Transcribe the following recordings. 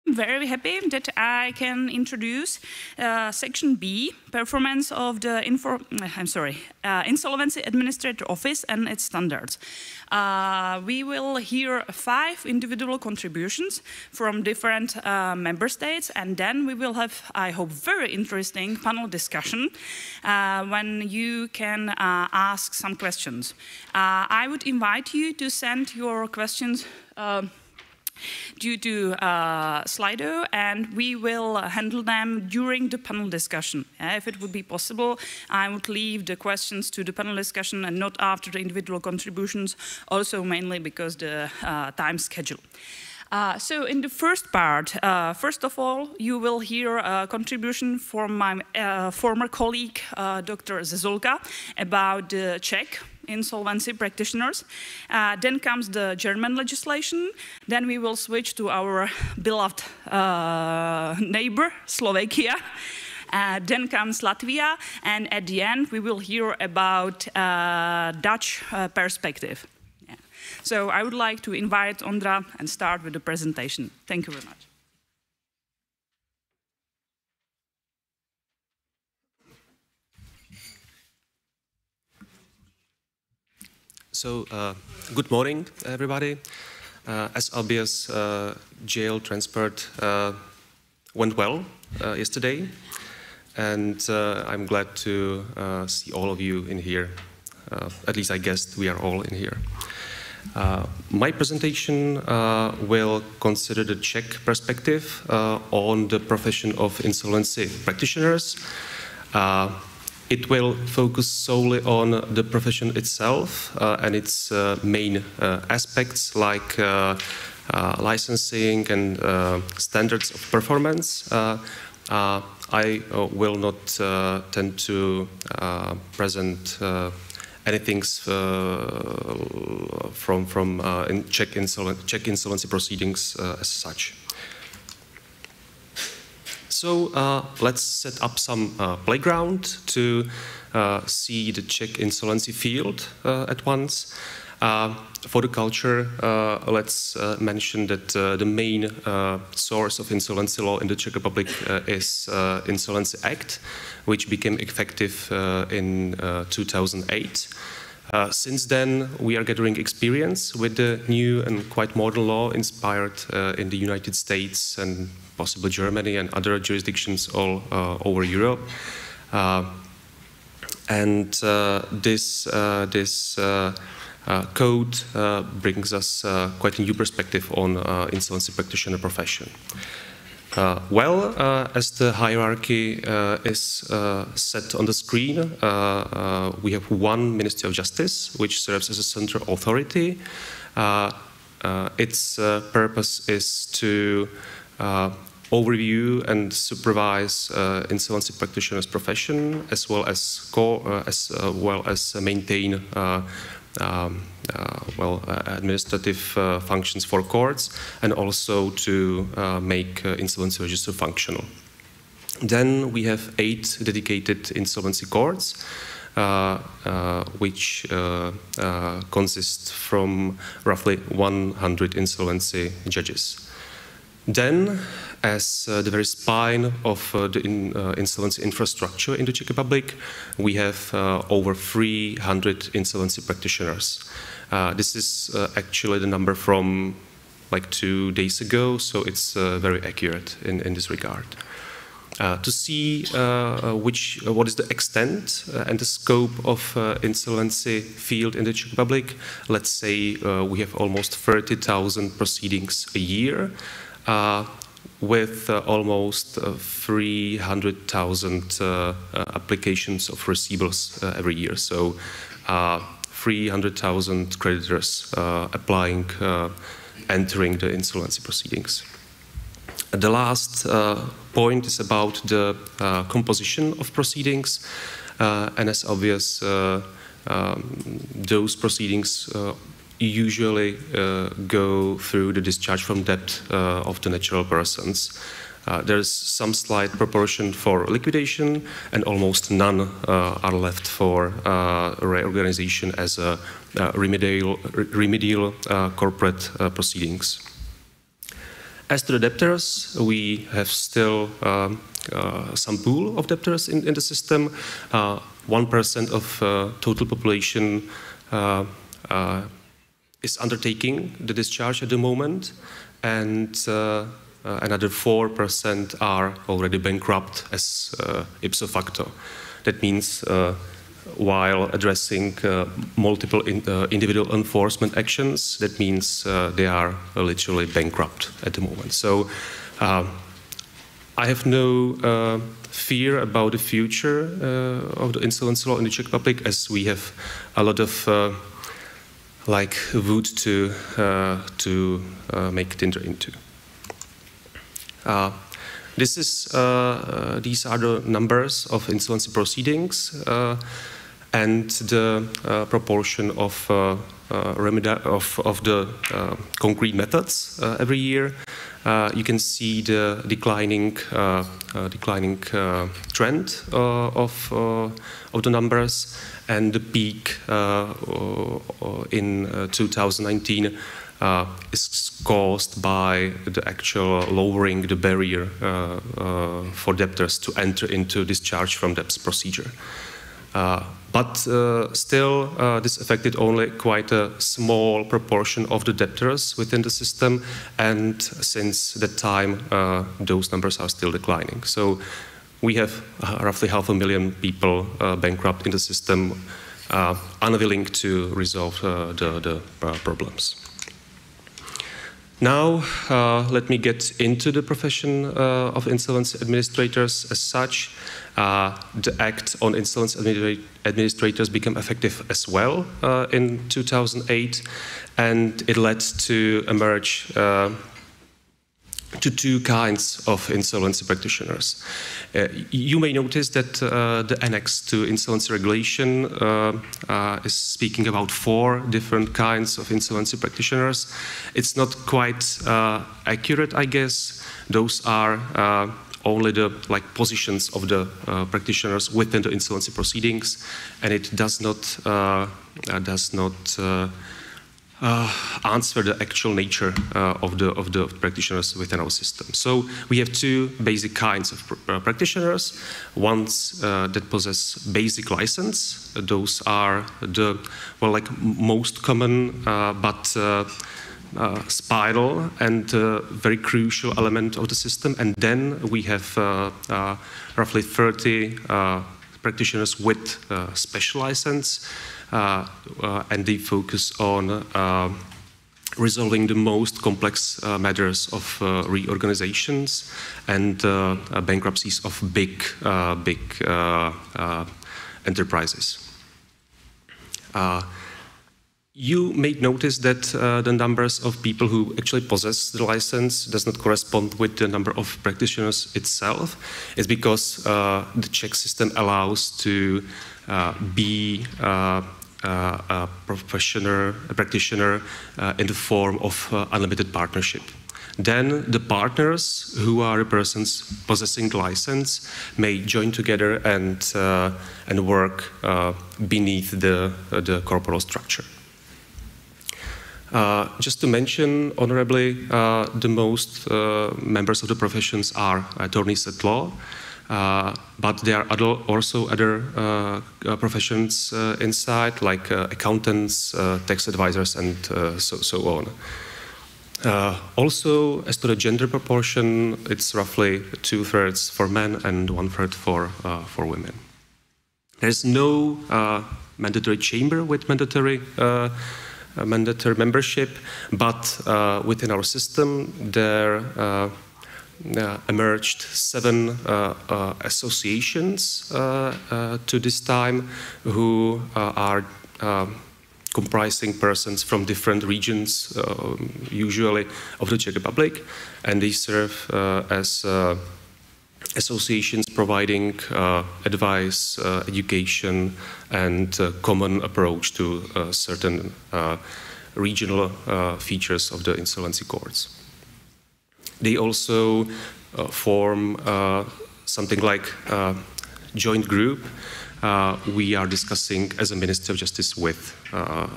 Very happy that I can introduce Section B, performance of the Insolvency Administrator Office and its standards. We will hear 5 individual contributions from different member states, and then we will have, I hope, very interesting panel discussion when you can ask some questions. I would invite you to send your questions due to Slido, and we will handle them during the panel discussion. If it would be possible, I would leave the questions to the panel discussion and not after the individual contributions, also mainly because the time schedule. So in the first part, first of all, you will hear a contribution from my former colleague, Dr. Zezulka, about the Czech insolvency practitioners. Then comes the German legislation. Then we will switch to our beloved neighbor, Slovakia. Then comes Latvia. And at the end, we will hear about Dutch perspective. Yeah. So I would like to invite Ondra and start with the presentation. Thank you very much. So, good morning, everybody. As obvious, jail transport went well yesterday, and I'm glad to see all of you in here. At least I guess we are all in here. My presentation will consider the Czech perspective on the profession of insolvency practitioners. It will focus solely on the profession itself and its main aspects like licensing and standards of performance. I will not tend to present anything from Czech insolvency proceedings as such. So let's set up some playground to see the Czech insolvency field at once. For the culture, let's mention that the main source of insolvency law in the Czech Republic is Insolvency Act, which became effective in 2008. Since then, we are gathering experience with the new and quite modern law inspired in the United States and possibly Germany and other jurisdictions all over Europe. This code brings us quite a new perspective on insolvency practitioner profession. As the hierarchy is set on the screen, we have one Ministry of Justice, which serves as a central authority. Its purpose is to overview and supervise insolvency practitioners' profession, as well as maintain administrative functions for courts, and also to make insolvency register functional. Then we have 8 dedicated insolvency courts, which consist from roughly 100 insolvency judges. Then, as the very spine of the insolvency infrastructure in the Czech Republic, we have over 300 insolvency practitioners. This is actually the number from like 2 days ago, so it's very accurate in this regard. To see what is the extent and the scope of insolvency field in the Czech Republic, let's say we have almost 30,000 proceedings a year, with almost 300,000 applications of receivables every year. So 300,000 creditors applying, entering the insolvency proceedings. The last point is about the composition of proceedings, and as obvious, those proceedings usually go through the discharge from debt of the natural persons. There's some slight proportion for liquidation, and almost none are left for reorganization as a remedial corporate proceedings. As to the debtors, we have still some pool of debtors in the system. 1% of total population is undertaking the discharge at the moment, and another 4% are already bankrupt as ipso facto. That means while addressing multiple individual enforcement actions, that means they are literally bankrupt at the moment. So I have no fear about the future of the insolvency law in the Czech Republic, as we have a lot of wood to make tinder into. These are the numbers of insolvency proceedings and the proportion of the concrete methods every year. You can see the declining trend of the numbers, and the peak in 2019 is caused by the actual lowering the barrier for debtors to enter into discharge from debts procedure. But still, this affected only quite a small proportion of the debtors within the system, and since that time, those numbers are still declining. So we have roughly 500,000 people bankrupt in the system, unwilling to resolve the problems. Now, let me get into the profession of insolvency administrators as such. The Act on Insolvency Administrators became effective as well in 2008, and it led to emerge to two kinds of insolvency practitioners. You may notice that the annex to insolvency regulation is speaking about 4 different kinds of insolvency practitioners. It's not quite accurate, I guess. Those are only the positions of the practitioners within the insolvency proceedings, and it does not answer the actual nature of the practitioners within our system. So we have 2 basic kinds of practitioners. Ones that possess basic license. Those are the most common but spinal and very crucial element of the system. And then we have roughly 30 practitioners with special license. And they focus on resolving the most complex matters of reorganizations and bankruptcies of big enterprises. You may notice that the numbers of people who actually possess the license does not correspond with the number of practitioners itself. It's because the Czech system allows to be a practitioner in the form of unlimited partnership. Then the partners, who are the persons possessing the license, may join together and work beneath the corporal structure. Just to mention honorably, the most members of the professions are attorneys at law, but there are also other professions inside, like accountants, tax advisors, and so on. Also, as to the gender proportion, it's roughly 2/3 for men and 1/3 for women. There's no mandatory chamber with mandatory membership, but within our system there emerged 7 associations to this time, who are comprising persons from different regions, usually of the Czech Republic, and they serve as associations providing advice, education, and common approach to certain regional features of the insolvency courts. They also form something like joint group we are discussing as a Minister of Justice with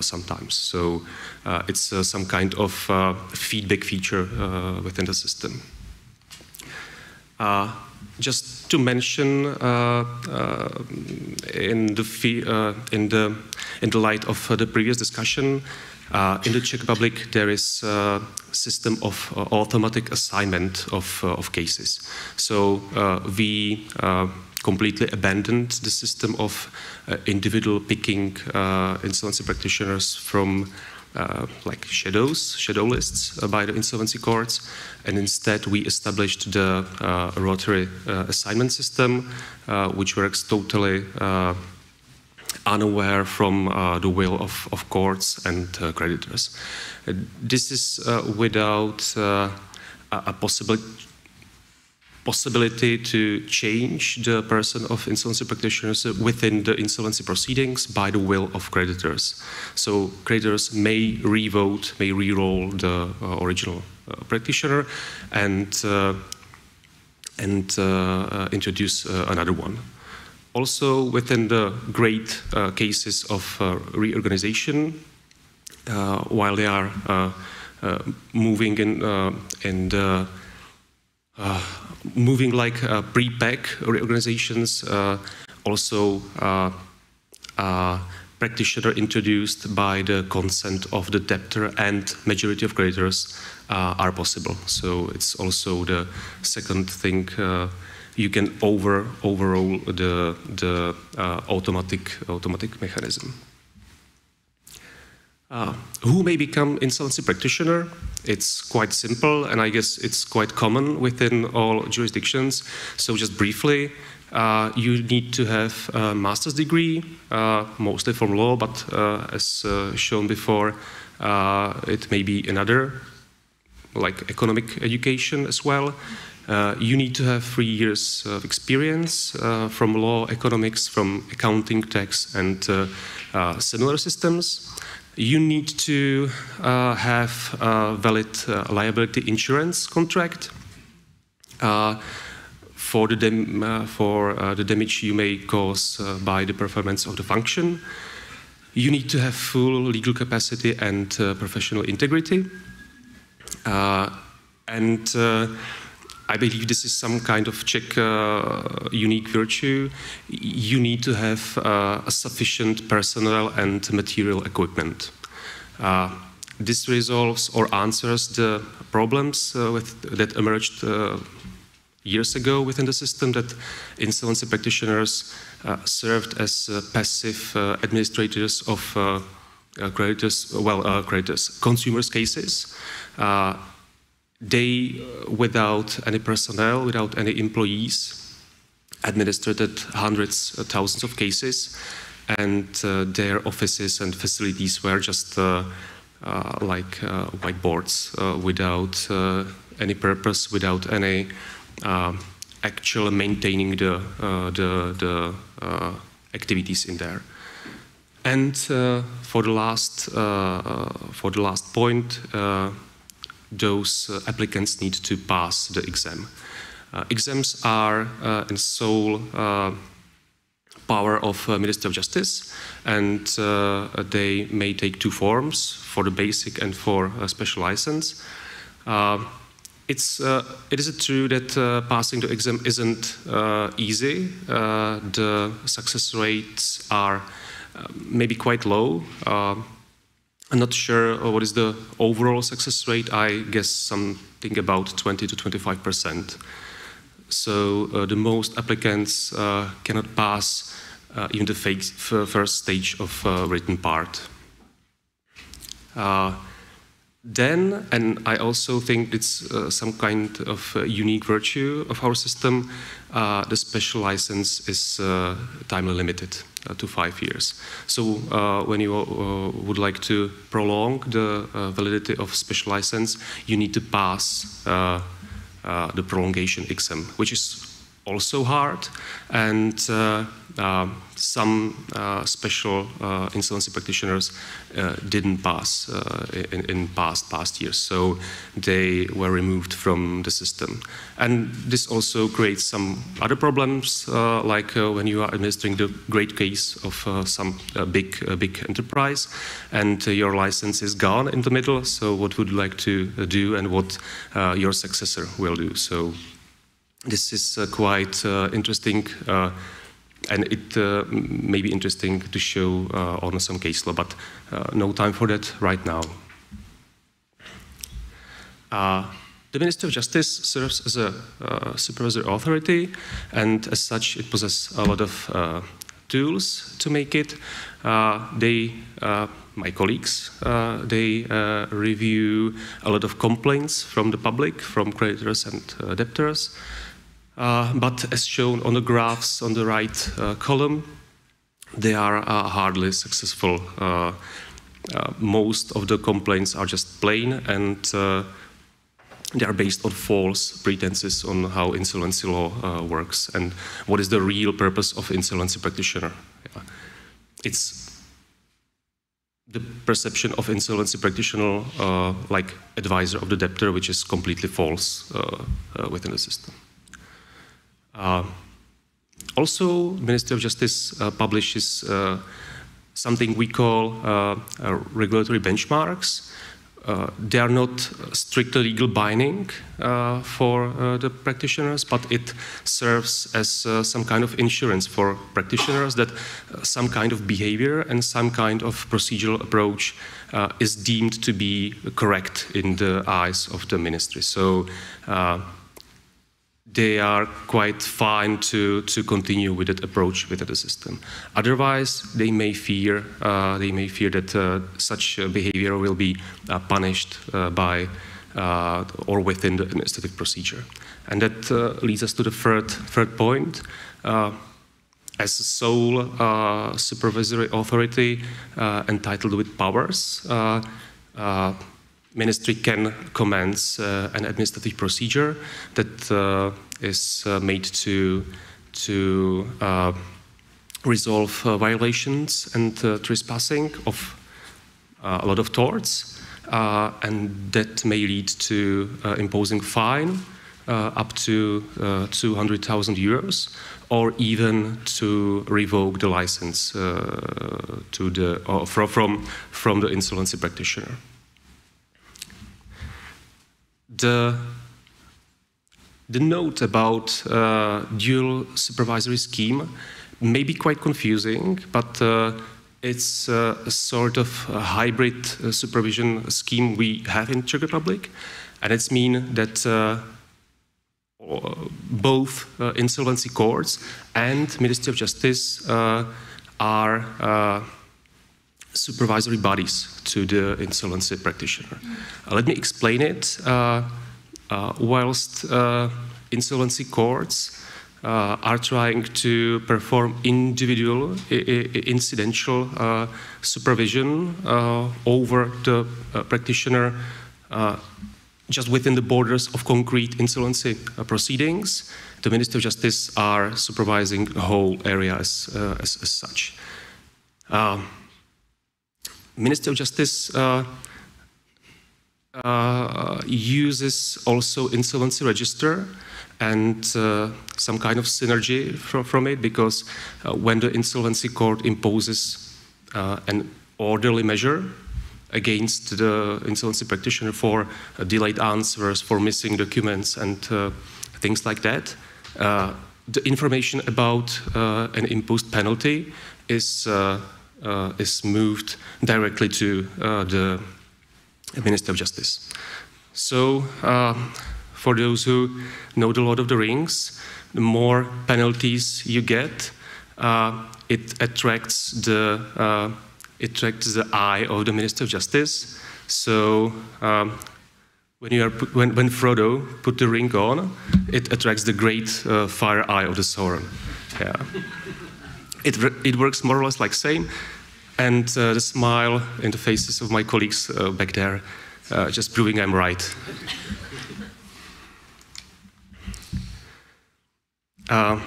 sometimes. So it's some kind of feedback feature within the system. Just to mention, in the light of the previous discussion, in the Czech Republic there is a system of automatic assignment of cases. So we completely abandoned the system of individual picking insolvency practitioners from like shadow lists by the insolvency courts, and instead we established the rotary assignment system, which works totally unaware from the will of courts and creditors. This is without a possibility to change the person of insolvency practitioners within the insolvency proceedings by the will of creditors. So creditors may re-vote, may re-roll the original practitioner and introduce another one. Also, within the great cases of reorganization, while they are moving moving like pre-pack reorganizations, also practitioner introduced by the consent of the debtor and majority of creditors are possible. So it's also the second thing. You can overrule the automatic mechanism. Who may become insolvency practitioner? It's quite simple, and I guess it's quite common within all jurisdictions. So just briefly, you need to have a master's degree, mostly from law, but as shown before, it may be another, like economic education as well. You need to have 3 years of experience from law, economics, from accounting, tax, and similar systems. You need to have a valid liability insurance contract for the damage you may cause by the performance of the function. You need to have full legal capacity and professional integrity. I believe this is some kind of Czech unique virtue. You need to have a sufficient personnel and material equipment. This resolves or answers the problems that emerged years ago within the system, that insolvency practitioners served as passive administrators of consumers' cases. They, without any personnel, without any employees, administered hundreds, thousands of cases, and their offices and facilities were just like whiteboards, without any purpose, without any actual maintaining the activities in there. And for the last point, those applicants need to pass the exam. Exams are in sole power of Minister of Justice, and they may take 2 forms, for the basic and for a special license. It is true that passing the exam isn't easy. The success rates are maybe quite low. I'm not sure what is the overall success rate. I guess something about 20 to 25%. So the most applicants cannot pass even the first stage of written part. Then, and I also think it's some kind of unique virtue of our system, the special license is time limited to 5 years. So when you would like to prolong the validity of special license, you need to pass the prolongation exam, which is also hard, and some special insolvency practitioners didn't pass in past years, so they were removed from the system. And this also creates some other problems, like when you are administering the great case of some big enterprise, and your license is gone in the middle. So what would you like to do, and what your successor will do? So this is quite interesting, and it may be interesting to show on some case law, but no time for that right now. The Ministry of Justice serves as a supervisory authority, and as such it possesses a lot of tools to make it. My colleagues, they review a lot of complaints from the public, from creditors and debtors. But as shown on the graphs on the right column, they are hardly successful. Most of the complaints are just plain, and they are based on false pretenses on how insolvency law works and what is the real purpose of insolvency practitioner. It's the perception of insolvency practitioner like advisor of the debtor, which is completely false within the system. Also, Ministry of Justice publishes something we call regulatory benchmarks. They are not strictly legal binding for the practitioners, but it serves as some kind of insurance for practitioners that some kind of behavior and some kind of procedural approach is deemed to be correct in the eyes of the ministry. So they are quite fine to continue with that approach within the system. Otherwise, they may fear that such behavior will be punished by or within the administrative procedure. And that leads us to the third point. As a sole supervisory authority entitled with powers, Ministry can commence an administrative procedure that is made to resolve violations and trespassing of a lot of torts, and that may lead to imposing fine up to 200,000 euros, or even to revoke the license to the, from the insolvency practitioner. The note about dual supervisory scheme may be quite confusing, but it's a sort of a hybrid supervision scheme we have in Czech Republic, and it's mean that both insolvency courts and Ministry of Justice are supervisory bodies to the insolvency practitioner. Let me explain it. Whilst insolvency courts are trying to perform individual, incidental supervision over the practitioner just within the borders of concrete insolvency proceedings, the Ministry of Justice are supervising the whole area as such. Ministry of Justice uses also insolvency register and some kind of synergy from it, because when the insolvency court imposes an orderly measure against the insolvency practitioner for delayed answers, for missing documents and things like that, the information about an imposed penalty is moved directly to the Ministry of Justice. So, for those who know the Lord of the Rings, the more penalties you get, it attracts the eye of the Ministry of Justice. So, when Frodo put the ring on, it attracts the great fire eye of the Sauron. Yeah. It works more or less like same, and the smile in the faces of my colleagues back there, just proving I'm right. As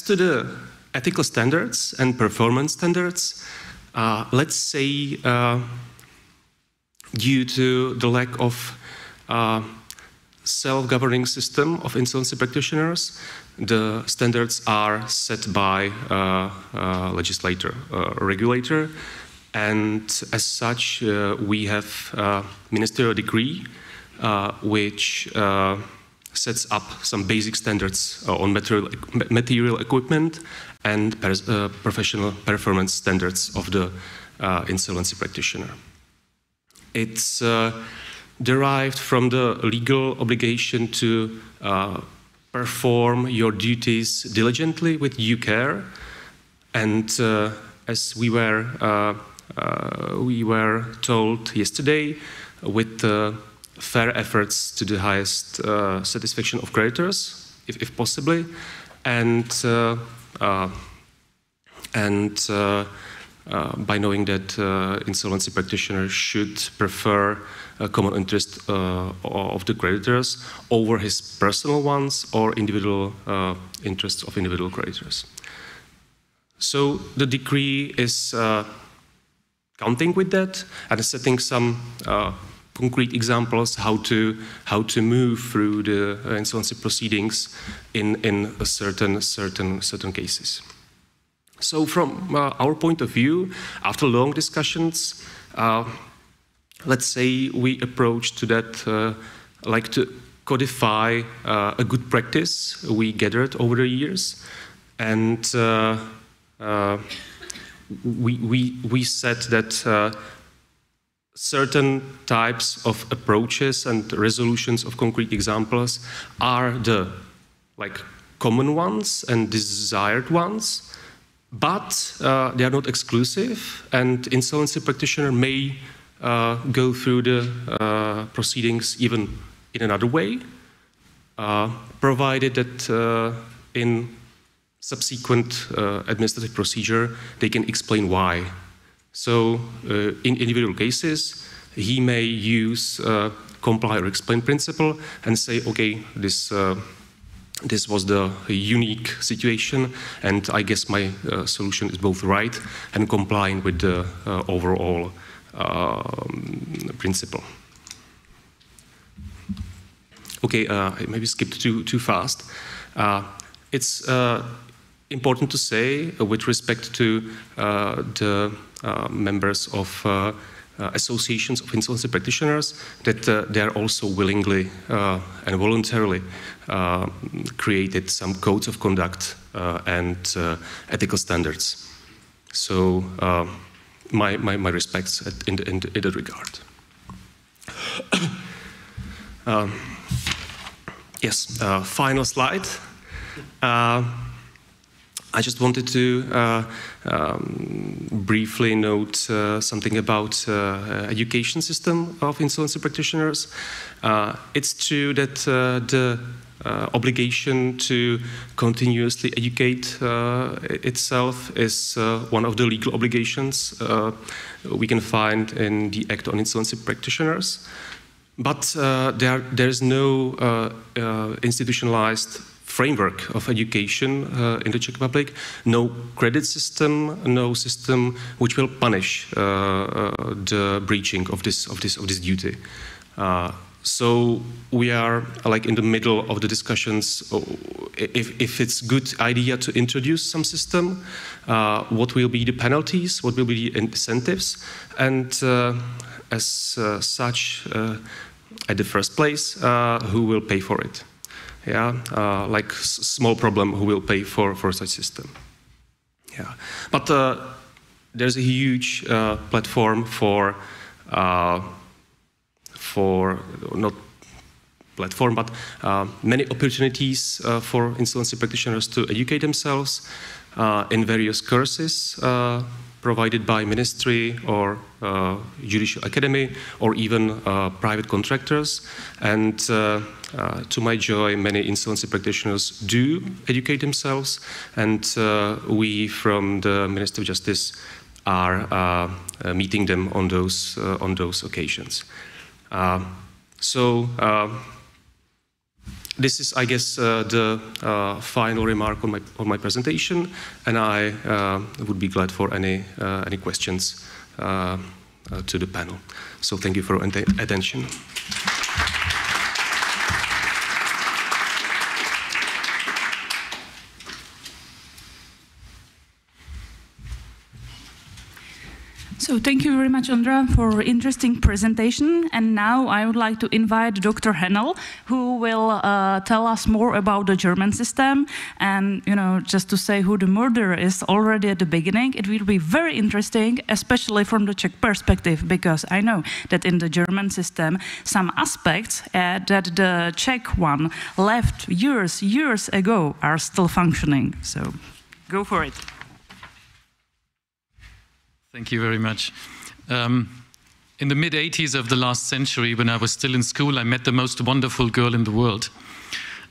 to the ethical standards and performance standards, let's say due to the lack of self-governing system of insolvency practitioners, the standards are set by legislator, regulator, and as such we have a ministerial decree which sets up some basic standards on material equipment and professional performance standards of the insolvency practitioner. It's derived from the legal obligation to perform your duties diligently with due care, and as we were told yesterday, with fair efforts to the highest satisfaction of creditors, if possibly, and by knowing that insolvency practitioners should prefer a common interest of the creditors over his personal ones or individual interests of individual creditors. So the decree is counting with that and setting some concrete examples how to move through the insolvency proceedings in a certain cases. So from our point of view, after long discussions, let's say we approach to that like to codify a good practice we gathered over the years, and we said that certain types of approaches and resolutions of concrete examples are the common ones and desired ones, but they are not exclusive, and insolvency practitioner may go through the proceedings even in another way, provided that in subsequent administrative procedure they can explain why. So in individual cases, he may use comply or explain principle and say, okay, this was the unique situation, and I guess my solution is both right and complying with the overall principle. Okay, I maybe skipped too fast. It's important to say, with respect to the members of associations of insolvency practitioners, that they are also willingly and voluntarily created some codes of conduct and ethical standards. So my respects in that regard. Yes, final slide. I just wanted to briefly note something about education system of insolvency practitioners. It's true that the obligation to continuously educate itself is one of the legal obligations we can find in the Act on Insolvency Practitioners. But there is no institutionalized framework of education in the Czech Republic, no credit system, no system which will punish the breaching of this duty. So we are in the middle of the discussions. If it's a good idea to introduce some system, what will be the penalties, what will be the incentives, and as such, at the first place, who will pay for it? Yeah, small problem, who will pay for such system? Yeah, but there's a huge platform for not platform, but many opportunities for insolvency practitioners to educate themselves in various courses provided by ministry or Judicial Academy or even private contractors. And to my joy, many insolvency practitioners do educate themselves, and we from the Ministry of Justice are meeting them on those This is, I guess, the final remark on my presentation, and I would be glad for any questions to the panel. So thank you for your attention. So thank you very much, Ondra, for interesting presentation. And now I would like to invite Dr. Hennel, who will tell us more about the German system. And, you know, just to say who the murderer is already at the beginning, it will be very interesting, especially from the Czech perspective, because I know that in the German system, some aspects that the Czech one left years ago are still functioning. So go for it. Thank you very much. In the mid-80s of the last century, when I was still in school, I met the most wonderful girl in the world.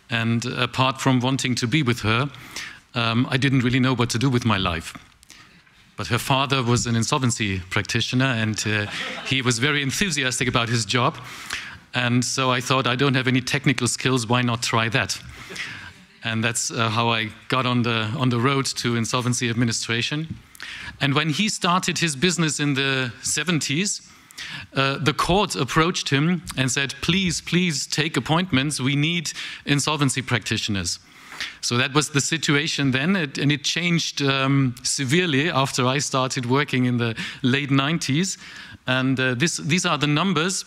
And apart from wanting to be with her, I didn't really know what to do with my life. But her father was an insolvency practitioner, and he was very enthusiastic about his job. And so I thought, I don't have any technical skills, why not try that? And that's how I got on the road to insolvency administration. And when he started his business in the 70s, the court approached him and said, please take appointments. We need insolvency practitioners. So that was the situation then, and it changed severely after I started working in the late 90s. And these are the numbers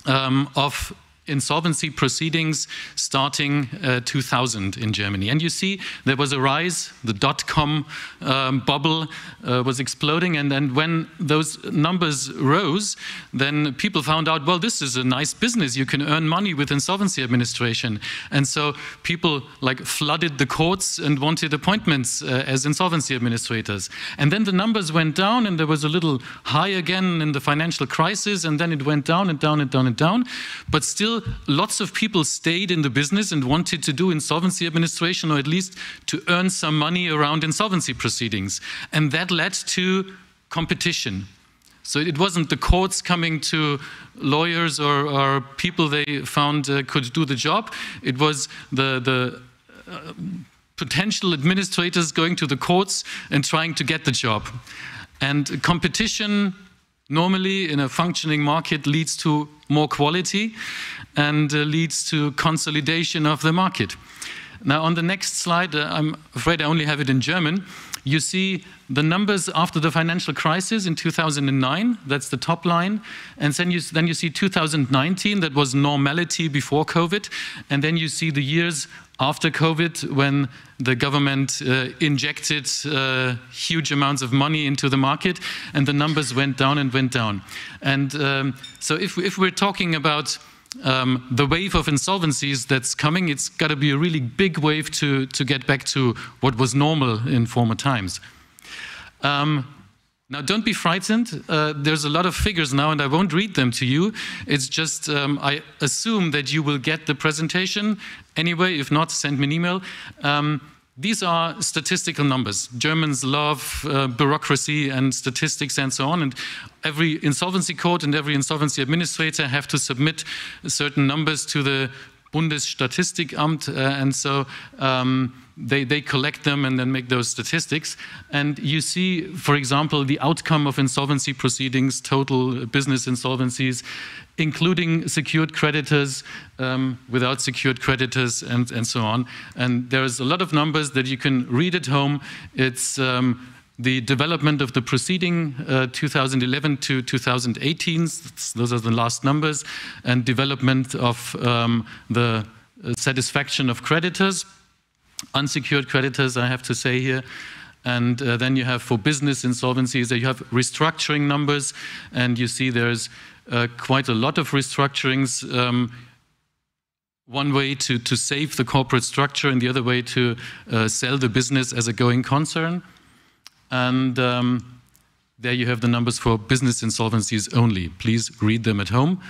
of insolvency proceedings starting 2000 in Germany. And you see there was a rise, the dot-com bubble was exploding, and then when those numbers rose, then people found out, well, this is a nice business, you can earn money with insolvency administration. And so people like flooded the courts and wanted appointments as insolvency administrators. And then the numbers went down, and there was a little high again in the financial crisis, and then it went down and down and down and down. But still, lots of people stayed in the business and wanted to do insolvency administration, or at least to earn some money around insolvency proceedings. And that led to competition. So it wasn't the courts coming to lawyers or people they found could do the job. It was the potential administrators going to the courts and trying to get the job. And competition normally in a functioning market leads to more quality and leads to consolidation of the market. Now on the next slide, I'm afraid I only have it in German, you see the numbers after the financial crisis in 2009, that's the top line, and then you see 2019, that was normality before COVID, and then you see the years after COVID when the government injected huge amounts of money into the market, and the numbers went down and went down. And so if we're talking about the wave of insolvencies that's coming, it's got to be a really big wave to get back to what was normal in former times. Now, don't be frightened. There's a lot of figures now, and I won't read them to you. It's just I assume that you will get the presentation anyway. If not, send me an email. These are statistical numbers. Germans love bureaucracy and statistics and so on. And every insolvency court and every insolvency administrator have to submit certain numbers to the Bundesstatistikamt, and so they collect them and then make those statistics. And you see, for example, the outcome of insolvency proceedings, total business insolvencies, including secured creditors, without secured creditors, and so on. And there's a lot of numbers that you can read at home. It's the development of the proceeding 2011 to 2018, those are the last numbers, and development of the satisfaction of creditors, unsecured creditors, I have to say here. And then you have for business insolvencies, you have restructuring numbers, and you see there's quite a lot of restructurings. One way to save the corporate structure, and the other way to sell the business as a going concern. And there you have the numbers for business insolvencies only. Please read them at home.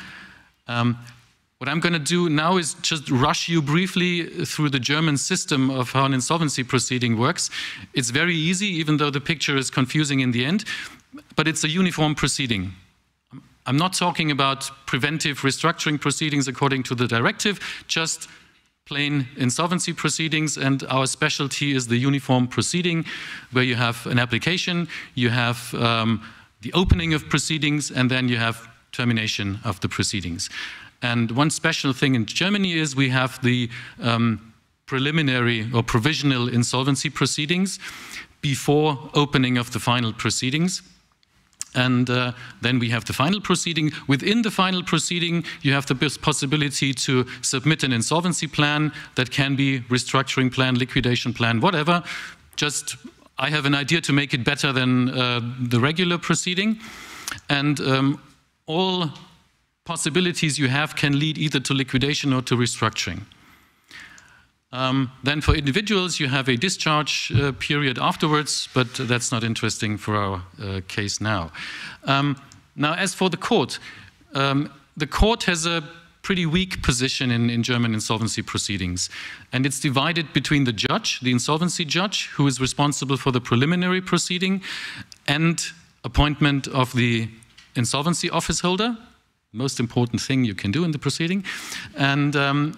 What I'm going to do now is just rush you briefly through the German system of how an insolvency proceeding works. It's very easy, even though the picture is confusing in the end, but it's a uniform proceeding. I'm not talking about preventive restructuring proceedings according to the directive, just plain insolvency proceedings, and our specialty is the uniform proceeding, where you have an application, you have the opening of proceedings, and then you have termination of the proceedings. And one special thing in Germany is we have the preliminary or provisional insolvency proceedings before opening of the final proceedings. And then we have the final proceeding. Within the final proceeding, you have the possibility to submit an insolvency plan that can be restructuring plan, liquidation plan, whatever. Just, I have an idea to make it better than the regular proceeding. And all possibilities you have can lead either to liquidation or to restructuring. Then for individuals, you have a discharge period afterwards, but that's not interesting for our case now. Now, as for the court has a pretty weak position in German insolvency proceedings. And it's divided between the judge, the insolvency judge, who is responsible for the preliminary proceeding, and appointment of the insolvency office holder, most important thing you can do in the proceeding. And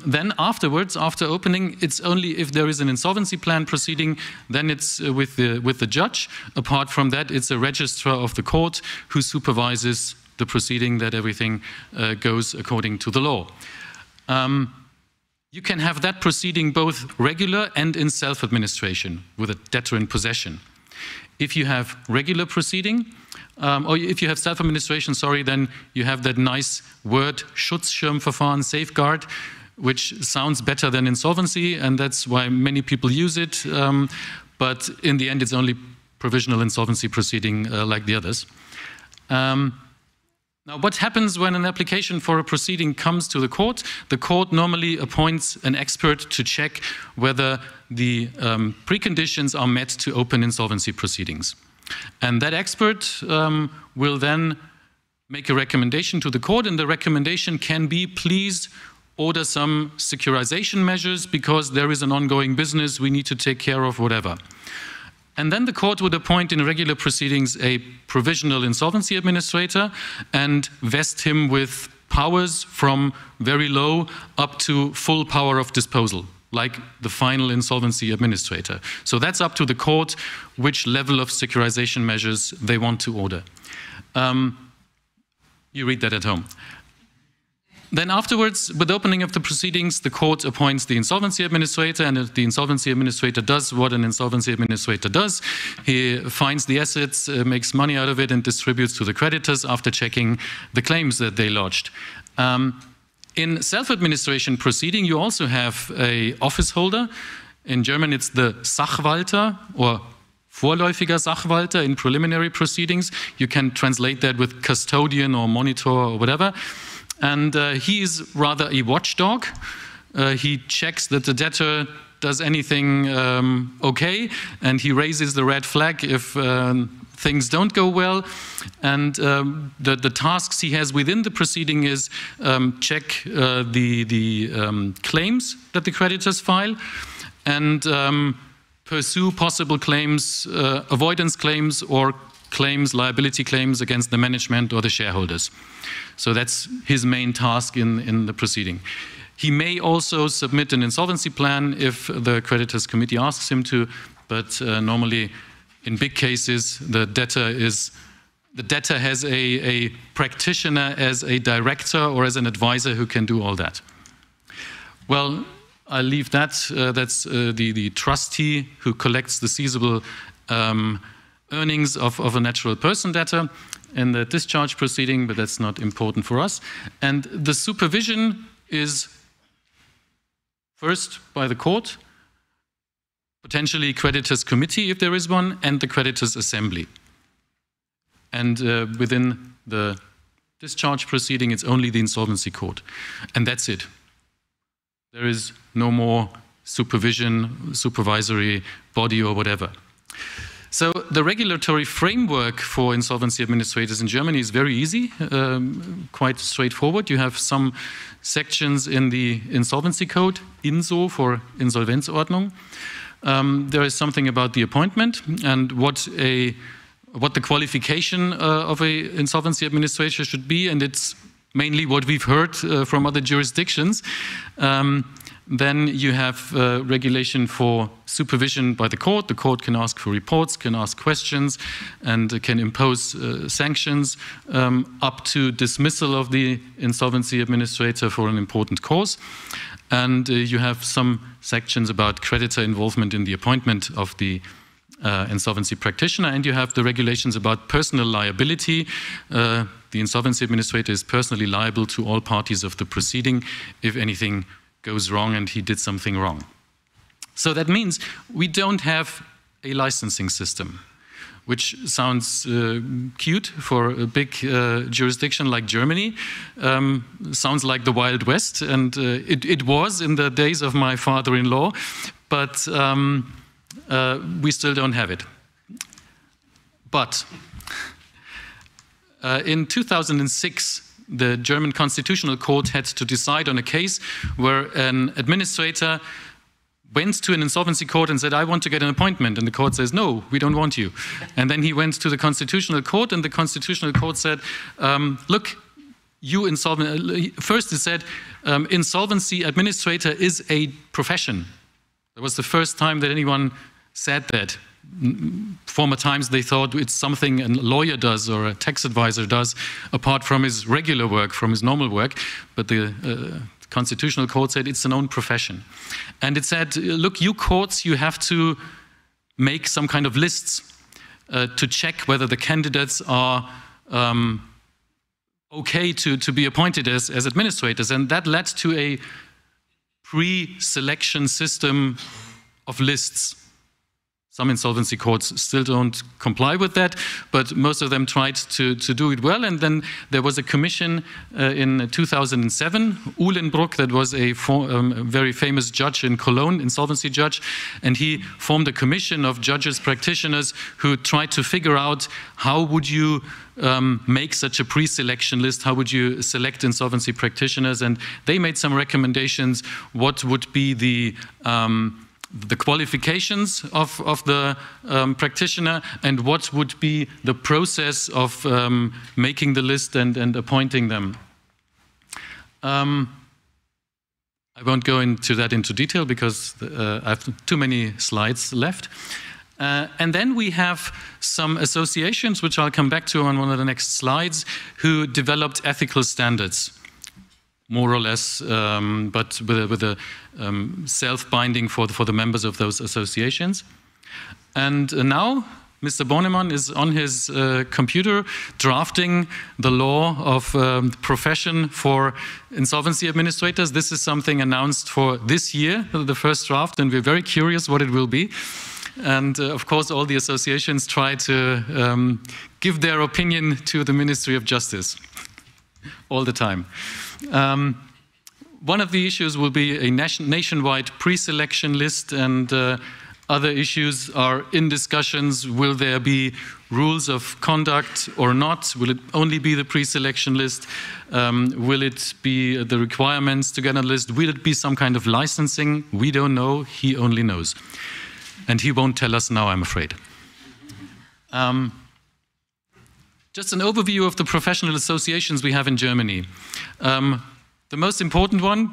then afterwards, after opening, it's only if there is an insolvency plan proceeding, then it's with the judge. Apart from that, it's a registrar of the court who supervises the proceeding, that everything goes according to the law. You can have that proceeding both regular and in self-administration with a debtor in possession. If you have regular proceeding, or if you have self-administration, sorry, then you have that nice word, Schutzschirmverfahren, safeguard, which sounds better than insolvency, and that's why many people use it. But in the end, it's only provisional insolvency proceeding like the others. Now, what happens when an application for a proceeding comes to the court? The court normally appoints an expert to check whether the preconditions are met to open insolvency proceedings. And that expert will then make a recommendation to the court, and the recommendation can be, please order some securitization measures because there is an ongoing business we need to take care of, whatever. And then the court would appoint in regular proceedings a provisional insolvency administrator and vest him with powers from very low up to full power of disposal, like the final insolvency administrator. So that's up to the court which level of securitization measures they want to order. You read that at home. Then afterwards, with opening of the proceedings, the court appoints the insolvency administrator, and the insolvency administrator does what an insolvency administrator does. He finds the assets, makes money out of it, and distributes to the creditors after checking the claims that they lodged. In self-administration proceeding, you also have an office holder. In German, it's the Sachwalter, or Vorläufiger Sachwalter in preliminary proceedings. You can translate that with custodian or monitor or whatever. And he is rather a watchdog. He checks that the debtor does anything okay, and he raises the red flag if things don't go well. And the tasks he has within the proceeding is check the claims that the creditors file, and pursue possible claims, avoidance claims, or claims, liability claims against the management or the shareholders. So that's his main task in the proceeding. He may also submit an insolvency plan if the creditors committee asks him to, but normally in big cases the debtor has a practitioner as a director or as an advisor who can do all that. Well, I'll leave that. That's the trustee who collects the seizable earnings of a natural person debtor in the discharge proceeding, but that's not important for us. And the supervision is first by the court, potentially creditors committee if there is one, and the creditors assembly. And within the discharge proceeding, it's only the insolvency court. And that's it. There is no more supervision, supervisory body or whatever. So the regulatory framework for insolvency administrators in Germany is very easy, quite straightforward. You have some sections in the insolvency code, INSO for Insolvenzordnung. There is something about the appointment and what the qualification of an insolvency administrator should be, and it's mainly what we've heard from other jurisdictions. Then you have regulation for supervision by the court. The court can ask for reports, can ask questions, and can impose sanctions up to dismissal of the insolvency administrator for an important cause. And you have some sections about creditor involvement in the appointment of the insolvency practitioner, and you have the regulations about personal liability. The insolvency administrator is personally liable to all parties of the proceeding if anything goes wrong and he did something wrong. So that means we don't have a licensing system, which sounds cute for a big jurisdiction like Germany. Sounds like the Wild West, and it was in the days of my father-in-law, but we still don't have it. But in 2006, the German Constitutional Court had to decide on a case where an administrator went to an insolvency court and said, I want to get an appointment. And the court says, no, we don't want you. And then he went to the Constitutional Court, and the Constitutional Court said, look, you insolvent. First it said, insolvency administrator is a profession. That was the first time that anyone said that. Former times they thought it's something a lawyer does or a tax advisor does apart from his regular work, from his normal work. But the Constitutional Court said it's an own profession. And it said, look, you courts, you have to make some kind of lists to check whether the candidates are okay to be appointed as administrators. And that led to a pre-selection system of lists. Some insolvency courts still don't comply with that, but most of them tried to do it well. And then there was a commission in 2007, Uhlenbruck, that was a very famous judge in Cologne, insolvency judge, and he formed a commission of judges, practitioners, who tried to figure out how would you make such a pre-selection list, how would you select insolvency practitioners, and they made some recommendations. What would be the qualifications of the practitioner, and what would be the process of making the list and appointing them. I won't go into that into detail because I have too many slides left. And then we have some associations, which I'll come back to on one of the next slides, who developed ethical standards, more or less, but with a self-binding for the members of those associations. And now Mr. Bornemann is on his computer drafting the law of profession for insolvency administrators. This is something announced for this year, the first draft, and we're very curious what it will be. And of course, all the associations try to give their opinion to the Ministry of Justice all the time. One of the issues will be a nationwide pre-selection list, and other issues are in discussions. Will there be rules of conduct or not? Will it only be the pre-selection list? Will it be the requirements to get on the list? Will it be some kind of licensing? We don't know. He only knows. And he won't tell us now, I'm afraid. Just an overview of the professional associations we have in Germany. The most important one,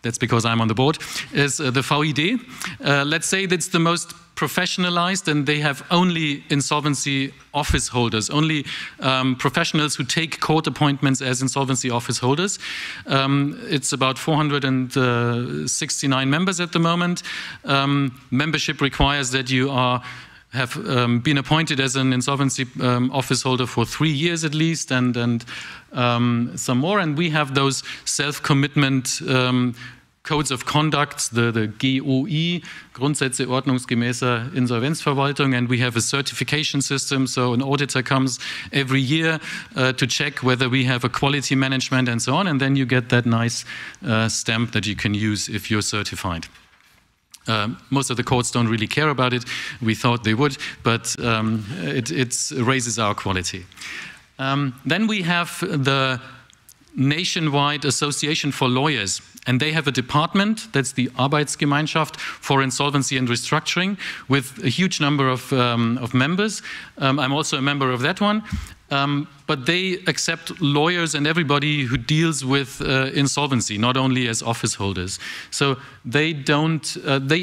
that's because I'm on the board, is the VID. Let's say that's the most professionalized, and they have only insolvency office holders, only professionals who take court appointments as insolvency office holders. It's about 469 members at the moment. Membership requires that you have been appointed as an insolvency office holder for 3 years at least, and some more. And we have those self-commitment codes of conduct, the GOI, Grundsätze ordnungsgemäßer Insolvenzverwaltung, and we have a certification system, so an auditor comes every year to check whether we have a quality management and so on, and then you get that nice stamp that you can use if you're certified. Most of the courts don't really care about it. We thought they would, but it raises our quality. Then we have the nationwide association for lawyers. And they have a department, that's the Arbeitsgemeinschaft for Insolvency and Restructuring, with a huge number of members. I'm also a member of that one. But they accept lawyers and everybody who deals with insolvency, not only as office holders. So they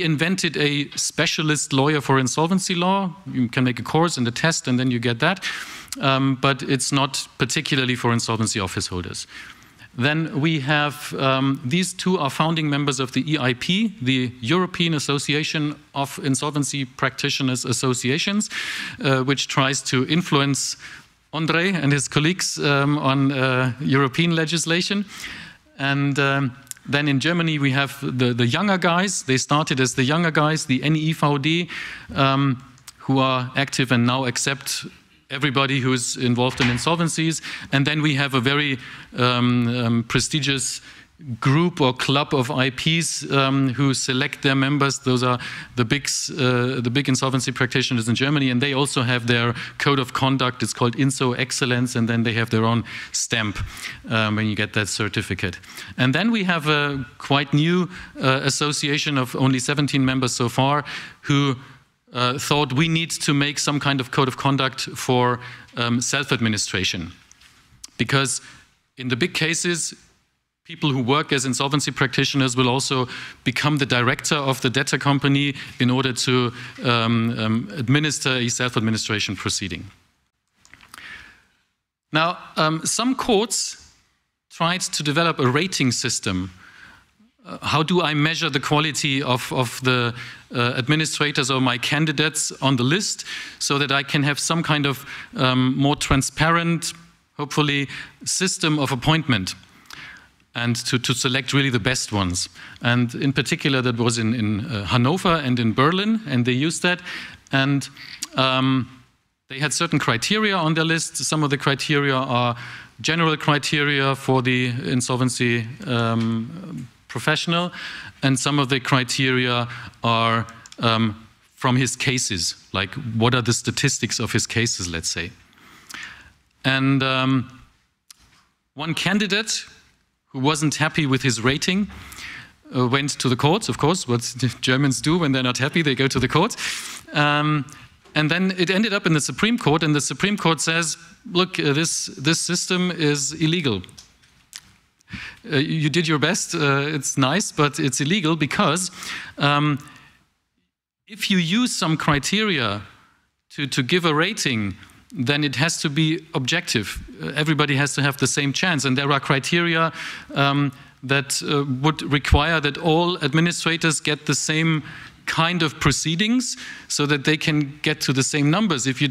invented a specialist lawyer for insolvency law. You can make a course and a test and then you get that. But it's not particularly for insolvency office holders. Then we have, these two are founding members of the EIP, the European Association of Insolvency Practitioners Associations, which tries to influence Andre and his colleagues on European legislation. And then in Germany we have the younger guys. They started as the younger guys, the NIVD, who are active and now accept everybody who is involved in insolvencies. And then we have a very prestigious group or club of IPs who select their members. Those are the big insolvency practitioners in Germany, and they also have their code of conduct. It's called Inso Excellence, and then they have their own stamp when you get that certificate. And then we have a quite new association of only 17 members so far who thought we need to make some kind of code of conduct for self-administration. Because in the big cases, people who work as insolvency practitioners will also become the director of the debtor company in order to administer a self-administration proceeding. Now, some courts tried to develop a rating system. How do I measure the quality of the administrators or my candidates on the list so that I can have some kind of more transparent, hopefully, system of appointment and to select really the best ones. And in particular, that was in Hanover and in Berlin, and they used that. And they had certain criteria on their list. Some of the criteria are general criteria for the insolvency professional, and some of the criteria are from his cases, like what are the statistics of his cases, let's say. And one candidate who wasn't happy with his rating went to the courts, of course, what Germans do when they're not happy, they go to the court. And then it ended up in the Supreme Court, and the Supreme Court says, look, this system is illegal. You did your best, it's nice, but it's illegal because if you use some criteria to give a rating, then it has to be objective. Everybody has to have the same chance, and there are criteria that would require that all administrators get the same kind of proceedings so that they can get to the same numbers. If you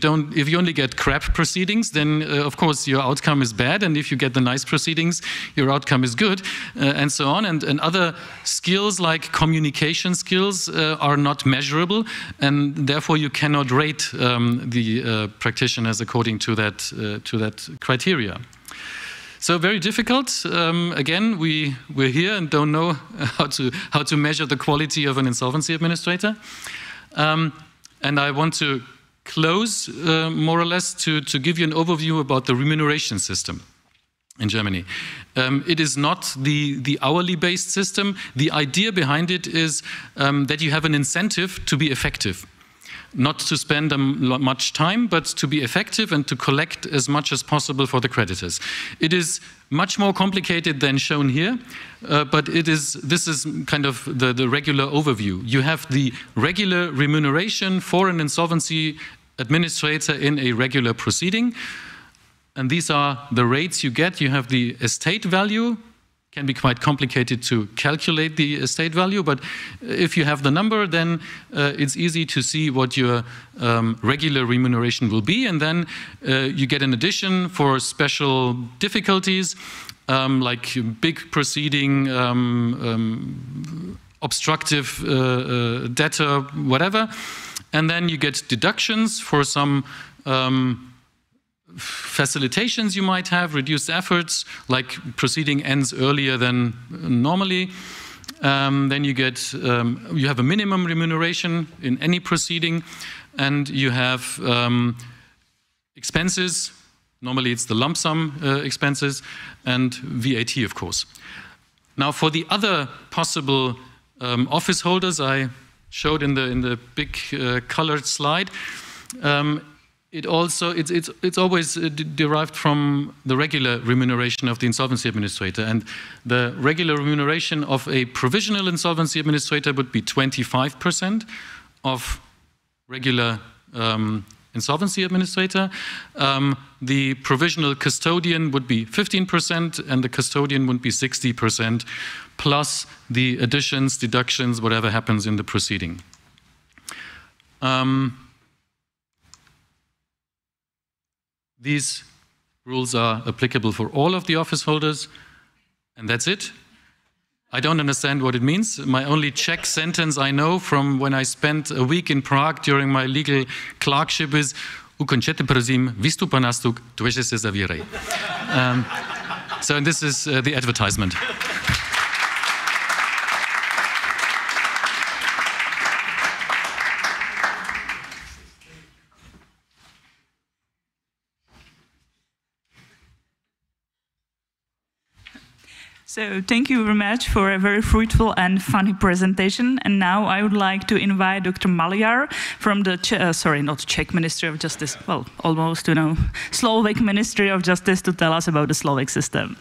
only get crap proceedings, then of course your outcome is bad, and if you get the nice proceedings, your outcome is good, and so on. And other skills like communication skills are not measurable, and therefore you cannot rate the practitioners according to that criteria. So very difficult. Again, we're here and don't know how to measure the quality of an insolvency administrator. And I want to close more or less to give you an overview about the remuneration system in Germany. It is not the hourly based system. The idea behind it is that you have an incentive to be effective. Not to spend much time, but to be effective and to collect as much as possible for the creditors. It is much more complicated than shown here, but this is kind of the regular overview. You have the regular remuneration for an insolvency administrator in a regular proceeding, and these are the rates you get. You have the estate value. Can be quite complicated to calculate the estate value, but if you have the number, then it's easy to see what your regular remuneration will be, and then you get an addition for special difficulties, like big proceeding, obstructive debtor, whatever, and then you get deductions for some facilitations you might have, reduced efforts, like proceeding ends earlier than normally. Then you have a minimum remuneration in any proceeding, and you have expenses Normally it's the lump sum expenses and VAT, of course. Now for the other possible office holders I showed in the big colored slide, it's always derived from the regular remuneration of the insolvency administrator, and the regular remuneration of a provisional insolvency administrator would be 25% of regular insolvency administrator. The provisional custodian would be 15%, and the custodian would be 60%, plus the additions, deductions, whatever happens in the proceeding. These rules are applicable for all of the office holders, and that's it. I don't understand what it means. My only Czech sentence I know from when I spent a week in Prague during my legal clerkship is "Ukončete prosím výstup a nástup, dveře se zavírají." So this is the advertisement. So thank you very much for a very fruitful and funny presentation. And now I would like to invite Dr. Maliar from the, not Czech Ministry of Justice, well, almost, Slovak Ministry of Justice to tell us about the Slovak system.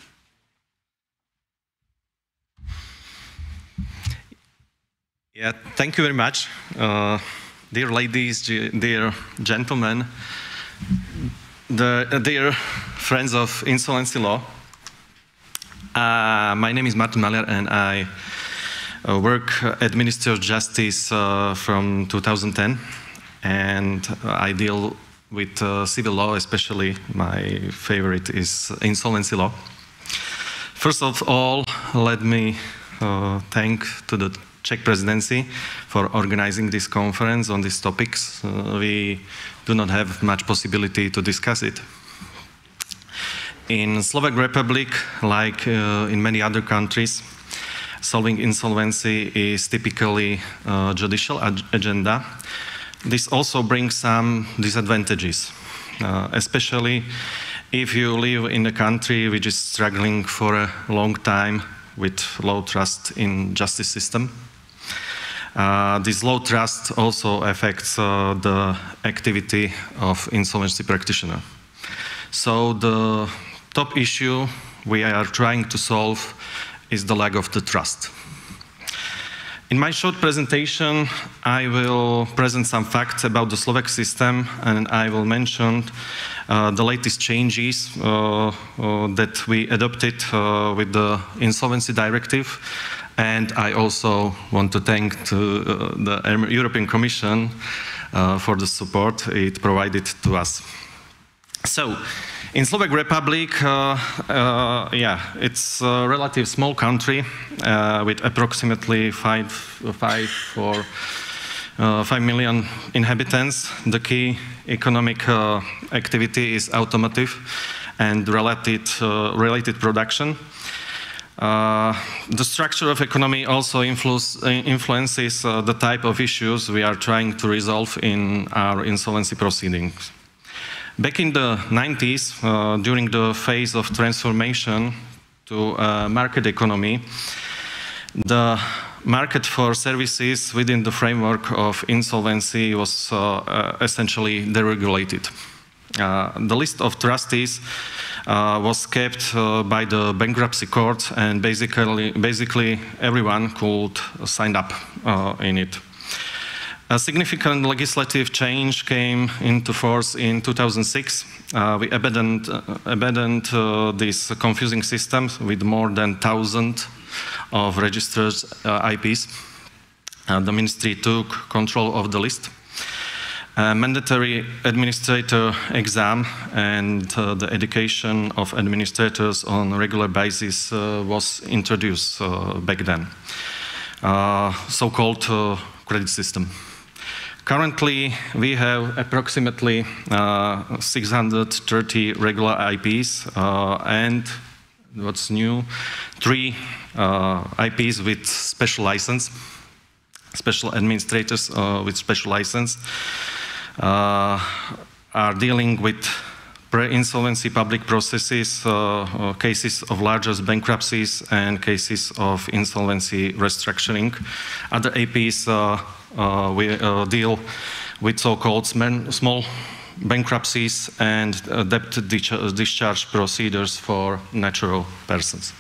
Yeah, thank you very much. Dear ladies, dear gentlemen, dear friends of insolvency law. My name is Martin Maliar, and I work at Ministry of Justice from 2010, and I deal with civil law, especially my favorite is insolvency law. First of all, let me thank to the Czech presidency for organizing this conference on these topics. We do not have much possibility to discuss it. In Slovak Republic, like in many other countries, solving insolvency is typically a judicial agenda. This also brings some disadvantages, especially if you live in a country which is struggling for a long time with low trust in justice system. This low trust also affects the activity of insolvency practitioner. So the top issue we are trying to solve is the lack of the trust. In my short presentation, I will present some facts about the Slovak system, and I will mention the latest changes that we adopted with the Insolvency Directive. And I also want to thank the European Commission for the support it provided to us. So, in Slovak Republic, it's a relatively small country with approximately 5 million inhabitants. The key economic activity is automotive and related production. The structure of economy also influences the type of issues we are trying to resolve in our insolvency proceedings. Back in the 90s, during the phase of transformation to a market economy, the market for services within the framework of insolvency was essentially deregulated. The list of trustees was kept by the bankruptcy court, and basically everyone could sign up in it. A significant legislative change came into force in 2006. We abandoned this confusing system with more than 1,000 of registered IPs. The ministry took control of the list. A mandatory administrator exam and the education of administrators on a regular basis was introduced back then, so-called credit system. Currently, we have approximately 630 regular IPs and what's new, 3 IPs with special license, special administrators with special license are dealing with pre-insolvency public processes, cases of largest bankruptcies, and cases of insolvency restructuring. Other APs deal with so-called small bankruptcies and debt discharge procedures for natural persons.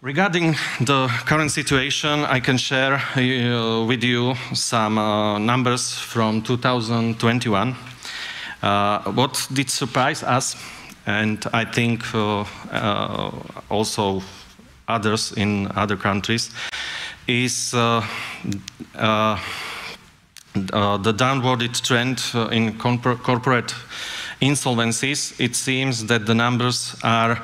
Regarding the current situation, I can share with you some numbers from 2021. What did surprise us, and I think also others in other countries, is the downward trend in corporate insolvencies. It seems that the numbers are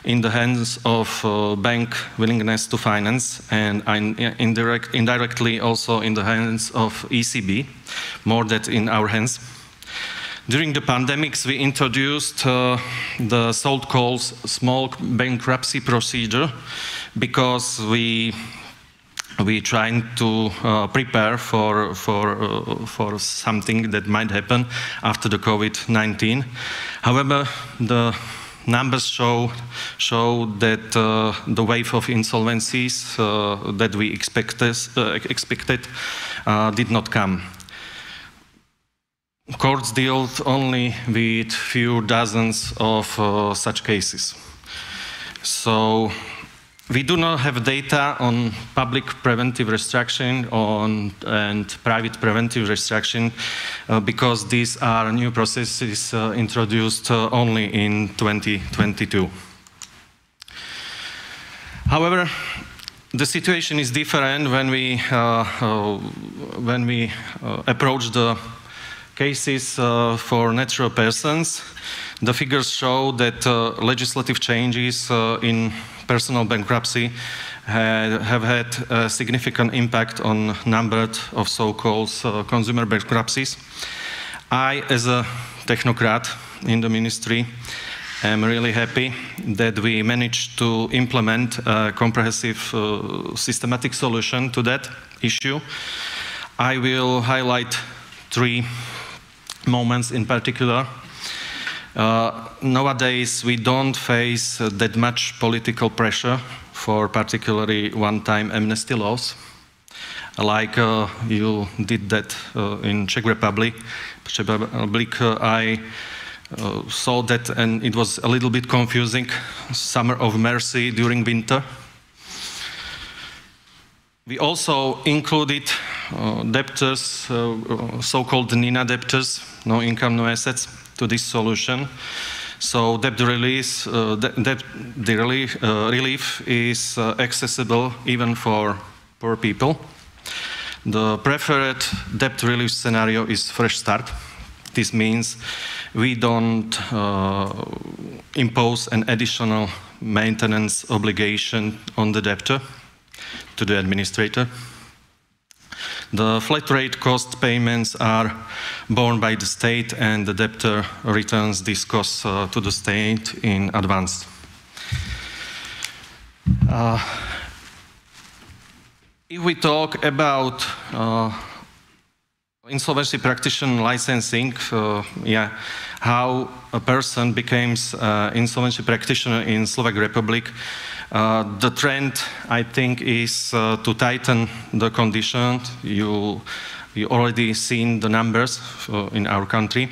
in the hands of bank willingness to finance, and indirectly also in the hands of ECB, more than in our hands. During the pandemics, we introduced the so-called small bankruptcy procedure because we trying to prepare for something that might happen after the COVID-19. However, the numbers show that the wave of insolvencies that we expected did not come. Courts dealt only with few dozens of such cases. So we do not have data on public preventive restructuring and private preventive restructuring because these are new processes introduced only in 2022. However, the situation is different when we approach the cases for natural persons. The figures show that legislative changes in personal bankruptcy have had a significant impact on number of so-called consumer bankruptcies. I, as a technocrat in the ministry, am really happy that we managed to implement a comprehensive systematic solution to that issue. I will highlight three moments in particular. Nowadays, we don't face that much political pressure for particularly one-time amnesty laws, like you did that in Czech Republic. I saw that, and it was a little bit confusing. Summer of mercy during winter. We also included debtors, so-called NINA debtors, no income, no assets, to this solution. So debt relief is accessible even for poor people. The preferred debt relief scenario is fresh start. This means we don't impose an additional maintenance obligation on the debtor to the administrator. The flat rate cost payments are borne by the state, and the debtor returns these costs to the state in advance. If we talk about insolvency practitioner licensing, how a person becomes insolvency practitioner in Slovak Republic, the trend, I think, is to tighten the condition. You already seen the numbers in our country.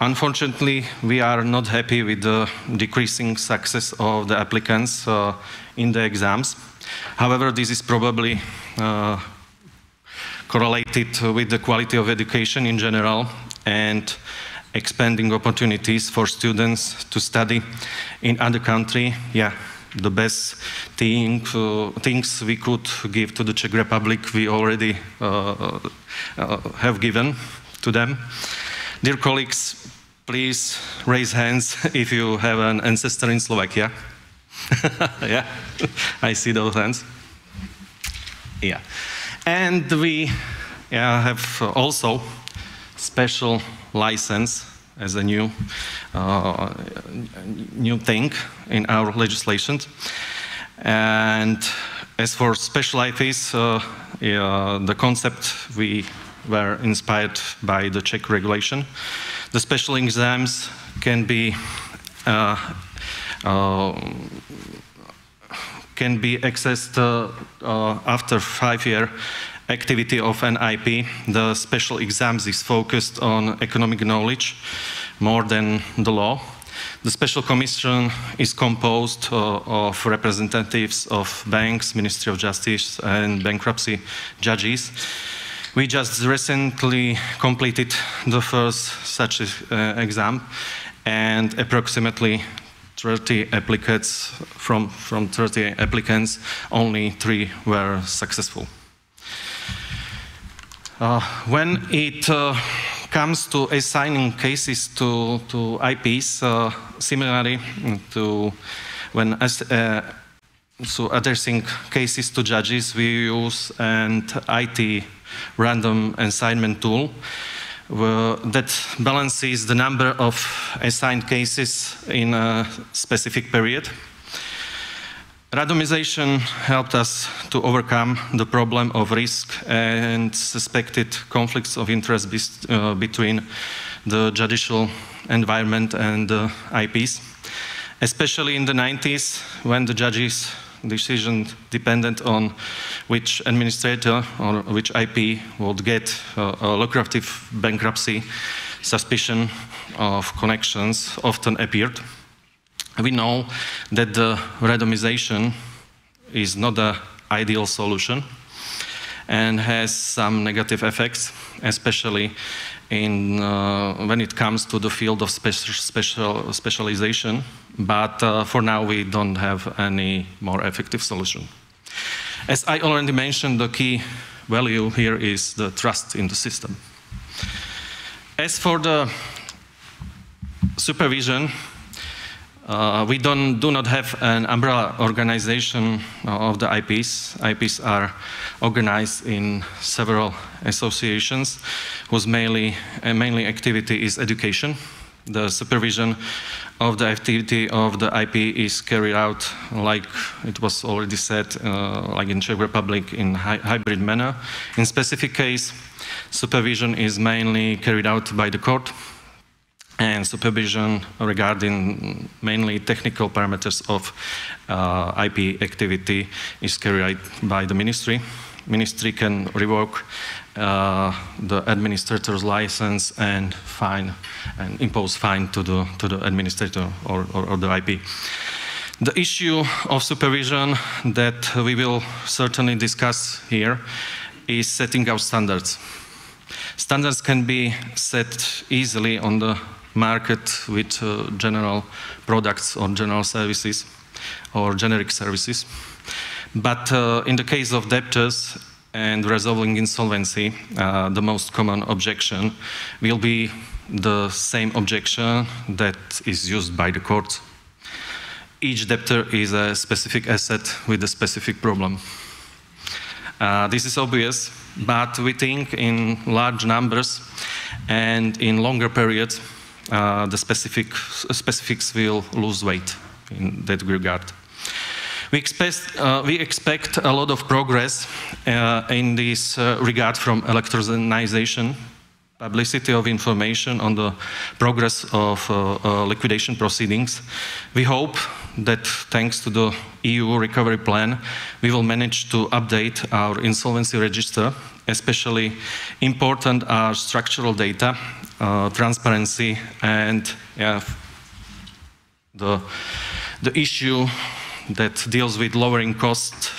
Unfortunately, we are not happy with the decreasing success of the applicants in the exams. However, this is probably correlated with the quality of education in general and expanding opportunities for students to study in other country. The best things we could give to the Czech Republic, we already have given to them. Dear colleagues, please raise hands if you have an ancestor in Slovakia. Yeah, I see those hands. Yeah, and we have also special license as a new thing in our legislation. And as for special IFs, the concept we were inspired by the Czech regulation. The special exams can be accessed after 5-year activity of an IP. The special exams is focused on economic knowledge more than the law. The special commission is composed of representatives of banks, Ministry of Justice, and bankruptcy judges. We just recently completed the first such exam, and approximately 30 applicants, from 30 applicants, only 3 were successful. When it comes to assigning cases to IPs, similarly to when addressing cases to judges, we use an IT random assignment tool that balances the number of assigned cases in a specific period. Randomization helped us to overcome the problem of risk and suspected conflicts of interest between the judicial environment and the IPs, especially in the 90s when the judges' decision depended on which administrator or which IP would get a lucrative bankruptcy. Suspicion of connections often appeared. We know that the randomization is not an ideal solution and has some negative effects, especially when it comes to the field of specialization. But for now, we don't have any more effective solution. As I already mentioned, the key value here is the trust in the system. As for the supervision, we do not have an umbrella organization of the IPs. IPs are organized in several associations whose mainly activity is education. The supervision of the activity of the IP is carried out, like it was already said, like in Czech Republic, in hybrid manner. In specific case, supervision is mainly carried out by the court, and supervision regarding mainly technical parameters of IP activity is carried out by the ministry. Ministry can revoke the administrator's license and impose fine to the administrator or the IP. The issue of supervision that we will certainly discuss here is setting out standards. Standards can be set easily on the market with general products or general services or generic services. But in the case of debtors and resolving insolvency, the most common objection will be the same objection that is used by the courts. Each debtor is a specific asset with a specific problem. This is obvious, but we think in large numbers and in longer periods, the specifics will lose weight in that regard. We expect a lot of progress in this regard from electronization, publicity of information on the progress of liquidation proceedings. We hope that thanks to the EU recovery plan, we will manage to update our insolvency register. Especially important are structural data, transparency, and the issue that deals with lowering cost,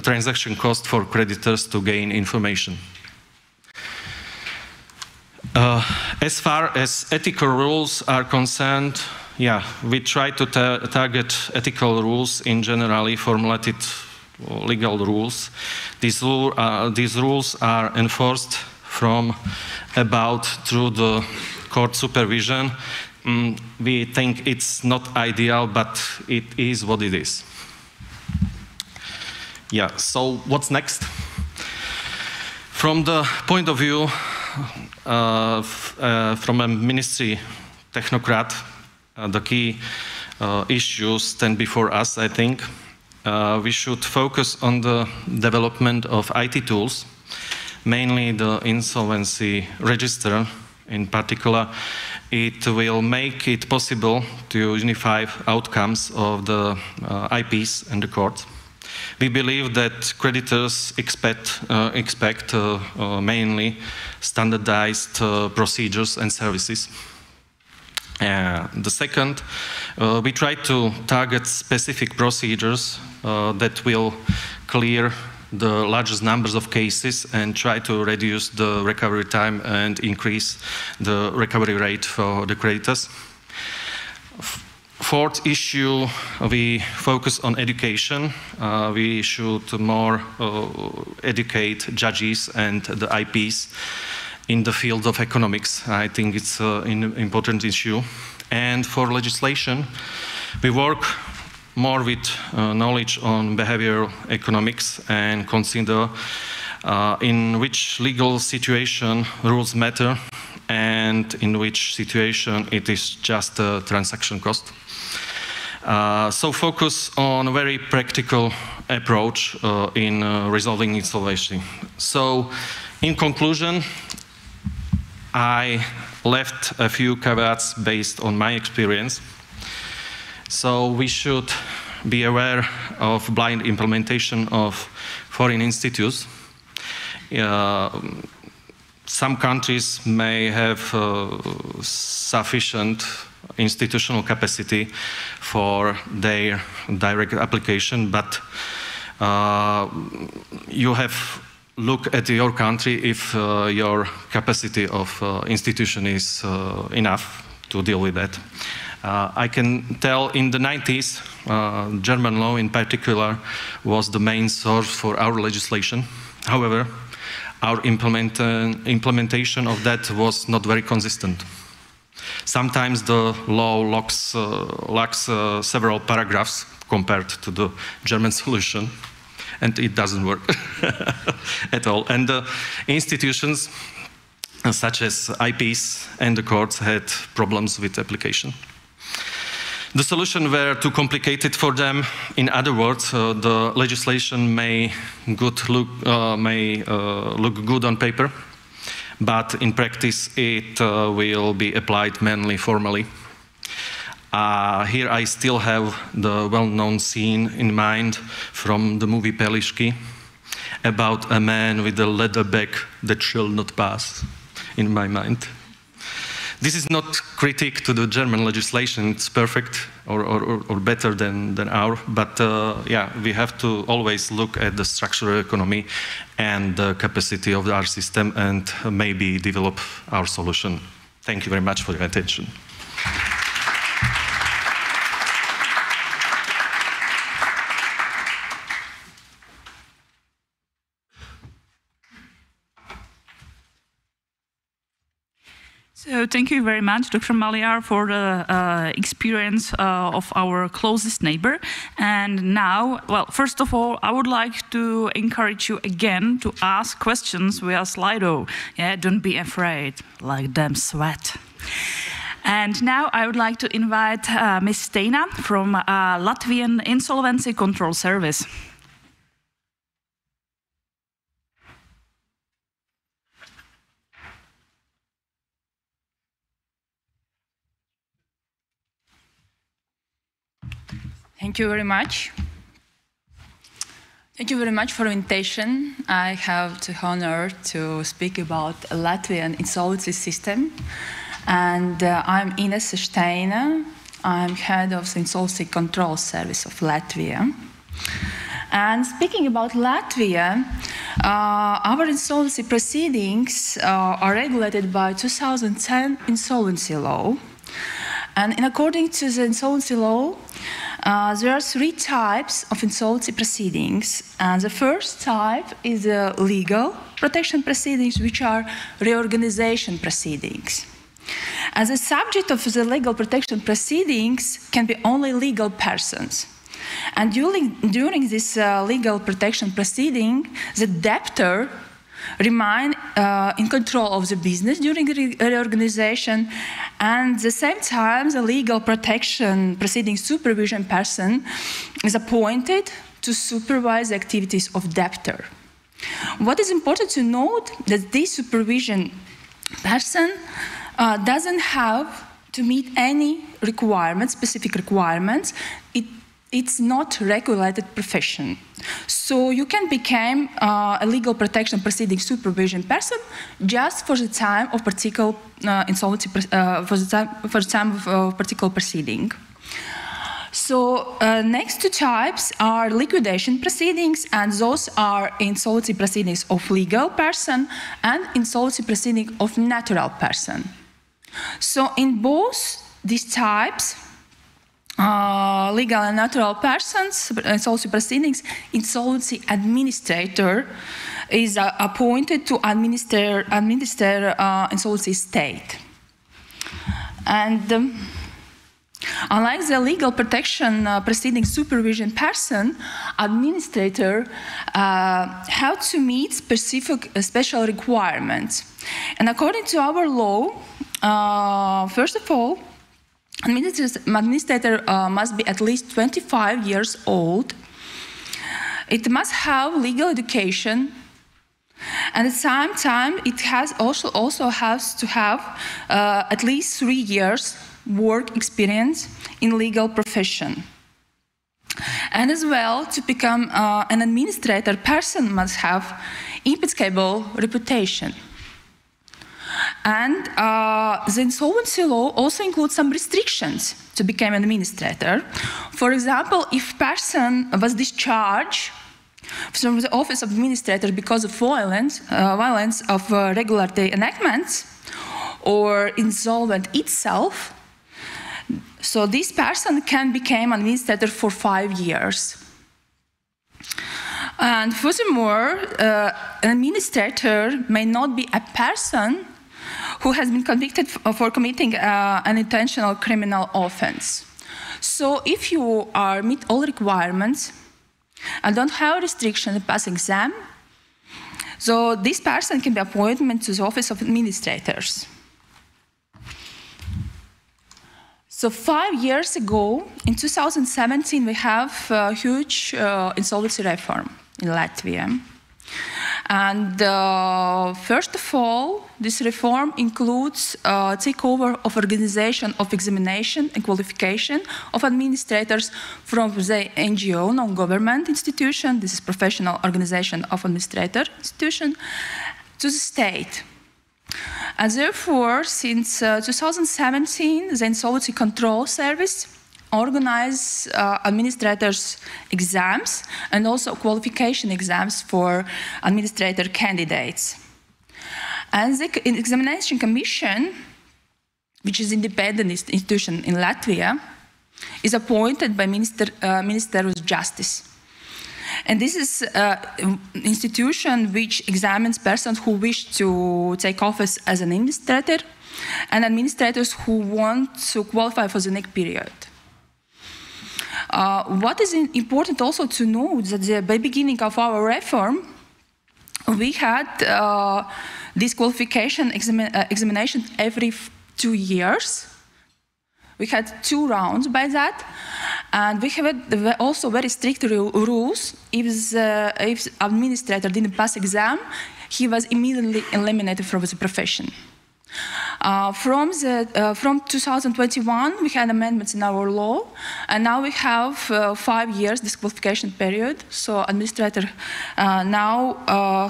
transaction cost for creditors to gain information. As far as ethical rules are concerned, we try to target ethical rules in generally formulated legal rules. These rules are enforced from about through the court supervision. We think it's not ideal, but it is what it is. So what's next? From the point of view from a ministry technocrat, the key issues stand before us, I think. we should focus on the development of IT tools, mainly the insolvency register. In particular, it will make it possible to unify outcomes of the IPs and the courts. We believe that creditors expect mainly standardized procedures and services. The second, we try to target specific procedures that will clear the largest numbers of cases and try to reduce the recovery time and increase the recovery rate for the creditors. Fourth issue, we focus on education. We should more educate judges and the IPs in the field of economics. I think it's an important issue. And for legislation, we work more with knowledge on behavioral economics and consider in which legal situation rules matter and in which situation it is just a transaction cost. So focus on a very practical approach in resolving insolvency. So in conclusion, I left a few caveats based on my experience. So we should be aware of blind implementation of foreign institutes. Some countries may have sufficient institutional capacity for their direct application, but you have look at your country if your capacity of institution is enough to deal with that. I can tell in the 90s, German law in particular was the main source for our legislation. However, our implementation of that was not very consistent. Sometimes the law lacks several paragraphs compared to the German solution, and it doesn't work at all. And the institutions such as IPs and the courts had problems with application. The solutions were too complicated for them. In other words, the legislation may look good on paper, but in practice it will be applied mainly formally. Here I still have the well-known scene in mind from the movie Pelishki about a man with a leather bag that shall not pass in my mind. This is not critique to the German legislation, it's perfect or better than our, but yeah, we have to always look at the structural economy and the capacity of our system and maybe develop our solution. Thank you very much for your attention. So thank you very much, Dr. Maliar, for the experience of our closest neighbor. And now, well, first of all, I would like to encourage you again to ask questions via Slido. Yeah, don't be afraid, like them sweat. And now I would like to invite Ms. Steina from Latvian Insolvency Control Service. Thank you very much. Thank you very much for the invitation. I have the honor to speak about Latvian insolvency system. And I'm Ines Steina. I'm head of the Insolvency Control Service of Latvia. And speaking about Latvia, our insolvency proceedings are regulated by 2010 insolvency law. And in according to the insolvency law, there are three types of insolvency proceedings. And the first type is the legal protection proceedings, which are reorganization proceedings. And the subject of the legal protection proceedings can be only legal persons. And during this legal protection proceeding, the debtor remain in control of the business during the reorganization, and at the same time the legal protection proceeding supervision person is appointed to supervise the activities of debtor. What is important to note that this supervision person doesn't have to meet any requirements, specific requirements. It's not regulated profession. So you can become a legal protection proceeding supervision person just for the time of particular insolvency, for the time of particular proceeding. So next two types are liquidation proceedings, and those are insolvency proceedings of legal person and insolvency proceeding of natural person. So in both these types, legal and natural persons, insolvency proceedings, insolvency administrator is appointed to administer insolvency estate. And unlike the legal protection proceeding supervision person, administrator have to meet special requirements. And according to our law, first of all, administrator must be at least 25 years old. It must have legal education, and at the same time, it has also has to have at least 3 years work experience in legal profession. And as well, to become an administrator, person must have impeccable reputation. And the insolvency law also includes some restrictions to become an administrator. For example, if person was discharged from the office of administrator because of violence of regulatory enactments, or insolvent itself, so this person can become an administrator for 5 years. And furthermore, an administrator may not be a person who has been convicted for committing an intentional criminal offense. So if you meet all requirements and don't have restriction to pass exam, so this person can be appointed to the office of administrators. So 5 years ago, in 2017, we have a huge insolvency reform in Latvia. And first of all, this reform includes takeover of organization of examination and qualification of administrators from the NGO, non-government institution, this is professional organization of administrator institution, to the state. And therefore, since 2017, the Insolvency Control Service organize administrators' exams and also qualification exams for administrator candidates. And the Examination Commission, which is an independent institution in Latvia, is appointed by Minister of Justice. And this is an institution which examines persons who wish to take office as an administrator and administrators who want to qualify for the next period. What is important also to note that by the beginning of our reform, we had this qualification examination every 2 years. We had 2 rounds by that, and we have also very strict rules. If the administrator didn't pass exam, he was immediately eliminated from the profession. From 2021, we had amendments in our law, and now we have 5 years disqualification period. So administrator now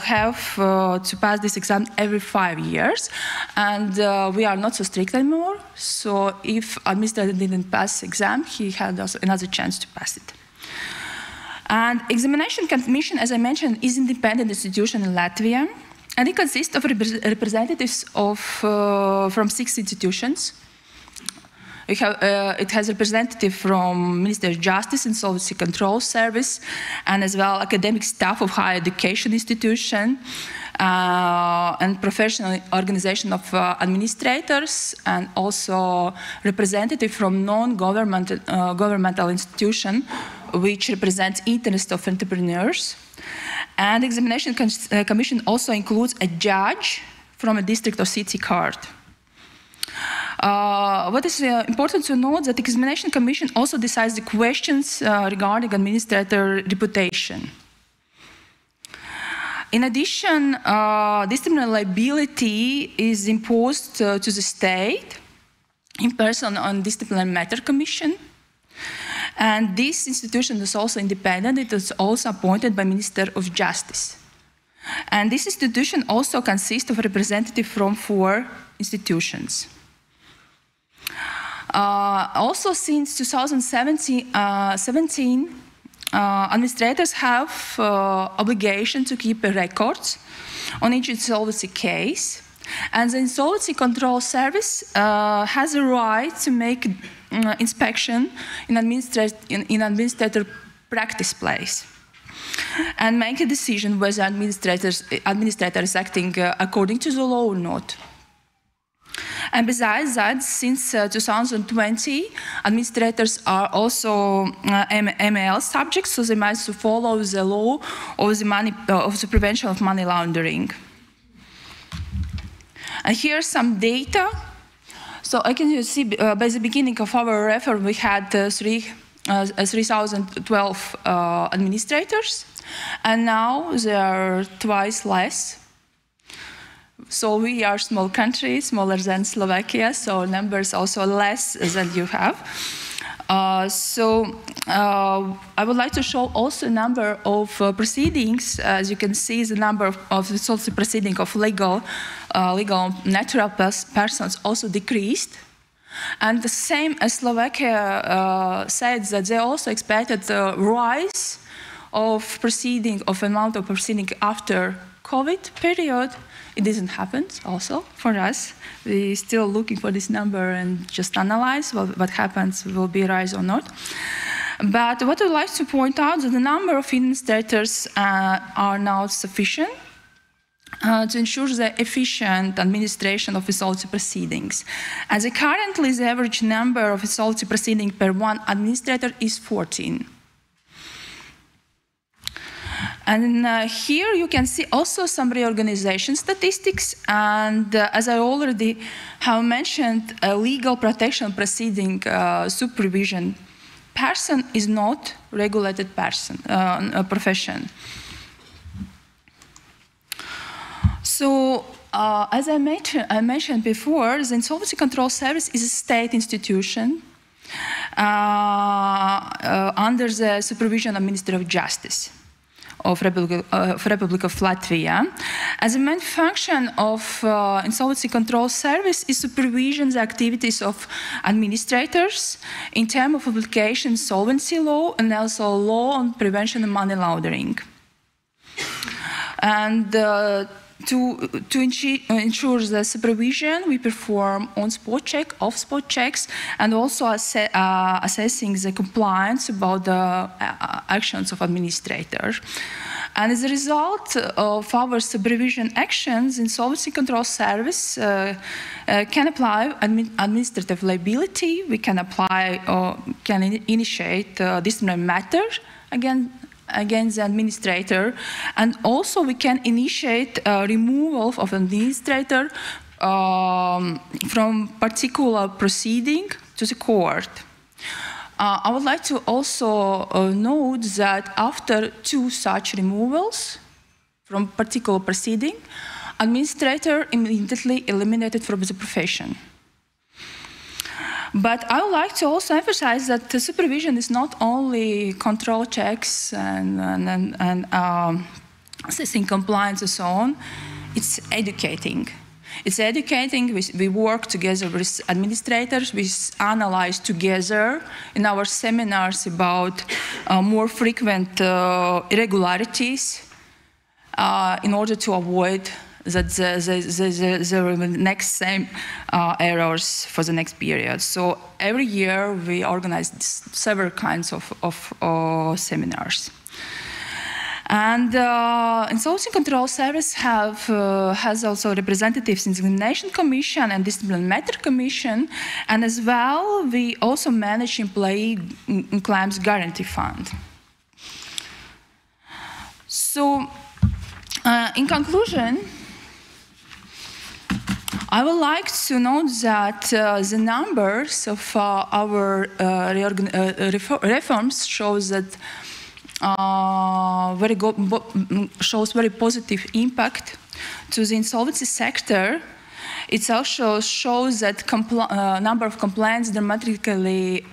have to pass this exam every 5 years, and we are not so strict anymore. So if administrator didn't pass exam, he had also another chance to pass it. And Examination Commission, as I mentioned, is an independent institution in Latvia. And it consists of representatives from 6 institutions. It has representatives from Ministry of Justice, Insolvency Control Service, and as well academic staff of higher education institution, and professional organization of administrators, and also representative from non-governmental institution, which represents interests of entrepreneurs. And the Examination Commission also includes a judge from a district or city court. What is important to note that the Examination Commission also decides the questions regarding administrator reputation. In addition, disciplinary liability is imposed to the state in person on Disciplinary Matter Commission. And this institution is also independent. It is also appointed by Minister of Justice. And this institution also consists of representatives from 4 institutions. Also, since 2017, administrators have obligation to keep records on each insolvency case, and the Insolvency Control Service has a right to make inspection in administrator practice place and make a decision whether administrator is acting according to the law or not. And besides that, since 2020, administrators are also ML subjects, so they must follow the law of the prevention of money laundering. And here's some data. So I can see by the beginning of our reference, we had 3,012 administrators, and now there are twice less. So we are a small country, smaller than Slovakia, so numbers also less than you have. I would like to show also a number of proceedings. As you can see, the number of insolvency proceedings of legal natural persons also decreased. And the same as Slovakia said that they also expected a rise of amount of proceeding after COVID period. It didn't happen also for us. We're still looking for this number and just analyze what happens, will be a rise or not. But what I'd like to point out is that the number of administrators are now sufficient to ensure the efficient administration of insolvency proceedings. As currently, the average number of insolvency proceedings per 1 administrator is 14. And here you can see also some reorganization statistics. And as I already have mentioned, a legal protection proceeding supervision person is not regulated profession. So as I mentioned before, the Insolvency Control Service is a state institution under the supervision of Ministry of Justice of Republic of Latvia. As a main function of Insolvency Control Service is supervision the activities of administrators in terms of application solvency law and also law on prevention of money laundering. And to ensure the supervision, we perform on-spot check, off-spot checks, and also assessing the compliance about the actions of administrators. And as a result of our supervision actions, Insolvency Control Service can apply administrative liability. We can apply or can initiate disciplinary matter against the administrator, and also we can initiate removal of an administrator from particular proceeding to the court. I would like to also note that after 2 such removals from particular proceeding, administrator immediately eliminated from the profession. But I would like to also emphasize that the supervision is not only control checks and assessing compliance and so on, it's educating. It's educating, we work together with administrators, we analyze together in our seminars about more frequent irregularities in order to avoid that the next same errors for the next period. So every year we organize several kinds of seminars. And Insolvency Control Service has also representatives in the Examination Commission and Disciplinary Matter Commission, and as well we also manage Employee Claims Guarantee Fund. So in conclusion, I would like to note that the numbers of our reforms shows that shows very positive impact to the insolvency sector. It also shows that number of complaints dramatically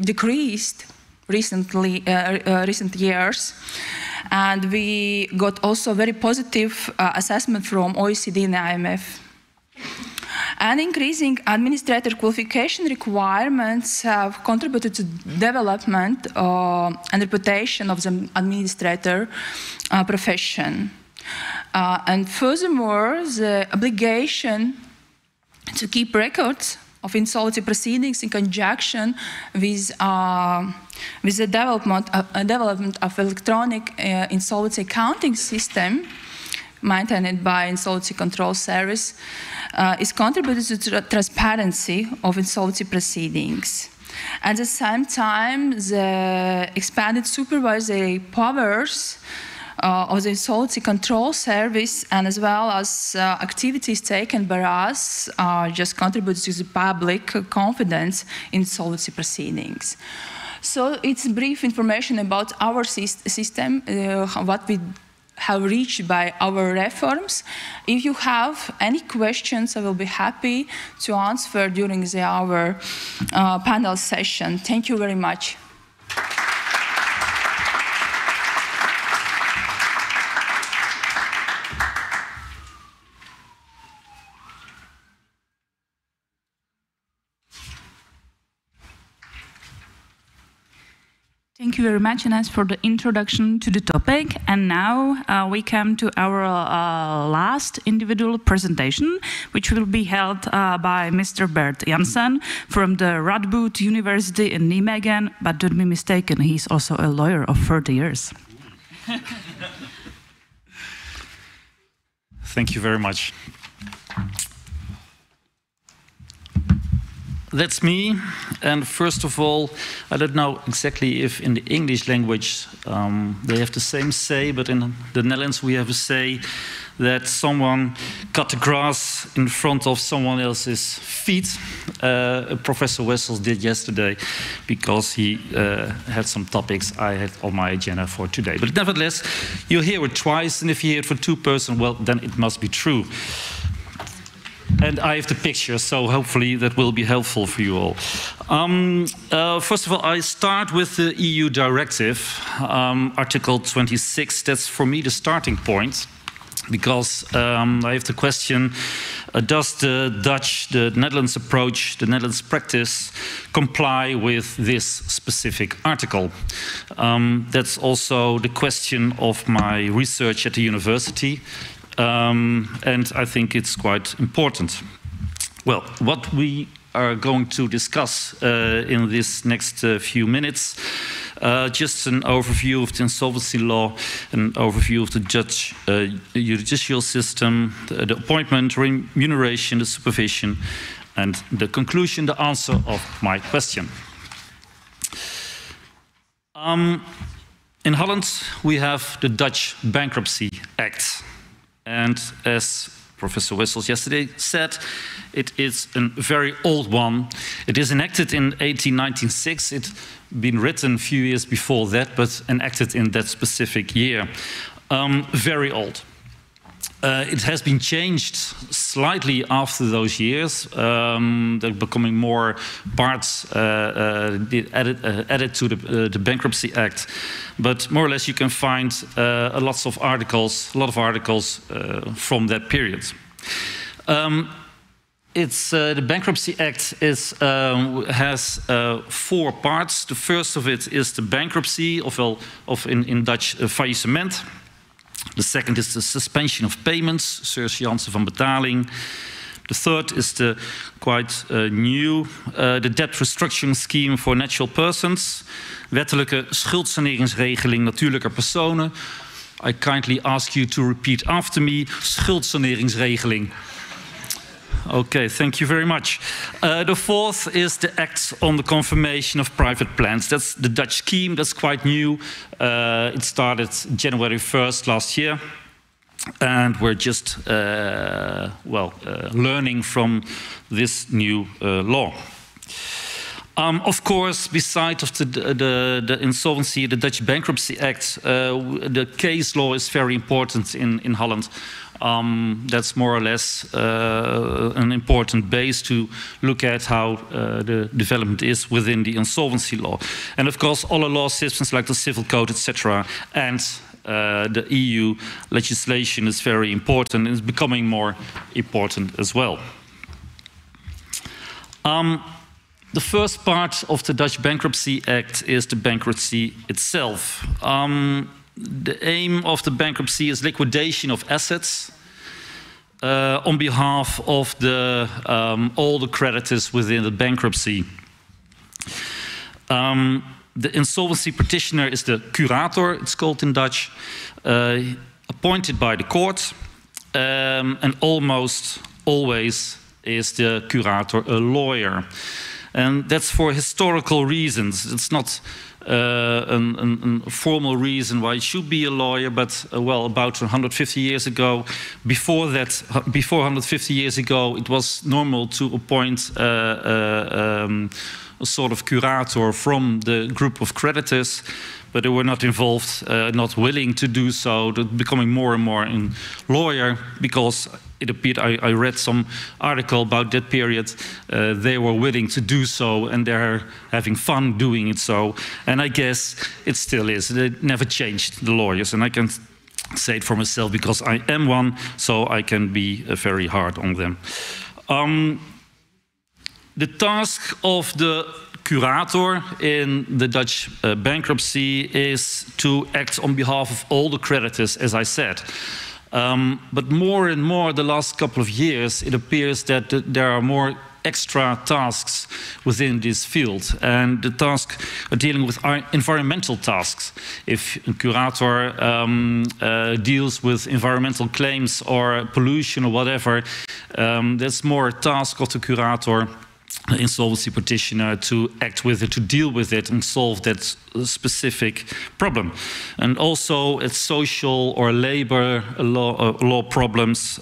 decreased recent years. And we got also very positive assessment from OECD and IMF. And increasing administrator qualification requirements have contributed to development and reputation of the administrator profession. And furthermore, the obligation to keep records of insolvency proceedings in conjunction with the development of electronic insolvency accounting system maintained by Insolvency Control Service is contributed to the transparency of insolvency proceedings. At the same time, the expanded supervisory powers of the Insolvency Control Service, and as well as activities taken by us, just contribute to the public confidence in insolvency proceedings. So it's brief information about our system, what we have reached by our reforms. If you have any questions, I will be happy to answer during our panel session. Thank you very much. Thank you very much, Ines, for the introduction to the topic. And now we come to our last individual presentation, which will be held by Mr. Bert Jansen from the Radboud University in Nijmegen. But don't be mistaken, he's also a lawyer of 30 years. Thank you very much. That's me, and first of all, I don't know exactly if in the English language they have the same say, but in the Netherlands we have a say that someone cut the grass in front of someone else's feet. Professor Wessels did yesterday, because he had some topics I had on my agenda for today. But nevertheless, you'll hear it twice, and if you hear it for two persons, well, then it must be true. And I have the picture, so hopefully that will be helpful for you all. First of all, I start with the EU directive, Article 26. That's for me the starting point, because I have the question, does the Netherlands approach, the Netherlands practice, comply with this specific article? That's also the question of my research at the university. And I think it's quite important. Well, what we are going to discuss in this next few minutes, just an overview of the insolvency law, an overview of the judicial system, the appointment, remuneration, the supervision, and the conclusion, the answer of my question. In Holland, we have the Dutch Bankruptcy Act. And as Professor Wessels yesterday said, it is a very old one. It is enacted in 1896. It's been written a few years before that, but enacted in that specific year. Very old. It has been changed slightly after those years. They're becoming more parts added to the Bankruptcy Act. But more or less you can find a lot of articles from that period. The Bankruptcy Act has 4 parts. The first of it is the bankruptcy, in Dutch faillissement. The second is the suspension of payments, surseance van betaling. The third is the quite new, the debt restructuring scheme for natural persons. Wettelijke schuldsaneringsregeling natuurlijke personen. I kindly ask you to repeat after me, schuldsaneringsregeling. Okay, thank you very much. The fourth is the Act on the Confirmation of Private Plans. That's the Dutch scheme, that's quite new. It started January 1st last year. and we're just learning from this new law. Of course, besides of the Insolvency, the Dutch Bankruptcy Act, the case law is very important in Holland. That's more or less an important base to look at how the development is within the insolvency law. And of course, all the law systems like the civil code, etc., and the EU legislation is very important and is becoming more important as well. The first part of the Dutch Bankruptcy Act is the bankruptcy itself. The aim of the bankruptcy is liquidation of assets on behalf of all the creditors within the bankruptcy. The insolvency petitioner is the curator, it's called in Dutch, appointed by the court, and almost always is the curator a lawyer. And that's for historical reasons. It's not a formal reason why it should be a lawyer, but about 150 years ago, before 150 years ago, it was normal to appoint a sort of curator from the group of creditors, but they were not involved, not willing to do so. They're becoming more and more a lawyer because it appeared, I read some article about that period, they were willing to do so and they're having fun doing it so. And I guess it still is. They never changed, the lawyers, and I can say it for myself because I am one, so I can be very hard on them. The task of the curator in the Dutch bankruptcy is to act on behalf of all the creditors, as I said. But more and more the last couple of years, it appears that there are more extra tasks within this field. And the tasks are dealing with environmental tasks. If a curator deals with environmental claims or pollution or whatever, that's more a task of the curator, insolvency petitioner, to act with it, to deal with it and solve that specific problem. And also it's social or labor law problems,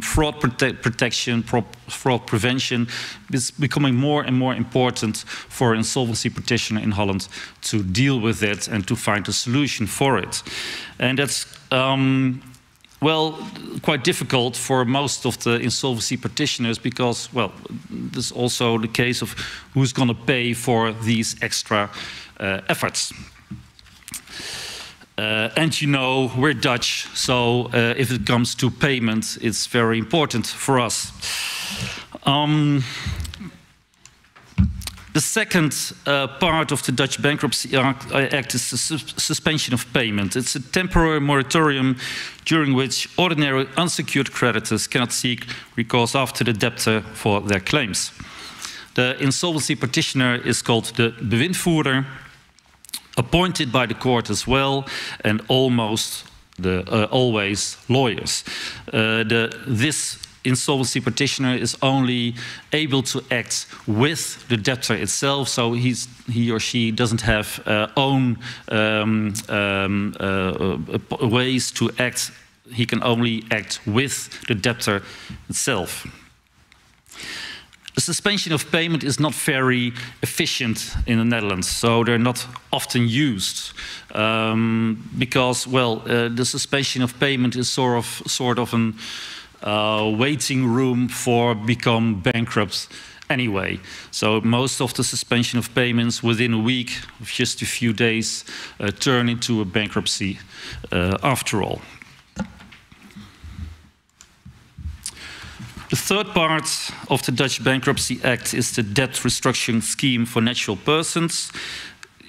fraud protection, fraud prevention is becoming more and more important for insolvency petitioner in Holland to deal with it and to find a solution for it. And that's quite difficult for most of the insolvency petitioners because, there's also the case of who's going to pay for these extra efforts. And you know, we're Dutch, so if it comes to payment, it's very important for us. The second part of the Dutch Bankruptcy Act is the suspension of payment. It's a temporary moratorium during which ordinary unsecured creditors cannot seek recourse after the debtor for their claims. The insolvency petitioner is called the bewindvoerder, appointed by the court as well, and always lawyers. This insolvency petitioner is only able to act with the debtor itself, so he or she doesn't have own ways to act. He can only act with the debtor itself. The suspension of payment is not very efficient in the Netherlands, so they're not often used because, the suspension of payment is sort of an waiting room for become bankrupt anyway. So most of the suspension of payments within a week, of just a few days, turn into a bankruptcy after all. The third part of the Dutch Bankruptcy Act is the debt restructuring scheme for natural persons.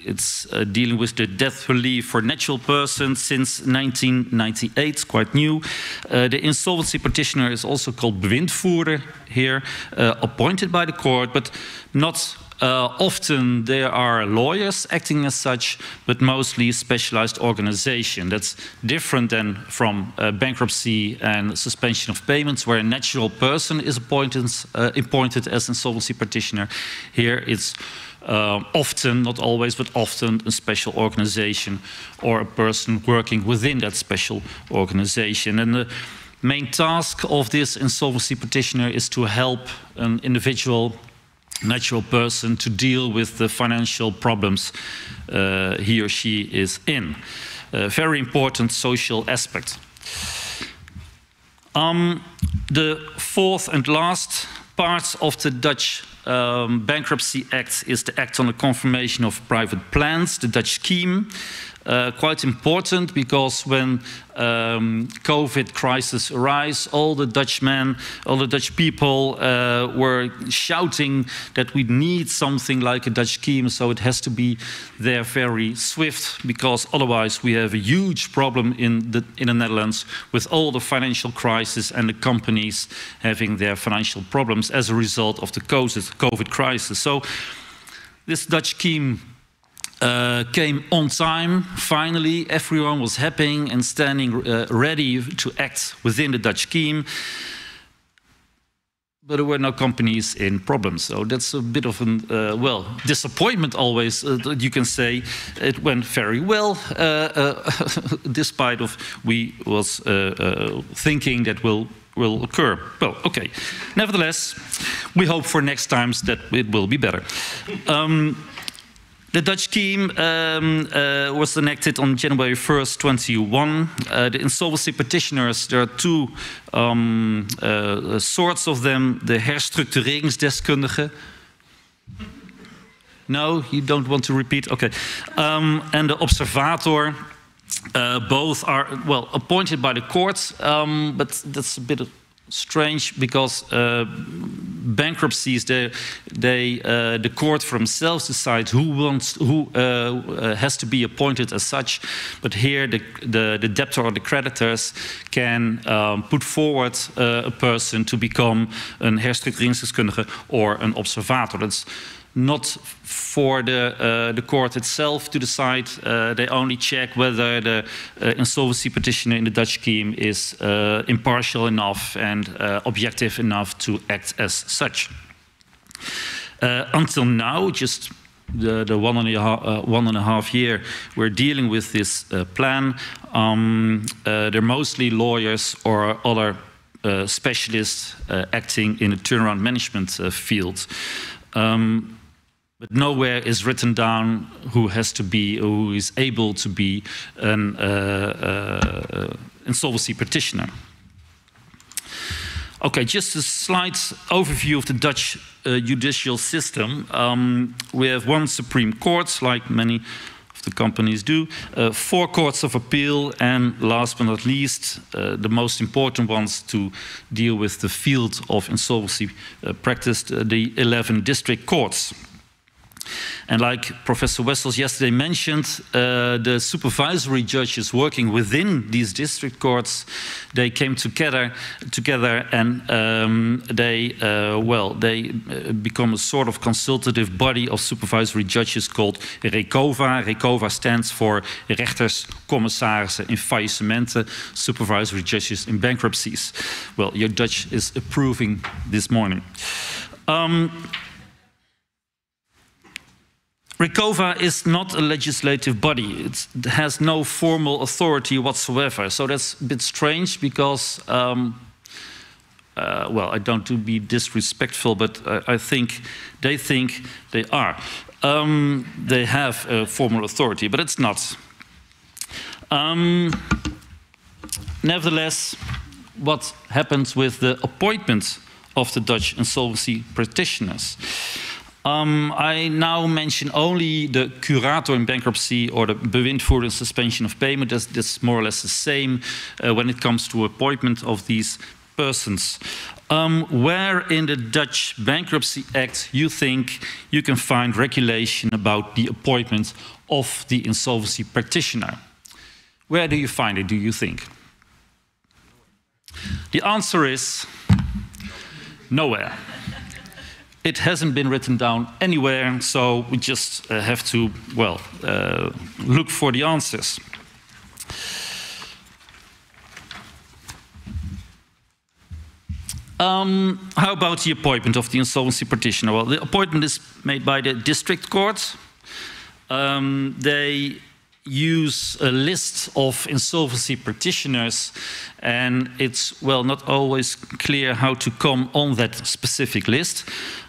It's dealing with the debt relief for natural persons since 1998, quite new. The insolvency petitioner is also called bewindvoerder here, appointed by the court, but not Often there are lawyers acting as such, but mostly specialized organization. That's different than from bankruptcy and suspension of payments, where a natural person is appointed as insolvency practitioner. Here it's often, not always, but often a special organization or a person working within that special organization. And the main task of this insolvency practitioner is to help an individual natural person to deal with the financial problems he or she is in. A very important social aspect. The fourth and last part of the Dutch Bankruptcy Act is the Act on the Confirmation of Private Plans, the Dutch scheme. Quite important because when COVID crisis arose, all the Dutchmen, all the Dutch people were shouting that we need something like a Dutch scheme, so it has to be there very swift, because otherwise we have a huge problem in the Netherlands with all the financial crisis and the companies having their financial problems as a result of the COVID crisis. So this Dutch scheme came on time. Finally, everyone was happy and standing ready to act within the Dutch scheme. But there were no companies in problems. So that's a bit of a, well, disappointment always, you can say. It went very well, despite of we was thinking that will occur. Well, okay. Nevertheless, we hope for next times that it will be better. The Dutch scheme was enacted on January 1st, 2021. The insolvency practitioners, there are two sorts of them. The herstructureringsdeskundige. No, you don't want to repeat? Okay. And the observator. Both are, well, appointed by the courts, but that's a bit strange because bankruptcies, the court for themselves decides who has to be appointed as such. But here the debtor or the creditors can put forward a person to become een herstructureringsdeskundige or an observator. That's not for the court itself to decide. They only check whether the insolvency petitioner in the Dutch scheme is impartial enough and objective enough to act as such. Until now, just the 1.5 year we're dealing with this plan, they're mostly lawyers or other specialists acting in the turnaround management field. But nowhere is written down who is able to be an insolvency practitioner. Okay, just a slight overview of the Dutch judicial system. We have one Supreme Court, like many of the companies do, 4 courts of appeal, and last but not least, the most important ones to deal with the field of insolvency practice, the 11 district courts. And like Professor Wessels yesterday mentioned, the supervisory judges working within these district courts, they came together and they become a sort of consultative body of supervisory judges called RECOVA. RECOVA stands for rechters, commissarissen in faillissementen, supervisory judges in bankruptcies. Well, your Dutch is approving this morning. RECOVA is not a legislative body. It has no formal authority whatsoever. So that's a bit strange because, well, I don't want to be disrespectful, but I think they are. They have a formal authority, but it's not. Nevertheless, what happens with the appointment of the Dutch insolvency practitioners? I now mention only the curator in bankruptcy or the bewindvoerder in suspension of payment. That's more or less the same when it comes to appointment of these persons. Where in the Dutch Bankruptcy Act you think you can find regulation about the appointment of the insolvency practitioner? Where do you find it, do you think? The answer is nowhere. it hasn't been written down anywhere, so we just have to, well, look for the answers. How about the appointment of the insolvency practitioner? Well, the appointment is made by the district court. They use a list of insolvency practitioners, and it's, well, not always clear how to come on that specific list.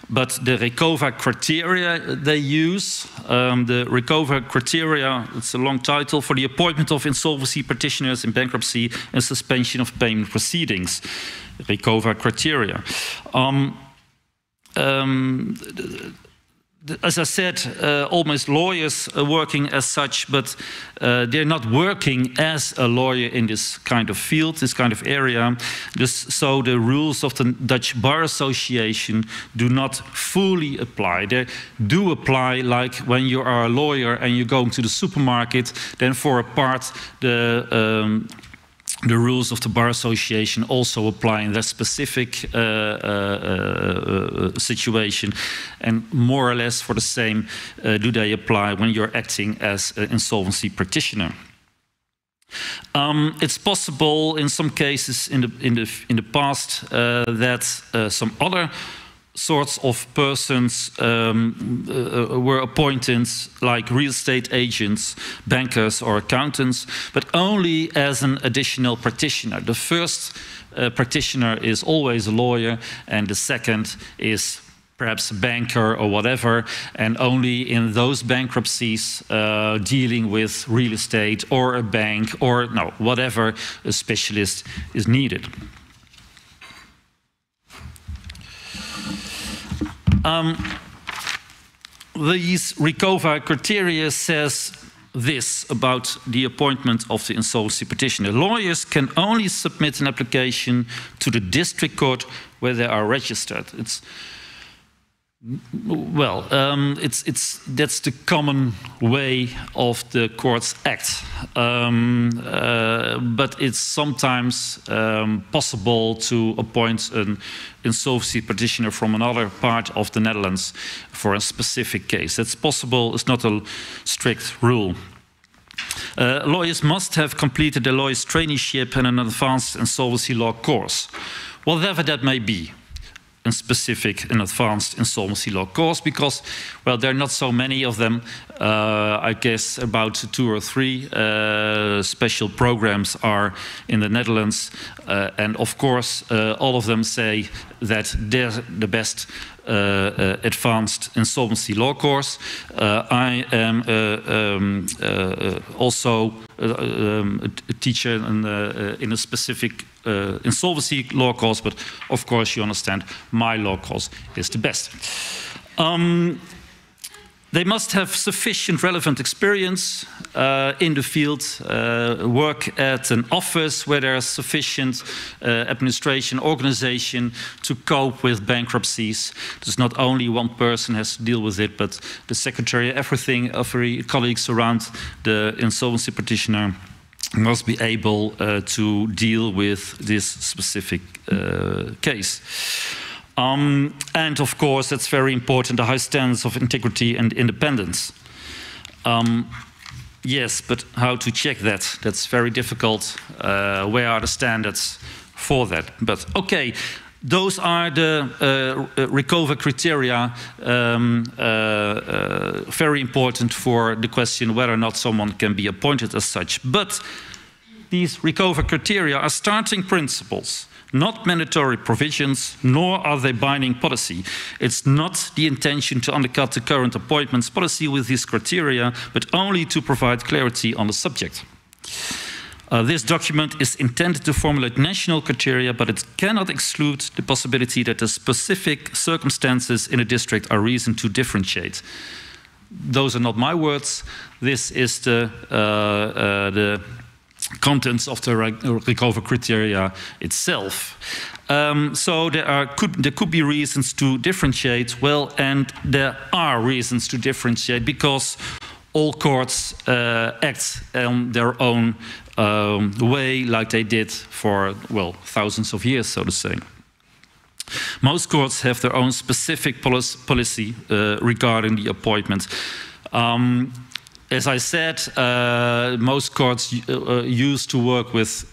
But the RECOVA criteria they use, the RECOVA criteria, it's a long title, for the appointment of insolvency practitioners in bankruptcy and suspension of payment proceedings. RECOVA criteria. As I said, almost lawyers are working as such, but they're not working as a lawyer in this kind of field, this kind of area. So the rules of the Dutch Bar Association do not fully apply. They do apply, like when you are a lawyer and you're going to the supermarket, then for a part the rules of the Bar Association also apply in that specific situation, and more or less for the same do they apply when you're acting as an insolvency practitioner. It's possible in some cases in the past that some other sorts of persons were appointed, like real estate agents, bankers or accountants, but only as an additional practitioner. The first practitioner is always a lawyer, and the second is perhaps a banker or whatever, and only in those bankruptcies dealing with real estate or a bank or no, whatever a specialist is needed. These RECOVA criteria says this about the appointment of the insolvency practitioner. Lawyers can only submit an application to the district court where they are registered. It's, well, that's the common way of the courts act, but it's sometimes possible to appoint an insolvency practitioner from another part of the Netherlands for a specific case. That's possible. It's not a strict rule. Lawyers must have completed a lawyer's traineeship and an advanced insolvency law course, whatever that may be. A specific and advanced insolvency law course, because, well, there are not so many of them. I guess about 2 or 3 special programs are in the Netherlands, and of course all of them say that they're the best advanced insolvency law course. I am also a teacher in a specific insolvency law course, but of course you understand my law course is the best. They must have sufficient relevant experience in the field, work at an office where there is sufficient administration, organization to cope with bankruptcies. There's not only one person has to deal with it, but the secretary, everything, every colleagues around the insolvency practitioner must be able to deal with this specific case. And of course, that's very important, the high standards of integrity and independence. Yes, but how to check that? That's very difficult. Where are the standards for that? But okay, those are the RECOVA criteria, very important for the question whether or not someone can be appointed as such. But these RECOVA criteria are starting principles, not mandatory provisions, nor are they binding policy. It's not the intention to undercut the current appointments policy with these criteria, but only to provide clarity on the subject. This document is intended to formulate national criteria, but it cannot exclude the possibility that the specific circumstances in a district are reason to differentiate. Those are not my words. This is the contents of the RECOVA criteria itself. So there could be reasons to differentiate. Well, and there are reasons to differentiate because all courts act on their own way, like they did for, well, thousands of years, so to say. Most courts have their own specific policy regarding the appointment. As I said, most courts used to work with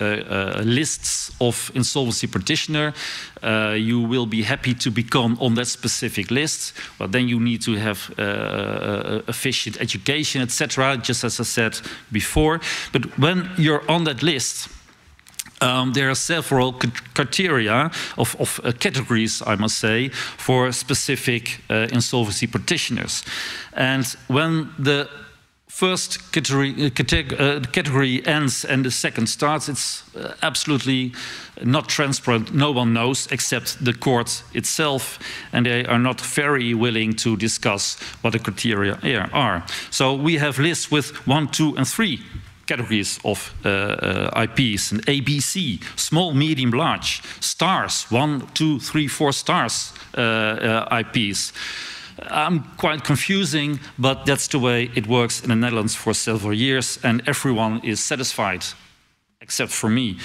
lists of insolvency practitioner. You will be happy to become on that specific list, but then you need to have efficient education, etc., just as I said before. But when you're on that list, there are several criteria of categories, I must say, for specific insolvency practitioners. And when the first category ends and the second starts, it's absolutely not transparent. No one knows except the court itself, and they are not very willing to discuss what the criteria are. So we have lists with 1, 2, and 3 categories of IPs, and ABC, small, medium, large, stars, 1, 2, 3, 4 stars IPs. Quite confusing, but that's the way it works in the Netherlands for several years, and everyone is satisfied, except for me.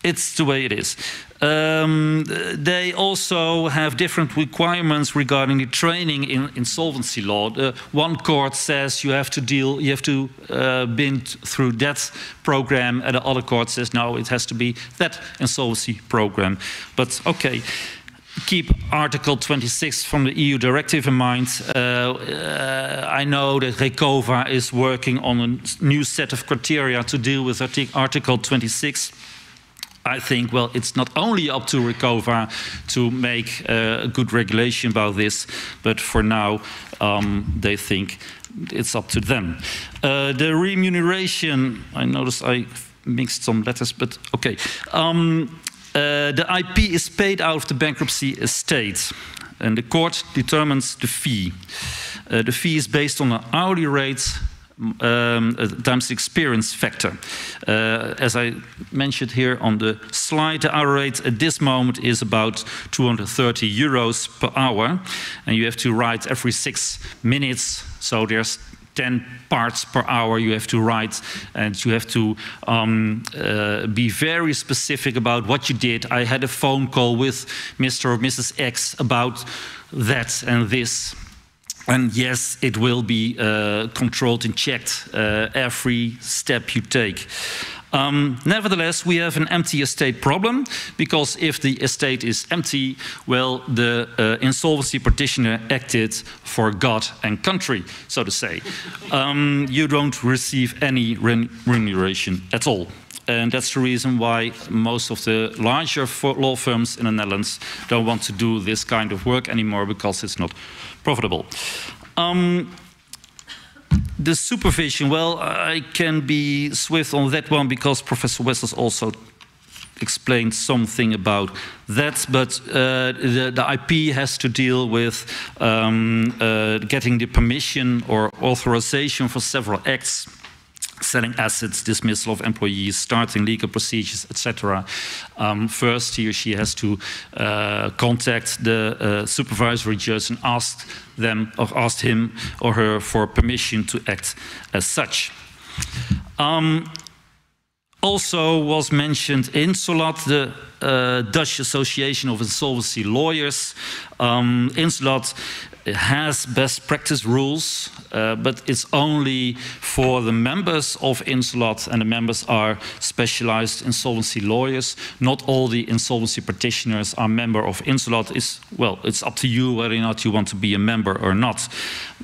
It's the way it is. They also have different requirements regarding the training in insolvency law. One court says you have to been through that program, and the other court says no, it has to be that insolvency program. But okay. Keep Article 26 from the EU directive in mind. I know that Recova is working on a new set of criteria to deal with Article 26. I think, well, it's not only up to Recova to make a good regulation about this, but for now, they think it's up to them. The remuneration, I noticed I mixed some letters, but okay. The IP is paid out of the bankruptcy estate, and the court determines the fee. The fee is based on an hourly rate times the experience factor. As I mentioned here on the slide, the hourly rate at this moment is about 230 euros per hour, and you have to write every 6 minutes, so there's 10 parts per hour you have to write, and you have to be very specific about what you did. I had a phone call with Mr. or Mrs. X about that and this. And yes, it will be controlled and checked every step you take. Nevertheless, we have an empty estate problem, because if the estate is empty, well, the insolvency practitioner acted for God and country, so to say. You don't receive any remuneration at all. And that's the reason why most of the larger law firms in the Netherlands don't want to do this kind of work anymore, because it's not profitable. The supervision, well, I can be swift on that one because Professor Wessels also explained something about that, but the IP has to deal with getting the permission or authorization for several acts, selling assets, dismissal of employees, starting legal procedures, etc. First, he or she has to contact the supervisory judge and ask them or ask him or her for permission to act as such. Also was mentioned Insulat, the Dutch Association of Insolvency Lawyers. Insulat has best practice rules, but it's only for the members of Insulat, and the members are specialized insolvency lawyers. Not all the insolvency practitioners are member of Insulat. Well, it's up to you whether or not you want to be a member or not.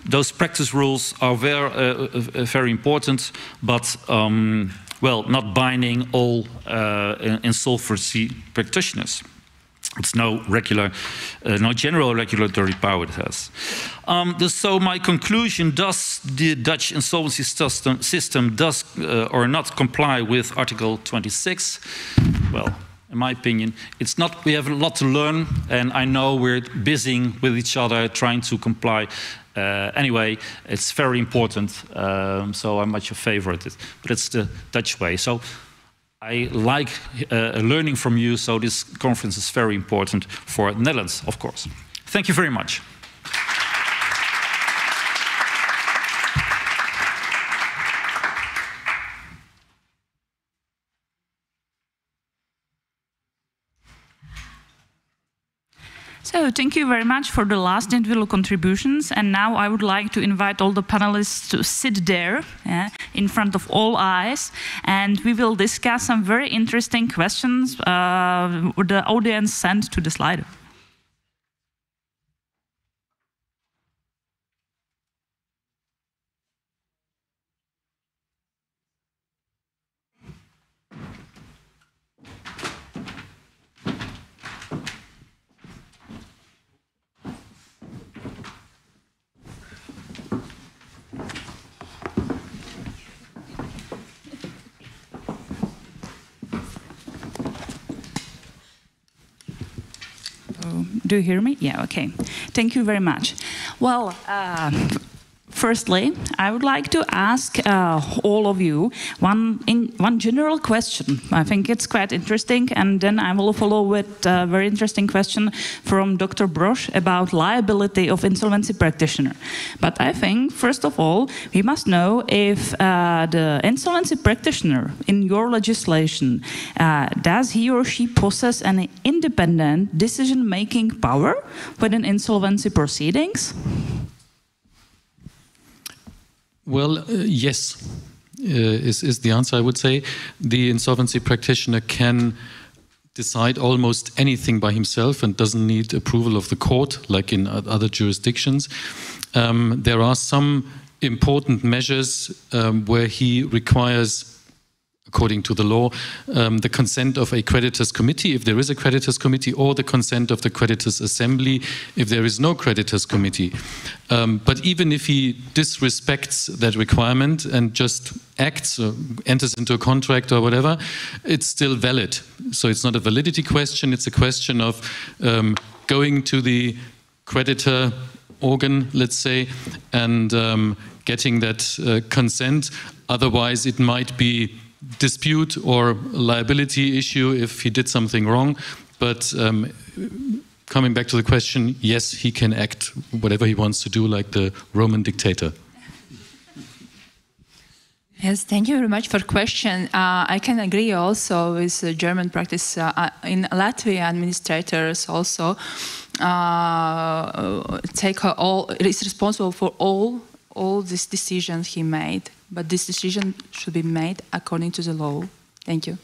Those practice rules are very important, but well, not binding all insolvency practitioners. It's no general regulatory power it has. So my conclusion, does the Dutch insolvency system does or not comply with Article 26? Well, in my opinion, it's not. We have a lot to learn, and I know we're busy with each other trying to comply. Anyway, it's very important, so I'm much a favorite. But it's the Dutch way. So I like learning from you, so this conference is very important for the Netherlands, of course. Thank you very much. So thank you very much for the last individual contributions, and now I would like to invite all the panelists to sit there in front of all eyes, and we will discuss some very interesting questions the audience sent to the Slido. Do you hear me? Yeah, okay. Thank you very much. Well, firstly, I would like to ask all of you one general question. I think it's quite interesting, and then I will follow with a very interesting question from Dr. Brosch about liability of insolvency practitioner. But I think, first of all, we must know if the insolvency practitioner in your legislation, does he or she possess any independent decision-making power within insolvency proceedings? Well, yes, is the answer, I would say. The insolvency practitioner can decide almost anything by himself and doesn't need approval of the court, like in other jurisdictions. There are some important measures where he requires, according to the law, the consent of a creditors committee, if there is a creditors committee, or the consent of the creditors assembly, if there is no creditors committee. But even if he disrespects that requirement and just acts or enters into a contract or whatever, it's still valid. So it's not a validity question, it's a question of going to the creditor organ, let's say, and getting that consent. Otherwise, it might be dispute or liability issue if he did something wrong. But coming back to the question, yes, he can act whatever he wants to do, like the Roman dictator. Yes, thank you very much for the question. I can agree also with the German practice. In Latvia, administrators also is responsible for all these decisions he made. But this decision should be made according to the law. Thank you.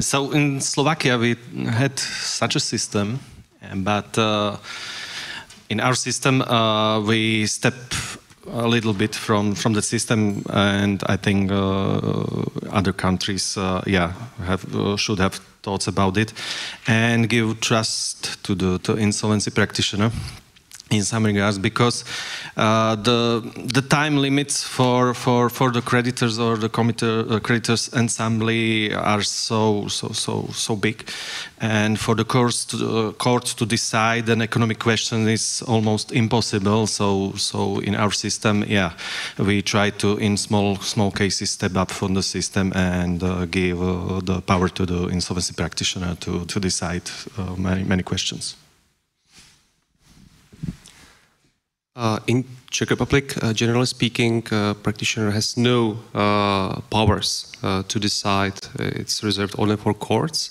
So in Slovakia, we had such a system, but in our system, we step a little bit from the system, and I think other countries, should have thoughts about it and give trust to the insolvency practitioner in some regards, because the time limits for the creditors or the creditors assembly are so big, and for the courts to decide an economic question is almost impossible. So in our system, we try to, in small cases, step up from the system and give the power to the insolvency practitioner to decide many questions. In Czech Republic, generally speaking, practitioner has no powers to decide. It's reserved only for courts.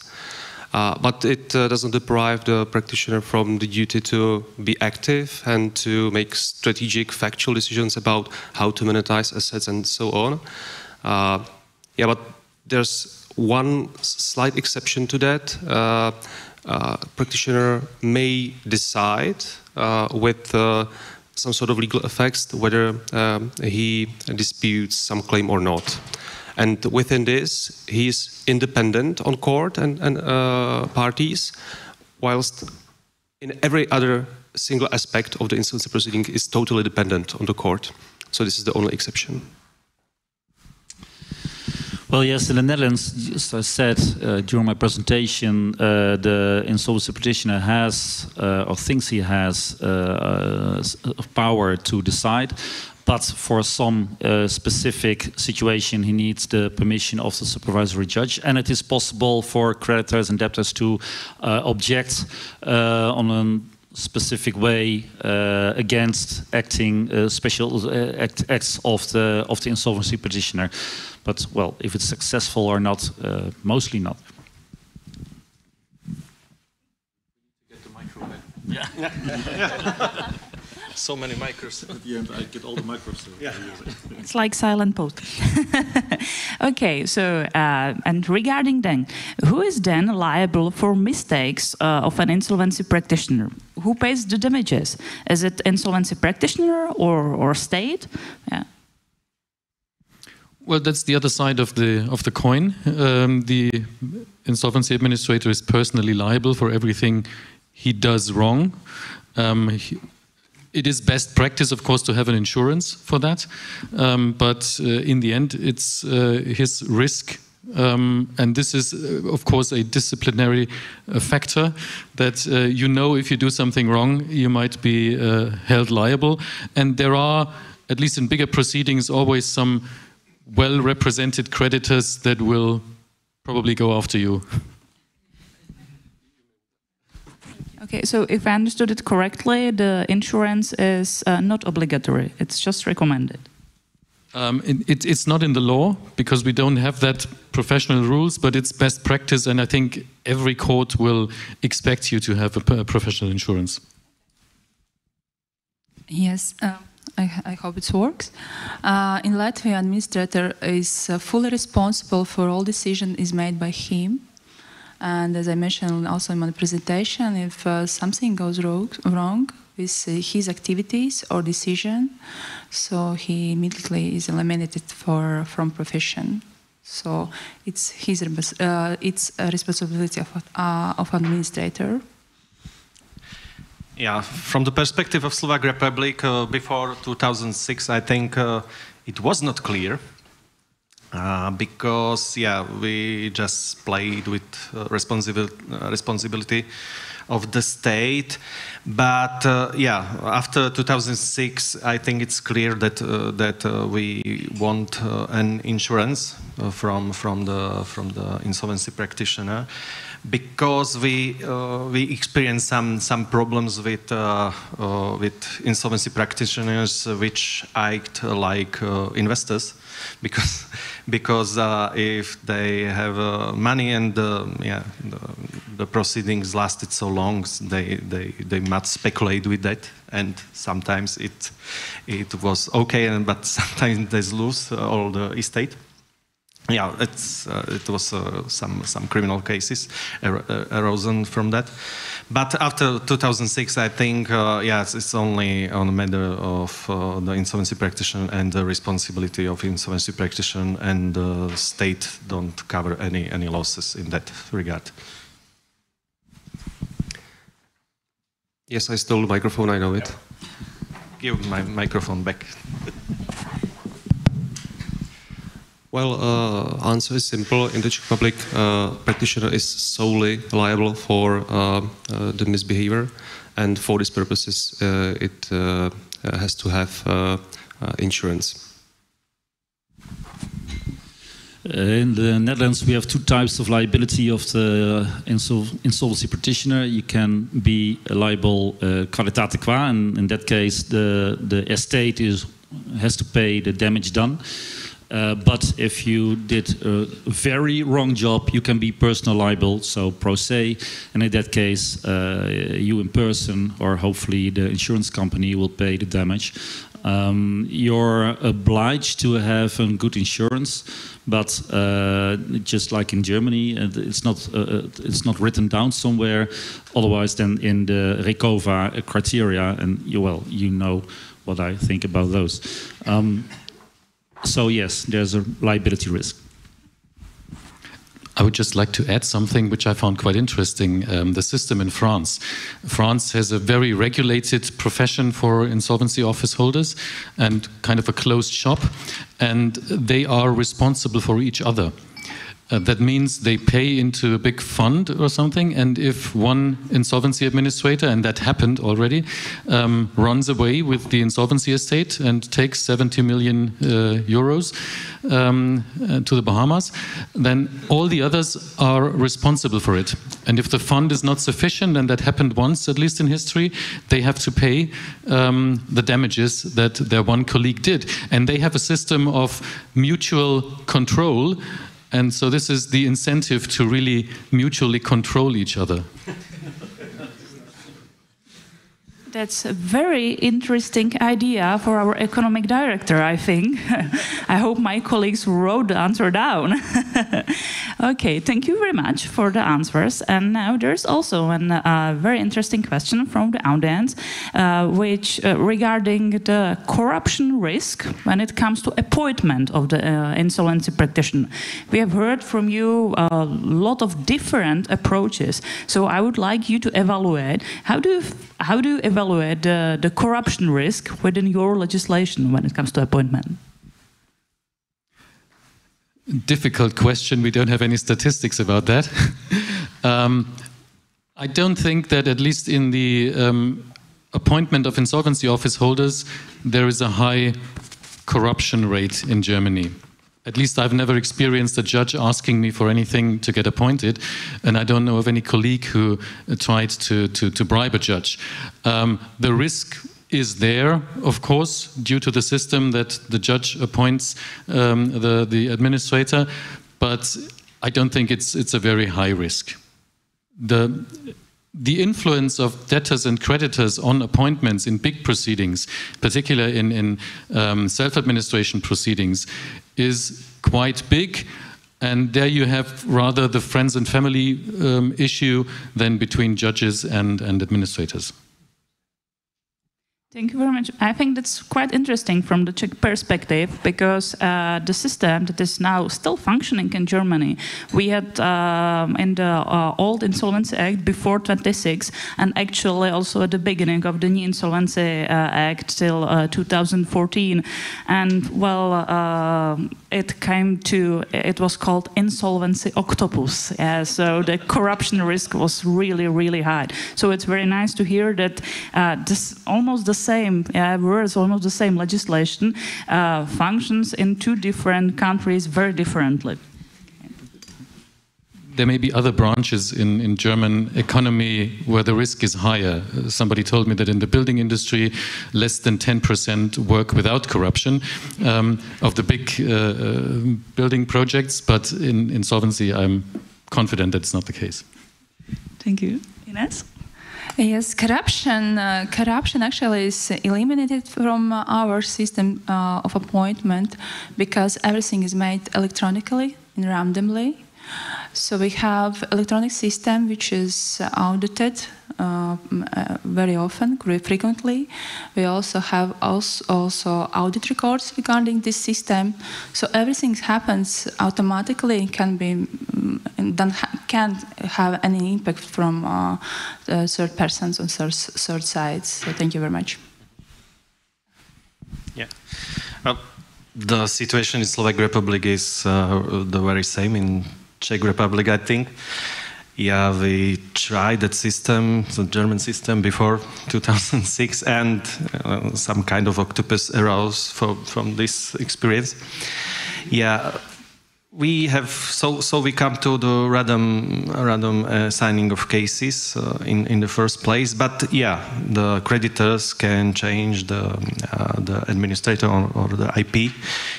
But it doesn't deprive the practitioner from the duty to be active and to make strategic, factual decisions about how to monetize assets and so on. But there's one slight exception to that. Practitioner may decide with some sort of legal effects whether he disputes some claim or not. And within this, he is independent on court and parties, whilst in every other single aspect of the insolvency proceeding is totally dependent on the court. So this is the only exception. Well, yes, in the Netherlands, as I said during my presentation, the insolvency practitioner has, or thinks he has, power to decide. But for some specific situation, he needs the permission of the supervisory judge. And it is possible for creditors and debtors to object on a specific way against acting special acts of the insolvency practitioner. But, well, if it's successful or not, mostly not. microphone. Yeah. So many micros. At the end, I get all the micros. So yeah. It's like silent post. Okay, so and regarding then, who is then liable for mistakes of an insolvency practitioner? Who pays the damages? Is it insolvency practitioner or state? Yeah. Well, that's the other side of the coin. The insolvency administrator is personally liable for everything he does wrong. It is best practice, of course, to have an insurance for that, but in the end, it's his risk. And this is, of course, a disciplinary factor that you know if you do something wrong, you might be held liable. And there are, at least in bigger proceedings, always some well-represented creditors that will probably go after you. Okay, so if I understood it correctly, the insurance is not obligatory, it's just recommended. It's not in the law, because we don't have that professional rules, but it's best practice, and I think every court will expect you to have a professional insurance. Yes, I hope it works. In Latvia, administrator is fully responsible for all decision is made by him. And as I mentioned also in my presentation, if something goes wrong with his activities or decision, so he immediately is eliminated from profession. So it's it's a responsibility of administrator. Yeah, from the perspective of Slovak Republic, before 2006, I think it was not clear. Because, yeah, we just played with responsibility of the state. But, yeah, after 2006, I think it's clear that we want an insurance from the insolvency practitioner, because we experienced some problems with insolvency practitioners which act like investors. Because if they have money and the proceedings lasted so long, they must speculate with that, and sometimes it was okay, but sometimes they lose all the estate. Yeah, it was some criminal cases arisen from that. But after 2006, I think, yes, it's only on a matter of the insolvency practitioner and the responsibility of insolvency practitioner, and the state don't cover any losses in that regard. Yes, I stole the microphone, I know it. Give my microphone back. Well, answer is simple. In the Czech Republic, practitioner is solely liable for the misbehavior, and for these purposes, it has to have insurance. In the Netherlands, we have two types of liability of the insolvency practitioner. You can be liable qualitate qua, and in that case, the estate has to pay the damage done. But if you did a very wrong job, you can be personal liable, so pro se, and in that case, you in person, or hopefully the insurance company, will pay the damage. You're obliged to have a good insurance, but just like in Germany, it's not written down somewhere. Otherwise, than in the RECOVA criteria, and you know what I think about those. So yes, there's a liability risk. I would just like to add something which I found quite interesting. The system in France. France has a very regulated profession for insolvency office holders and kind of a closed shop, and they are responsible for each other. That means they pay into a big fund or something, and if one insolvency administrator, and that happened already, runs away with the insolvency estate and takes 70 million euros to the Bahamas, then all the others are responsible for it. And if the fund is not sufficient, and that happened once, at least in history, they have to pay the damages that their one colleague did. And they have a system of mutual control. And so this is the incentive to really mutually control each other. That's a very interesting idea for our economic director, I think. I hope my colleagues wrote the answer down. Okay, thank you very much for the answers. And now there's also a very interesting question from the audience, which regarding the corruption risk when it comes to appointment of the insolvency practitioner. We have heard from you a lot of different approaches. So I would like you to evaluate how do you evaluate the corruption risk within your legislation when it comes to appointment? Difficult question. We don't have any statistics about that. I don't think that, at least in the appointment of insolvency office holders, there is a high corruption rate in Germany. At least I've never experienced a judge asking me for anything to get appointed, and I don't know of any colleague who tried to bribe a judge. The risk is there, of course, due to the system that the judge appoints the administrator, but I don't think it's a very high risk. The influence of debtors and creditors on appointments in big proceedings, particularly in self-administration proceedings, is quite big, and there you have rather the friends and family issue than between judges and administrators. Thank you very much. I think that's quite interesting from the Czech perspective, because the system that is now still functioning in Germany, we had in the old Insolvency Act before 26, and actually also at the beginning of the new Insolvency Act till 2014. And well, it was called Insolvency Octopus. Yeah, so the corruption risk was really, really high. So it's very nice to hear that this almost the same words, almost the same legislation functions in two different countries very differently. There may be other branches in German economy where the risk is higher. Somebody told me that in the building industry, less than 10% work without corruption of the big building projects, but in insolvency, I'm confident that's not the case. Thank you. Ines? Yes, corruption actually is eliminated from our system of appointment, because everything is made electronically and randomly. So we have electronic system which is audited very often, very frequently. We also have audit records regarding this system. So everything happens automatically and can't have any impact from third persons on third sides. So thank you very much. Yeah. Well, the situation in Slovak Republic is the very same in Czech Republic, I think. Yeah, we tried that system, the German system, before 2006, and some kind of octopus arose from this experience. Yeah, we have so we come to the random assigning of cases in the first place. But yeah, the creditors can change the administrator or the IP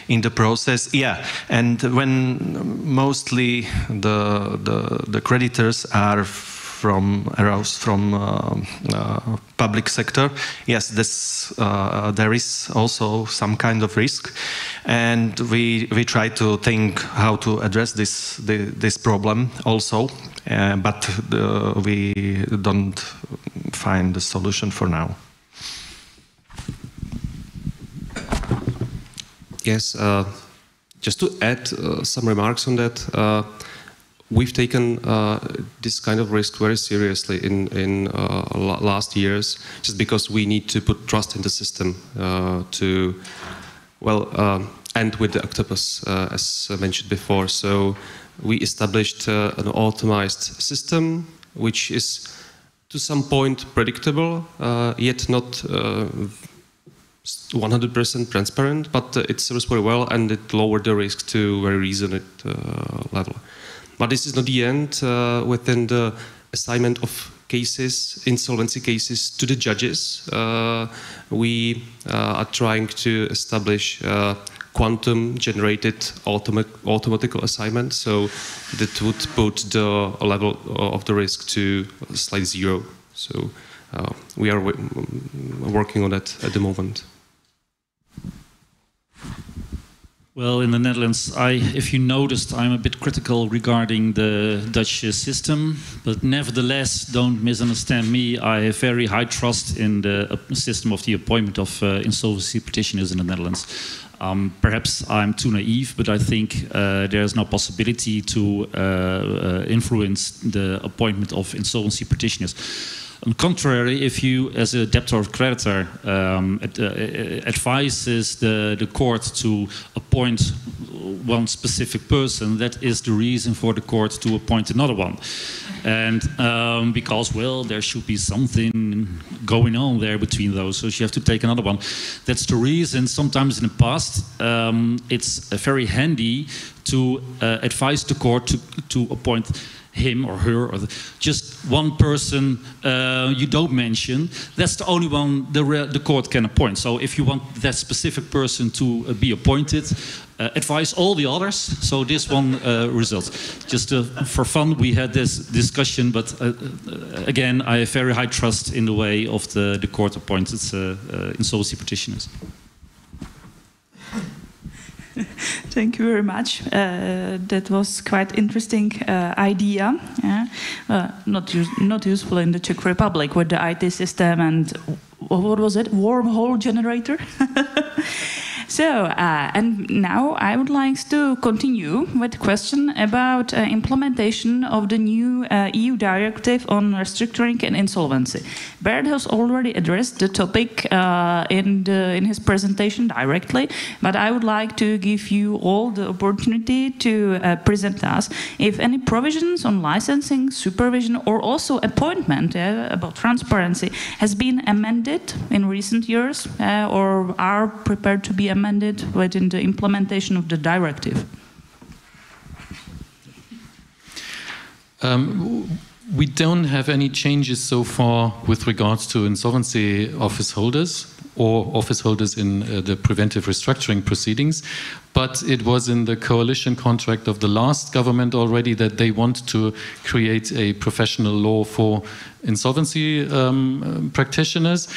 in the process. Yeah, and when mostly the creditors are arose from public sector, yes, there is also some kind of risk, and we try to think how to address this problem also, but we don't find the solution for now. Yes, just to add some remarks on that. We've taken this kind of risk very seriously in last years, just because we need to put trust in the system to, end with the octopus, as mentioned before. So we established an automated system, which is to some point predictable, yet not 100% transparent, but it serves very well, and it lowered the risk to a very reasonable level. But this is not the end. Within the assignment of cases, insolvency cases, to the judges, we are trying to establish quantum-generated automatical assignment, so that would put the level of the risk to slight zero. So we are working on that at the moment. Well, in the Netherlands, if you noticed, I'm a bit critical regarding the Dutch system, but nevertheless, don't misunderstand me. I have very high trust in the system of the appointment of insolvency petitioners in the Netherlands. Perhaps I'm too naive, but I think there's no possibility to influence the appointment of insolvency petitioners. On the contrary, if you, as a debtor or creditor, advises the court to appoint one specific person, that is the reason for the court to appoint another one. And because, well, there should be something going on there between those, so you have to take another one. That's the reason sometimes in the past it's very handy to advise the court to appoint him or her, or just one person you don't mention. That's the only one the court can appoint. So if you want that specific person to be appointed, advise all the others, so this one results. Just for fun, we had this discussion, but again, I have very high trust in the way of the court-appointed insolvency petitioners. Thank you very much. That was quite interesting idea. Not useful in the Czech Republic with the IT system and what was it? Wormhole generator. So, and now I would like to continue with the question about implementation of the new EU directive on restructuring and insolvency. Bert has already addressed the topic in his presentation directly, but I would like to give you all the opportunity to present us if any provisions on licensing, supervision, or also appointment about transparency has been amended in recent years or are prepared to be amended within the implementation of the directive. We don't have any changes so far with regards to insolvency office holders or office holders in the preventive restructuring proceedings, but it was in the coalition contract of the last government already that they want to create a professional law for insolvency practitioners.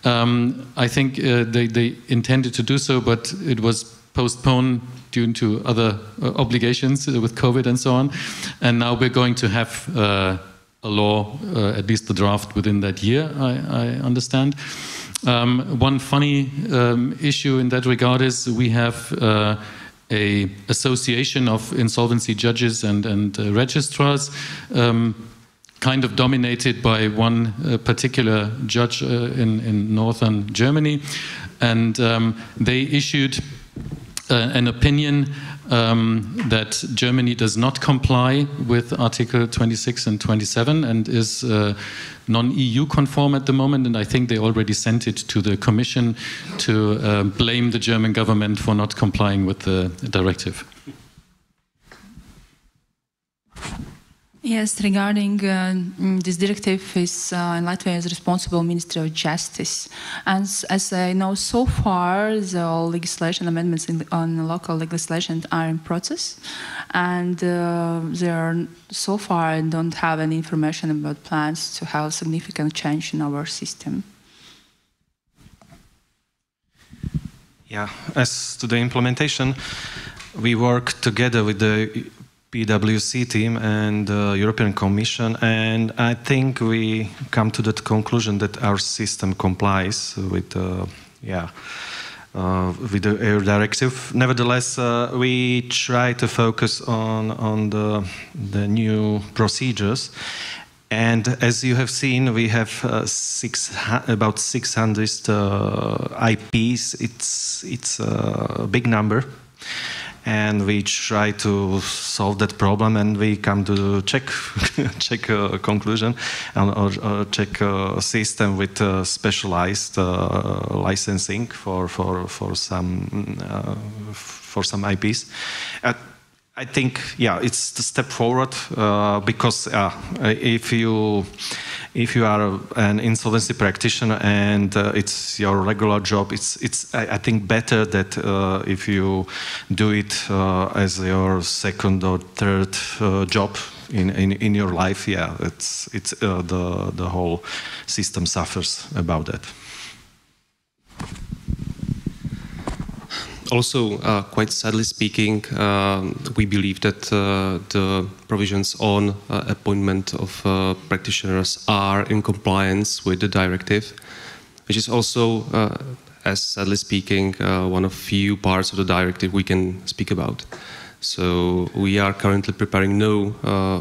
I think they intended to do so, but it was postponed due to other obligations with COVID and so on. And now we're going to have a law, at least the draft, within that year, I understand. One funny issue in that regard is we have a association of insolvency judges and registrars, kind of dominated by one particular judge in northern Germany, and they issued an opinion that Germany does not comply with Article 26 and 27 and is non-EU conform at the moment, and I think they already sent it to the Commission to blame the German government for not complying with the directive. Yes, regarding this directive is in Latvia is responsible Ministry of Justice, and as I know, so far the legislation amendments on local legislation are in process, and there are so far I don't have any information about plans to have significant change in our system. Yeah, as to the implementation, we work together with the PwC team and the European Commission, and I think we come to that conclusion that our system complies with the EU directive. Nevertheless, we try to focus on the new procedures, and as you have seen, we have about 600 IPs. It's a big number. And we try to solve that problem, and we come to the Czech conclusion or Czech system with specialized licensing for some IPs. I think, yeah, it's the step forward because if you are an insolvency practitioner and it's your regular job, it's I think better that if you do it as your second or third job, in your life, yeah, it's the whole system suffers about that. Also, quite sadly speaking, we believe that the provisions on appointment of practitioners are in compliance with the directive, which is also, as sadly speaking, one of few parts of the directive we can speak about. So we are currently preparing no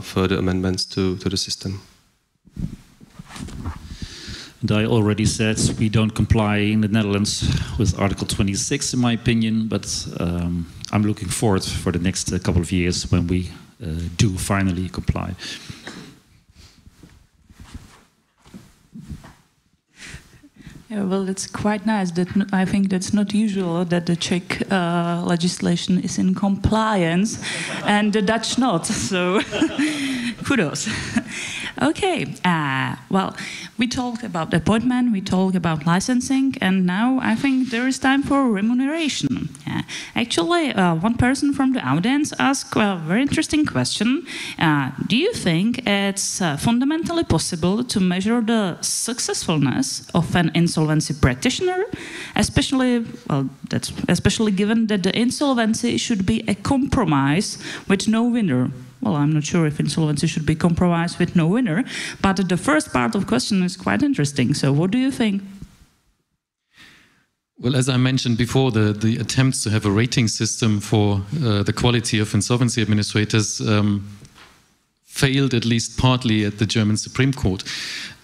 further amendments to the system. And I already said we don't comply in the Netherlands with Article 26, in my opinion, but I'm looking forward for the next couple of years when we do finally comply. Yeah, well, it's quite nice. I think that's not usual that the Czech legislation is in compliance and the Dutch not. So kudos. Okay, well, we talked about appointment, we talked about licensing, and now I think there is time for remuneration. Actually, one person from the audience asked a very interesting question. Do you think it's fundamentally possible to measure the successfulness of an insolvency practitioner, especially given that the insolvency should be a compromise with no winner? Well, I'm not sure if insolvency should be compromised with no winner, but the first part of the question is quite interesting. So what do you think? Well, as I mentioned before, the attempts to have a rating system for the quality of insolvency administrators failed, at least partly, at the German Supreme Court.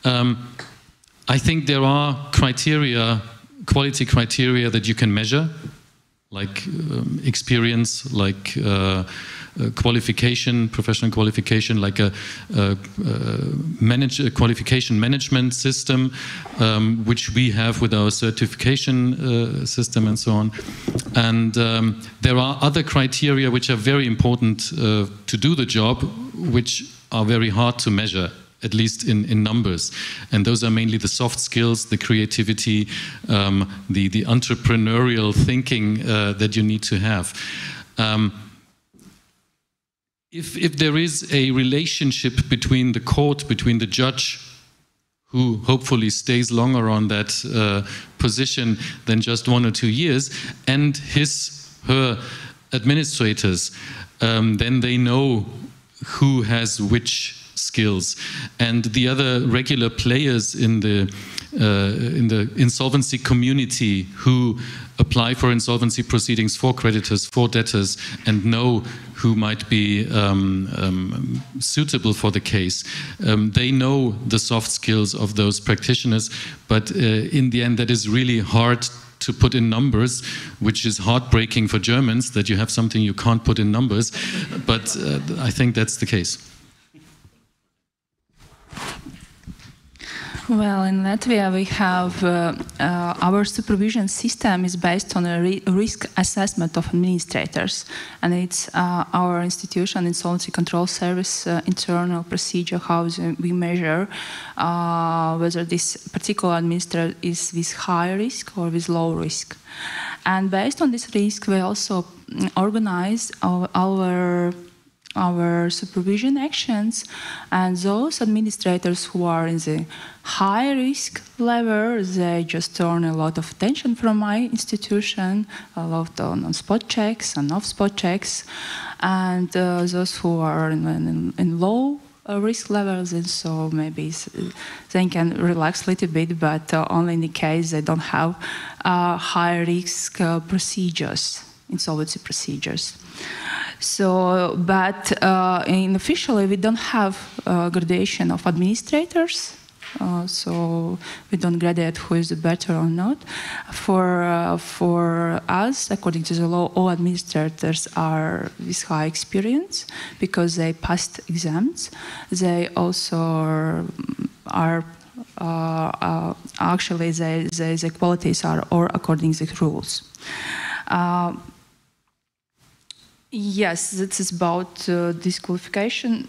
I think there are quality criteria that you can measure, like experience, like qualification, professional qualification, like a qualification management system, which we have with our certification system and so on. And there are other criteria which are very important to do the job, which are very hard to measure, at least in numbers. And those are mainly the soft skills, the creativity, the entrepreneurial thinking that you need to have. If there is a relationship between the court, between the judge, who hopefully stays longer on that position than just 1 or 2 years, and her administrators, then they know who has which skills. And the other regular players in the insolvency community who apply for insolvency proceedings for creditors, for debtors, and know who might be suitable for the case. They know the soft skills of those practitioners, but in the end that is really hard to put in numbers, which is heartbreaking for Germans that you have something you can't put in numbers, but I think that's the case. Well, in Latvia we have our supervision system is based on a risk assessment of administrators, and it's our institution, Insolvency Control Service, internal procedure how we measure whether this particular administrator is with high risk or with low risk. And based on this risk, we also organize our supervision actions, and those administrators who are in the high risk level, they just turn a lot of attention from my institution, a lot on spot checks and off spot checks, and those who are in low risk levels, and so maybe they can relax a little bit, but only in the case they don't have high risk procedures, insolvency procedures. So, but officially we don't have gradation of administrators, so we don't gradate who is better or not. For us, according to the law, all administrators are with high experience because they passed exams. They also are actually the qualities are all according to the rules. Yes, this is about disqualification.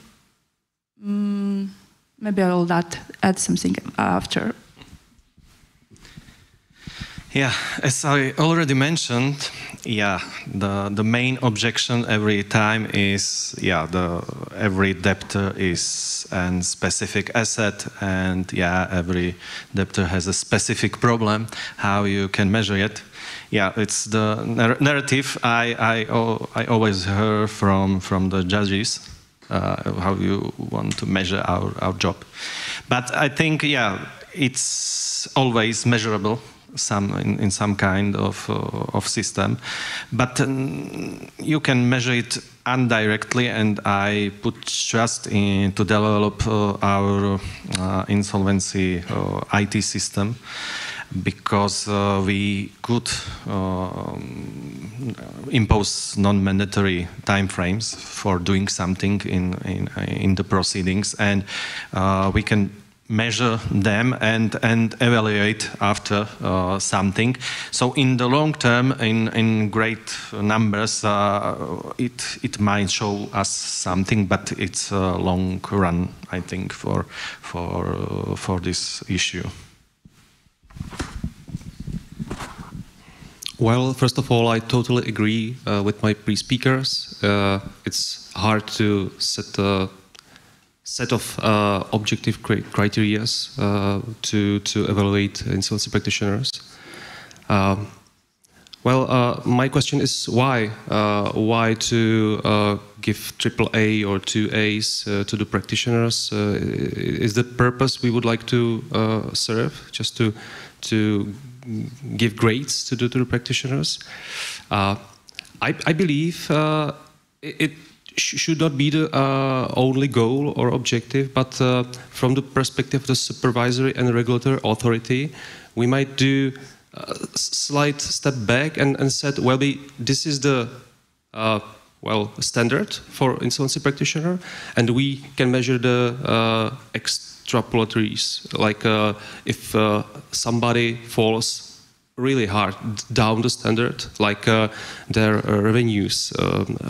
Maybe I will add something after. Yeah, as I already mentioned, Yeah, the main objection every time is, yeah, every debtor is a specific asset, and yeah, every debtor has a specific problem. How you can measure it? Yeah, it's the narrative I always hear from the judges. How you want to measure our job, but I think, yeah, it's always measurable. In some kind of system, but you can measure it indirectly, and I put trust in to develop our insolvency IT system, because we could impose non-mandatory timeframes for doing something in the proceedings, and we can measure them and evaluate after something. So in the long term, in great numbers, it might show us something, but it's a long run, I think, for this issue. Well, first of all, I totally agree with my pre-speakers. It's hard to set a set of objective criteria to evaluate insolvency practitioners. My question is why? Why to give AAA or 2As to the practitioners? Is the purpose we would like to serve, just to give grades to the practitioners? I believe it should not be the only goal or objective, but from the perspective of the supervisory and regulatory authority, we might do a slight step back and said, well, this is the standard for insolvency practitioner, and we can measure the extrapolatories, like if somebody falls really hard down the standard, like their revenues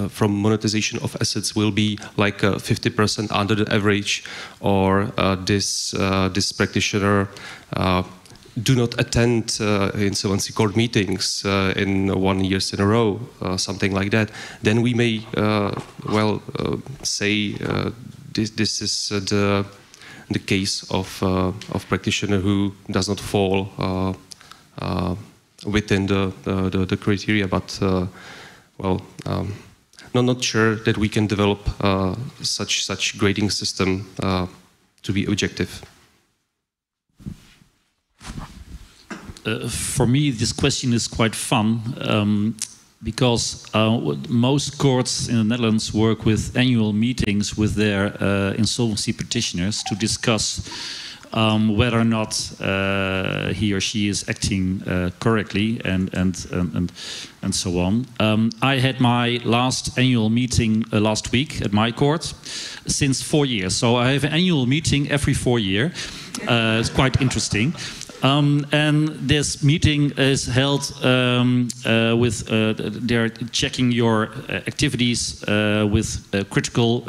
from monetization of assets will be like 50% under the average, or this practitioner do not attend insolvency court meetings in 1 year in a row, something like that, then we may say this is the case of practitioner who does not fall within the criteria, but not sure that we can develop such grading system to be objective. For me, this question is quite fun because most courts in the Netherlands work with annual meetings with their insolvency petitioners to discuss whether or not he or she is acting correctly and so on. I had my last annual meeting last week at my court since 4 years. So I have an annual meeting every 4 years. It's quite interesting. And this meeting is held with, they're checking your activities with critical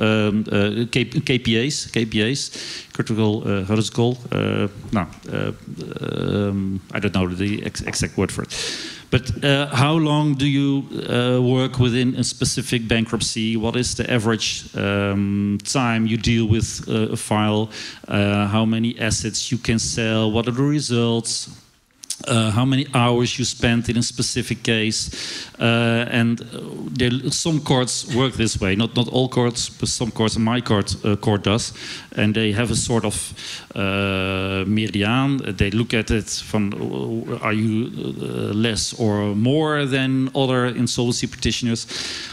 KPIs, critical, how does it called? I don't know the exact word for it. But how long do you work within a specific bankruptcy? What is the average time you deal with a file? How many assets you can sell? What are the results? How many hours you spent in a specific case? And some courts work this way. Not all courts, but some courts. And my court does, and they have a sort of meridian. They look at it from: are you less or more than other insolvency petitioners?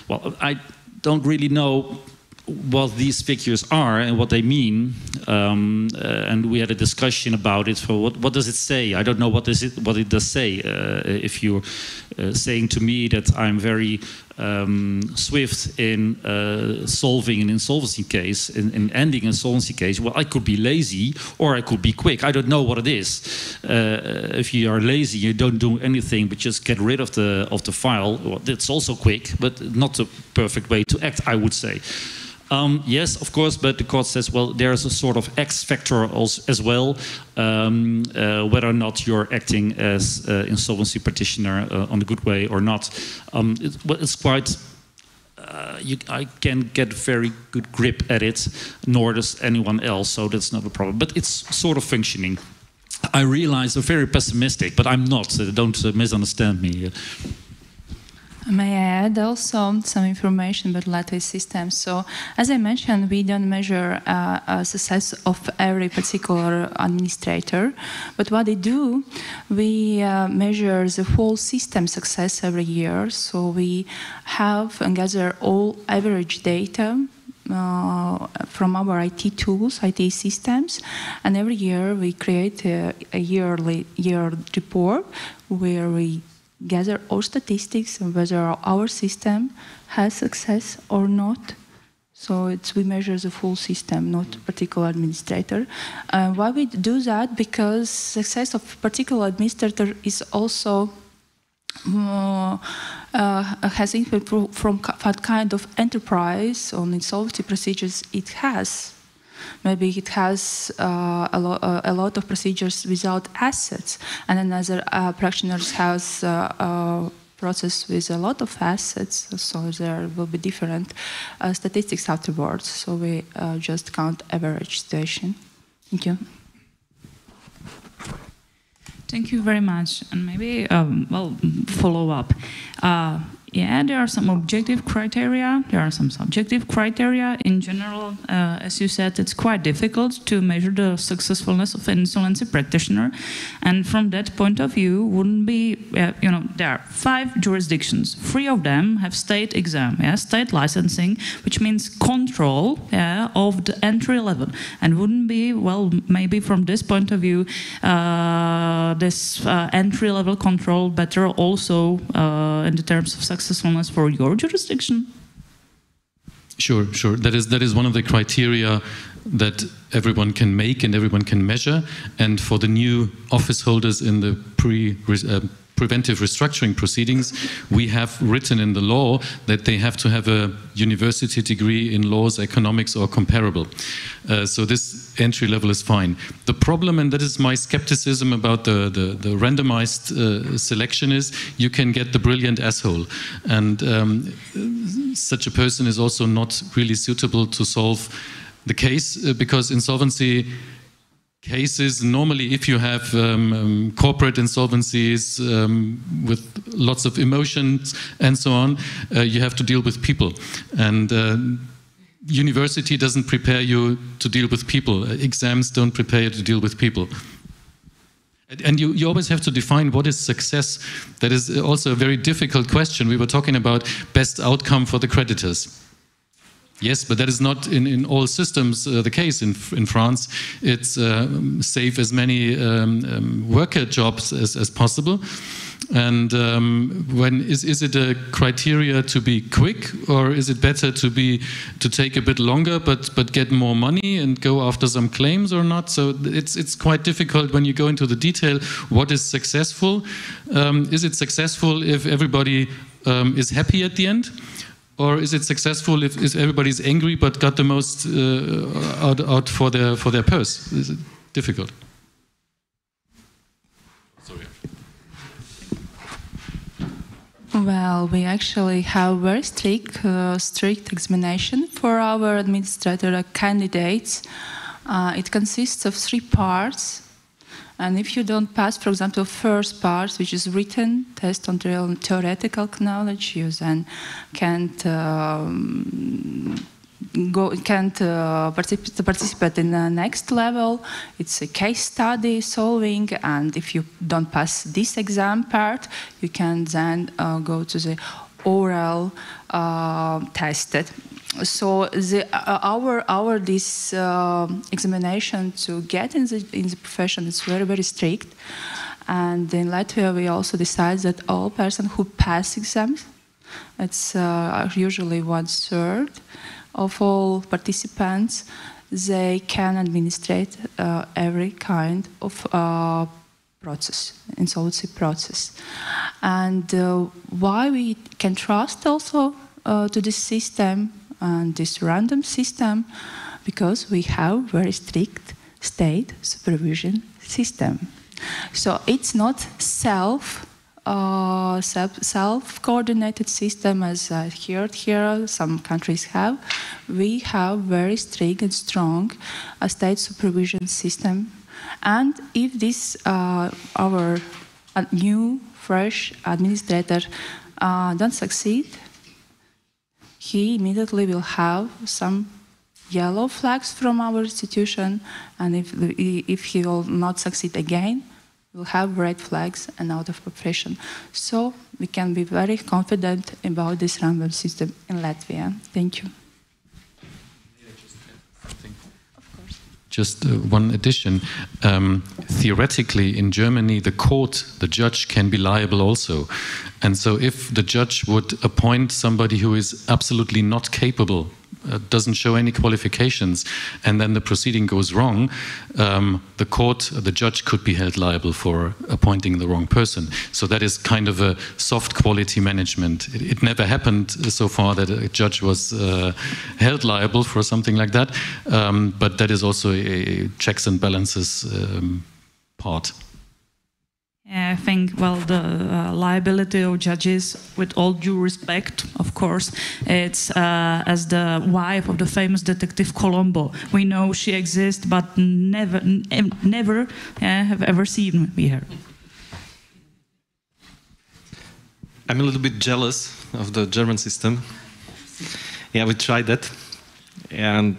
Well, I don't really know what these figures are and what they mean, and we had a discussion about it. For what does it say? I don't know what it does say. If you're saying to me that I'm very swift in solving an insolvency case, in ending an insolvency case, well, I could be lazy or I could be quick. I don't know what it is. If you are lazy, you don't do anything but just get rid of the file. Well, that's also quick, but not the perfect way to act, I would say. Yes, of course, but the court says, well, there's a sort of X factor as well, whether or not you're acting as insolvency practitioner on a good way or not. It's quite... I can get very good grip at it, nor does anyone else, so that's not a problem. But it's sort of functioning. I realize I'm very pessimistic, but I'm not. Don't misunderstand me. May I add also some information about Latvia's system? So, as I mentioned, we don't measure success of every particular administrator, but what they do, we measure the whole system success every year. So we have and gather all average data from our IT tools, IT systems, and every year we create a year report where we gather all statistics and whether our system has success or not. So we measure the full system, not a particular administrator. Why we do that? Because success of particular administrator is also has impact from what kind of enterprise on insolvency procedures it has. Maybe it has a lot of procedures without assets, and another practitioners has a process with a lot of assets, so there will be different statistics afterwards. So we just count average situation. Thank you. Thank you very much. And maybe, well, follow up. Yeah, there are some objective criteria, there are some subjective criteria. In general, as you said, it's quite difficult to measure the successfulness of an insolvency practitioner. And from that point of view, wouldn't be, you know, there are 5 jurisdictions. 3 of them have state exam, yeah, state licensing, which means control, yeah, of the entry level. And wouldn't be, well, maybe from this point of view, this entry level control better also in the terms of successfulness for your jurisdiction? Sure. That is one of the criteria that everyone can make and everyone can measure. And for the new office holders in the preventive restructuring proceedings, we have written in the law that they have to have a university degree in laws, economics, or comparable. So this entry level is fine. The problem, and that is my skepticism about the randomized selection, is you can get the brilliant asshole. And such a person is also not really suitable to solve the case, because insolvency cases, normally if you have corporate insolvencies with lots of emotions and so on, you have to deal with people. And university doesn't prepare you to deal with people. Exams don't prepare you to deal with people. And you always have to define what is success. That is also a very difficult question. We were talking about best outcome for the creditors. Yes, but that is not in all systems the case. In France, it's save as many worker jobs as possible. And is it a criteria to be quick, or is it better to take a bit longer but get more money and go after some claims or not? So it's quite difficult when you go into the detail. What is successful? Is it successful if everybody is happy at the end? Or is it successful if everybody's angry but got the most out for their purse? Is it difficult? Sorry. Well, we actually have very strict examination for our administrator candidates. It consists of 3 parts. And if you don't pass, for example, first part, which is written test on theoretical knowledge, you then can't participate in the next level. It's a case study solving, and if you don't pass this exam part, you can then go to the oral tested. So this examination to get in the profession is very, very strict. And in Latvia, we also decide that all persons who pass exams, it's usually 1/3 of all participants, they can administrate every kind of process, insolvency process. And why we can trust also to this system, this random system because we have very strict state supervision system. So it's not self-coordinated system as I heard here some countries have. We have very strict and strong state supervision system. And if this our new fresh administrator don't succeed, he immediately will have some yellow flags from our institution, and if he will not succeed again, we'll have red flags and out of profession. So we can be very confident about this random system in Latvia. Thank you. Just one addition. Theoretically, in Germany, the judge can be liable also. And so if the judge would appoint somebody who is absolutely not capable, doesn't show any qualifications, and then the proceeding goes wrong, the judge could be held liable for appointing the wrong person. So that is kind of a soft quality management. It never happened so far that a judge was held liable for something like that, but that is also a checks and balances part. I think, well, the liability of judges, with all due respect, of course, it's as the wife of the famous detective Colombo. We know she exists, but never have ever seen her. I'm a little bit jealous of the German system. Yeah, we tried that. And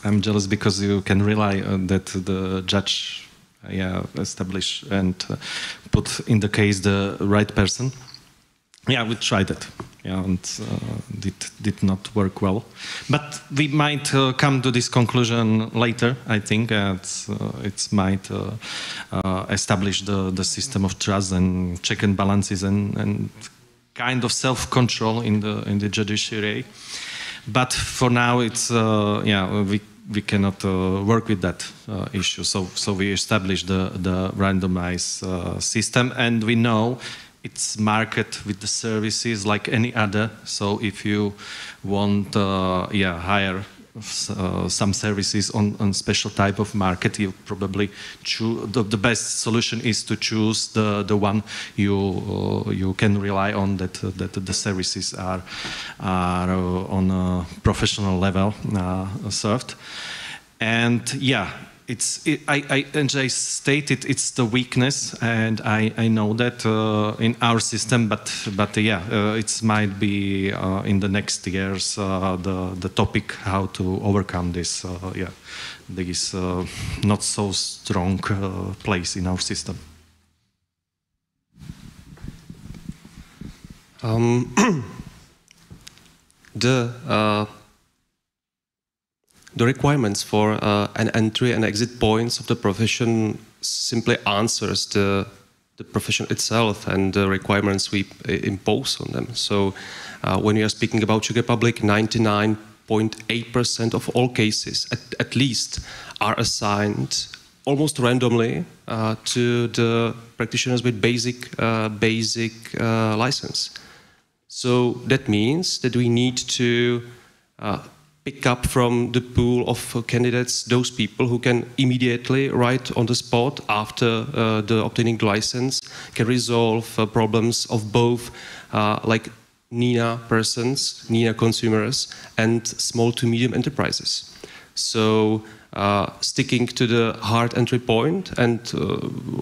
I'm jealous because you can rely on that the judge establish and put in the case the right person. Yeah, we tried it, and did not work well. But we might come to this conclusion later. I think it might establish the system of trust and check and balances and kind of self-control in the judiciary. But for now, it's we cannot work with that issue. So we established the randomized system, and we know it's market with the services like any other. So if you want hire some services on special type of market, you probably choose the best solution is to choose the one you can rely on, that the services are on a professional level served. And I stated it's the weakness, and I know that in our system, but it might be in the next years the topic how to overcome this this not so strong place in our system. The requirements for an entry and exit points of the profession simply answers the profession itself and the requirements we impose on them. So when we are speaking about Czech Republic, 99.8% of all cases, at least, are assigned almost randomly to the practitioners with basic license. So that means that we need to pick up from the pool of candidates those people who can immediately, right on the spot after the obtaining license, can resolve problems of both like NINA persons, NINA consumers, and small to medium enterprises. So sticking to the hard entry point and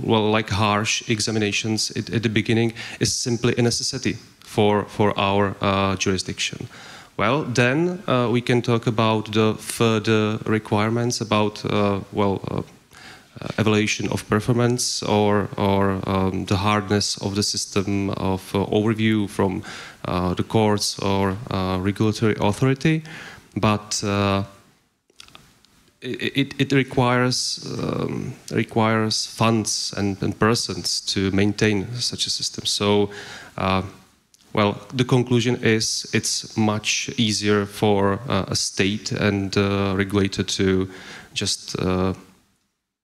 like harsh examinations at the beginning is simply a necessity for our jurisdiction. Well, then we can talk about the further requirements about evaluation of performance or the hardness of the system of overview from the courts or regulatory authority, but it requires funds and persons to maintain such a system. So. Well, the conclusion is it's much easier for a state and regulator to just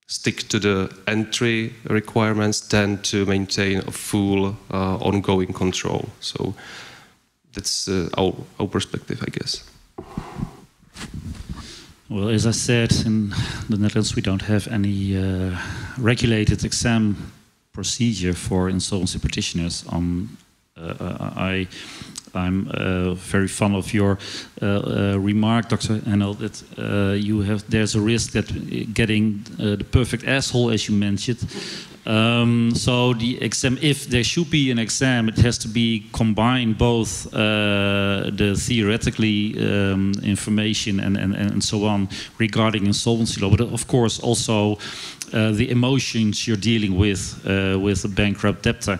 stick to the entry requirements than to maintain a full ongoing control. So that's our perspective, I guess. Well, as I said, in the Netherlands we don't have any regulated exam procedure for insolvency practitioners. I'm very fond of your remark, Dr. Enel, that there's a risk that getting the perfect asshole, as you mentioned. So the exam, if there should be an exam, it has to be combined both the theoretically information and so on regarding insolvency law, but of course also the emotions you're dealing with a bankrupt debtor.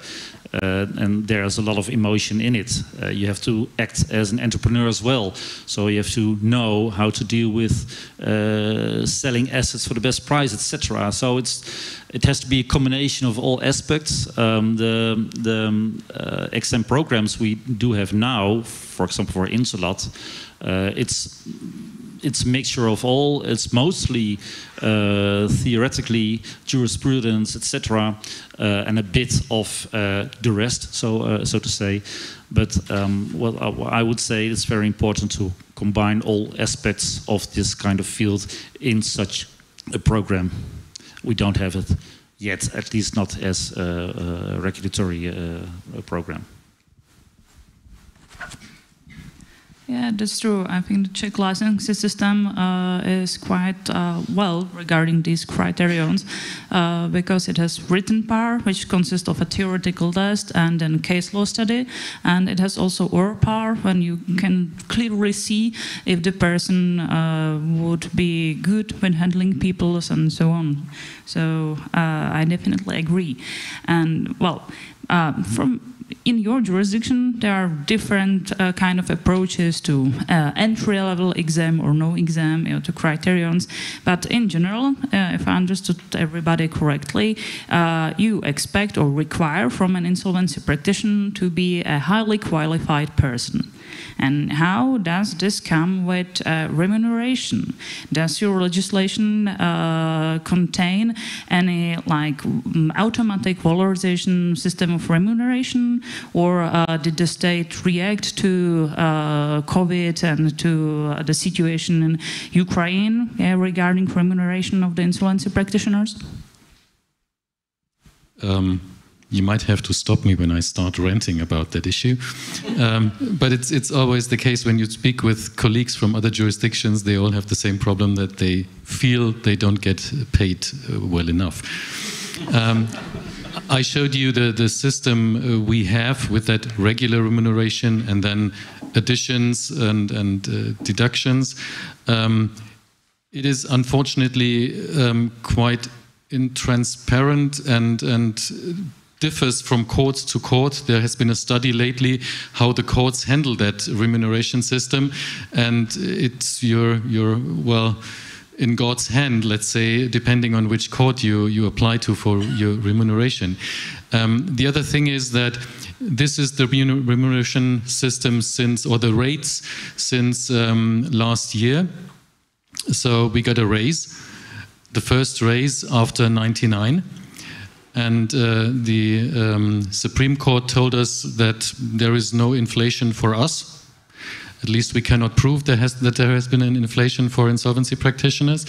And there's a lot of emotion in it. You have to act as an entrepreneur as well. So you have to know how to deal with selling assets for the best price, etc. So it has to be a combination of all aspects. The exam programs we do have now, for example, for Insulat, it's a mixture of all. It's mostly theoretically jurisprudence, etc., and a bit of the rest, so to say. But well, I would say it's very important to combine all aspects of this kind of field in such a program. We don't have it yet, at least not as a regulatory program. Yeah, that's true. I think the Czech licensing system is quite well regarding these criterions because it has written part, which consists of a theoretical test and then case law study, and it has also oral part when you can clearly see if the person would be good when handling people and so on. So I definitely agree. And well, in your jurisdiction, there are different kind of approaches to entry-level exam or no exam, to criterions. But in general, if I understood everybody correctly, you expect or require from an insolvency practitioner to be a highly qualified person. And how does this come with remuneration? Does your legislation contain any like automatic valorization system of remuneration, or did the state react to COVID and to the situation in Ukraine regarding remuneration of the insolvency practitioners? You might have to stop me when I start ranting about that issue. But it's always the case when you speak with colleagues from other jurisdictions, they all have the same problem, that they feel they don't get paid well enough. I showed you the system we have with that regular remuneration and then additions and deductions. It is unfortunately quite intransparent and differs from court to court. There has been a study lately how the courts handle that remuneration system, and it's your well, in God's hand, let's say, depending on which court you apply to for your remuneration. The other thing is that this is the remuneration system since, or the rates since last year. So we got a raise, the first raise after '99. And the Supreme Court told us that there is no inflation for us. At least we cannot prove that there has been an inflation for insolvency practitioners.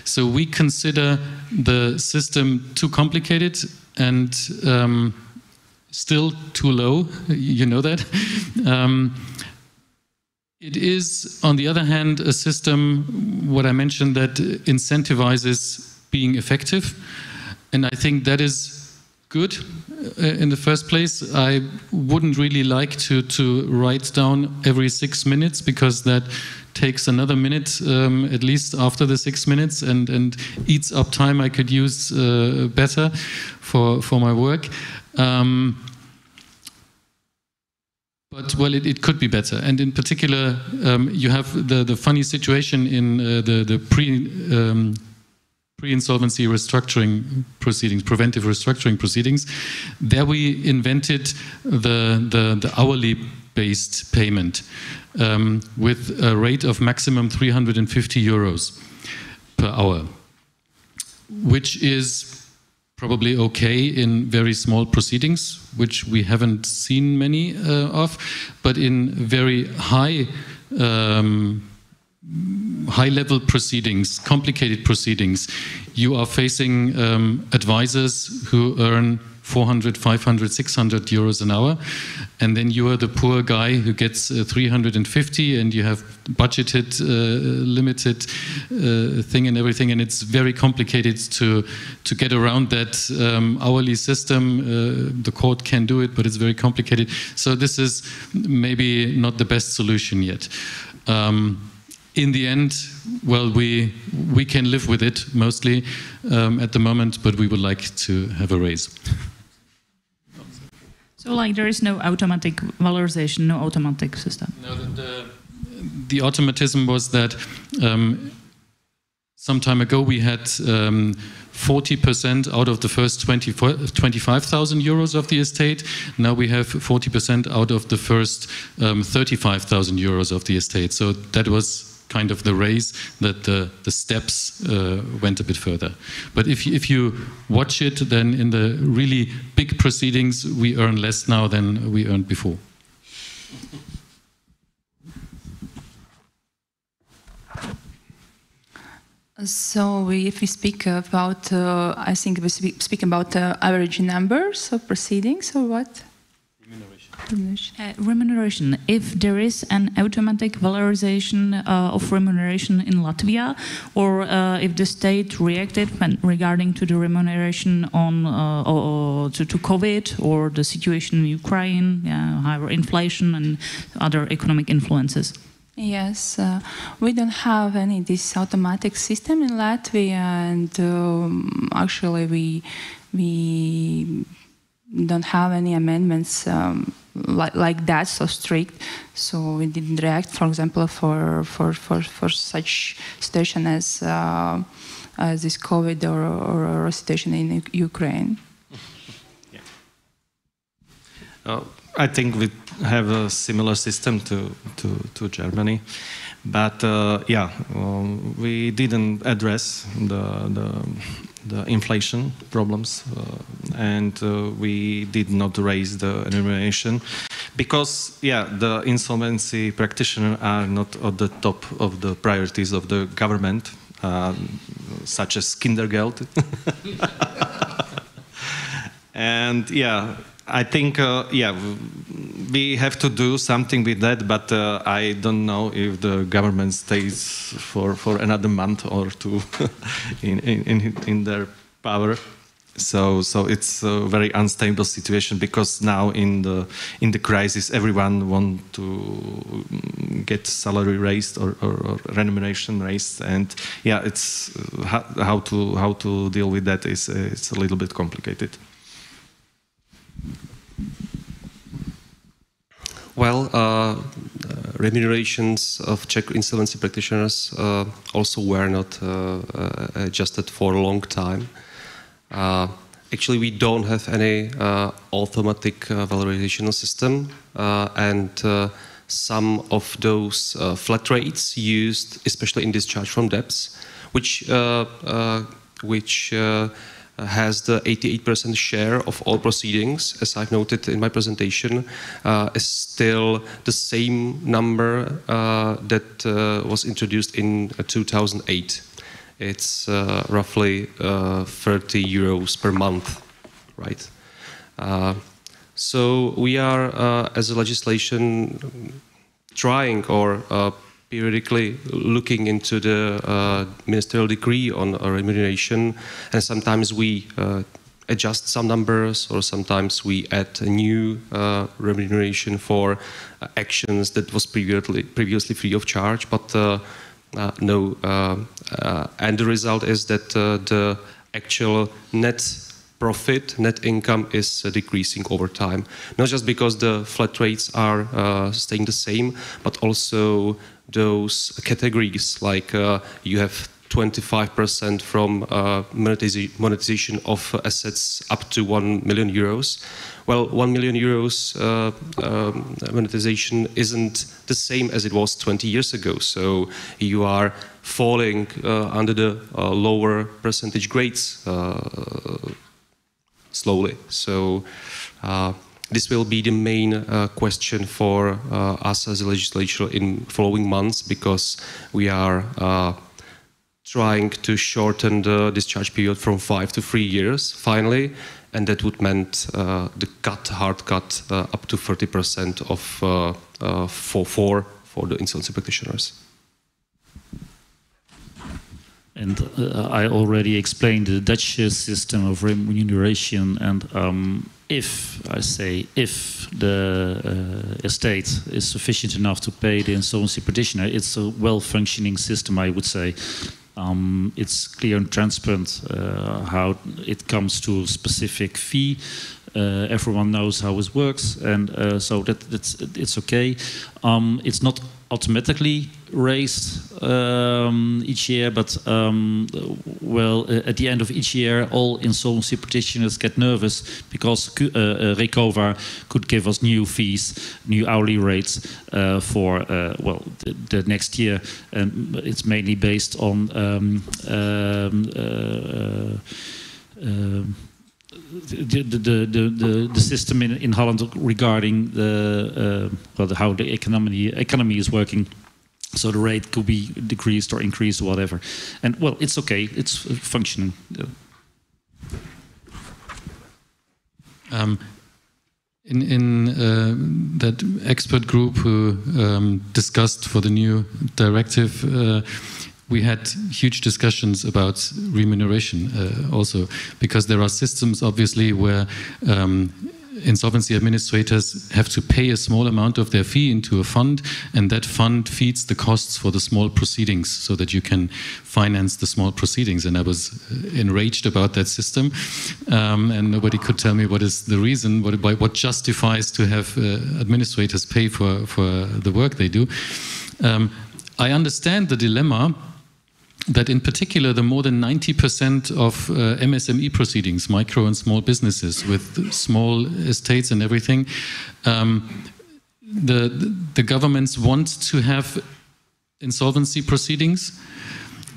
So we consider the system too complicated and still too low. You know that. It is, on the other hand, a system, what I mentioned, that incentivizes being effective. And I think that is good in the first place. I wouldn't really like to write down every 6 minutes, because that takes another minute at least after the 6 minutes and eats up time I could use better for my work. But well, it could be better. And in particular, you have the funny situation in the pre-insolvency restructuring proceedings, preventive restructuring proceedings. There we invented the hourly based payment with a rate of maximum 350 euros per hour, which is probably okay in very small proceedings, which we haven't seen many of, but in very high high-level proceedings, complicated proceedings, you are facing advisors who earn 400, 500, 600 euros an hour, and then you are the poor guy who gets 350, and you have budgeted, limited thing and everything, and it's very complicated to get around that hourly system. The court can do it, but it's very complicated. So this is maybe not the best solution yet. In the end, well, we can live with it mostly at the moment, but we would like to have a raise. So, like, there is no automatic valorization, no automatic system? No, the automatism was that some time ago we had 40% out of the first 25,000 euros of the estate. Now we have 40% out of the first 35,000 euros of the estate. So that was kind of the raise, that the steps went a bit further. But if you watch it, then in the really big proceedings, we earn less now than we earned before. So if we speak about, I think we speak about average numbers of proceedings, or what? Remuneration. If there is an automatic valorization of remuneration in Latvia, or if the state reacted regarding to the remuneration on to COVID or the situation in Ukraine, higher inflation and other economic influences. Yes, we don't have any this automatic system in Latvia, and actually we don't have any amendments like that so strict, so we didn't react, for example, for such situation as this COVID or a situation in Ukraine. Yeah. I think we have a similar system to Germany, but we didn't address the inflation problems, and we did not raise the remuneration because the insolvency practitioners are not at the top of the priorities of the government, such as Kindergeld. And I think, we have to do something with that, but I don't know if the government stays for another month or two in their power. So it's a very unstable situation, because now in the crisis, everyone wants to get salary raised or remuneration raised, and it's how to deal with that is it's a little bit complicated. Well, remunerations of Czech insolvency practitioners also were not adjusted for a long time. Actually, we don't have any automatic valorization system, and some of those flat rates used, especially in discharge from debts, which has the 88% share of all proceedings, as I've noted in my presentation, is still the same number that was introduced in 2008. It's roughly 30 euros per month, right? So we are, as a legislation, trying or periodically looking into the ministerial decree on remuneration, and sometimes we adjust some numbers, or sometimes we add a new remuneration for actions that was previously free of charge, but no. And the result is that the actual net profit, net income is decreasing over time. Not just because the flat rates are staying the same, but also those categories, like you have 25% from monetization of assets up to 1 million euros. Well, 1 million euros monetization isn't the same as it was 20 years ago. So you are falling under the lower percentage grades slowly. So this will be the main question for us as a legislature in following months, because we are trying to shorten the discharge period from 5 to 3 years, finally, and that would meant the hard cut up to 30% of for the insolvency practitioners. And I already explained the Dutch system of remuneration, and if the estate is sufficient enough to pay the insolvency practitioner, it's a well-functioning system, I would say. It's clear and transparent how it comes to a specific fee. Everyone knows how it works, and so it's okay. It's not automatically raised each year, but well, at the end of each year, all insolvency practitioners get nervous because Recover could give us new fees, new hourly rates for well, the next year, and it's mainly based on the system in Holland regarding the well, how the economy is working. So the rate could be decreased or increased or whatever. And well, it's okay, it's functioning. In that expert group who discussed for the new directive, we had huge discussions about remuneration also, because there are systems obviously where insolvency administrators have to pay a small amount of their fee into a fund, and that fund feeds the costs for the small proceedings so that you can finance the small proceedings. And I was enraged about that system, and nobody could tell me what is the reason, what justifies to have administrators pay for the work they do. I understand the dilemma that in particular the more than 90% of MSME proceedings, micro and small businesses with small estates and everything, the governments want to have insolvency proceedings,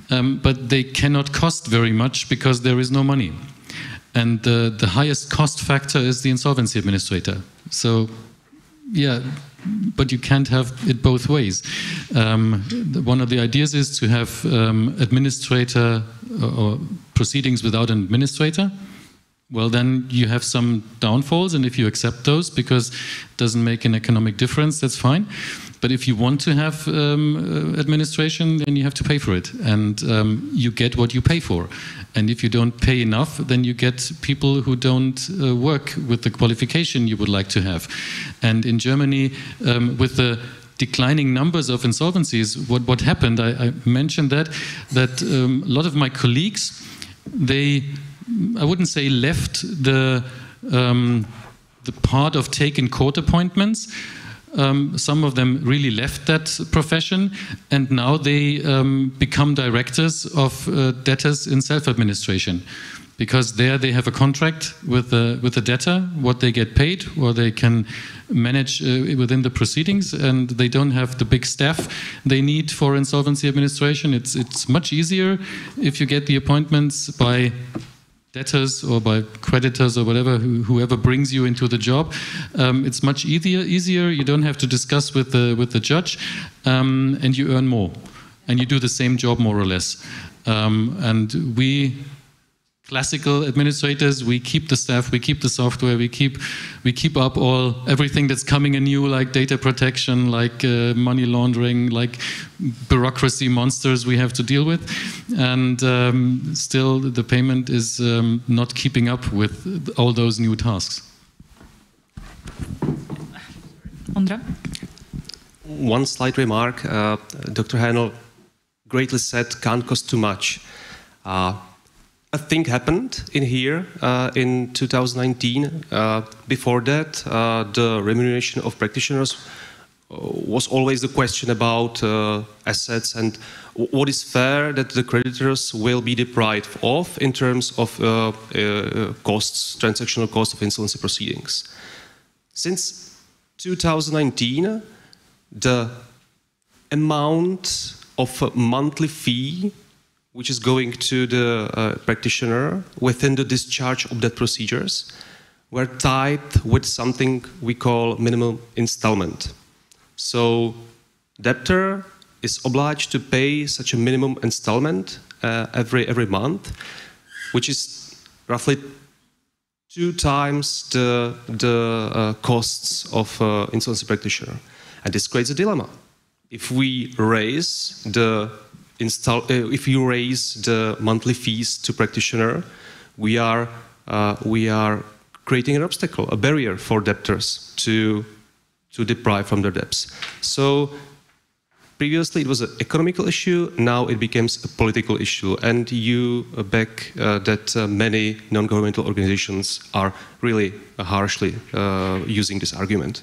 but they cannot cost very much because there is no money. And the highest cost factor is the insolvency administrator. So, yeah, but you can't have it both ways. One of the ideas is to have administrator or proceedings without an administrator. Well, then you have some downfalls, and if you accept those because it doesn't make an economic difference, that's fine. But if you want to have administration, then you have to pay for it, and you get what you pay for. And if you don't pay enough, then you get people who don't work with the qualification you would like to have. And in Germany, with the declining numbers of insolvencies, what happened, I mentioned that a lot of my colleagues, they, I wouldn't say left the part of taking court appointments. Some of them really left that profession, and now they become directors of debtors in self-administration, because there they have a contract with the debtor, what they get paid, or they can manage within the proceedings, and they don't have the big staff they need for insolvency administration. It's much easier if you get the appointments by debtors or by creditors or whatever, whoever brings you into the job. It's much easier. You don't have to discuss with the judge, and you earn more, and you do the same job more or less. And we classical administrators, we keep the staff, we keep the software, we keep up everything that's coming anew, like data protection, like money laundering, like bureaucracy monsters we have to deal with, and still the payment is not keeping up with all those new tasks. Ondra? One slight remark. Dr. Heinl greatly said can't cost too much. A thing happened in here in 2019. Before that, the remuneration of practitioners was always the question about assets and what is fair that the creditors will be deprived of in terms of costs, transactional costs of insolvency proceedings. Since 2019, the amount of a monthly fee which is going to the practitioner within the discharge of that procedures were tied with something we call minimum installment. So debtor is obliged to pay such a minimum installment every month, which is roughly 2 times the costs of insolvency practitioner. And this creates a dilemma. If we raise the monthly fees to practitioner, we are creating an obstacle, a barrier for debtors to deprive from their debts. So previously it was an economical issue, now it becomes a political issue, and you back that many non-governmental organizations are really harshly using this argument.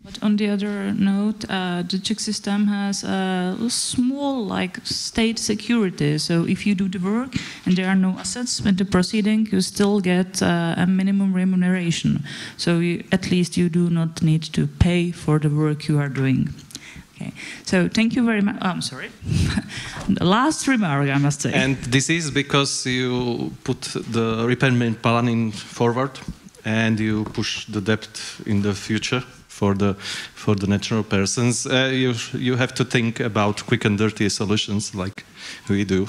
But on the other note, the Czech system has a small, state security. So if you do the work and there are no assets with the proceeding, you still get a minimum remuneration. So at least you do not need to pay for the work you are doing. Okay. So thank you very much. Oh, I'm sorry. The last remark, I must say. And this is because you put the repayment planning forward and you push the debt in the future. For the natural persons, you have to think about quick and dirty solutions like we do.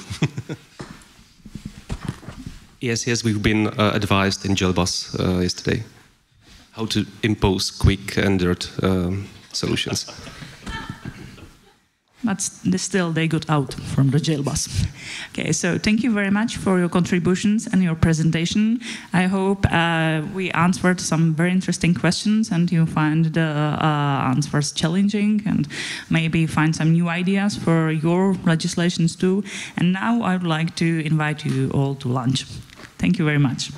Yes, we've been advised in jail bus yesterday how to impose quick and dirty solutions. But still, they got out from the jail bus. Okay, so thank you very much for your contributions and your presentation. I hope we answered some very interesting questions and you find the answers challenging and maybe find some new ideas for your legislations too. And now I would like to invite you all to lunch. Thank you very much.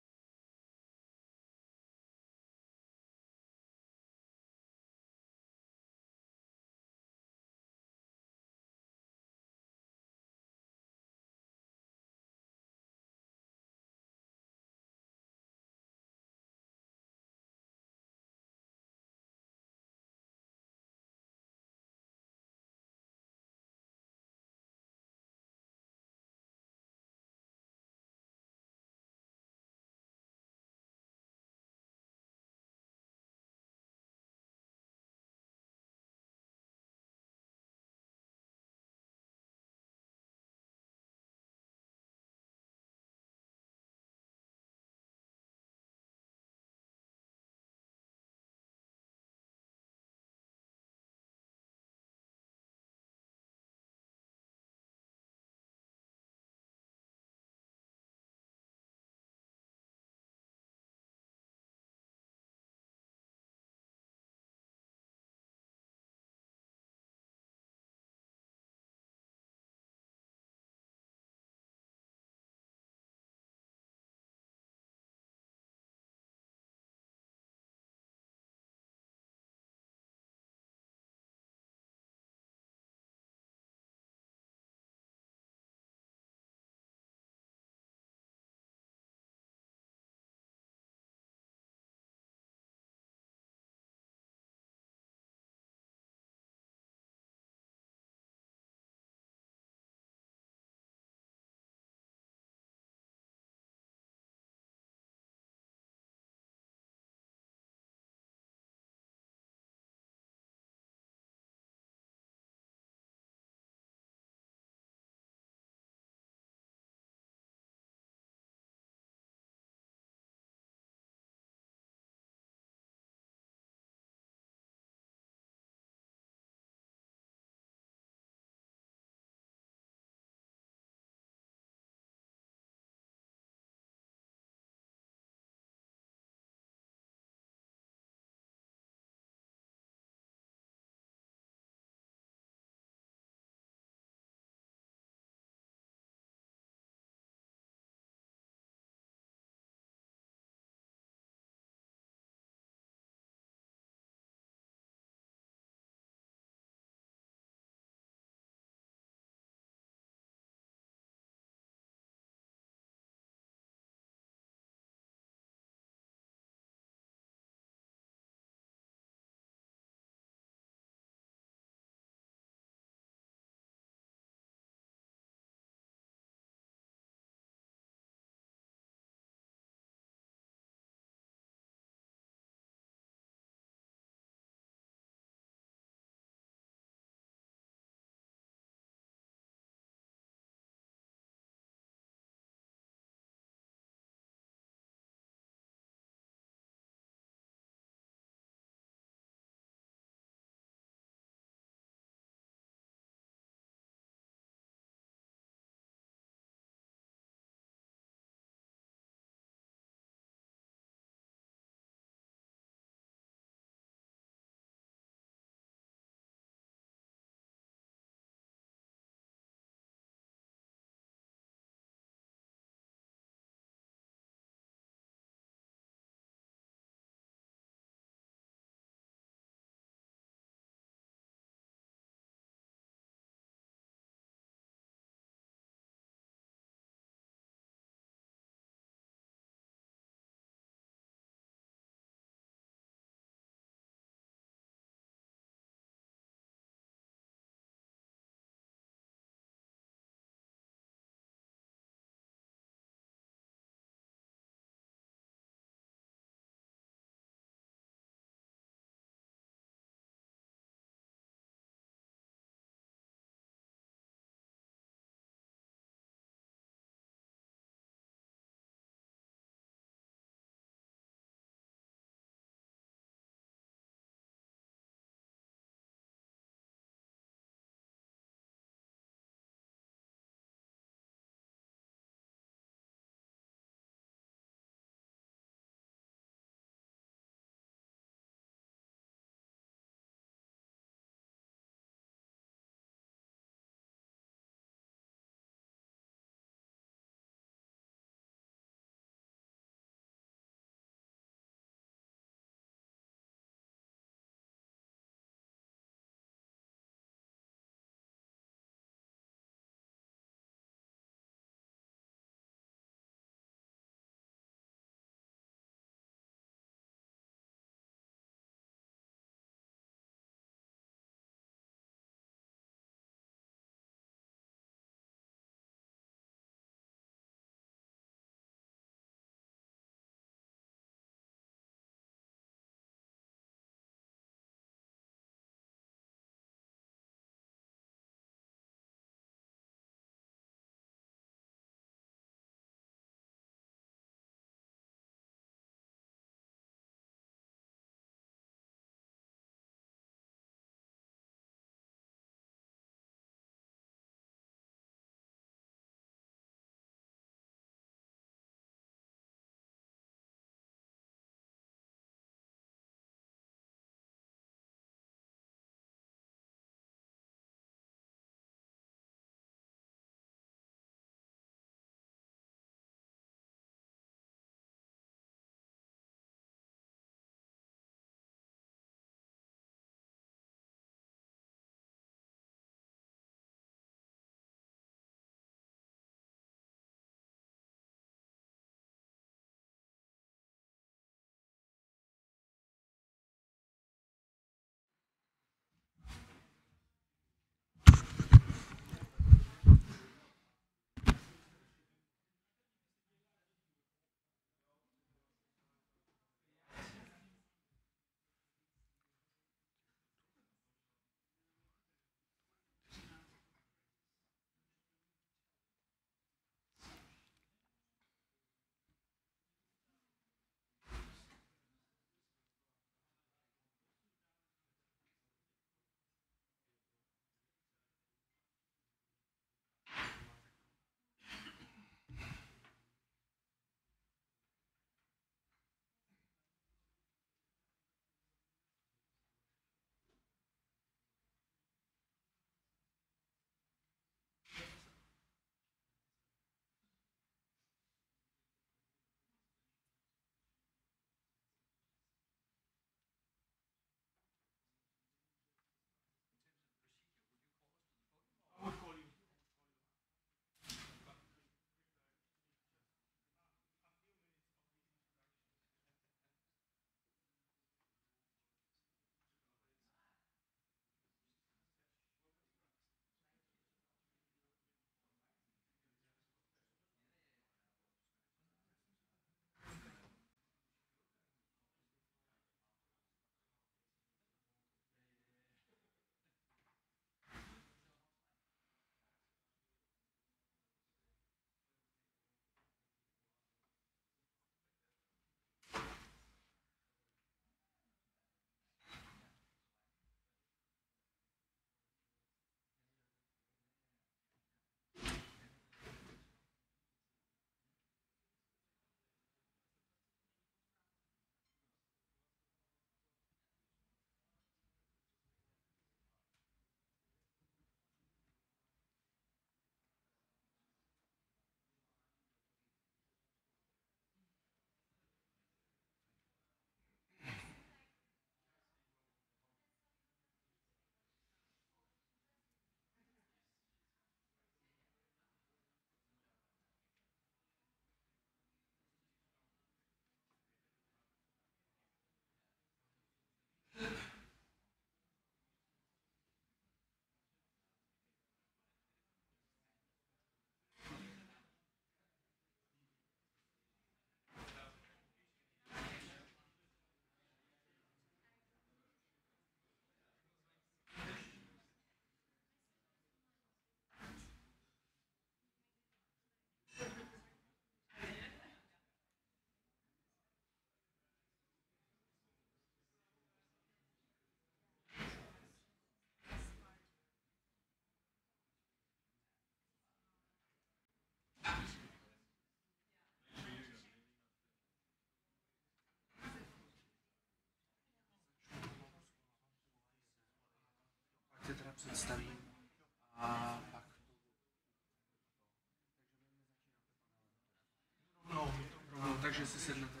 Takže si sednete.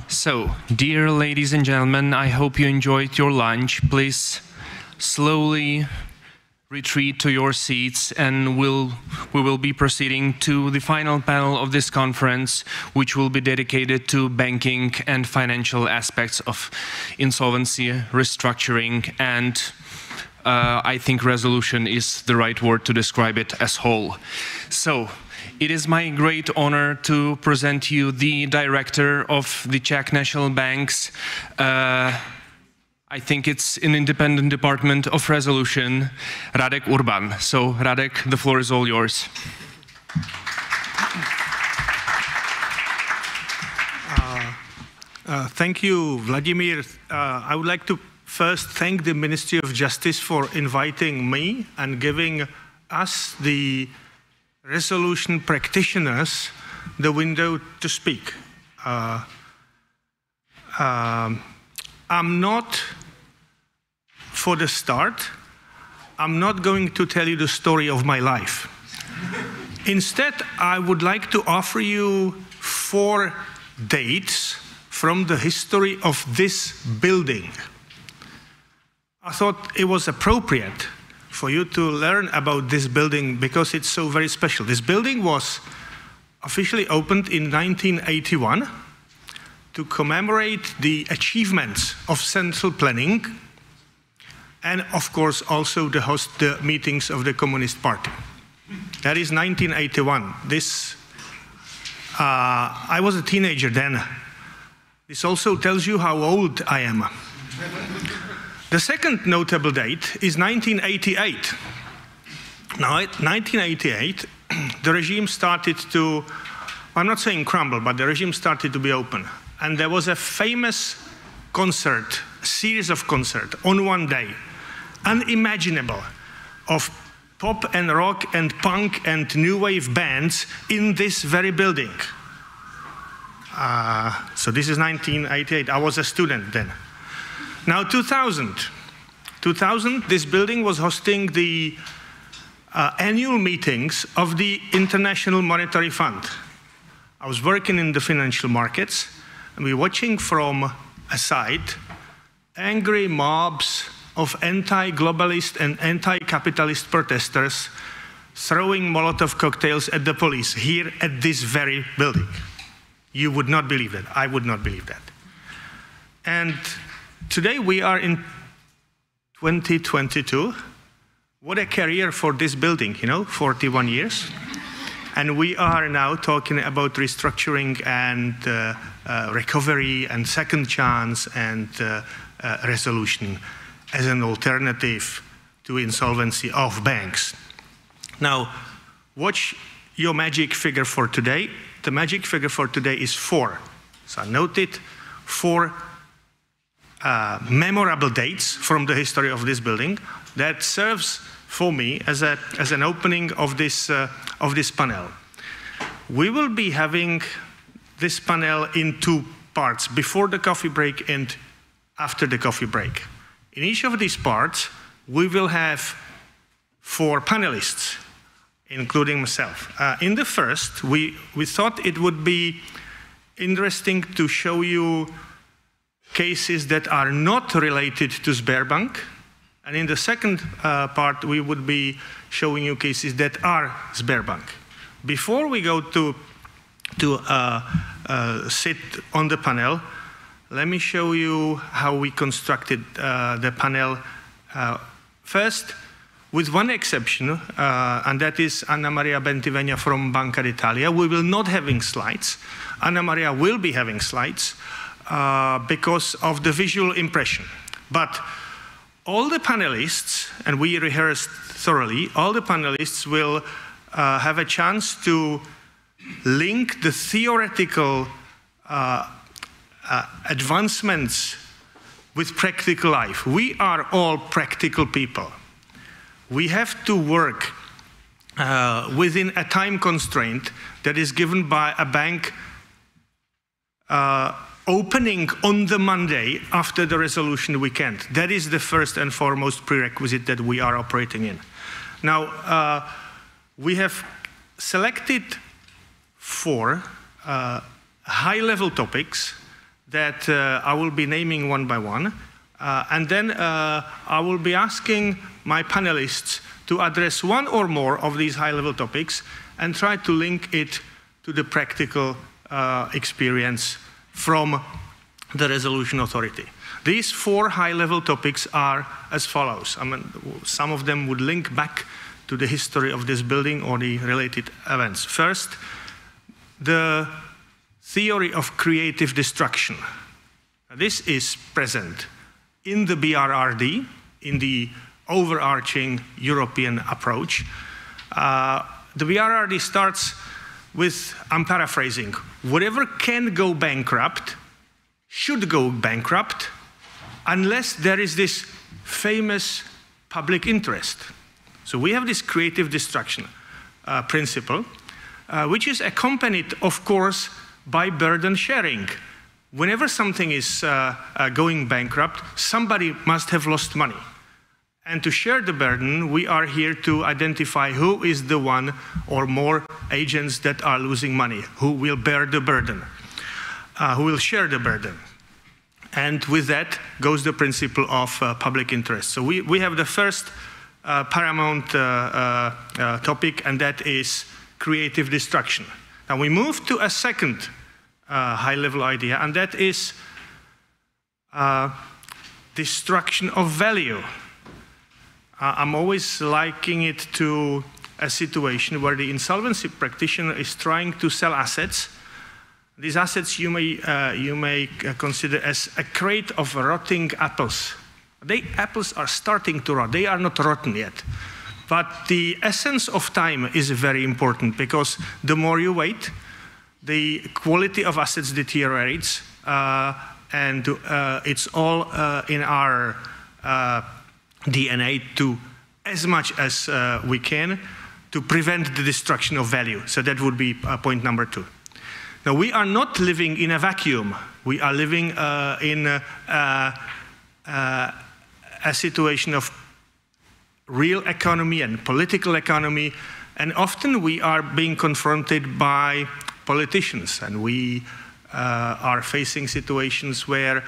So, dear ladies and gentlemen, I hope you enjoyed your lunch. Please slowly retreat to your seats, and we will be proceeding to the final panel of this conference, which will be dedicated to banking and financial aspects of insolvency, restructuring, and I think resolution is the right word to describe it as whole. So, it is my great honor to present you the director of the Czech National Bank's, I think it's an independent department of resolution, Radek Urban. So, Radek, the floor is all yours. Thank you, Vladimir. I would like to first thank the Ministry of Justice for inviting me and giving us the resolution practitioners the window to speak. I'm not, for the start, I'm not going to tell you the story of my life. Instead, I would like to offer you 4 dates from the history of this building. I thought it was appropriate for you to learn about this building because it's so very special. This building was officially opened in 1981 to commemorate the achievements of central planning and, of course, also to host the meetings of the Communist Party. That is 1981. I was a teenager then. This also tells you how old I am. The second notable date is 1988. Now, in 1988, the regime started to, I'm not saying crumble, but the regime started to be open. And there was a famous concert, a series of concerts on one day, unimaginable, of pop and rock and punk and new wave bands in this very building. So this is 1988. I was a student then. Now 2000, this building was hosting the annual meetings of the International Monetary Fund. I was working in the financial markets, and we were watching from a side angry mobs of anti-globalist and anti-capitalist protesters throwing Molotov cocktails at the police here at this very building. You would not believe that. I would not believe that. And today we are in 2022. What a career for this building, 41 years. And we are now talking about restructuring and recovery and second chance and resolution as an alternative to insolvency of banks. Now, watch your magic figure for today. The magic figure for today is 4. So I noted 4 memorable dates from the history of this building that serves for me as an opening of this panel. We will be having this panel in 2 parts, before the coffee break and after the coffee break. In each of these parts, we will have 4 panelists, including myself. In the first, we thought it would be interesting to show you cases that are not related to Sberbank. And in the second part, we would be showing you cases that are Sberbank. Before we go to sit on the panel, let me show you how we constructed the panel. First, with one exception, and that is Anna Maria Bentivegna from Banca d'Italia. We will not having slides. Anna Maria will be having slides because of the visual impression. But all the panelists, and we rehearsed thoroughly, all the panelists will have a chance to link the theoretical advancements with practical life. We are all practical people. We have to work within a time constraint that is given by a bank opening on the Monday after the resolution weekend. That is the first and foremost prerequisite that we are operating in. Now, we have selected 4 high-level topics that I will be naming one by one. And then I will be asking my panelists to address one or more of these high-level topics and try to link it to the practical experience from the resolution authority. These 4 high-level topics are as follows. I mean, some of them would link back to the history of this building or the related events. First, the theory of creative destruction. This is present in the BRRD, in the overarching European approach. The BRRD starts with, I'm paraphrasing, whatever can go bankrupt should go bankrupt unless there is this famous public interest. So we have this creative destruction. principle, which is accompanied, of course, by burden sharing. Whenever something is going bankrupt, somebody must have lost money. And to share the burden, we are here to identify who is the one or more agents that are losing money, who will bear the burden, who will share the burden. And with that goes the principle of public interest. So we have the first paramount topic, and that is creative destruction. Now we move to a second high-level idea, and that is destruction of value. I'm always likening it to a situation where the insolvency practitioner is trying to sell assets. These assets you may consider as a crate of rotting apples. Apples are starting to rot. They are not rotten yet. But the essence of time is very important, because the more you wait, the quality of assets deteriorates, and it's all in our DNA to, as much as we can, to prevent the destruction of value. So that would be point number 2. Now, we are not living in a vacuum. We are living in a situation of real economy and political economy, and often we are being confronted by politicians, and we are facing situations where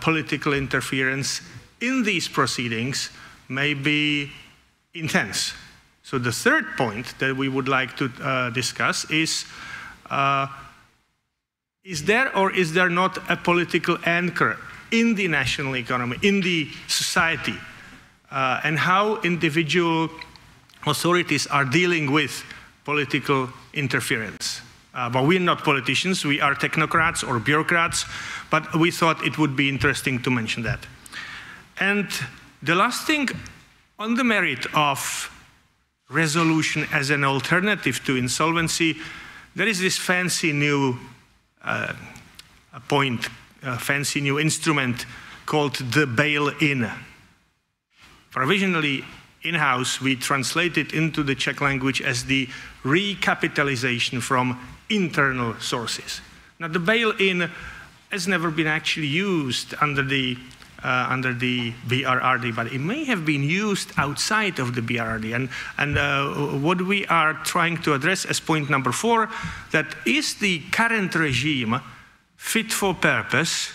political interference in these proceedings may be intense. So the third point that we would like to discuss is there or is there not a political anchor in the national economy, in the society, and how individual authorities are dealing with political interference. But we're not politicians, we are technocrats or bureaucrats, but we thought it would be interesting to mention that. And the last thing, on the merit of resolution as an alternative to insolvency, there is this fancy new fancy new instrument called the bail-in. Provisionally, in-house, we translate it into the Czech language as the recapitalization from internal sources. Now, the bail-in has never been actually used under the BRRD, but it may have been used outside of the BRRD. And what we are trying to address as point number 4, that is the current regime fit for purpose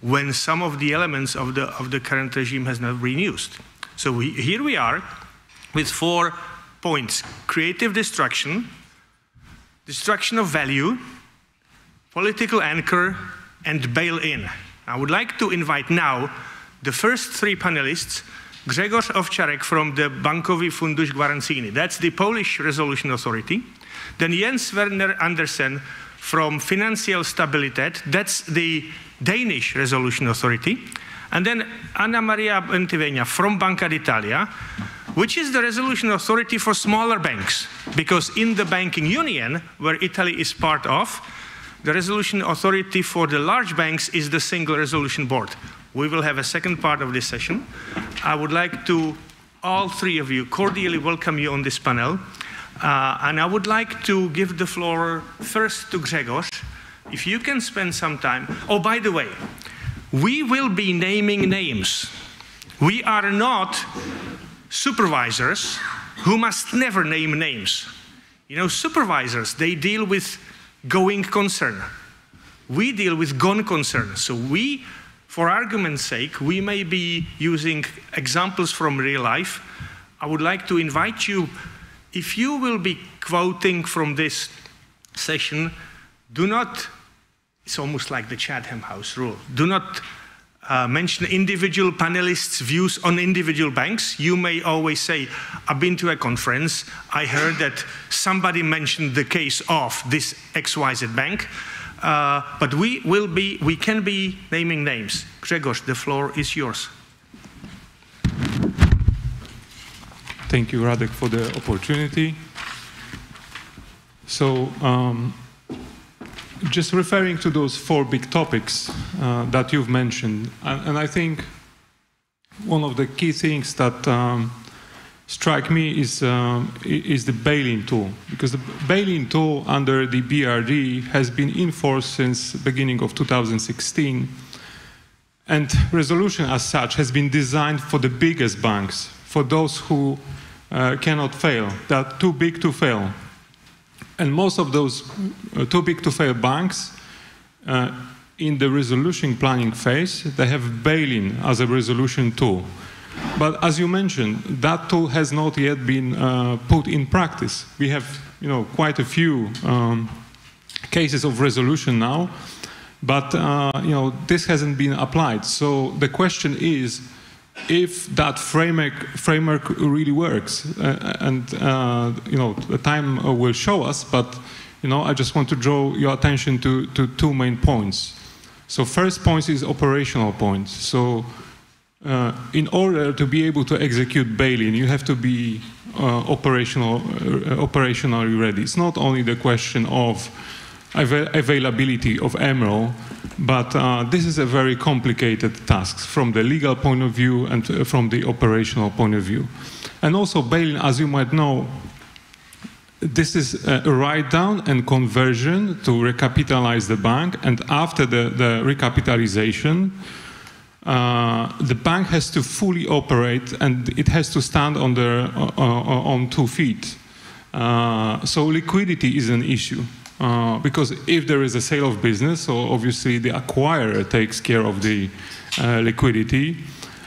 when some of the elements of the current regime has not been used. So here we are with 4 points: creative destruction, destruction of value, political anchor, and bail-in. I would like to invite now the first 3 panelists, Grzegorz Owczarek from the Bankowy Fundusz Gwarancyjny, that's the Polish Resolution Authority, then Jens Werner Andersen from Financial Stabilitet, that's the Danish Resolution Authority, and then Anna Maria Bentivegna from Banca d'Italia, which is the resolution authority for smaller banks, because in the banking union, where Italy is part of, the resolution authority for the large banks is the Single Resolution Board. We will have a second part of this session. I would like to, all 3 of you, cordially welcome you on this panel. And I would like to give the floor first to Grzegorz. If you can spend some time. Oh, by the way, we will be naming names. We are not supervisors who must never name names. You know, supervisors, they deal with going concern. We deal with gone concern. So we, for argument's sake, we may be using examples from real life. I would like to invite you, if you will be quoting from this session, do not, it's almost like the Chatham House rule, do not mention individual panelists' views on individual banks. You may always say, I've been to a conference, I heard that somebody mentioned the case of this XYZ bank, but we can be naming names. Grzegorz, the floor is yours. Thank you, Radek, for the opportunity. So, just referring to those 4 big topics that you've mentioned, and I think one of the key things that strike me is the bail-in tool, because the bail-in tool under the BRD has been in force since the beginning of 2016, and resolution as such has been designed for the biggest banks, for those who cannot fail, that are too big to fail. And most of those too big to fail banks, in the resolution planning phase, they have bail-in as a resolution tool. But as you mentioned, that tool has not yet been put in practice. We have, quite a few cases of resolution now, but this hasn't been applied. So the question is, if that framework really works, the time will show us. But I just want to draw your attention to two main points. So first point is operational point. So in order to be able to execute bail-in, you have to be operationally ready. It's not only the question of availability of MREL, but this is a very complicated task from the legal point of view and from the operational point of view. And also bail-in, as you might know, this is a write-down and conversion to recapitalize the bank, and after the recapitalization, the bank has to fully operate and it has to stand on 2 feet. So liquidity is an issue. Because if there is a sale of business, so obviously the acquirer takes care of the liquidity.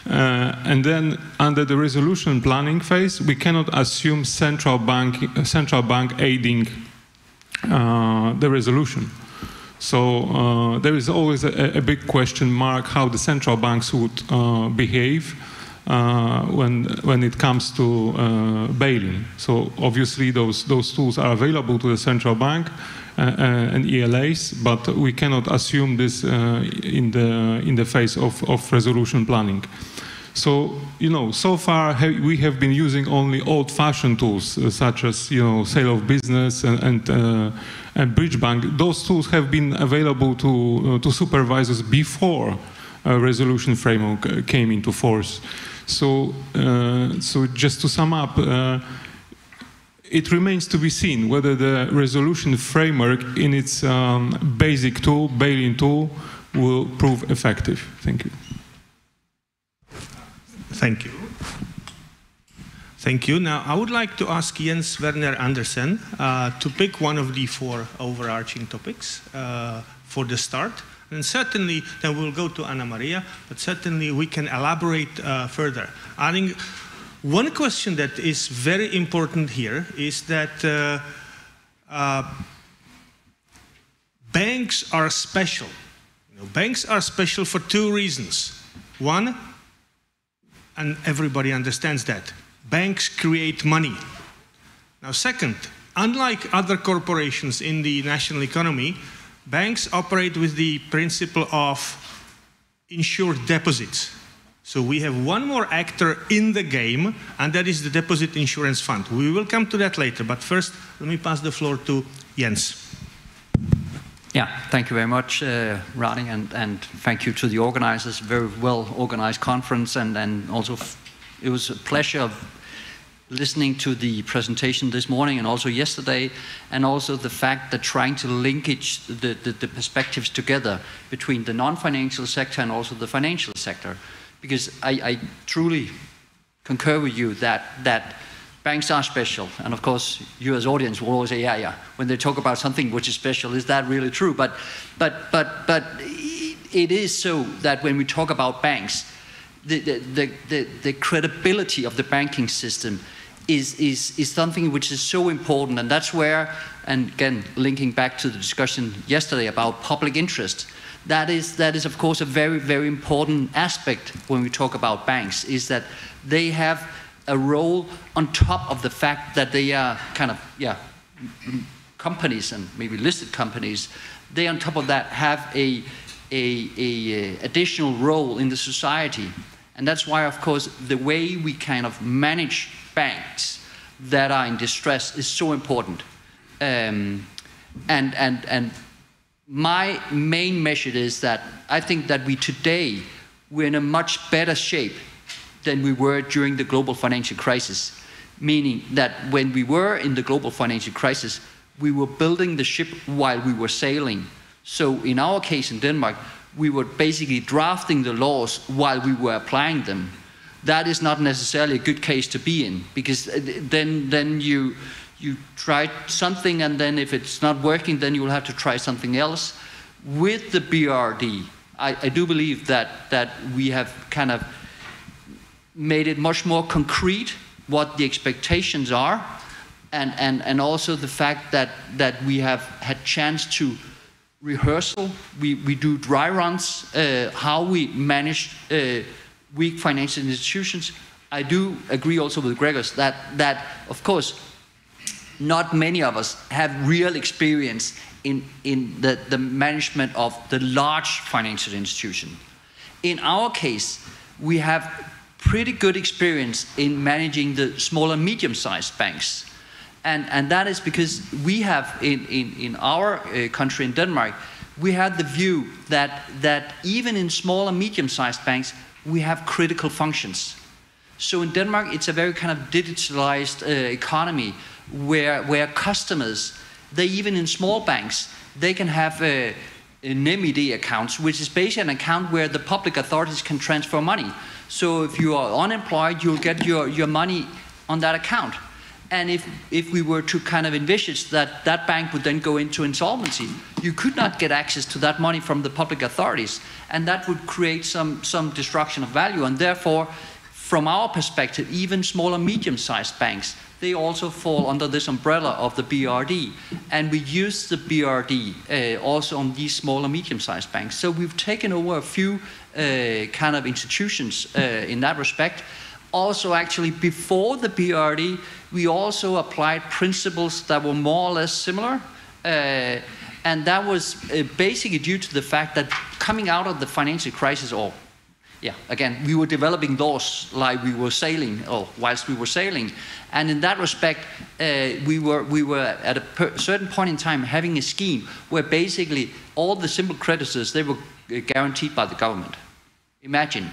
And then under the resolution planning phase, we cannot assume central bank aiding the resolution. So there is always a big question mark how the central banks would behave when it comes to bail-in. So obviously those tools are available to the central bank and ELAs, but we cannot assume this in the phase of resolution planning. So so far we have been using only old-fashioned tools such as sale of business and bridge bank. Those tools have been available to supervisors before a resolution framework came into force. So just to sum up, it remains to be seen whether the resolution framework in its basic tool, bail-in tool, will prove effective. Thank you. Thank you. Thank you. Now, I would like to ask Jens Werner Andersen to pick one of the 4 overarching topics for the start. And certainly, then we'll go to Anna Maria, but certainly we can elaborate further. I think one question that is very important here is that banks are special. Banks are special for 2 reasons. One, and everybody understands that, banks create money. Now second, unlike other corporations in the national economy, banks operate with the principle of insured deposits. So we have one more actor in the game, and that is the Deposit Insurance Fund. We will come to that later, but first, let me pass the floor to Jens. Yeah, thank you very much, Rani, and thank you to the organizers. Very well organized conference, and also it was a pleasure listening to the presentation this morning and also yesterday, and also the fact that trying to linkage the perspectives together between the non-financial sector and also the financial sector. Because I truly concur with you that banks are special, and of course you as audience will always say, yeah, when they talk about something which is special, is that really true? But it is so that when we talk about banks, the credibility of the banking system is something which is so important, and that's where, and again linking back to the discussion yesterday about public interest, that is of course a very, very important aspect when we talk about banks, is that they have a role on top of the fact that they are kind of, companies and maybe listed companies. They on top of that have a additional role in the society. And that's why, of course, the way we kind of manage banks that are in distress is so important. And my main message is that I think that we're in a much better shape than we were during the global financial crisis. meaning that when we were in the global financial crisis, we were building the ship while we were sailing. So in our case in Denmark, we were basically drafting the laws while we were applying them. That is not necessarily a good case to be in, because then you try something, and then if it's not working, then you will have to try something else. With the BRD, I do believe that we have kind of made it much more concrete what the expectations are, and also the fact that we have had chance to rehearsal. We do dry runs, how we manage weak financial institutions. I do agree also with Gregors that of course not many of us have real experience in the management of the large financial institution. In our case, we have pretty good experience in managing the small and medium-sized banks. And that is because we have, in our country, in Denmark, we had the view that even in small and medium-sized banks, we have critical functions. So in Denmark, it's a very kind of digitalized economy where customers, even in small banks, they can have NemID accounts, which is basically an account where the public authorities can transfer money. So if you are unemployed, you'll get your money on that account. And if we were to kind of envisage that bank would then go into insolvency, you could not get access to that money from the public authorities. And that would create some destruction of value. And therefore, from our perspective, even small and medium-sized banks, they also fall under this umbrella of the BRD. And we use the BRD also on these small and medium-sized banks. So we've taken over a few kind of institutions in that respect. Also, actually, before the BRD, we also applied principles that were more or less similar. And that was basically due to the fact that coming out of the financial crisis, again, we were developing laws like we were sailing, or whilst we were sailing. And in that respect, we were at a certain point in time having a scheme where basically all the simple creditors, they were guaranteed by the government. Imagine,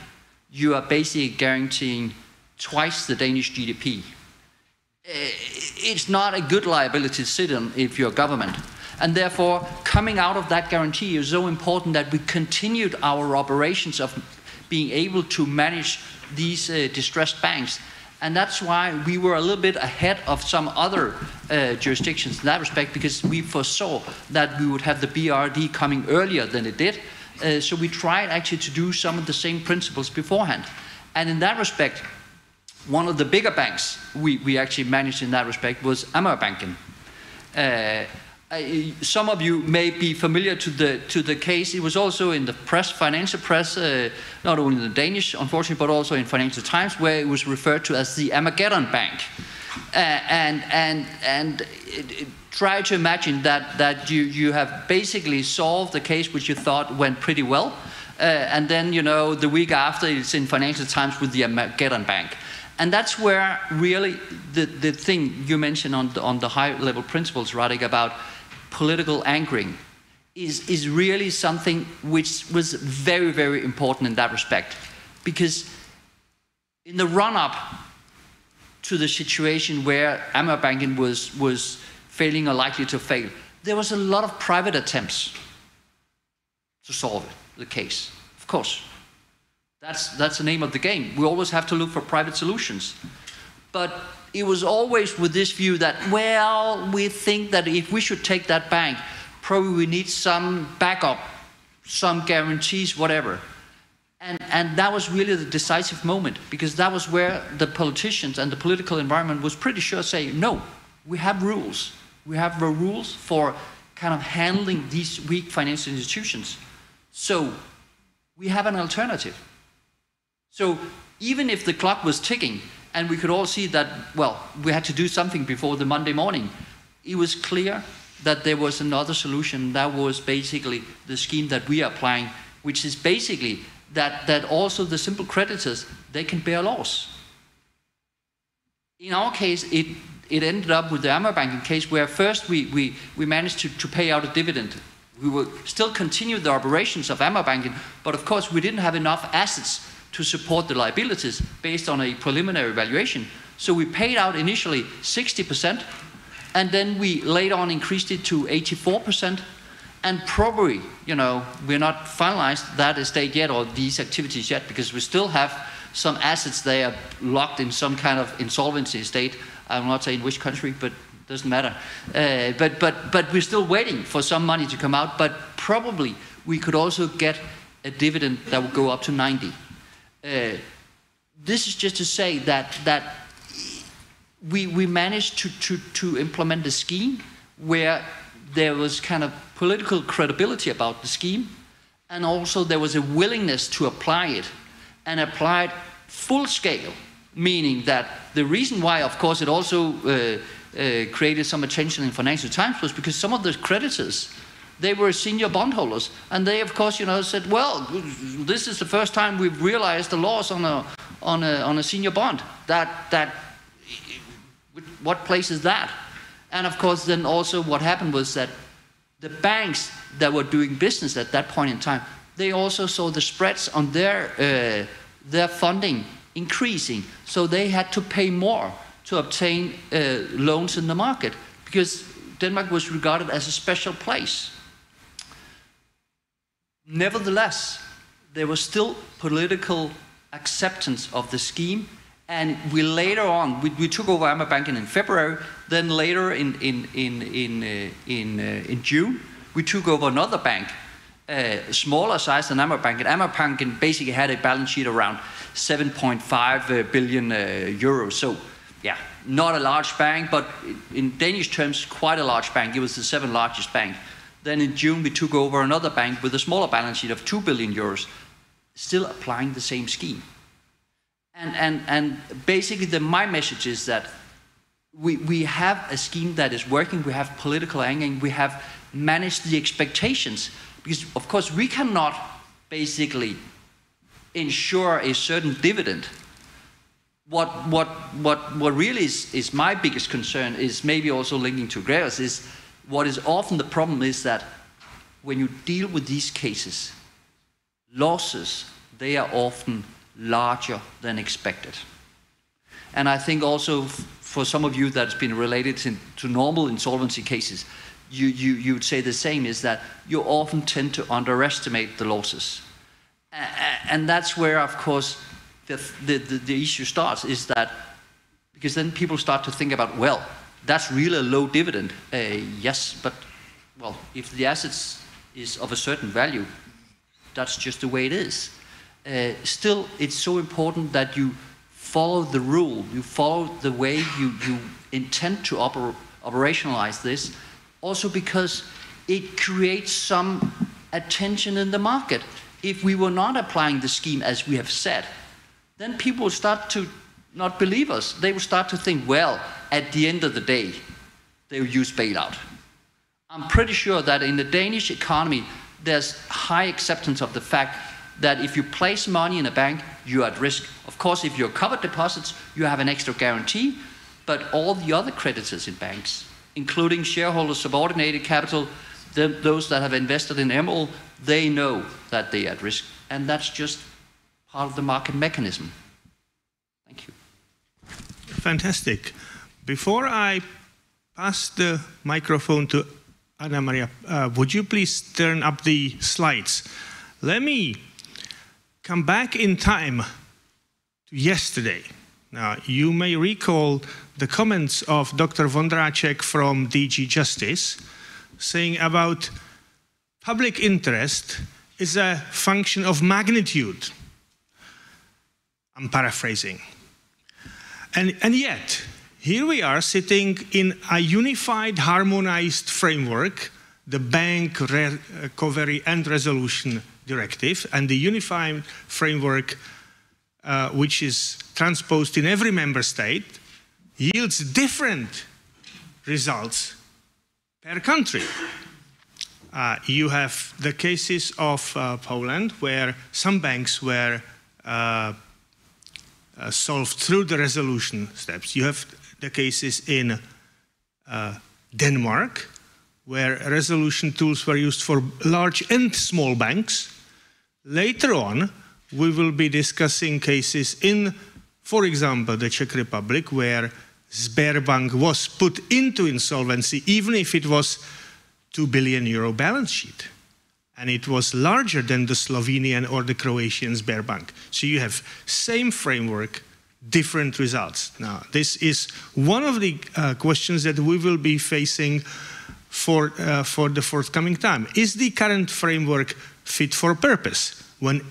you are basically guaranteeing twice the Danish GDP. It's not a good liability to sit on if you're government. And therefore, coming out of that guarantee is so important that we continued our operations of being able to manage these distressed banks. And that's why we were a little bit ahead of some other jurisdictions in that respect, because we foresaw that we would have the BRD coming earlier than it did. So we tried actually to do some of the same principles beforehand. And in that respect, one of the bigger banks we actually managed in that respect was Amagerbanken. Some of you may be familiar to the case. It was also in the press, financial press, not only in the Danish, unfortunately, but also in Financial Times, where it was referred to as the Armageddon Bank. And try to imagine that you have basically solved the case which you thought went pretty well, and then, you know, the week after it's in Financial Times with the Armageddon Bank. And that's where really the thing you mentioned on the high-level principles, Radek, about political anchoring is really something which was very, very important in that respect. Because in the run-up to the situation where Amagerbanken was failing or likely to fail, there was a lot of private attempts to solve the case, of course. That's the name of the game. We always have to look for private solutions. But it was always with this view that, well, we think that if we should take that bank, probably we need some backup, some guarantees, whatever. And that was really the decisive moment, because that was where the politicians and the political environment was pretty sure saying, no, we have rules. We have the rules for kind of handling these weak financial institutions. So we have an alternative. So even if the clock was ticking and we could all see that, well, we had to do something before the Monday morning, it was clear that there was another solution. That was basically the scheme that we are applying, which is basically that also the simple creditors, they can bear loss. In our case, it ended up with the Amagerbanken case, where first we managed to pay out a dividend. We will still continue the operations of Amagerbanken, but of course we didn't have enough assets to support the liabilities based on a preliminary valuation. So we paid out initially 60%, and then we later on increased it to 84%. And probably, you know, we're not finalized that estate yet or these activities yet, because we still have some assets there locked in some kind of insolvency estate. I'm not saying which country, but it doesn't matter. But we're still waiting for some money to come out. But probably we could also get a dividend that would go up to 90. This is just to say that we managed to implement a scheme where there was kind of political credibility about the scheme, and also there was a willingness to apply it, and apply it full scale, meaning that the reason why, of course, it also created some attention in Financial Times was because some of the creditors, they were senior bondholders, and they, of course, you know, said, well, this is the first time we've realized a loss on a senior bond. What place is that? And of course, then also what happened was that the banks that were doing business at that point in time, they also saw the spreads on their funding increasing. So they had to pay more to obtain loans in the market, because Denmark was regarded as a special place. Nevertheless, there was still political acceptance of the scheme. And we later on, we took over Amager Banken in February. Then later in June, we took over another bank, smaller size than Amager Banken. Amager Banken basically had a balance sheet around 7.5 billion euros. So, yeah, not a large bank, but in Danish terms, quite a large bank. It was the 7th largest bank. Then in June, we took over another bank with a smaller balance sheet of 2 billion euros, still applying the same scheme. And basically my message is that we have a scheme that is working, we have political angling, we have managed the expectations, because of course we cannot basically ensure a certain dividend. What really is my biggest concern is, maybe also linking to Gregor's, is what is often the problem is that when you deal with these cases, losses, they are often larger than expected. And I think also for some of you that's been related to normal insolvency cases, you would say the same, is that you often tend to underestimate the losses. And that's where, of course, the issue starts, is that, because then people start to think about, well, that's really a low dividend. Yes, but, well, if the assets is of a certain value, that's just the way it is. Still, it's so important that you follow the rule, you follow the way you intend to operationalize this, also because it creates some attention in the market. If we were not applying the scheme as we have said, then people would start to not believe us. They would start to think, well, at the end of the day, they will use bailout. I'm pretty sure that in the Danish economy, there's high acceptance of the fact that if you place money in a bank, you're at risk. Of course, if you're covered deposits, you have an extra guarantee, but all the other creditors in banks, including shareholders, subordinated capital, those that have invested in Emerald, they know that they're at risk. And that's just part of the market mechanism. Thank you. Fantastic. Before I pass the microphone to Anna Maria, would you please turn up the slides? Let me come back in time to yesterday. Now, you may recall the comments of Dr. Vondracek from DG Justice saying about public interest is a function of magnitude. I'm paraphrasing. And yet, here we are sitting in a unified, harmonized framework, the Bank Recovery and Resolution Directive, and the unified framework which is transposed in every member state, yields different results per country. You have the cases of Poland, where some banks were solved through the resolution steps. You have the cases in Denmark, where resolution tools were used for large and small banks. Later on, we will be discussing cases in For example, the Czech Republic, where Sberbank was put into insolvency, even if it was €2 billion balance sheet. And it was larger than the Slovenian or the Croatian Sberbank. So you have same framework, different results. Now, this is one of the questions that we will be facing for the forthcoming time. Is the current framework fit for purpose? When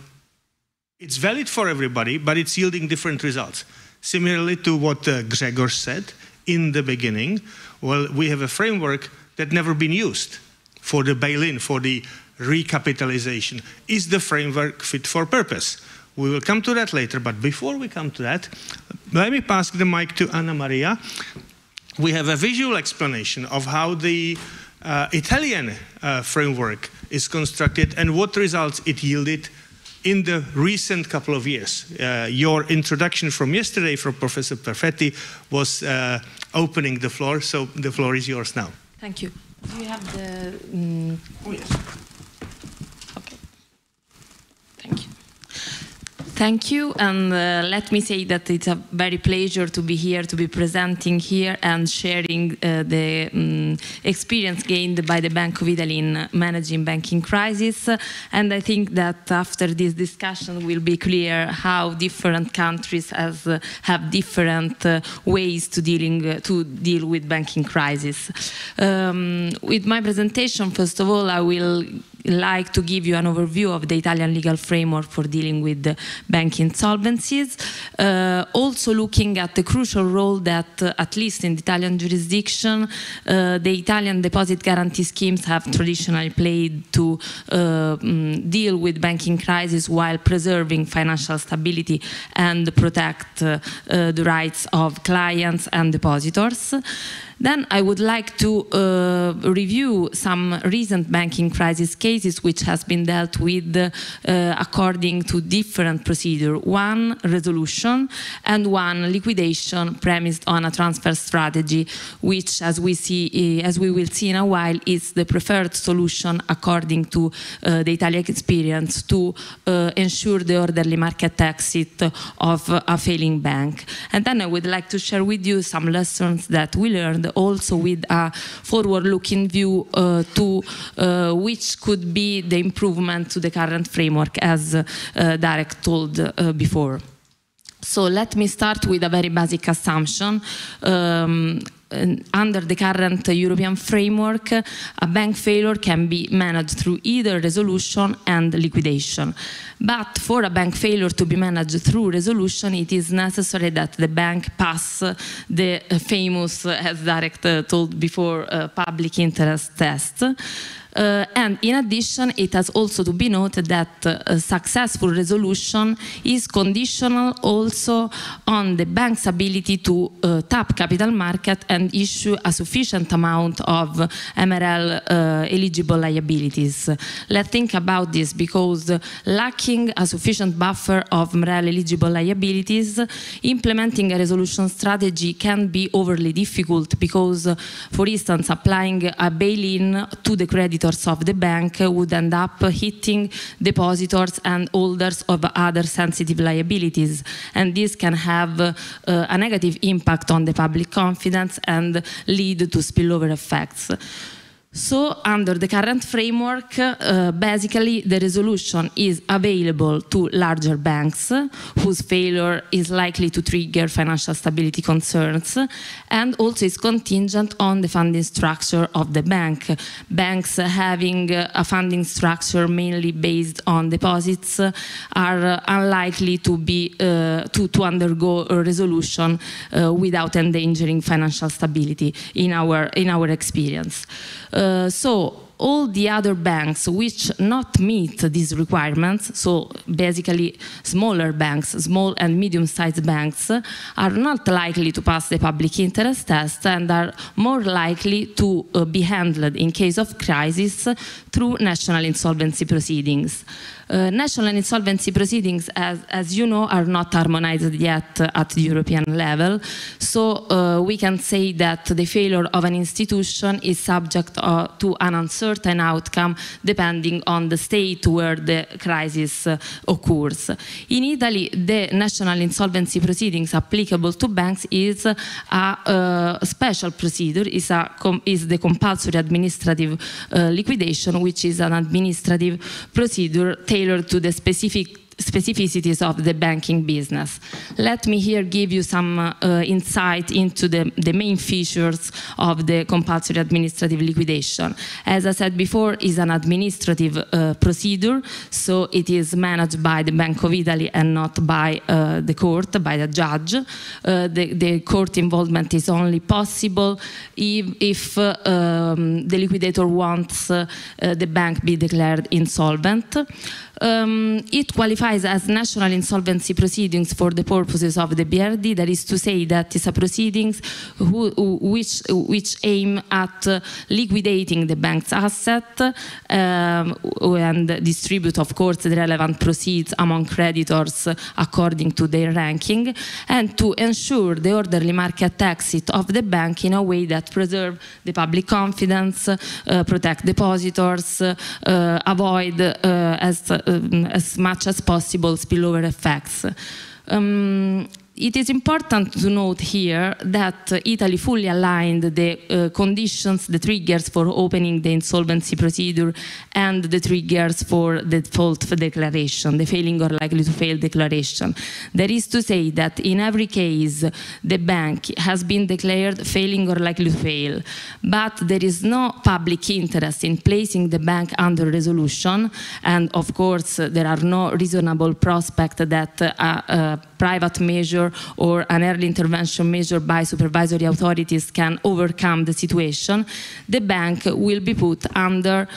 it's valid for everybody, but it's yielding different results. Similarly to what Gregor said in the beginning, well, we have a framework that never been used for the bail-in, for the recapitalization. Is the framework fit for purpose? We will come to that later, but before we come to that, let me pass the mic to Anna Maria. We have a visual explanation of how the Italian framework is constructed and what results it yielded in the recent couple of years. Your introduction from yesterday from Professor Perfetti was opening the floor, so the floor is yours now. Thank you. Do you have the... Oh, yes. Okay. Thank you. Thank you, and let me say that it's a very pleasure to be here, to be presenting here and sharing the experience gained by the Bank of Italy in managing banking crisis. And I think that after this discussion will be clear how different countries have different ways to deal with banking crisis. With my presentation, first of all, I will like to give you an overview of the Italian legal framework for dealing with bank insolvencies, also looking at the crucial role that, at least in the Italian jurisdiction, the Italian deposit guarantee schemes have traditionally played to deal with banking crisis while preserving financial stability and protect the rights of clients and depositors. Then I would like to review some recent banking crisis cases which has been dealt with according to different procedure. One resolution and one liquidation premised on a transfer strategy, which, as we will see in a while, is the preferred solution according to the Italian experience to ensure the orderly market exit of a failing bank. And then I would like to share with you some lessons that we learned, also with a forward-looking view to which could be the improvement to the current framework, as Darek told before. So let me start with a very basic assumption. Under the current European framework, a bank failure can be managed through either resolution and liquidation. But for a bank failure to be managed through resolution, it is necessary that the bank pass the famous, as Darek told before, public interest test. And in addition, it has also to be noted that a successful resolution is conditional also on the bank's ability to tap capital market and issue a sufficient amount of MREL eligible liabilities. Let's think about this, because lacking a sufficient buffer of MREL eligible liabilities, implementing a resolution strategy can be overly difficult, because, for instance, applying a bail-in to the creditors of the bank would end up hitting depositors and holders of other sensitive liabilities, and this can have a negative impact on the public confidence and lead to spillover effects. So, under the current framework, basically the resolution is available to larger banks whose failure is likely to trigger financial stability concerns, and also is contingent on the funding structure of the bank. Banks having a funding structure mainly based on deposits are unlikely to be to undergo a resolution without endangering financial stability in our experience. So all the other banks which not meet these requirements, so basically smaller banks, small and medium-sized banks, are not likely to pass the public interest test and are more likely to be handled in case of crisis through national insolvency proceedings. National insolvency proceedings, as you know, are not harmonized yet at the European level. So we can say that the failure of an institution is subject to an uncertain outcome depending on the state where the crisis occurs. In Italy, the national insolvency proceedings applicable to banks is a special procedure, is the compulsory administrative liquidation, which is an administrative procedure tailored to the specificities of the banking business. Let me here give you some insight into the main features of the compulsory administrative liquidation. As I said before, it's an administrative procedure, so it is managed by the Bank of Italy and not by the court, by the judge. The court involvement is only possible if the liquidator wants the bank be declared insolvent. It qualifies as national insolvency proceedings for the purposes of the BRD, that is to say that it's a proceedings which aim at liquidating the bank's asset and distribute, of course, the relevant proceeds among creditors according to their ranking, and to ensure the orderly market exit of the bank in a way that preserve the public confidence, protect depositors, avoid as much as possible spillover effects. It is important to note here that Italy fully aligned the conditions, the triggers for opening the insolvency procedure and the triggers for the default declaration, the failing or likely to fail declaration. That is to say that in every case the bank has been declared failing or likely to fail, but there is no public interest in placing the bank under resolution, and of course there are no reasonable prospect that a private measure or an early intervention measure by supervisory authorities can overcome the situation, the bank will be put under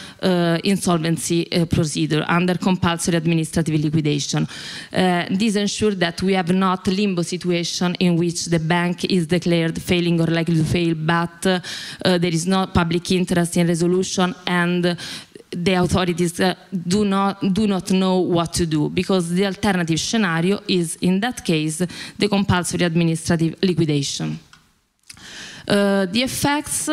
insolvency procedure, under compulsory administrative liquidation. This ensures that we have not limbo situation in which the bank is declared failing or likely to fail, but there is no public interest in resolution and the authorities do not know what to do, because the alternative scenario is, in that case, the compulsory administrative liquidation. The effects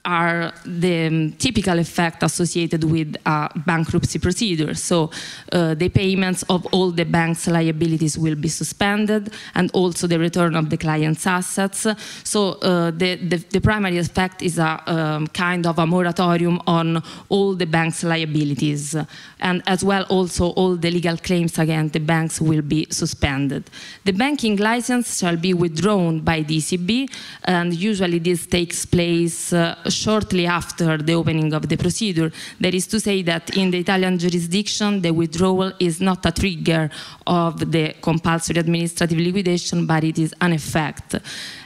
are the typical effect associated with a bankruptcy procedure. So the payments of all the bank's liabilities will be suspended, and also the return of the client's assets. So the primary effect is a kind of a moratorium on all the bank's liabilities, and as well also all the legal claims against the banks will be suspended. The banking license shall be withdrawn by the ECB, and usually this takes place shortly after the opening of the procedure. That is to say that in the Italian jurisdiction, the withdrawal is not a trigger of the compulsory administrative liquidation, but it is an effect.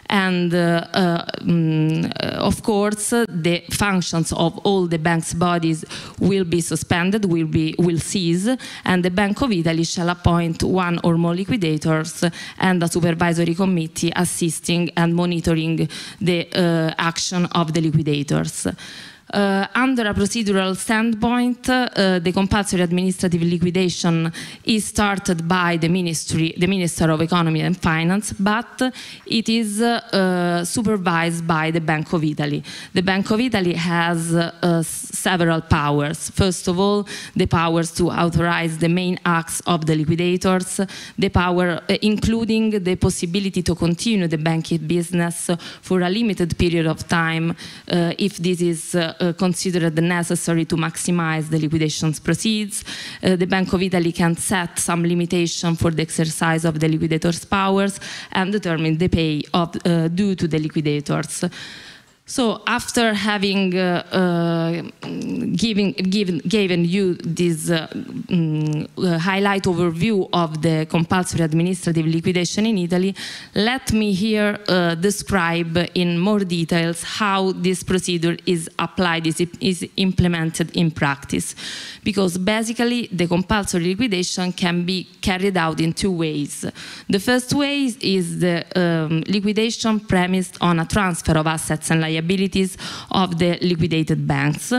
And of course, the functions of all the bank's bodies will be suspended, will cease, and the Bank of Italy shall appoint one or more liquidators and a supervisory committee assisting and monitoring the action of the liquidators. Under a procedural standpoint, the compulsory administrative liquidation is started by the Minister of Economy and Finance, but it is supervised by the Bank of Italy. The Bank of Italy has several powers. First of all, the powers to authorize the main acts of the liquidators, the power including the possibility to continue the banking business for a limited period of time if this is considered necessary to maximize the liquidation's proceeds. The Bank of Italy can set some limitation for the exercise of the liquidator's powers and determine the pay of due to the liquidators. So after having given you this highlight overview of the compulsory administrative liquidation in Italy, let me here describe in more details how this procedure is applied, is implemented in practice. Because basically the compulsory liquidation can be carried out in two ways. The first way is the liquidation premised on a transfer of assets and liabilities liabilities of the liquidated banks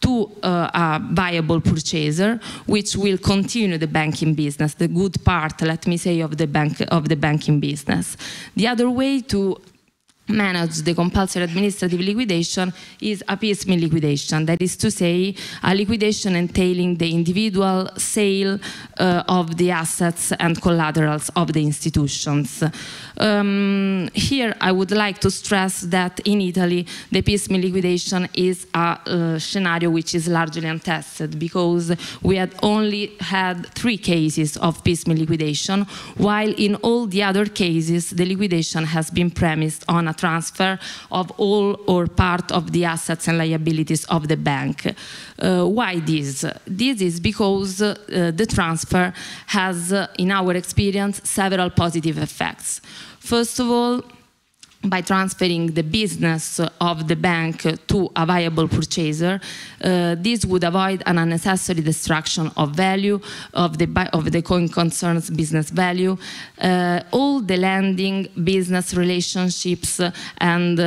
to a viable purchaser, which will continue the banking business, the good part, let me say, of the banking business. The other way to manage the compulsory administrative liquidation is a piecemeal liquidation. That is to say, a liquidation entailing the individual sale of the assets and collaterals of the institutions. Here I would like to stress that in Italy the piecemeal liquidation is a scenario which is largely untested, because we had only had 3 cases of piecemeal liquidation, while in all the other cases the liquidation has been premised on a transfer of all or part of the assets and liabilities of the bank. Why this? This is because the transfer has, in our experience, several positive effects. First of all, by transferring the business of the bank to a viable purchaser, this would avoid an unnecessary destruction of value of the going concern's business value. All the lending, business relationships and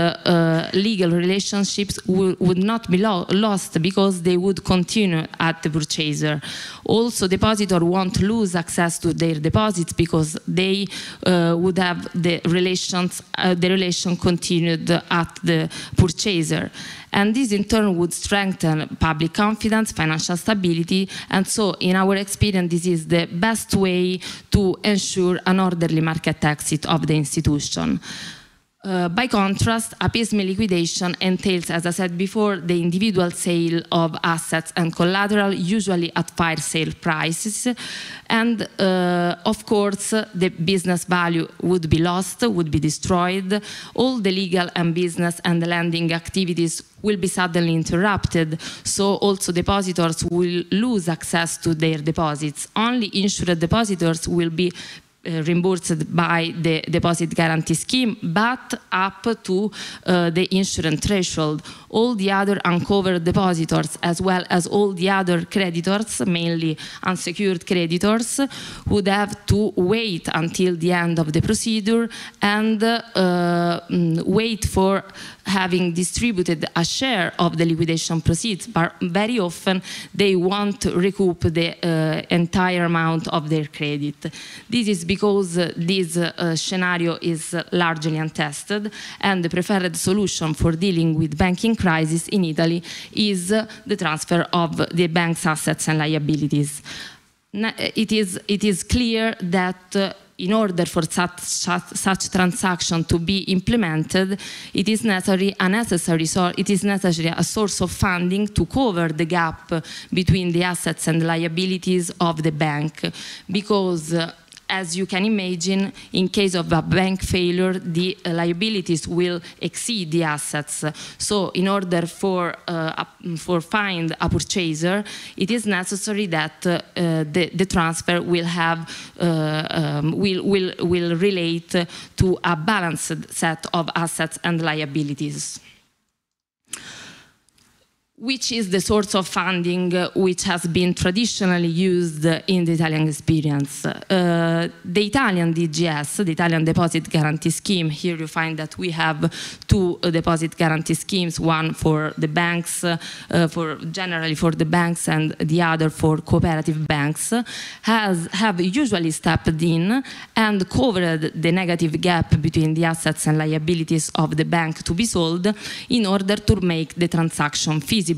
legal relationships would not be lost, because they would continue at the purchaser. Also, depositor won't lose access to their deposits, because they would have the relation continued at the purchaser. And this in turn would strengthen public confidence, financial stability, and so in our experience this is the best way to ensure an orderly market exit of the institution. By contrast, a piecemeal liquidation entails, as I said before, the individual sale of assets and collateral, usually at fire sale prices, and of course the business value would be lost, would be destroyed. All the legal and business and lending activities will be suddenly interrupted, so also depositors will lose access to their deposits. Only insured depositors will be reimbursed by the deposit guarantee scheme, but up to the insurance threshold. All the other uncovered depositors, as well as all the other creditors, mainly unsecured creditors, would have to wait until the end of the procedure and wait for having distributed a share of the liquidation proceeds, but very often they won't recoup the entire amount of their credit. This is because this scenario is largely untested, and the preferred solution for dealing with banking crisis in Italy is the transfer of the bank's assets and liabilities. It is clear that in order for such transaction to be implemented, it is necessary a source of funding to cover the gap between the assets and liabilities of the bank, because as you can imagine, in case of a bank failure, the liabilities will exceed the assets. So in order for find a purchaser, it is necessary that the transfer will have will relate to a balanced set of assets and liabilities. Which is the source of funding which has been traditionally used in the Italian experience. The Italian DGS, the Italian Deposit Guarantee Scheme, here you find that we have 2 deposit guarantee schemes, one for the banks, generally for the banks, and the other for cooperative banks, have usually stepped in and covered the negative gap between the assets and liabilities of the bank to be sold in order to make the transaction feasible.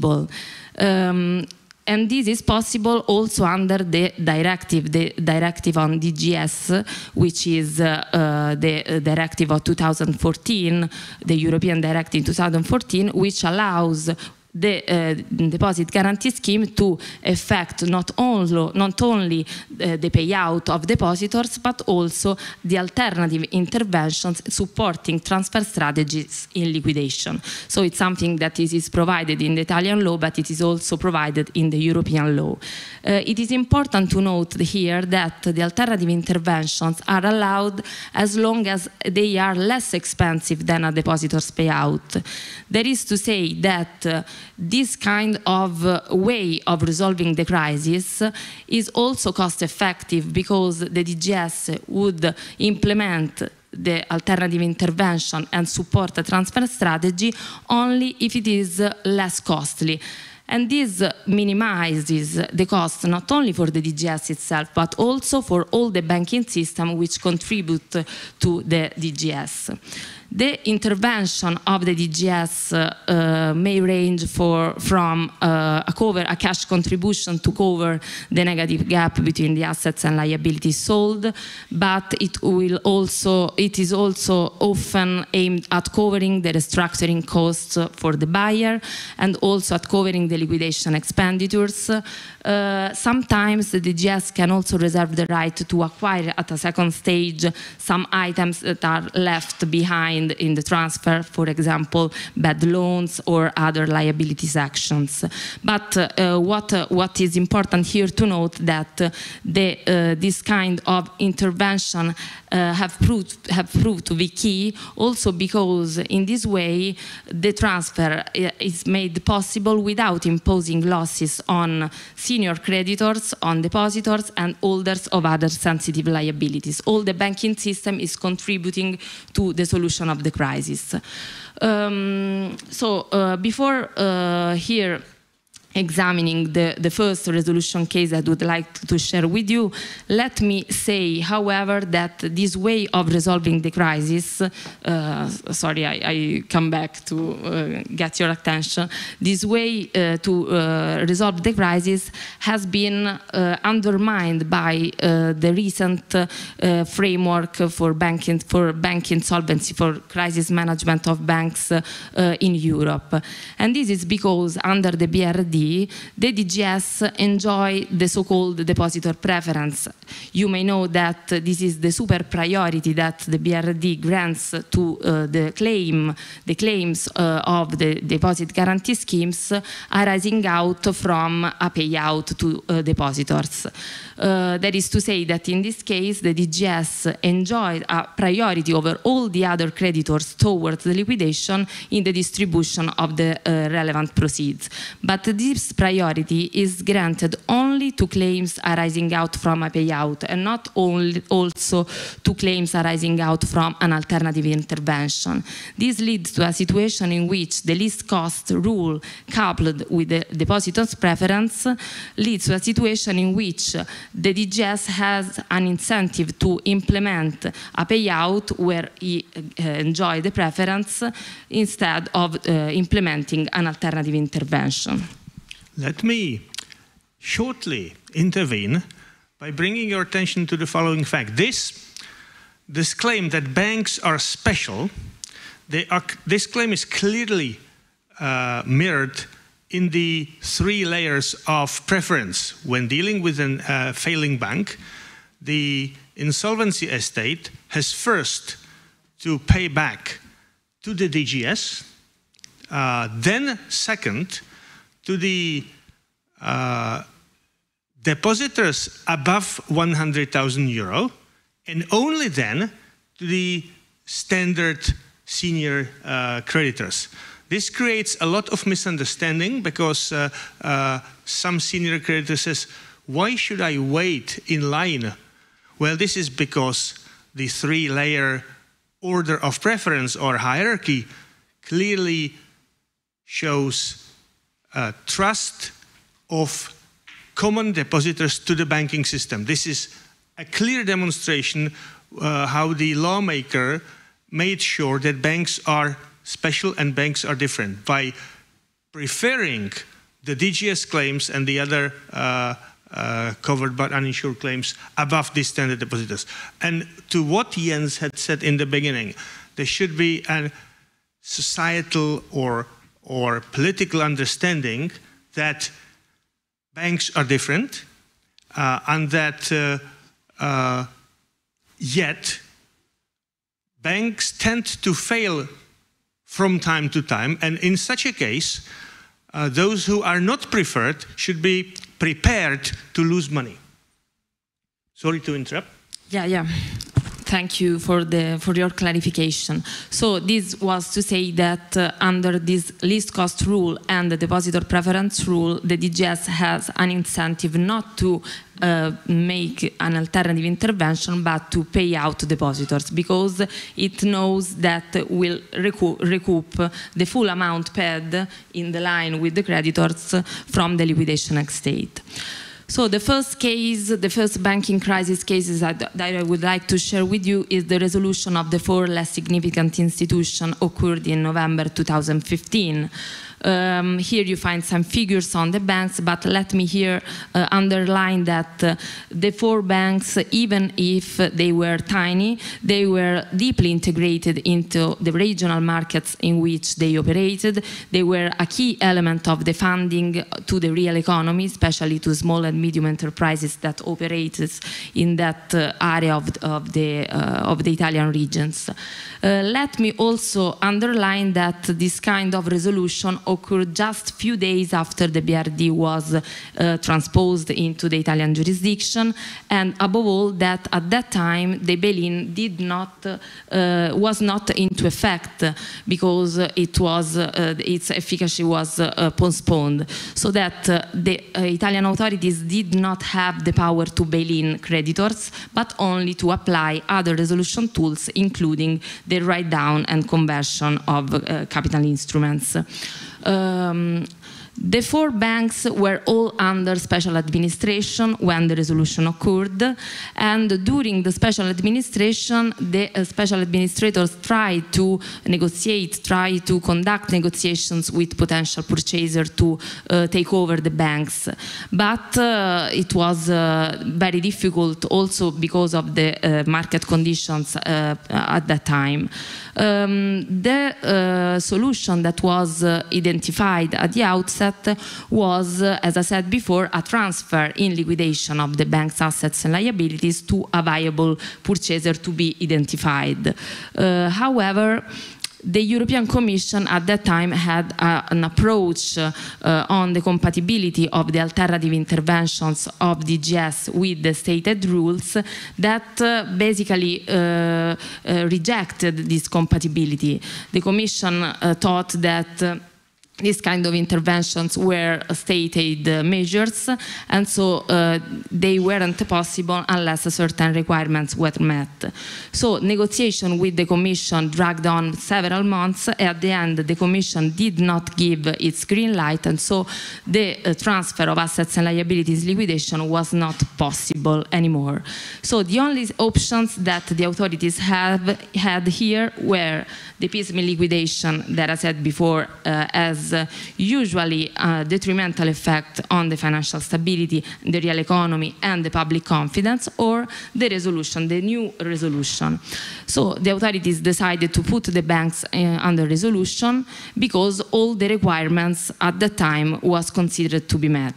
And this is possible also under the directive on DGS, which is the directive of 2014, the European directive in 2014, which allows the deposit guarantee scheme to effect not only the payout of depositors, but also the alternative interventions supporting transfer strategies in liquidation. So it's something that is provided in the Italian law, but it is also provided in the European law. It is important to note here that the alternative interventions are allowed as long as they are less expensive than a depositor's payout. That is to say that this kind of way of resolving the crisis is also cost effective, because the DGS would implement the alternative intervention and support the transfer strategy only if it is less costly. And this minimizes the cost not only for the DGS itself, but also for all the banking system which contribute to the DGS. The intervention of the DGS may range from a cash contribution to cover the negative gap between the assets and liabilities sold, but it is also often aimed at covering the restructuring costs for the buyer and also at covering the liquidation expenditures. Sometimes the DGS can also reserve the right to acquire at a second stage some items that are left behind in the transfer, for example, bad loans or other liabilities actions. But what is important here to note that this kind of intervention have proved to be key, also because in this way the transfer is made possible without imposing losses on senior creditors, on depositors and holders of other sensitive liabilities. All the banking system is contributing to the solution of the crisis. Before here examining the first resolution case I would like to share with you, let me say, however, that this way of resolving the crisis, sorry, I come back to get your attention, this way to resolve the crisis has been undermined by the recent framework for bank insolvency, for crisis management of banks in Europe. And this is because under the BRD, the DGS enjoy the so-called depositor preference. You may know that this is the super priority that the BRD grants to the claims of the deposit guarantee schemes arising out from a payout to depositors. That is to say that in this case the DGS enjoyed a priority over all the other creditors towards the liquidation in the distribution of the relevant proceeds. But this priority is granted only to claims arising out from a payout and not also to claims arising out from an alternative intervention. This leads to a situation in which the least cost rule coupled with the depositor's preference leads to a situation in which the DGS has an incentive to implement a payout where he enjoys the preference instead of implementing an alternative intervention. Let me shortly intervene by bringing your attention to the following fact. This claim that banks are special, this claim is clearly mirrored in the three layers of preference. When dealing with a failing bank, the insolvency estate has first to pay back to the DGS, then second to the depositors above 100,000 euro, and only then to the standard senior creditors. This creates a lot of misunderstanding because some senior creditor says, why should I wait in line? Well, this is because the three-layer order of preference or hierarchy clearly shows trust of common depositors to the banking system. This is a clear demonstration how the lawmaker made sure that banks are special and banks are different by preferring the DGS claims and the other covered but uninsured claims above the standard depositors. And to what Jens had said in the beginning, there should be a societal or political understanding that banks are different and that yet banks tend to fail from time to time, and in such a case those who are not preferred should be prepared to lose money. Sorry to interrupt. Yeah. thank you for your clarification. So this was to say that under this least cost rule and the depositor preference rule, the DGS has an incentive not to make an alternative intervention, but to pay out depositors, because it knows that will recoup the full amount paid in the line with the creditors from the liquidation estate. So the first case, the first banking crisis cases that I would like to share with you is the resolution of the 4 less significant institutions occurred in November 2015. Here you find some figures on the banks, but let me here underline that the 4 banks, even if they were tiny, they were deeply integrated into the regional markets in which they operated. They were a key element of the funding to the real economy, especially to small and medium enterprises that operated in that area of the Italian regions. Let me also underline that this kind of resolution occurred just a few days after the BRD was transposed into the Italian jurisdiction, and above all that at that time the bail-in was not into effect because its efficacy was postponed, so that the Italian authorities did not have the power to bail in creditors, but only to apply other resolution tools, including the write-down and conversion of capital instruments. The 4 banks were all under special administration when the resolution occurred, and during the special administration, the special administrators tried to conduct negotiations with potential purchasers to take over the banks. But it was very difficult also because of the market conditions at that time. The solution that was identified at the outset was, as I said before, a transfer in liquidation of the bank's assets and liabilities to a viable purchaser to be identified. However, the European Commission at that time had an approach on the compatibility of the alternative interventions of DGS with the stated rules that basically rejected this compatibility. The Commission thought that these kind of interventions were state aid measures, and so they weren't possible unless certain requirements were met. So negotiation with the Commission dragged on several months. At the end, the Commission did not give its green light, and so the transfer of assets and liabilities liquidation was not possible anymore. So the only options that the authorities had here were the piecemeal liquidation that I said before as usually a detrimental effect on the financial stability, the real economy and the public confidence, or the resolution, the new resolution. So the authorities decided to put the banks under resolution because all the requirements at the time was considered to be met.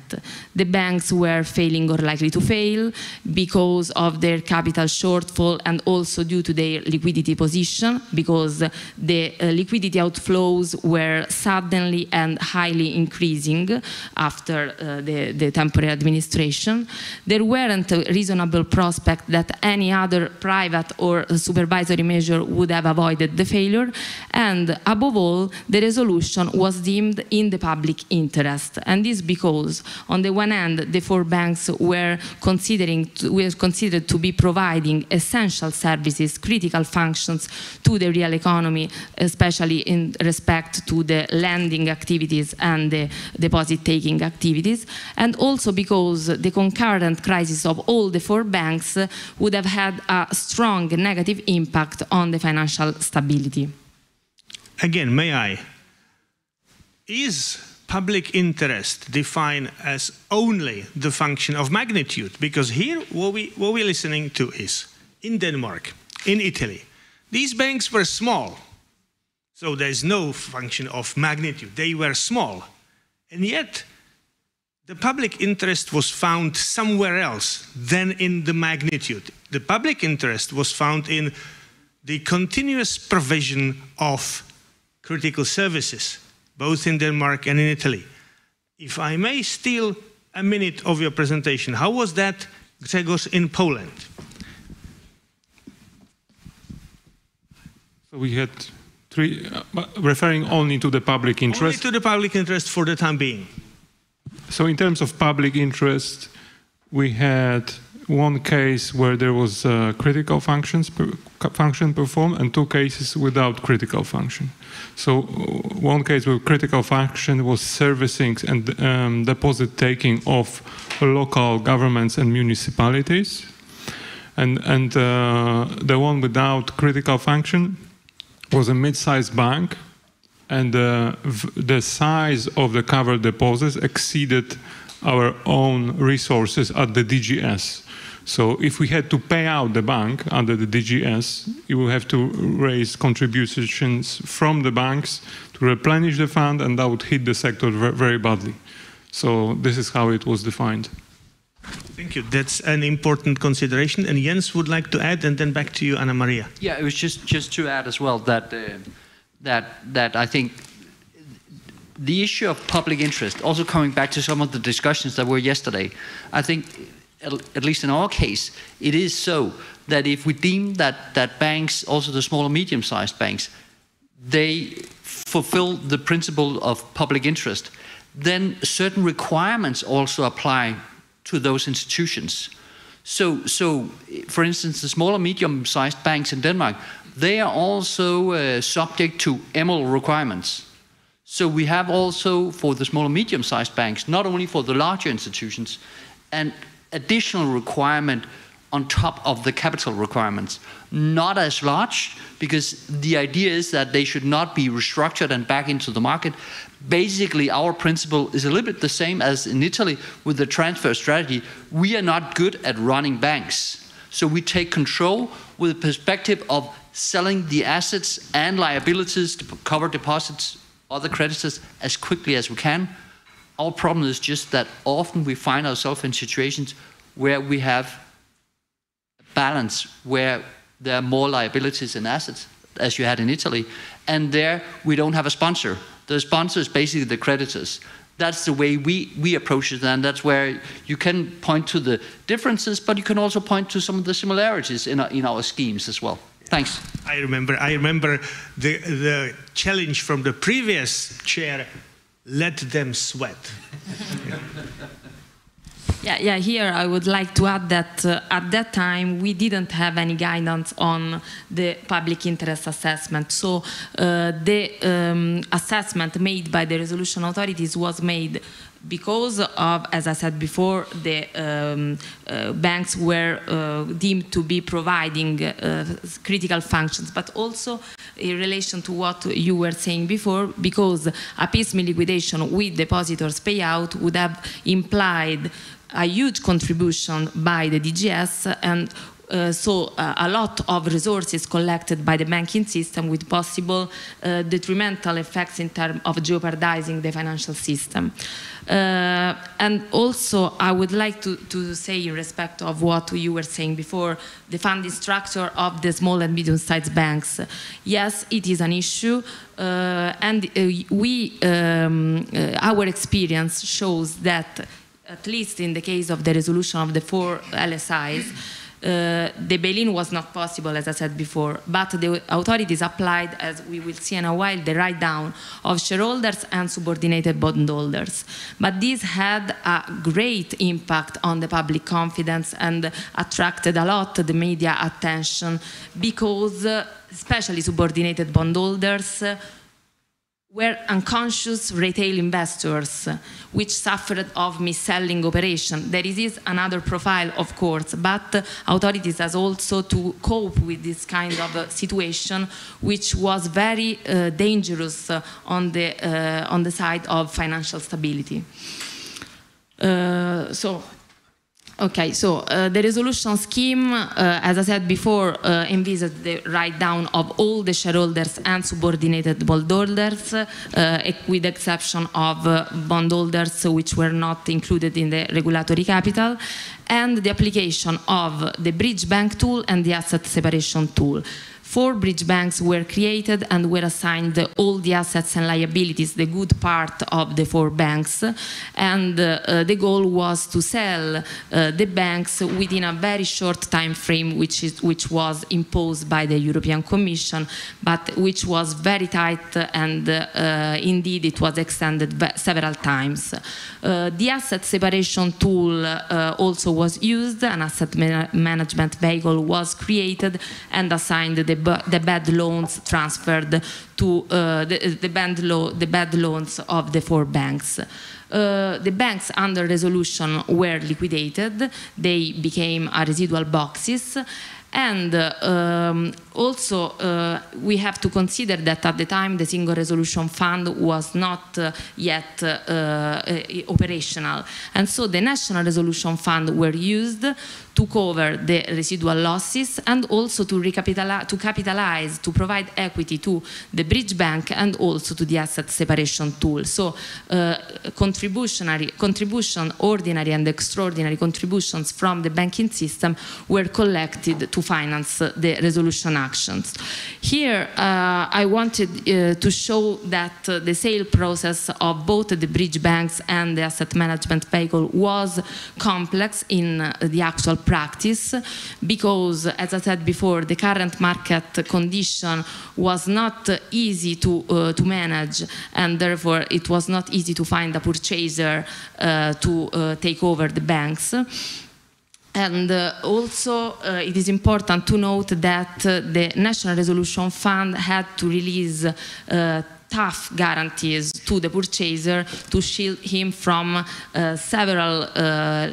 The banks were failing or likely to fail because of their capital shortfall and also due to their liquidity position, because the liquidity outflows were suddenly and highly increasing after the temporary administration. There weren't a reasonable prospect that any other private or supervisory measure would have avoided the failure, and above all, the resolution was deemed in the public interest. And this because, on the one hand, the 4 banks were considered to be providing essential services, critical functions to the real economy, especially in respect to the lending activities and the deposit-taking activities, and also because the concurrent crisis of all the 4 banks would have had a strong negative impact on the financial stability. Again, may I? Is public interest defined as only the function of magnitude? Because here what we're listening to is, in Denmark, in Italy, these banks were small. So there's no function of magnitude. They were small. And yet, the public interest was found somewhere else than in the magnitude. The public interest was found in the continuous provision of critical services, both in Denmark and in Italy. If I may steal a minute of your presentation, how was that, Grzegorz, in Poland? So we had three, referring only to the public interest. Only to the public interest for the time being. So in terms of public interest, we had one case where there was critical function performed and two cases without critical function. So one case with critical function was servicing and deposit taking of local governments and municipalities. And the one without critical function was a mid-sized bank, and the size of the covered deposits exceeded our own resources at the DGS. So if we had to pay out the bank under the DGS, you will have to raise contributions from the banks to replenish the fund, and that would hit the sector very badly. So this is how it was defined. Thank you. That's an important consideration. And Jens would like to add, and then back to you, Anna Maria. Yeah, it was just to add as well that that I think the issue of public interest, also coming back to some of the discussions that were yesterday, I think, at least in our case, it is so that if we deem that banks, also the small and medium-sized banks, they fulfill the principle of public interest, then certain requirements also apply to those institutions. So for instance, the small and medium-sized banks in Denmark, they are also subject to ML requirements. So we have also for the small and medium-sized banks, not only for the larger institutions, an additional requirement on top of the capital requirements. Not as large, because the idea is that they should not be restructured and back into the market. Basically, our principle is a little bit the same as in Italy with the transfer strategy. We are not good at running banks. So we take control with the perspective of selling the assets and liabilities to cover deposits, other creditors as quickly as we can. Our problem is just that often we find ourselves in situations where we have a balance, where there are more liabilities than assets, as you had in Italy, and there we don't have a sponsor. The sponsor is basically the creditors. That's the way we approach it, and that's where you can point to the differences, but you can also point to some of the similarities in our schemes as well. Thanks. I remember the challenge from the previous chair, let them sweat. Yeah, here I would like to add that at that time we didn't have any guidance on the public interest assessment. So the assessment made by the resolution authorities was made because of, as I said before, the banks were deemed to be providing critical functions, but also in relation to what you were saying before, because a piecemeal liquidation with depositors payout would have implied a huge contribution by the DGS, and so a lot of resources collected by the banking system with possible detrimental effects in terms of jeopardizing the financial system. And also I would like to say, in respect of what you were saying before, the funding structure of the small and medium-sized banks. Yes, it is an issue, and our experience shows that, at least in the case of the resolution of the 4 LSIs, the bail-in was not possible, as I said before, but the authorities applied, as we will see in a while, the write-down of shareholders and subordinated bondholders. But this had a great impact on the public confidence and attracted a lot the media attention, because especially subordinated bondholders were unconscious retail investors which suffered of mis-selling operation. There is another profile, of course, but authorities has also to cope with this kind of situation, which was very dangerous on the side of financial stability. Okay, so the resolution scheme, as I said before, envisaged the write-down of all the shareholders and subordinated bondholders, with the exception of bondholders which were not included in the regulatory capital, and the application of the bridge bank tool and the asset separation tool. 4 bridge banks were created and were assigned all the assets and liabilities, the good part of the 4 banks, and the goal was to sell the banks within a very short time frame, which was imposed by the European Commission, but which was very tight, and indeed it was extended several times. The asset separation tool also was used. An asset management vehicle was created and assigned the bad loans transferred to the bad loans of the 4 banks. The banks under resolution were liquidated. They became residual boxes. And also we have to consider that at the time the Single Resolution Fund was not yet operational, and so the National Resolution Fund were used to cover the residual losses and also to capitalize, to provide equity to the bridge bank and also to the asset separation tool. So contribution, ordinary and extraordinary contributions from the banking system were collected to finance the resolution actions. Here I wanted to show that the sale process of both the bridge banks and the asset management vehicle was complex in the actual practice, because, as I said before, the current market condition was not easy to manage, and therefore it was not easy to find a purchaser to take over the banks. And also it is important to note that the National Resolution Fund had to release tough guarantees to the purchaser to shield him from several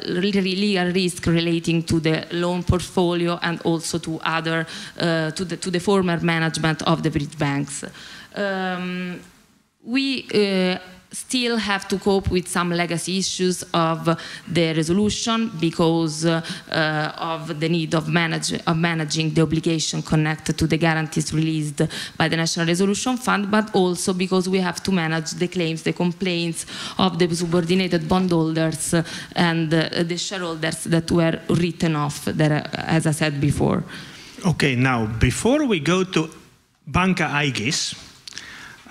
legal risks relating to the loan portfolio and also to other to the former management of the bridge banks. We still have to cope with some legacy issues of the resolution because of the need of managing the obligation connected to the guarantees released by the National Resolution Fund, but also because we have to manage the claims, the complaints of the subordinated bondholders and the shareholders that were written off, as I said before. Okay, now before we go to Banca Aegis,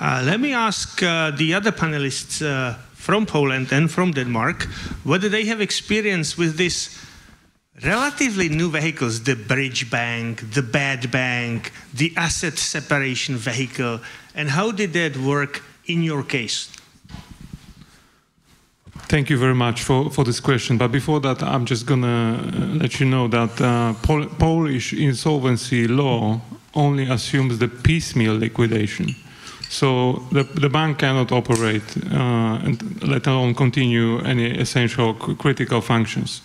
let me ask the other panelists from Poland and from Denmark whether they have experience with these relatively new vehicles, the bridge bank, the bad bank, the asset separation vehicle, and how did that work in your case? Thank you very much for this question. But before that, I'm just going to let you know that Polish insolvency law only assumes the piecemeal liquidation. So the bank cannot operate and let alone continue any essential critical functions.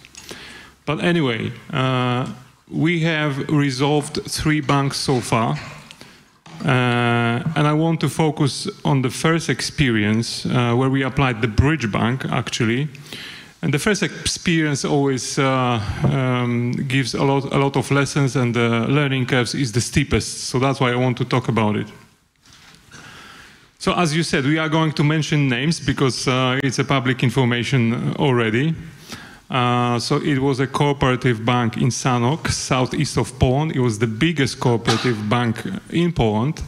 But anyway, we have resolved 3 banks so far. And I want to focus on the first experience where we applied the bridge bank, actually. And the first experience always gives a lot of lessons, and the learning curve is the steepest. So that's why I want to talk about it. So as you said, we are going to mention names because it's a public information already. So it was a cooperative bank in Sanok, southeast of Poland. It was the biggest cooperative bank in Poland.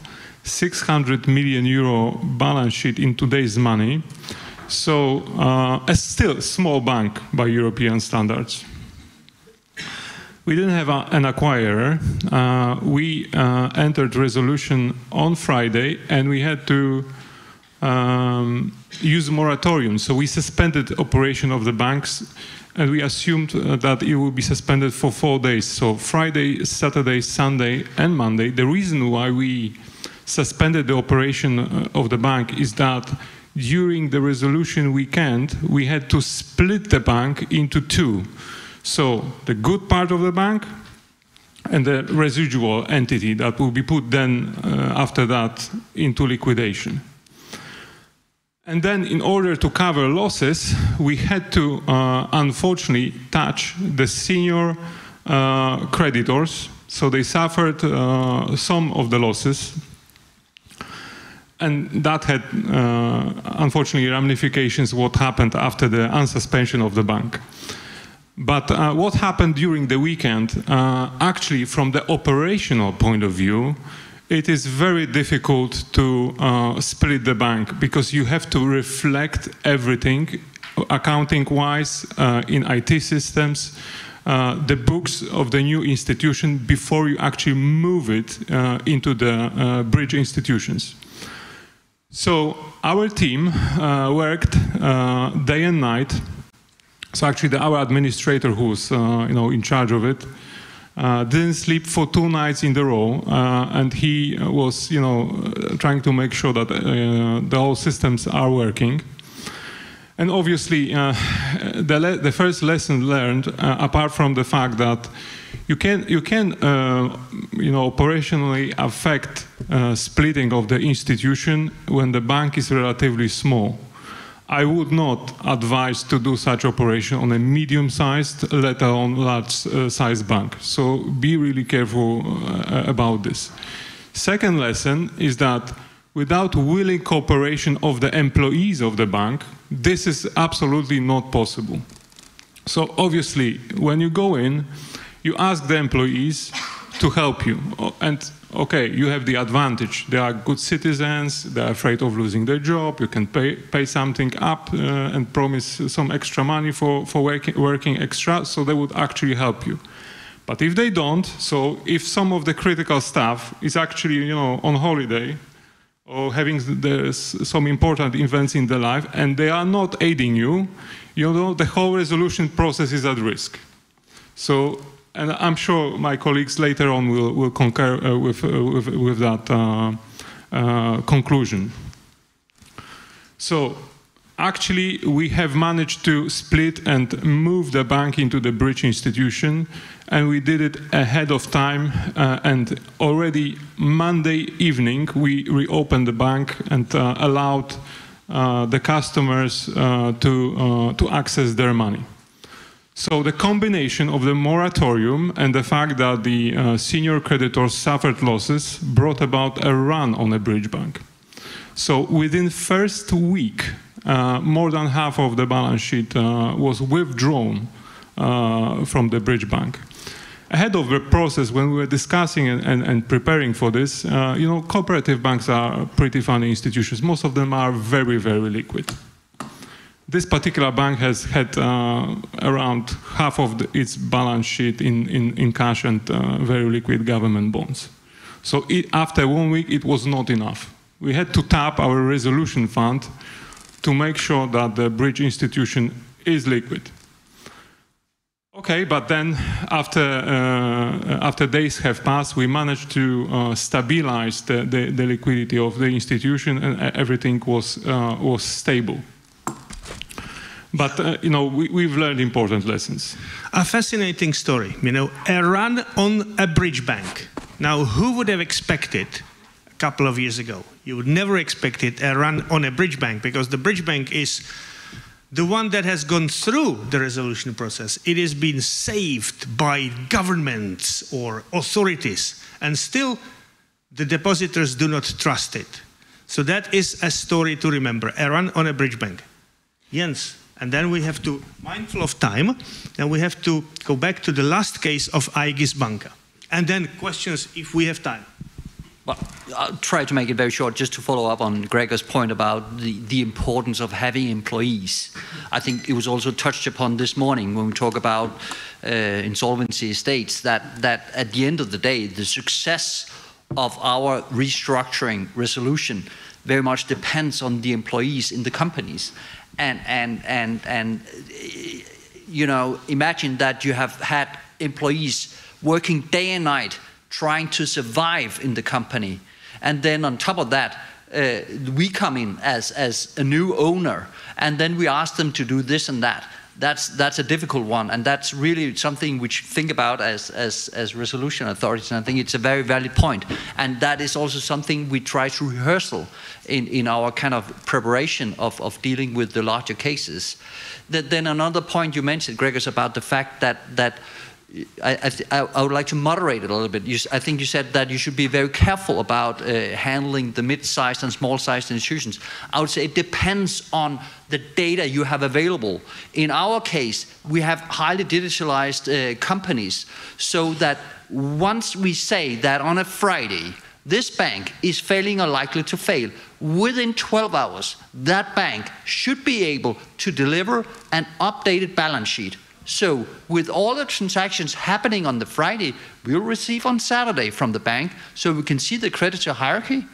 600 million euro balance sheet in today's money. So a still small bank by European standards. We didn't have an acquirer. We entered resolution on Friday, and we had to use moratorium. So we suspended operation of the banks, and we assumed that it would be suspended for 4 days. So Friday, Saturday, Sunday, and Monday. The reason why we suspended the operation of the bank is that during the resolution weekend, we had to split the bank into 2. So the good part of the bank and the residual entity that will be put then after that into liquidation. And then in order to cover losses, we had to unfortunately touch the senior creditors. So they suffered some of the losses. And that had unfortunately ramifications what happened after the unsuspension of the bank. But what happened during the weekend, actually from the operational point of view, it is very difficult to split the bank because you have to reflect everything, accounting-wise, in IT systems, the books of the new institution before you actually move it into the bridge institutions. So our team worked day and night. So actually our administrator who's in charge of it didn't sleep for 2 nights in a row, and he was trying to make sure that the whole systems are working. And obviously the first lesson learned, apart from the fact that you can operationally affect splitting of the institution when the bank is relatively small. I would not advise to do such operation on a medium-sized, let alone large-sized bank. So be really careful about this. Second lesson is that without willing cooperation of the employees of the bank, this is absolutely not possible. So obviously, when you go in, you ask the employees to help you. And okay, you have the advantage. They are good citizens, they're afraid of losing their job, you can pay something up and promise some extra money for working extra, so they would actually help you. But if they don't, so if some of the critical staff is actually on holiday or having some important events in their life and they are not aiding you, the whole resolution process is at risk. So, and I'm sure my colleagues later on will concur with that conclusion. So actually we have managed to split and move the bank into the bridge institution, and we did it ahead of time, and already Monday evening we reopened the bank and allowed the customers to access their money. So the combination of the moratorium and the fact that the senior creditors suffered losses brought about a run on a bridge bank. So within first week, more than half of the balance sheet was withdrawn from the bridge bank. Ahead of the process, when we were discussing and preparing for this, cooperative banks are pretty funny institutions. Most of them are very, very liquid. This particular bank has had around half of its balance sheet in cash and very liquid government bonds. So after 1 week, it was not enough. We had to tap our resolution fund to make sure that the bridge institution is liquid. Okay, but then after days have passed, we managed to stabilize the liquidity of the institution, and everything was stable. But we've learned important lessons. A fascinating story, a run on a bridge bank. Now, who would have expected a couple of years ago? You would never expect it, a run on a bridge bank, because the bridge bank is the one that has gone through the resolution process. It has been saved by governments or authorities, and still the depositors do not trust it. So that is a story to remember, a run on a bridge bank. Jens. And then we have to, mindful of time, and we have to go back to the last case of Aegis Banka. And then questions if we have time. Well, I'll try to make it very short, just to follow up on Gregor's point about the importance of having employees. I think it was also touched upon this morning when we talk about insolvency estates, that at the end of the day, the success of our restructuring resolution very much depends on the employees in the companies. And imagine that you have had employees working day and night trying to survive in the company, and then on top of that we come in as a new owner, and then we ask them to do this and that. That's a difficult one, and that's really something which think about as resolution authorities, and I think it's a very valid point. And that is also something we try to rehearsal in our kind of preparation of dealing with the larger cases. Then another point you mentioned, Gregor, is about the fact that I would like to moderate it a little bit. I think you said that you should be very careful about handling the mid-sized and small-sized institutions. I would say it depends on the data you have available. In our case, we have highly digitalized companies, so that once we say that on a Friday, this bank is failing or likely to fail, within 12 hours, that bank should be able to deliver an updated balance sheet. So with all the transactions happening on the Friday, we'll receive on Saturday from the bank, so we can see the creditor hierarchy,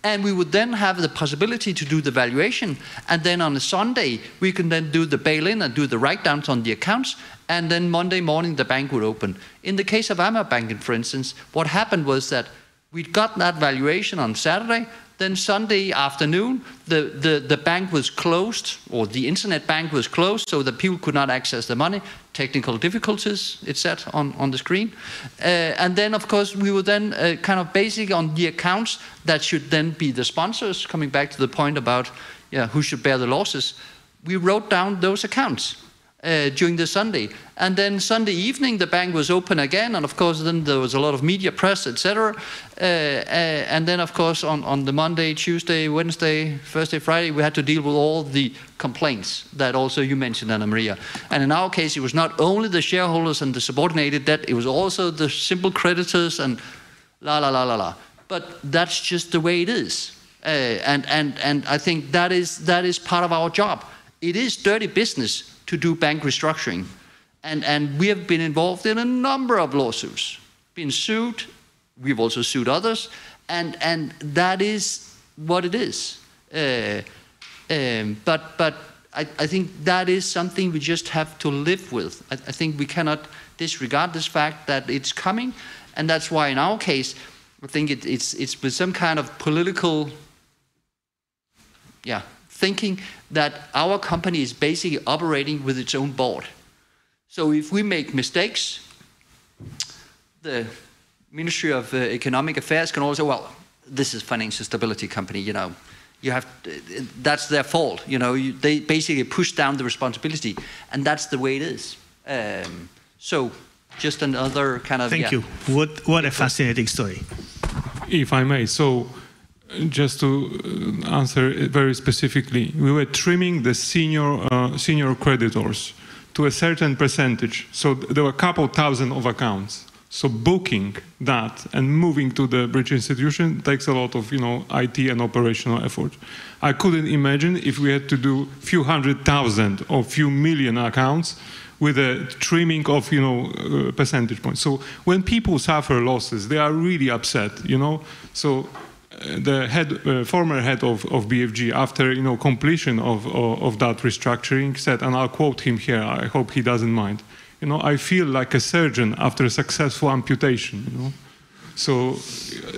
and we would then have the possibility to do the valuation, and then on a Sunday, we can then do the bail-in and do the write-downs on the accounts, and then Monday morning the bank would open. In the case of Banking, for instance, what happened was that we got that valuation on Saturday, then Sunday afternoon, the bank was closed, or the internet bank was closed, so that people could not access the money. Technical difficulties, it said on the screen. And then, of course, we were then kind of basing on the accounts that should then be the sponsors, coming back to the point about who should bear the losses. We wrote down those accounts during the Sunday. And then Sunday evening, the bank was open again, and of course then there was a lot of media press, etc. And then of course on the Monday, Tuesday, Wednesday, Thursday, Friday, we had to deal with all the complaints that also you mentioned, Anna Maria. And in our case, it was not only the shareholders and the subordinated debt, it was also the simple creditors and But that's just the way it is. And I think that is part of our job. It is dirty business to do bank restructuring. And we have been involved in a number of lawsuits, been sued, we've also sued others, and that is what it is. But I think that is something we just have to live with. I think we cannot disregard this fact that it's coming, and that's why in our case, I think it's with some kind of political thinking that our company is basically operating with its own board. So if we make mistakes, the Ministry of Economic Affairs can also, well, this is financial stability company, you have, that's their fault, they basically push down the responsibility, and that's the way it is. So just another kind of... Thank you. What a fascinating story. If I may, so just to answer very specifically, we were trimming the senior creditors to a certain percentage. So there were a couple thousand of accounts. So booking that and moving to the bridge institution takes a lot of, IT and operational effort. I couldn't imagine if we had to do few 100,000 or few million accounts with a trimming of, percentage points. So when people suffer losses, they are really upset, So the former head of BFG, after completion of that restructuring, said, and I'll quote him here, I hope he doesn't mind, I feel like a surgeon after a successful amputation. So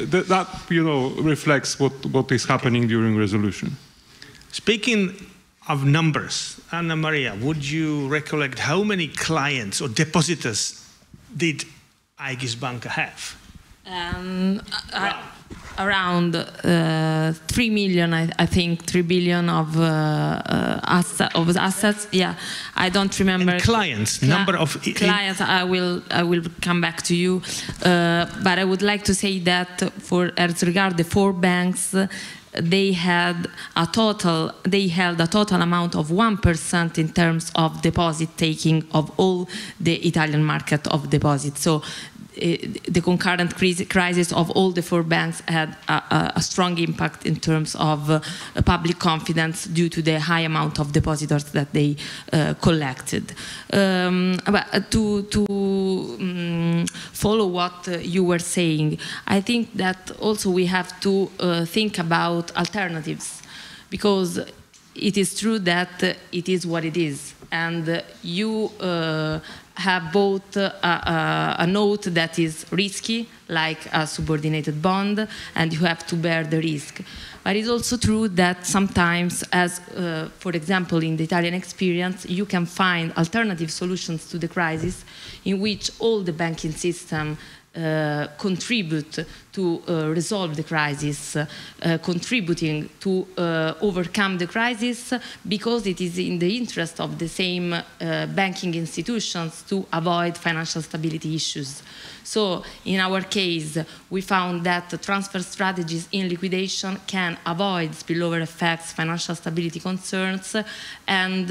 that reflects what is happening during resolution. Speaking of numbers, Anna Maria, would you recollect how many clients or depositors did Aegis Banka have? Around 3 million, I think, 3 billion of assets. Yeah, I don't remember. And clients, number of clients. I will come back to you, but I would like to say that as regard the 4 banks, they held a total amount of 1% in terms of deposit taking of all the Italian market of deposits. So the concurrent crisis of all the 4 banks had a strong impact in terms of public confidence due to the high amount of depositors that they collected. But to follow what you were saying, I think that also we have to think about alternatives, because it is true that it is what it is, and you have both a note that is risky, like a subordinated bond, and you have to bear the risk. But it's also true that sometimes, as for example in the Italian experience, you can find alternative solutions to the crisis in which all the banking system contribute to resolve the crisis, contributing to overcome the crisis, because it is in the interest of the same banking institutions to avoid financial stability issues. So in our case, we found that the transfer strategies in liquidation can avoid spillover effects, financial stability concerns, and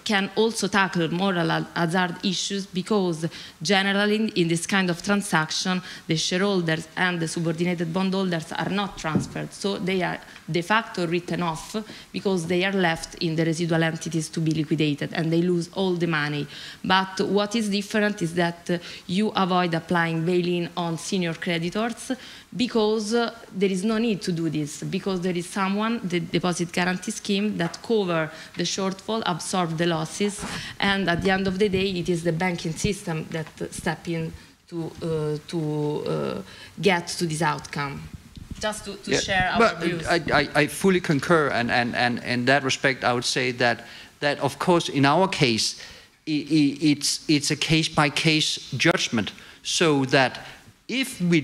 can also tackle moral hazard issues, because generally in this kind of transaction, the shareholders and the subordinated bondholders are not transferred, so they are de facto written off because they are left in the residual entities to be liquidated and they lose all the money. But what is different is that you avoid applying bail-in on senior creditors, because there is no need to do this, because there is someone, the deposit guarantee scheme, that cover the shortfall, absorb the losses, and at the end of the day it is the banking system that step in to get to this outcome. Just to share our views. I fully concur, and in that respect I would say that of course in our case it's a case-by-case judgment, so that if we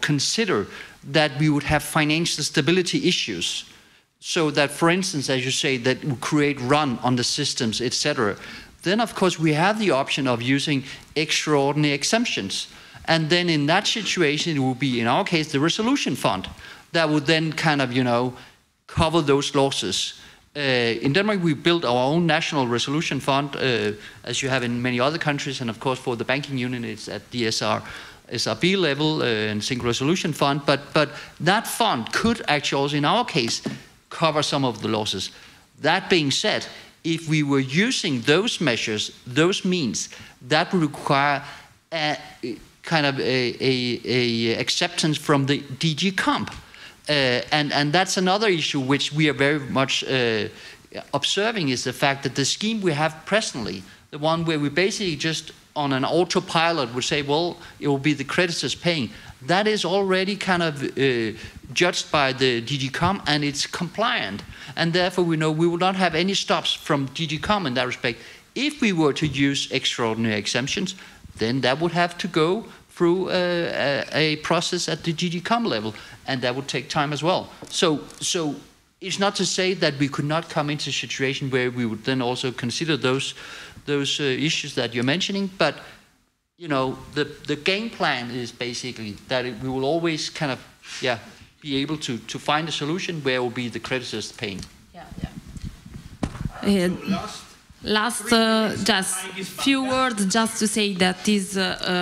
consider that we would have financial stability issues, so that, for instance, as you say, that we create run on the systems, etc., then of course we have the option of using extraordinary exemptions. And then in that situation, it will be, in our case, the resolution fund that would then kind of, cover those losses. In Denmark, we built our own national resolution fund, as you have in many other countries, and of course for the banking union, it's at the SRB level and single resolution fund. But that fund could actually also, in our case, cover some of the losses. That being said, if we were using those measures, those means, that would require kind of a acceptance from the DG Comp. And that's another issue which we are very much observing, is the fact that the scheme we have presently, the one where we basically just on an autopilot would say, well, it will be the creditors paying, that is already kind of judged by the DG Comp, and it's compliant. And therefore we know we will not have any stops from DG Comp in that respect. If we were to use extraordinary exemptions, then that would have to go through a process at the DG Comp level, and that would take time as well. So it's not to say that we could not come into a situation where we would then also consider those issues that you're mentioning, but the game plan is basically that we will always kind of be able to find a solution where it will be the creditors paying. Last, just few words just to say that this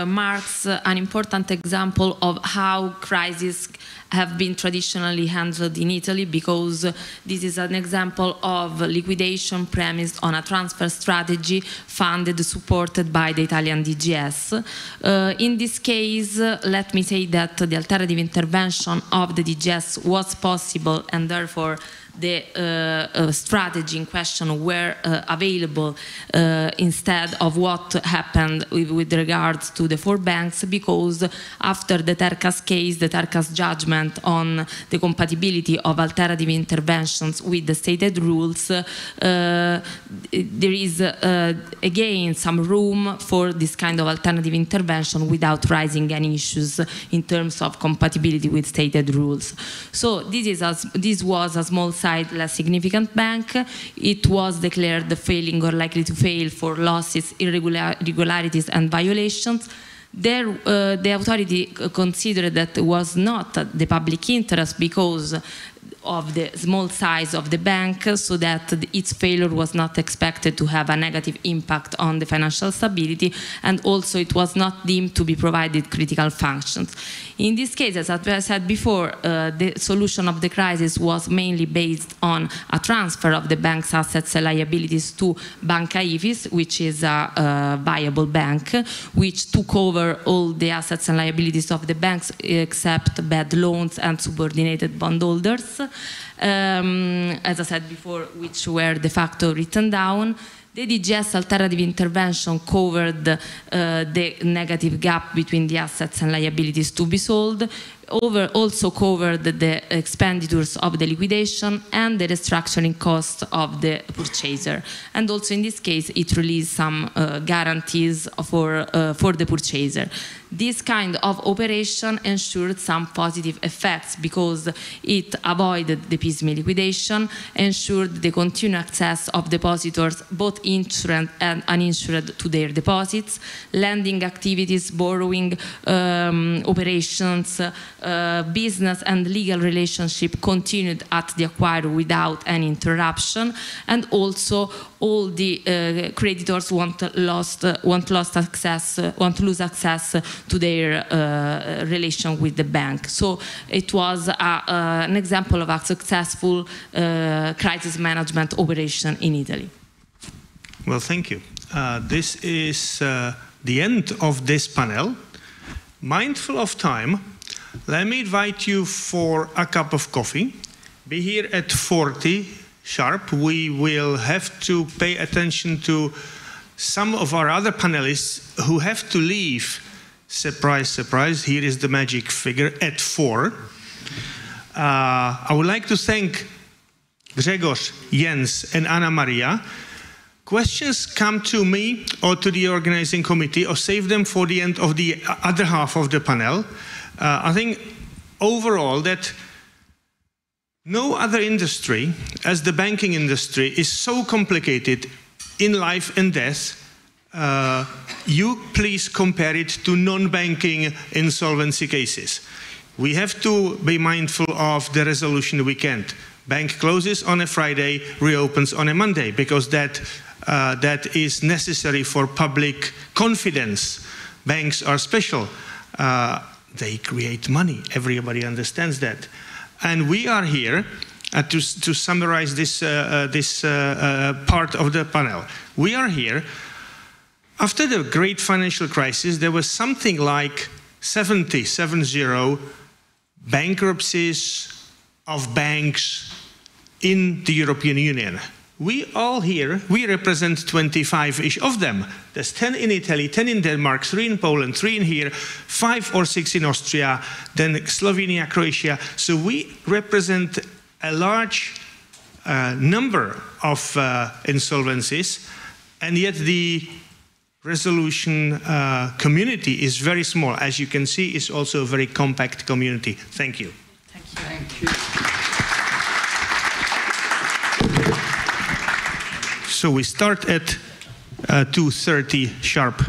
marks an important example of how crises have been traditionally handled in Italy, because this is an example of liquidation premised on a transfer strategy funded, supported by the Italian DGS. In this case, let me say that the alternative intervention of the DGS was possible, and therefore the strategy in question were available instead of what happened with regards to the 4 banks, because after the Tercas case, the Tercas judgment on the compatibility of alternative interventions with the stated rules, there is again some room for this kind of alternative intervention without raising any issues in terms of compatibility with stated rules. So this was a small side, less significant bank. It was declared failing or likely to fail for losses, irregularities and violations. There, the authority considered that it was not the public interest because of the small size of the bank, so that its failure was not expected to have a negative impact on the financial stability, and also it was not deemed to be provided critical functions. In this case, as I said before, the solution of the crisis was mainly based on a transfer of the bank's assets and liabilities to Banca Ifis, which is a viable bank, which took over all the assets and liabilities of the banks except bad loans and subordinated bondholders, as I said before, which were de facto written down. The DGS alternative intervention covered the negative gap between the assets and liabilities to be sold. also covered the expenditures of the liquidation and the restructuring cost of the purchaser. And also in this case, it released some guarantees for the purchaser. This kind of operation ensured some positive effects because it avoided the piecemeal liquidation, ensured the continued access of depositors, both insured and uninsured, to their deposits, lending activities, borrowing operations, business and legal relationship continued at the acquirer without any interruption, and also all the creditors won't lose access to their relation with the bank. So it was an example of a successful crisis management operation in Italy. Well, thank you. This is the end of this panel. Mindful of time, let me invite you for a cup of coffee. Be here at 40 sharp. We will have to pay attention to some of our other panelists who have to leave. Surprise, surprise, here is the magic figure at 4. I would like to thank Grzegorz, Jens, and Anna Maria. Questions come to me or to the organizing committee, or save them for the end of the other half of the panel. I think overall that no other industry, as the banking industry, is so complicated in life and death. You please compare it to non-banking insolvency cases. We have to be mindful of the resolution weekend. Bank closes on a Friday, reopens on a Monday, because that is necessary for public confidence. Banks are special. They create money. Everybody understands that. And we are here to summarize this part of the panel. We are here. After the great financial crisis, there was something like 70 bankruptcies of banks in the European Union. We all here, we represent 25-ish of them. There's 10 in Italy, 10 in Denmark, 3 in Poland, 3 in here, 5 or 6 in Austria, then Slovenia, Croatia. So we represent a large number of insolvencies, and yet the resolution community is very small. As you can see, it's also a very compact community. Thank you. Thank you. Thank you. So we start at 2:30 sharp.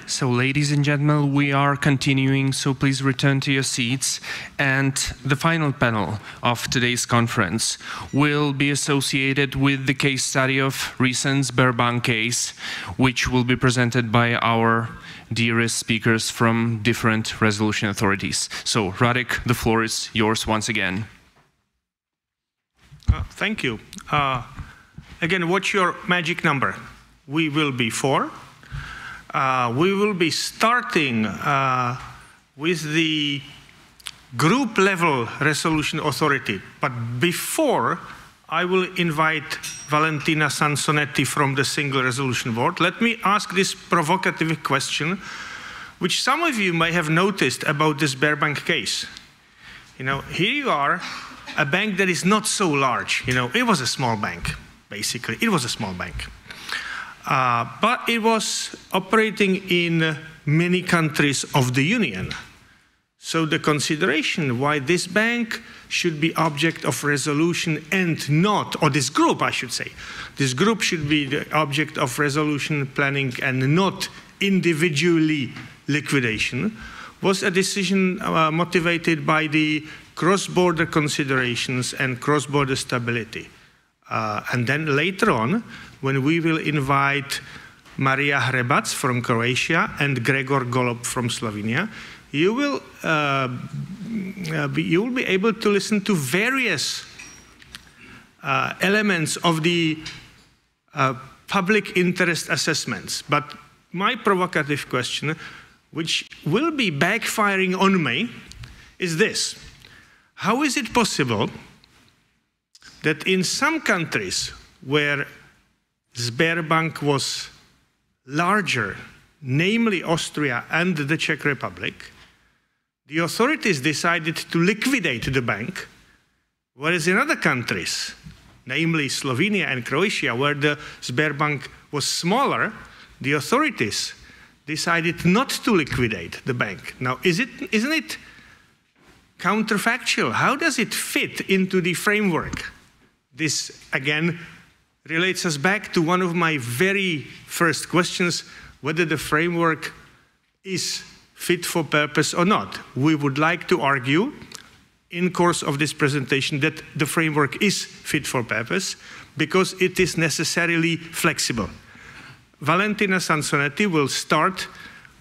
So, ladies and gentlemen, we are continuing, so please return to your seats. And the final panel of today's conference will be associated with the case study of recent Sberbank case, which will be presented by our dearest speakers from different resolution authorities. So, Radek, the floor is yours once again. Thank you. Again, what's your magic number? We will be 4. We will be starting with the group level resolution authority. But before, I will invite Valentina Sansonetti from the Single Resolution Board. Let me ask this provocative question, which some of you may have noticed about this Sberbank case. You know, here you are, a bank that is not so large. You know, it was a small bank, basically. It was a small bank. But it was operating in many countries of the Union. So the consideration why this bank should be object of resolution and not, or this group, I should say, this group should be the object of resolution planning and not individually liquidation, was a decision motivated by the cross-border considerations and cross-border stability. And then later on, when we will invite Maria Hrebac from Croatia and Gregor Golob from Slovenia, you will be able to listen to various elements of the public interest assessments. But my provocative question, which will be backfiring on me, is this. How is it possible that in some countries where Sberbank was larger, namely Austria and the Czech Republic, the authorities decided to liquidate the bank, whereas in other countries, namely Slovenia and Croatia, where the Sberbank was smaller, the authorities decided not to liquidate the bank. Now, isn't it counterfactual? How does it fit into the framework? This, again, relates us back to one of my very first questions, whether the framework is fit for purpose or not. We would like to argue in course of this presentation that the framework is fit for purpose because it is necessarily flexible. Valentina Sansonetti will start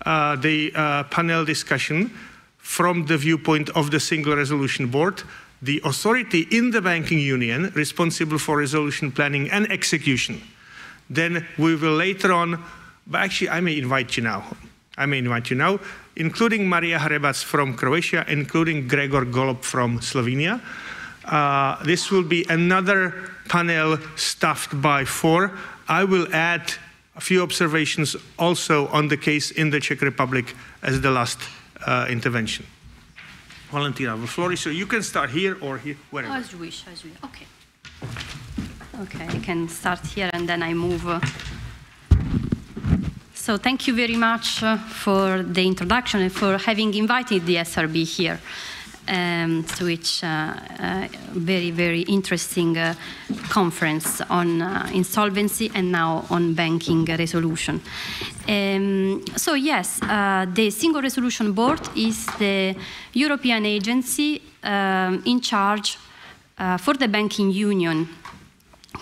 the panel discussion from the viewpoint of the Single Resolution Board, the authority in the banking union responsible for resolution planning and execution. Then we will later on, but actually I may invite you now, including Maria Hrebac from Croatia, including Gregor Golob from Slovenia. This will be another panel staffed by 4. I will add a few observations also on the case in the Czech Republic as the last intervention. Valentina, the floor is yours. You can start here or here, wherever. As you wish, as you wish. Okay. Okay, I can start here and then I move. So thank you very much for the introduction and for having invited the SRB here to each very, very interesting conference on insolvency and now on banking resolution. So yes, the Single Resolution Board is the European agency in charge for the banking union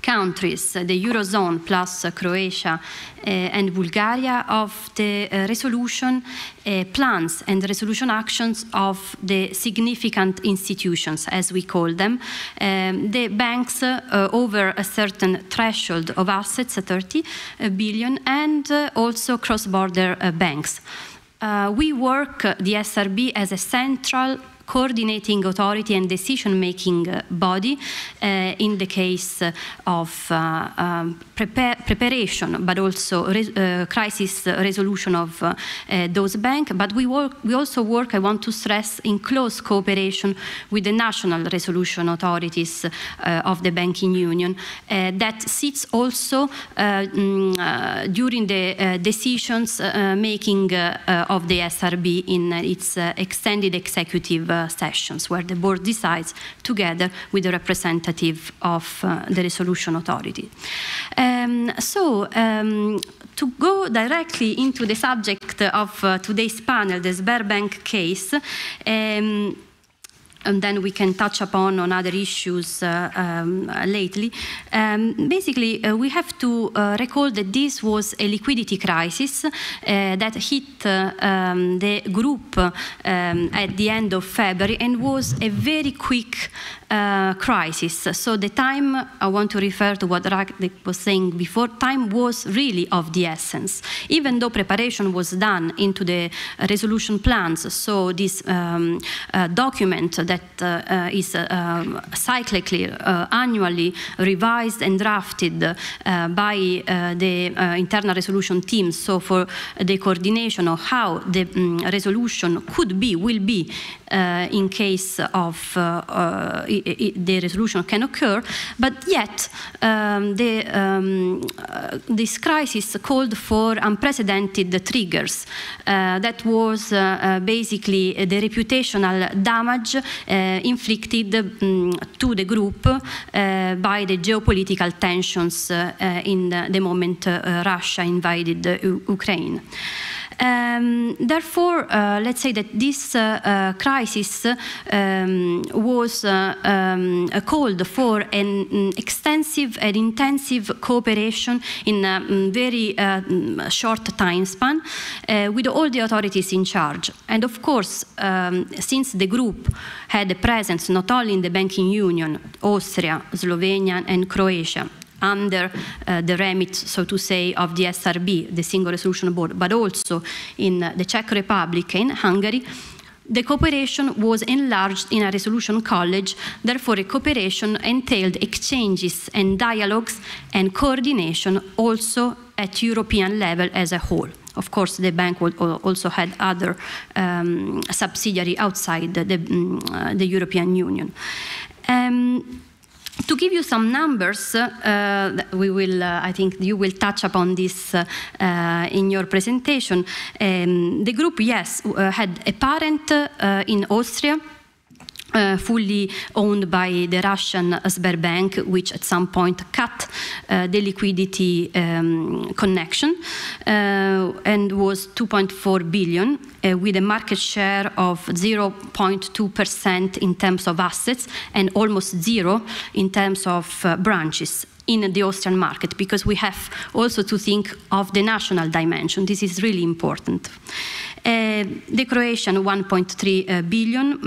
countries, the Eurozone plus Croatia and Bulgaria, of the resolution plans and resolution actions of the significant institutions, as we call them, the banks over a certain threshold of assets, 30 billion, and also cross-border banks. We work, the SRB, as a central coordinating authority and decision-making body in the case of preparation, but also crisis resolution of those banks. But we also work, I want to stress, in close cooperation with the national resolution authorities of the banking union that sits also during the decisions making of the SRB in its extended executive sessions, where the board decides together with the representative of the resolution authority. To go directly into the subject of today's panel, the Sberbank case, and then we can touch upon on other issues lately. Basically, we have to recall that this was a liquidity crisis that hit the group at the end of February and was a very quick crisis. So the time, I want to refer to what Radek was saying before, time was really of the essence. Even though preparation was done into the resolution plans, so this document that is cyclically, annually revised and drafted by the internal resolution team, so for the coordination of how the resolution could be, will be, in case of the resolution can occur, but yet this crisis called for unprecedented triggers. That was basically the reputational damage inflicted to the group by the geopolitical tensions in the moment Russia invaded Ukraine. Therefore, let's say that this crisis was called for an extensive and intensive cooperation in a very short time span with all the authorities in charge. And of course, since the group had a presence not only in the banking union, Austria, Slovenia and Croatia, under the remit, so to say, of the SRB, the Single Resolution Board, but also in the Czech Republic and Hungary, the cooperation was enlarged in a resolution college. Therefore, a cooperation entailed exchanges and dialogues and coordination also at European level as a whole. Of course, the bank also had other subsidiaries outside the European Union. To give you some numbers, we will, I think you will touch upon this in your presentation. The group, yes, had a parent in Austria, fully owned by the Russian Sberbank, which at some point cut the liquidity connection and was 2.4 billion with a market share of 0.2% in terms of assets and almost zero in terms of branches in the Austrian market, because we have also to think of the national dimension. This is really important. The Croatian 1.3 billion,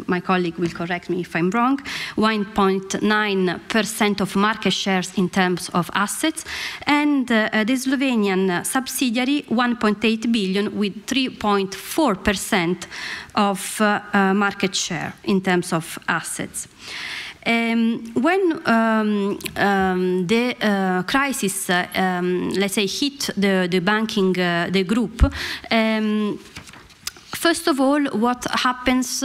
my colleague will correct me if I'm wrong, 1.9% of market shares in terms of assets, and the Slovenian subsidiary 1.8 billion with 3.4% of market share in terms of assets. When the crisis, let's say, hit the banking, the group, first of all, what happens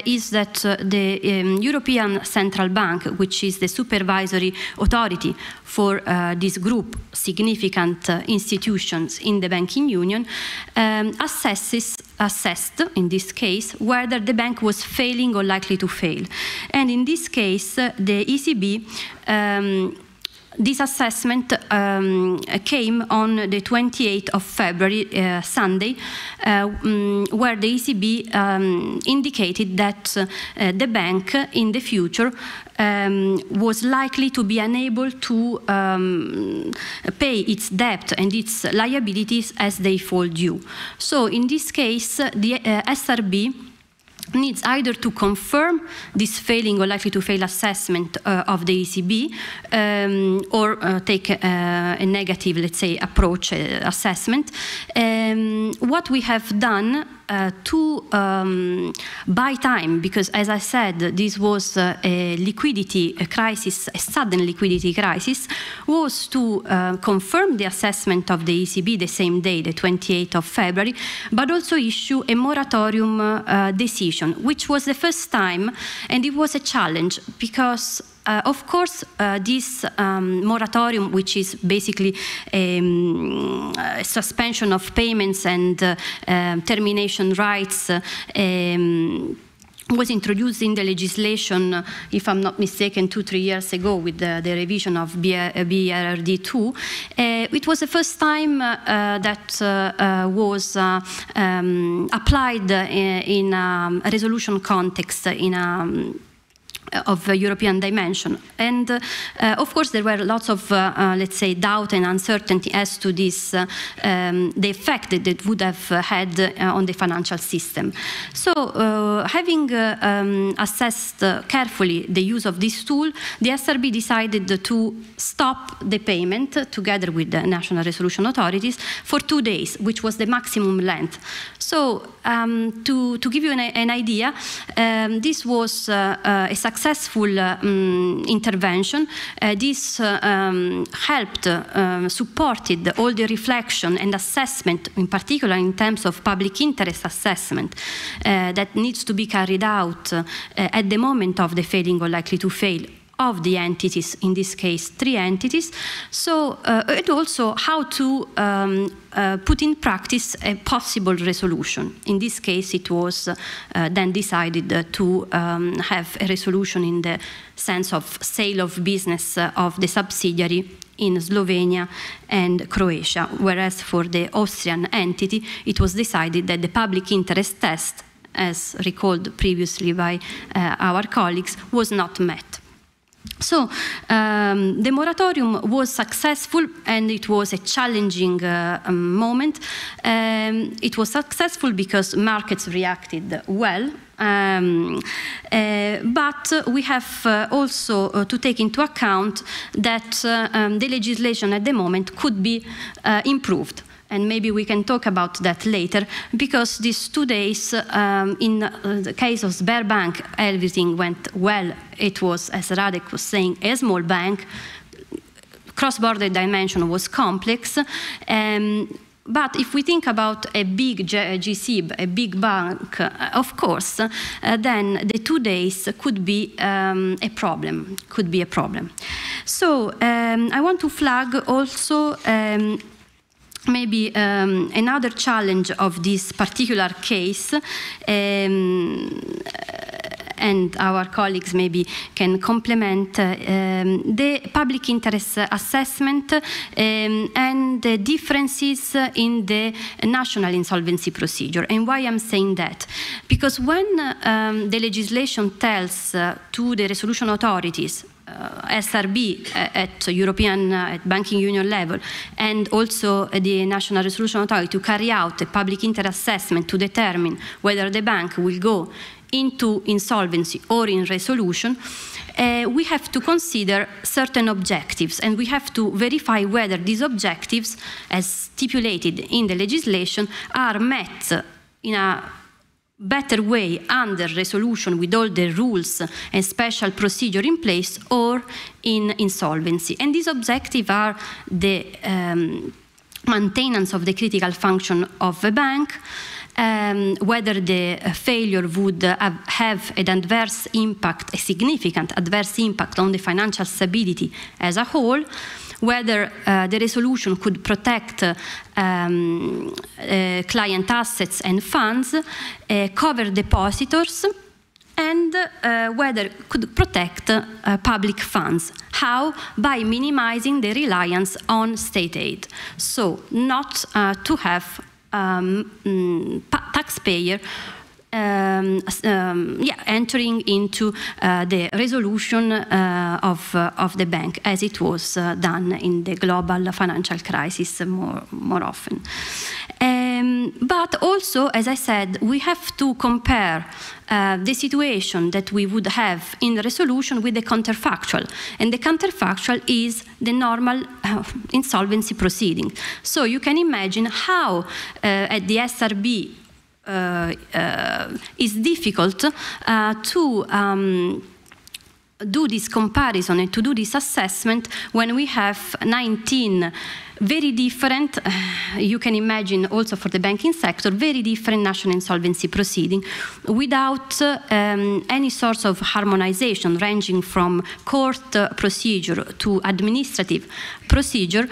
is that the European Central Bank, which is the supervisory authority for this group, significant institutions in the banking union, assessed, in this case, whether the bank was failing or likely to fail. And in this case, the ECB, this assessment came on the 28th of February, Sunday, where the ECB indicated that the bank in the future was likely to be unable to pay its debt and its liabilities as they fall due. So in this case, the SRB needs either to confirm this failing or likely to fail assessment of the ECB or take a negative, let's say, approach assessment. What we have done to buy time, because as I said, this was a liquidity crisis, a sudden liquidity crisis, was to confirm the assessment of the ECB the same day, the 28th of February, but also issue a moratorium decision, which was the first time, and it was a challenge because of course, this moratorium, which is basically a suspension of payments and termination rights, was introduced in the legislation, if I'm not mistaken, 2-3 years ago with the revision of BRRD2. It was the first time that was applied in a resolution context, of a European dimension. And of course there were lots of, let's say, doubt and uncertainty as to this, the effect that it would have had on the financial system. So having assessed carefully the use of this tool, the SRB decided to stop the payment together with the national resolution authorities for 2 days, which was the maximum length. So to give you an idea, this was a successful intervention. This helped, supported all the reflection and assessment, in particular in terms of public interest assessment that needs to be carried out at the moment of the failing or likely to fail of the entities, in this case 3 entities. So and also how to put in practice a possible resolution. In this case it was then decided to have a resolution in the sense of sale of business of the subsidiary in Slovenia and Croatia, whereas for the Austrian entity it was decided that the public interest test, as recalled previously by our colleagues, was not met. So the moratorium was successful, and it was a challenging moment. It was successful because markets reacted well, but we have also to take into account that the legislation at the moment could be improved. And maybe we can talk about that later, because these 2 days, in the case of Sberbank, everything went well. It was, as Radek was saying, a small bank. Cross-border dimension was complex. But if we think about a big GC, a big bank, of course, then the 2 days could be a problem, So I want to flag also maybe another challenge of this particular case, and our colleagues maybe can complement the public interest assessment and the differences in the national insolvency procedure. And why I'm saying that? Because when the legislation tells to the resolution authorities, SRB at European at banking union level, and also the National Resolution Authority to carry out a public interest assessment to determine whether the bank will go into insolvency or in resolution, we have to consider certain objectives, and we have to verify whether these objectives, as stipulated in the legislation, are met in a better way under resolution with all the rules and special procedure in place or in insolvency. And these objectives are the maintenance of the critical function of the bank, whether the failure would have an adverse impact, a significant adverse impact on the financial stability as a whole, whether the resolution could protect client assets and funds, cover depositors, and whether it could protect public funds. How? By minimizing the reliance on state aid. So not to have taxpayer entering into the resolution of the bank, as it was done in the global financial crisis more often. But also, as I said, we have to compare the situation that we would have in the resolution with the counterfactual. And the counterfactual is the normal insolvency proceeding. So you can imagine how at the SRB it's difficult to do this comparison and to do this assessment when we have 19 very different, you can imagine also for the banking sector, very different national insolvency proceeding without any sort of harmonization ranging from court procedure to administrative procedure.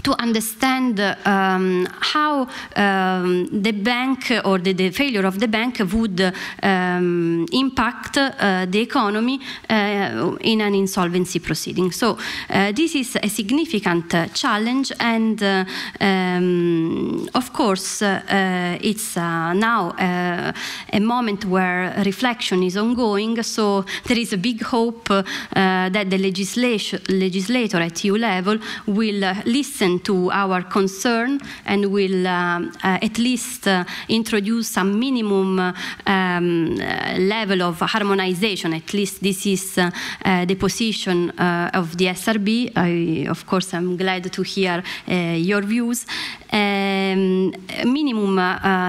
To understand how the bank or the failure of the bank would impact the economy in an insolvency proceeding. So this is a significant challenge, and of course it's now a moment where reflection is ongoing, so there is a big hope that the legislator at EU level will listen to our concern and will at least introduce some minimum level of harmonization. At least this is the position of the SRB. Of course, I'm glad to hear your views. Minimum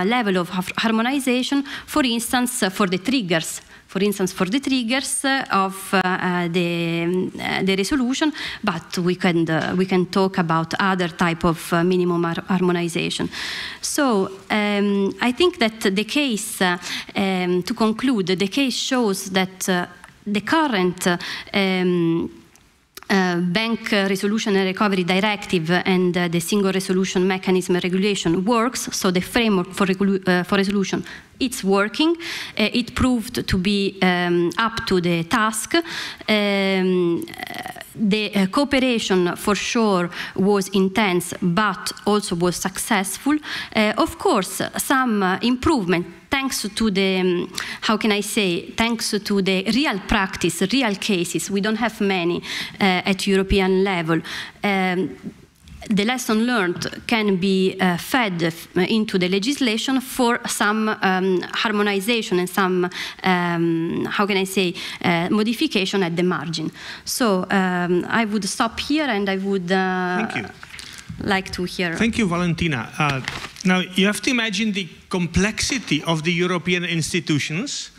level of harmonization, for instance, for the triggers. For instance, for the triggers of the resolution, but we can talk about other type of minimum harmonization. So I think that the case, to conclude, the case shows that the current Bank Resolution and Recovery Directive and the Single Resolution Mechanism regulation works, so the framework for resolution, it's working. It proved to be up to the task. The cooperation for sure was intense, but also was successful. Of course, some improvement thanks to the, how can I say, thanks to the real practice, real cases. We don't have many at European level. The lesson learned can be fed into the legislation for some harmonization and some, how can I say, modification at the margin. So I would stop here, and I would Thank you. Like to hear. Thank you, Valentina. Now, you have to imagine the complexity of the European institutions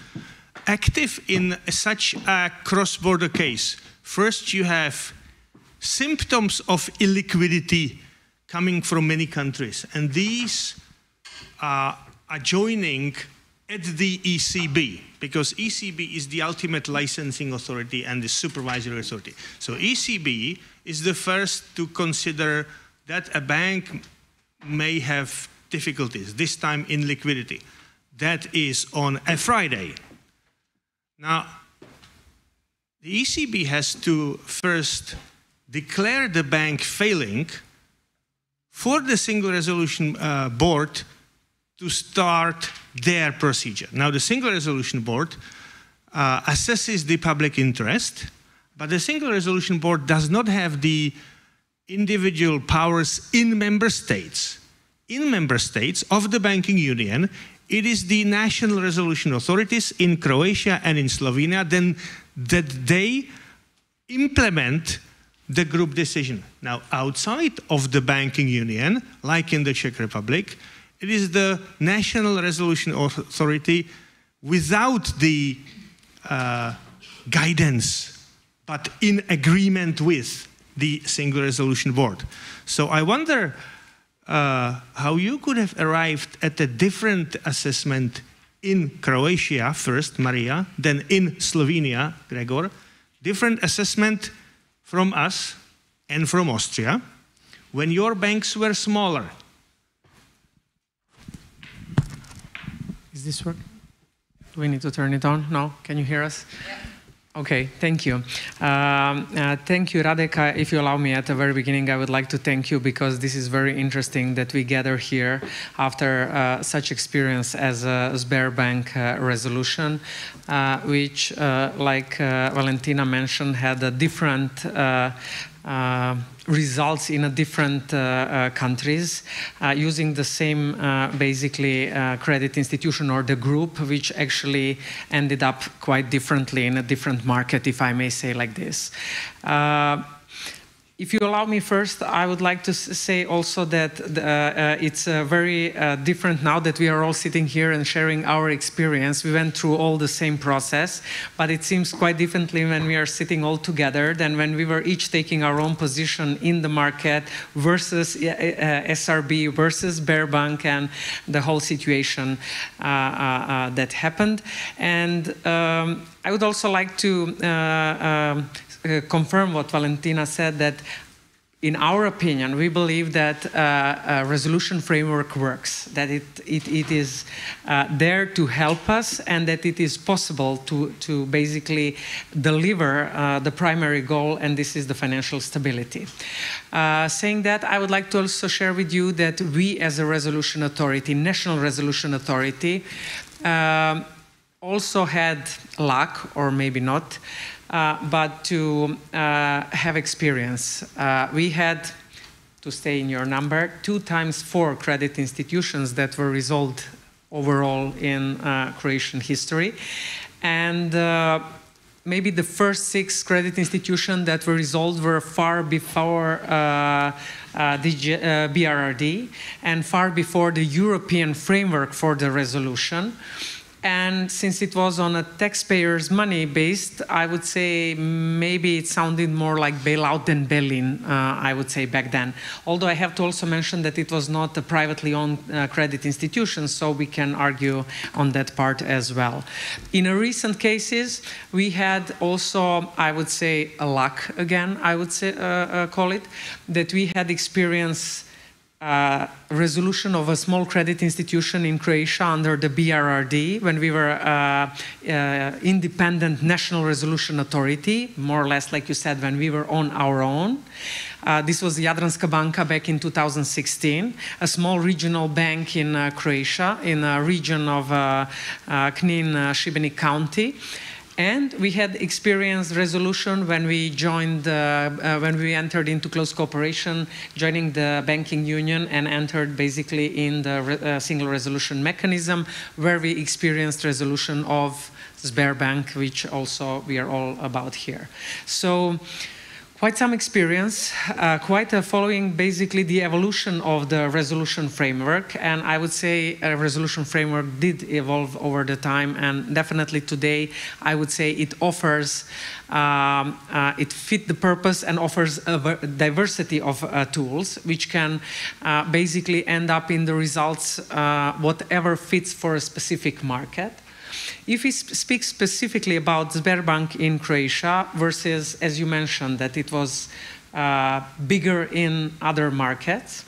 active in such a cross-border case. First, you have symptoms of illiquidity coming from many countries, and these are joining at the ECB, because ECB is the ultimate licensing authority and the supervisory authority. So ECB is the first to consider that a bank may have difficulties, this time in liquidity. that is on a Friday. Now, the ECB has to first declare the bank failing for the Single Resolution Board to start their procedure. Now, the Single Resolution Board assesses the public interest, but the Single Resolution Board does not have the individual powers in member states. In member states of the banking union, it is the national resolution authorities in Croatia and in Slovenia then that they implement the group decision. Now, outside of the banking union, like in the Czech Republic, it is the national resolution authority without the guidance, but in agreement with the Single Resolution Board. So I wonder how you could have arrived at a different assessment in Croatia first, Maria, then in Slovenia, Gregor, different assessment from us and from Austria when your banks were smaller. Is this work? Do we need to turn it on? No? Can you hear us? Yeah. Okay, thank you. Thank you, Radek. If you allow me at the very beginning, I would like to thank you because this is very interesting that we gather here after such experience as a Sberbank resolution, which, like Valentina mentioned, had a different results in a different countries using the same basically credit institution or the group, which actually ended up quite differently in a different market, if I may say like this. If you allow me first, I would like to say also that it's very different now that we are all sitting here and sharing our experience. We went through all the same process, but it seems quite differently when we are sitting all together than when we were each taking our own position in the market versus SRB versus Sberbank and the whole situation that happened. And I would also like to confirm what Valentina said, that in our opinion, we believe that a resolution framework works, that it is there to help us and that it is possible to basically deliver the primary goal, and this is the financial stability. Saying that, I would like to also share with you that we as a resolution authority, national resolution authority, also had luck, or maybe not, but to have experience. We had, to stay in your number, 2 times 4 credit institutions that were resolved overall in Croatian history. And maybe the first 6 credit institutions that were resolved were far before the BRRD and far before the European framework for the resolution. And since it was on a taxpayer's money based, I would say maybe it sounded more like bailout than bail-in, I would say back then. Although I have to also mention that it was not a privately owned credit institution, so we can argue on that part as well. In a recent cases, we had also, I would say, a luck again, I would say, call it, that we had experience resolution of a small credit institution in Croatia under the BRRD when we were independent national resolution authority, more or less like you said, when we were on our own. This was Jadranska Banka back in 2016, a small regional bank in Croatia in a region of Knin-Šibenik County. And we had experienced resolution when we joined, when we entered into close cooperation, joining the banking union and entered basically in the single resolution mechanism, where we experienced resolution of Sberbank, which also we are all about here. So quite some experience, quite following basically the evolution of the resolution framework. And I would say a resolution framework did evolve over the time, and definitely today I would say it offers, it fit the purpose and offers a diversity of tools which can basically end up in the results whatever fits for a specific market. If we speak specifically about Sberbank in Croatia versus, as you mentioned, that it was bigger in other markets,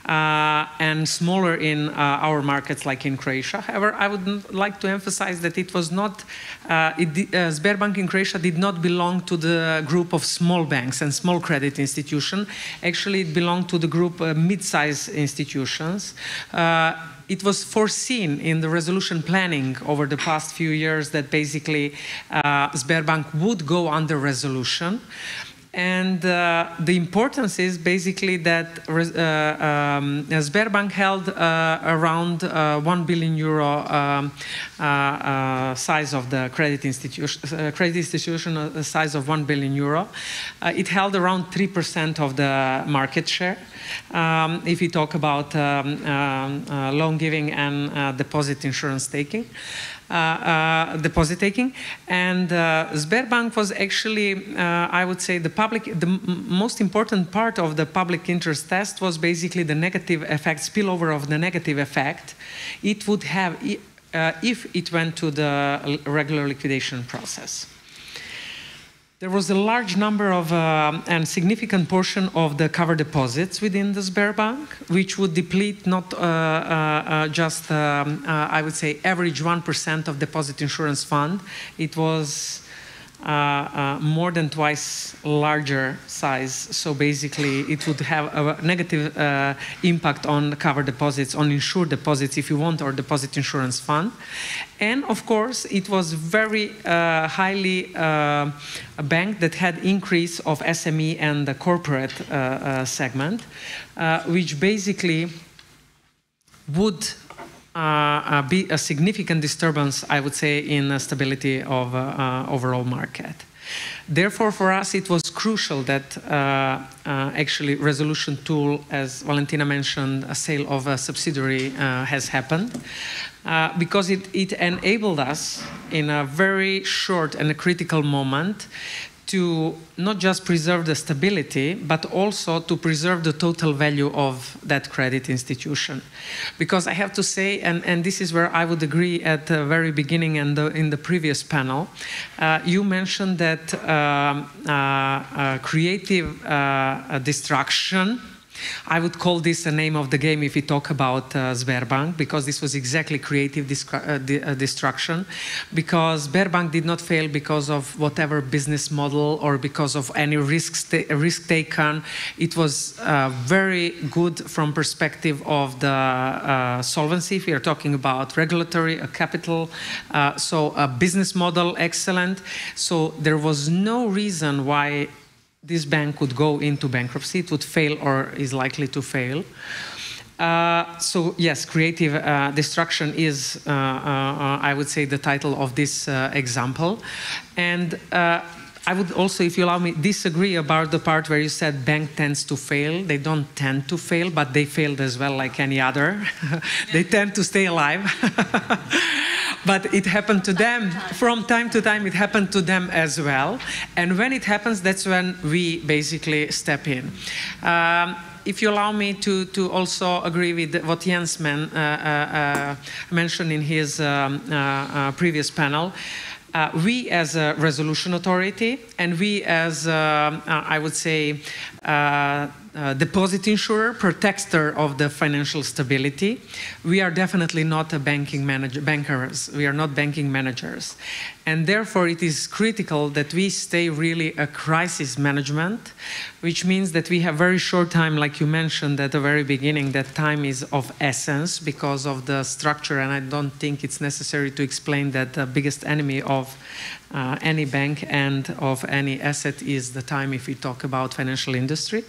and smaller in our markets like in Croatia. However, I would like to emphasize that it was not, Sberbank in Croatia did not belong to the group of small banks and small credit institutions. Actually, it belonged to the group of mid-sized institutions. It was foreseen in the resolution planning over the past few years that basically Sberbank would go under resolution. And the importance is basically that Sberbank held around 1 billion euro size of the credit institution size of 1 billion euro. It held around 3% of the market share. If you talk about loan giving and deposit insurance taking. Deposit taking, and Sberbank was actually, I would say, the most important part of the public interest test was basically the negative effect, spillover of the negative effect it would have if it went to the regular liquidation process. There was a large number of and significant portion of the cover deposits within the Sberbank, which would deplete not just, I would say, average 1% of deposit insurance fund. It was more than twice larger size. So basically, it would have a negative impact on cover deposits, on insured deposits, if you want, or deposit insurance fund. And of course, it was very highly a bank that had increase of SME and the corporate segment, which basically would be a significant disturbance, I would say, in the stability of overall market. Therefore, for us, it was crucial that actually resolution tool, as Valentina mentioned, a sale of a subsidiary has happened. Because it enabled us in a very short and a critical moment to not just preserve the stability, but also to preserve the total value of that credit institution. Because I have to say, and this is where I would agree at the very beginning and in the previous panel, you mentioned that creative destruction, I would call this a name of the game if we talk about Sberbank, because this was exactly creative destruction. Because Sberbank did not fail because of whatever business model or because of any risk taken. It was very good from perspective of the solvency. If we are talking about regulatory, capital, so a business model, excellent. So there was no reason why this bank would go into bankruptcy. It would fail or is likely to fail. So yes, creative destruction is, I would say, the title of this example. And I would also, if you allow me, disagree about the part where you said bank tends to fail. They don't tend to fail, but they failed as well like any other. They tend to stay alive. But it happened to them. From time to time, it happened to them as well. And when it happens, that's when we basically step in. If you allow me to also agree with what Jens mentioned in his previous panel, we as a resolution authority and we as, I would say, deposit insurer, protector of the financial stability, we are definitely not a bankers. We are not banking managers. And therefore, it is critical that we stay really a crisis management, which means that we have very short time, like you mentioned at the very beginning, that time is of essence because of the structure, and I don't think it's necessary to explain that the biggest enemy of any bank and of any asset is the time if we talk about financial industry.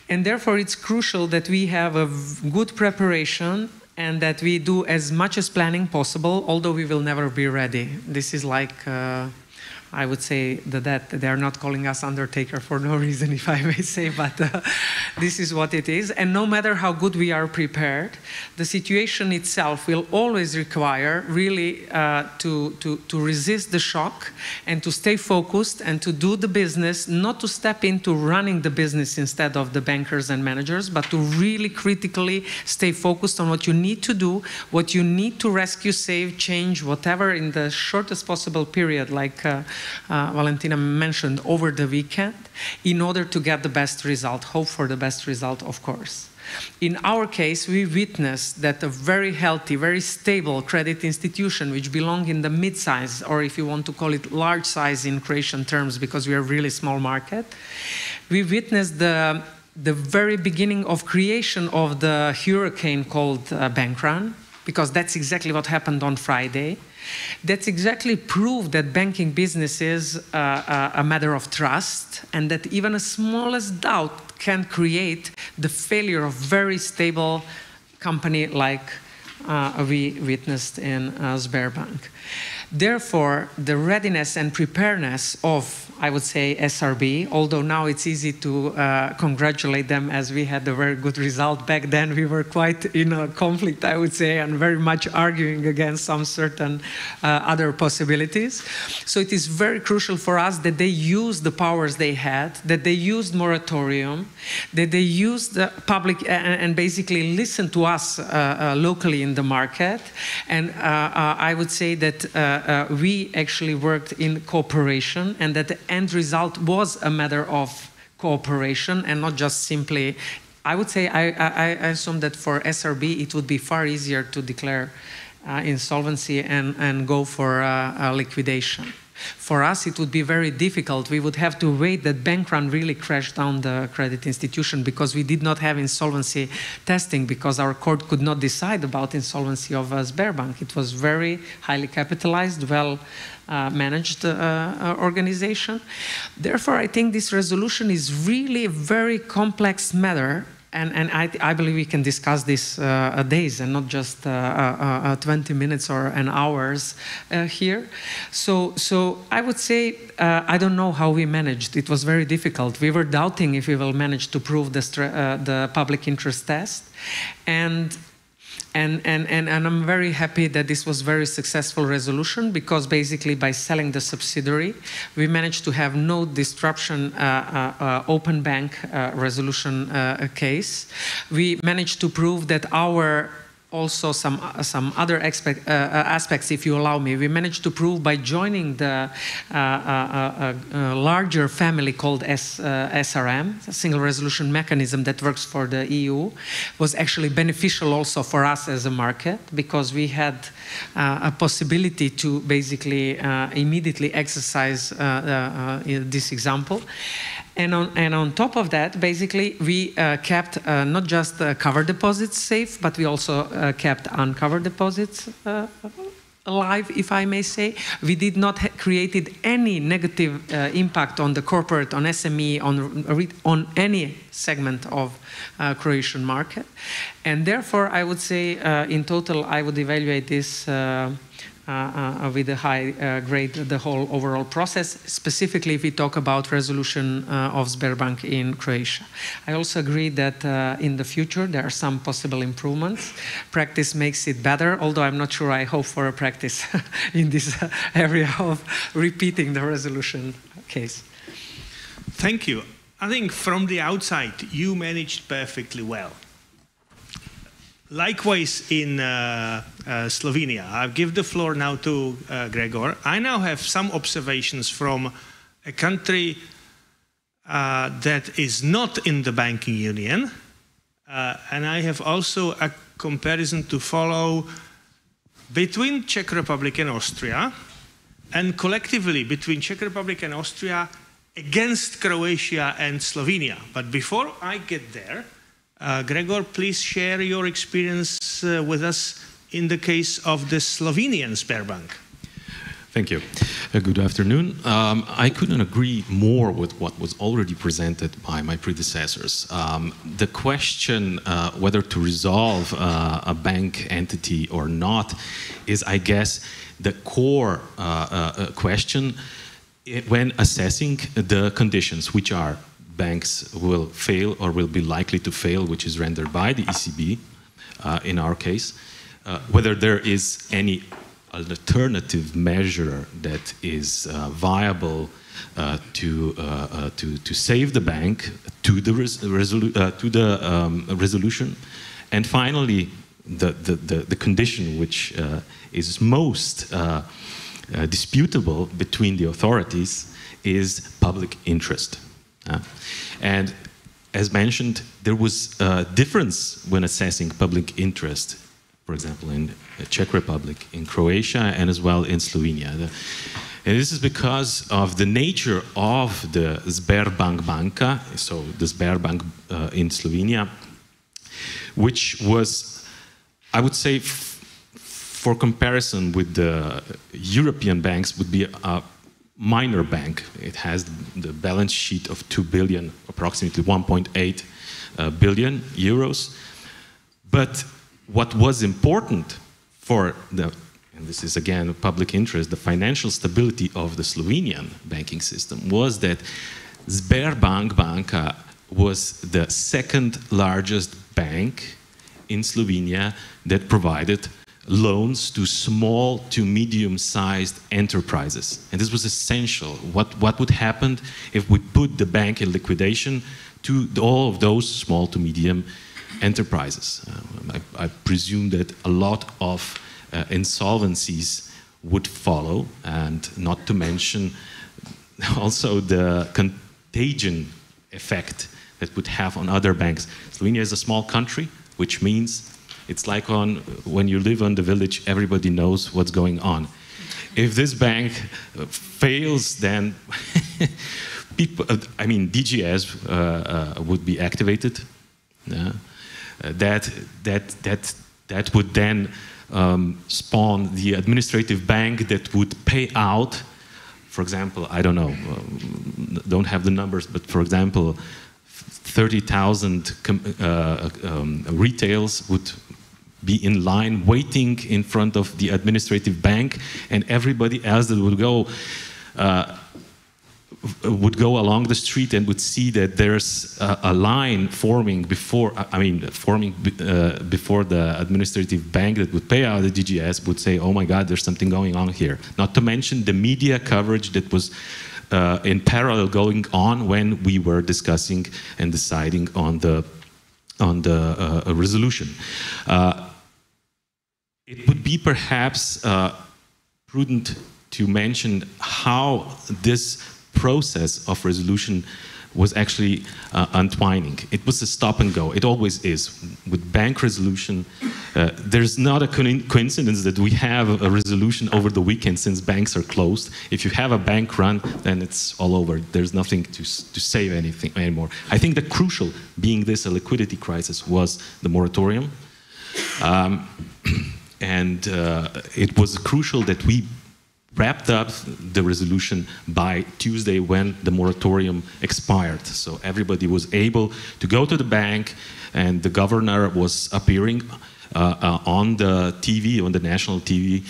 And therefore, it's crucial that we have a good preparation and that we do as much as planning possible, although we will never be ready. This is like, I would say that they are not calling us Undertaker for no reason, if I may say, but this is what it is. And no matter how good we are prepared, the situation itself will always require really to resist the shock and to stay focused and to do the business, not to step into running the business instead of the bankers and managers, but to really critically stay focused on what you need to do, what you need to rescue, save, change, whatever in the shortest possible period, like Valentina mentioned, over the weekend, in order to get the best result, hope for the best result, of course. In our case, we witnessed that a very healthy, very stable credit institution, which belong in the mid-size, or if you want to call it large size in Croatian terms, because we are a really small market, we witnessed the very beginning of creation of the hurricane called bank run, because that's exactly what happened on Friday. That's exactly proof that banking business is a matter of trust, and that even a smallest doubt can create the failure of very stable company like we witnessed in Sberbank. Therefore, the readiness and preparedness of, I would say, SRB, although now it's easy to congratulate them as we had a very good result. Back then we were quite in a conflict, I would say, and very much arguing against some certain other possibilities. So it is very crucial for us that they use the powers they had, that they used moratorium, that they used the public and basically listen to us locally in the market. And I would say that we actually worked in cooperation, and that the end result was a matter of cooperation and not just simply, I would say, I assume that for SRB it would be far easier to declare insolvency and go for liquidation. For us, it would be very difficult. We would have to wait that bank run really crashed down the credit institution, because we did not have insolvency testing, because our court could not decide about insolvency of Sberbank. It was very highly capitalized, well managed organization. Therefore, I think this resolution is really a very complex matter. And I believe we can discuss this days and not just 20 minutes or an hours here. So I would say, I don't know how we managed. It was very difficult. We were doubting if we will manage to prove the public interest test. And I'm very happy that this was a very successful resolution, because basically by selling the subsidiary, we managed to have no disruption open bank resolution case. We managed to prove that our also some other aspects, if you allow me. We managed to prove by joining the larger family called SRM, a single resolution mechanism that works for the EU, was actually beneficial also for us as a market, because we had a possibility to basically immediately exercise this example. And on top of that, basically, we kept not just cover deposits safe, but we also kept uncovered deposits alive, if I may say. We did not create any negative impact on the corporate, on SME, on any segment of Croatian market. And therefore, I would say, in total, I would evaluate this with a high grade, the whole overall process, specifically if we talk about resolution of Sberbank in Croatia. I also agree that in the future there are some possible improvements. Practice makes it better, although I'm not sure I hope for a practice in this area of repeating the resolution case. Thank you. I think from the outside you managed perfectly well. Likewise in Slovenia. I'll give the floor now to Gregor. I now have some observations from a country that is not in the banking union, and I have also a comparison to follow between Czech Republic and Austria, and collectively between Czech Republic and Austria against Croatia and Slovenia. But before I get there, Gregor, please share your experience with us in the case of the Slovenian Sberbank. Thank you. Good afternoon. I couldn't agree more with what was already presented by my predecessors. The question whether to resolve a bank entity or not is, I guess, the core question when assessing the conditions, which are banks will fail or will be likely to fail, which is rendered by the ECB in our case, whether there is any alternative measure that is viable to save the bank to the resolution, and finally the condition which is most disputable between the authorities is public interest. And as mentioned, there was a difference when assessing public interest, for example, in the Czech Republic, in Croatia, and as well in Slovenia. And this is because of the nature of the Sberbank banka, so the Sberbank in Slovenia, which was, I would say, for comparison with the European banks, would be a minor bank. It has the balance sheet of 2 billion, approximately 1.8 billion euros. But what was important for the, and this is again public interest, the financial stability of the Slovenian banking system was that Sberbank banka was the second largest bank in Slovenia that provided loans to small to medium-sized enterprises. And this was essential. What would happen if we put the bank in liquidation to all of those small to medium enterprises? I presume that a lot of insolvencies would follow, and not to mention also the contagion effect that would have on other banks. Slovenia is a small country, which means it's like when you live on the village, everybody knows what's going on. If this bank fails, then people, I mean, DGS would be activated. Yeah? That would then spawn the administrative bank that would pay out, for example, I don't know, don't have the numbers, but for example, 30,000 retails would be in line waiting in front of the administrative bank, and everybody else that would go along the street and would see that there's a line forming before, before the administrative bank that would pay out the DGS would say, oh my God, there's something going on here. Not to mention the media coverage that was in parallel going on when we were discussing and deciding on the resolution. It would be perhaps prudent to mention how this process of resolution was actually untwining. It was a stop and go. It always is. With bank resolution, there's not a coincidence that we have a resolution over the weekend since banks are closed. If you have a bank run, then it's all over. There's nothing to save anything anymore. I think the crucial, being this a liquidity crisis, was the moratorium. And it was crucial that we wrapped up the resolution by Tuesday when the moratorium expired. So everybody was able to go to the bank, and the governor was appearing on the TV, on the national TV,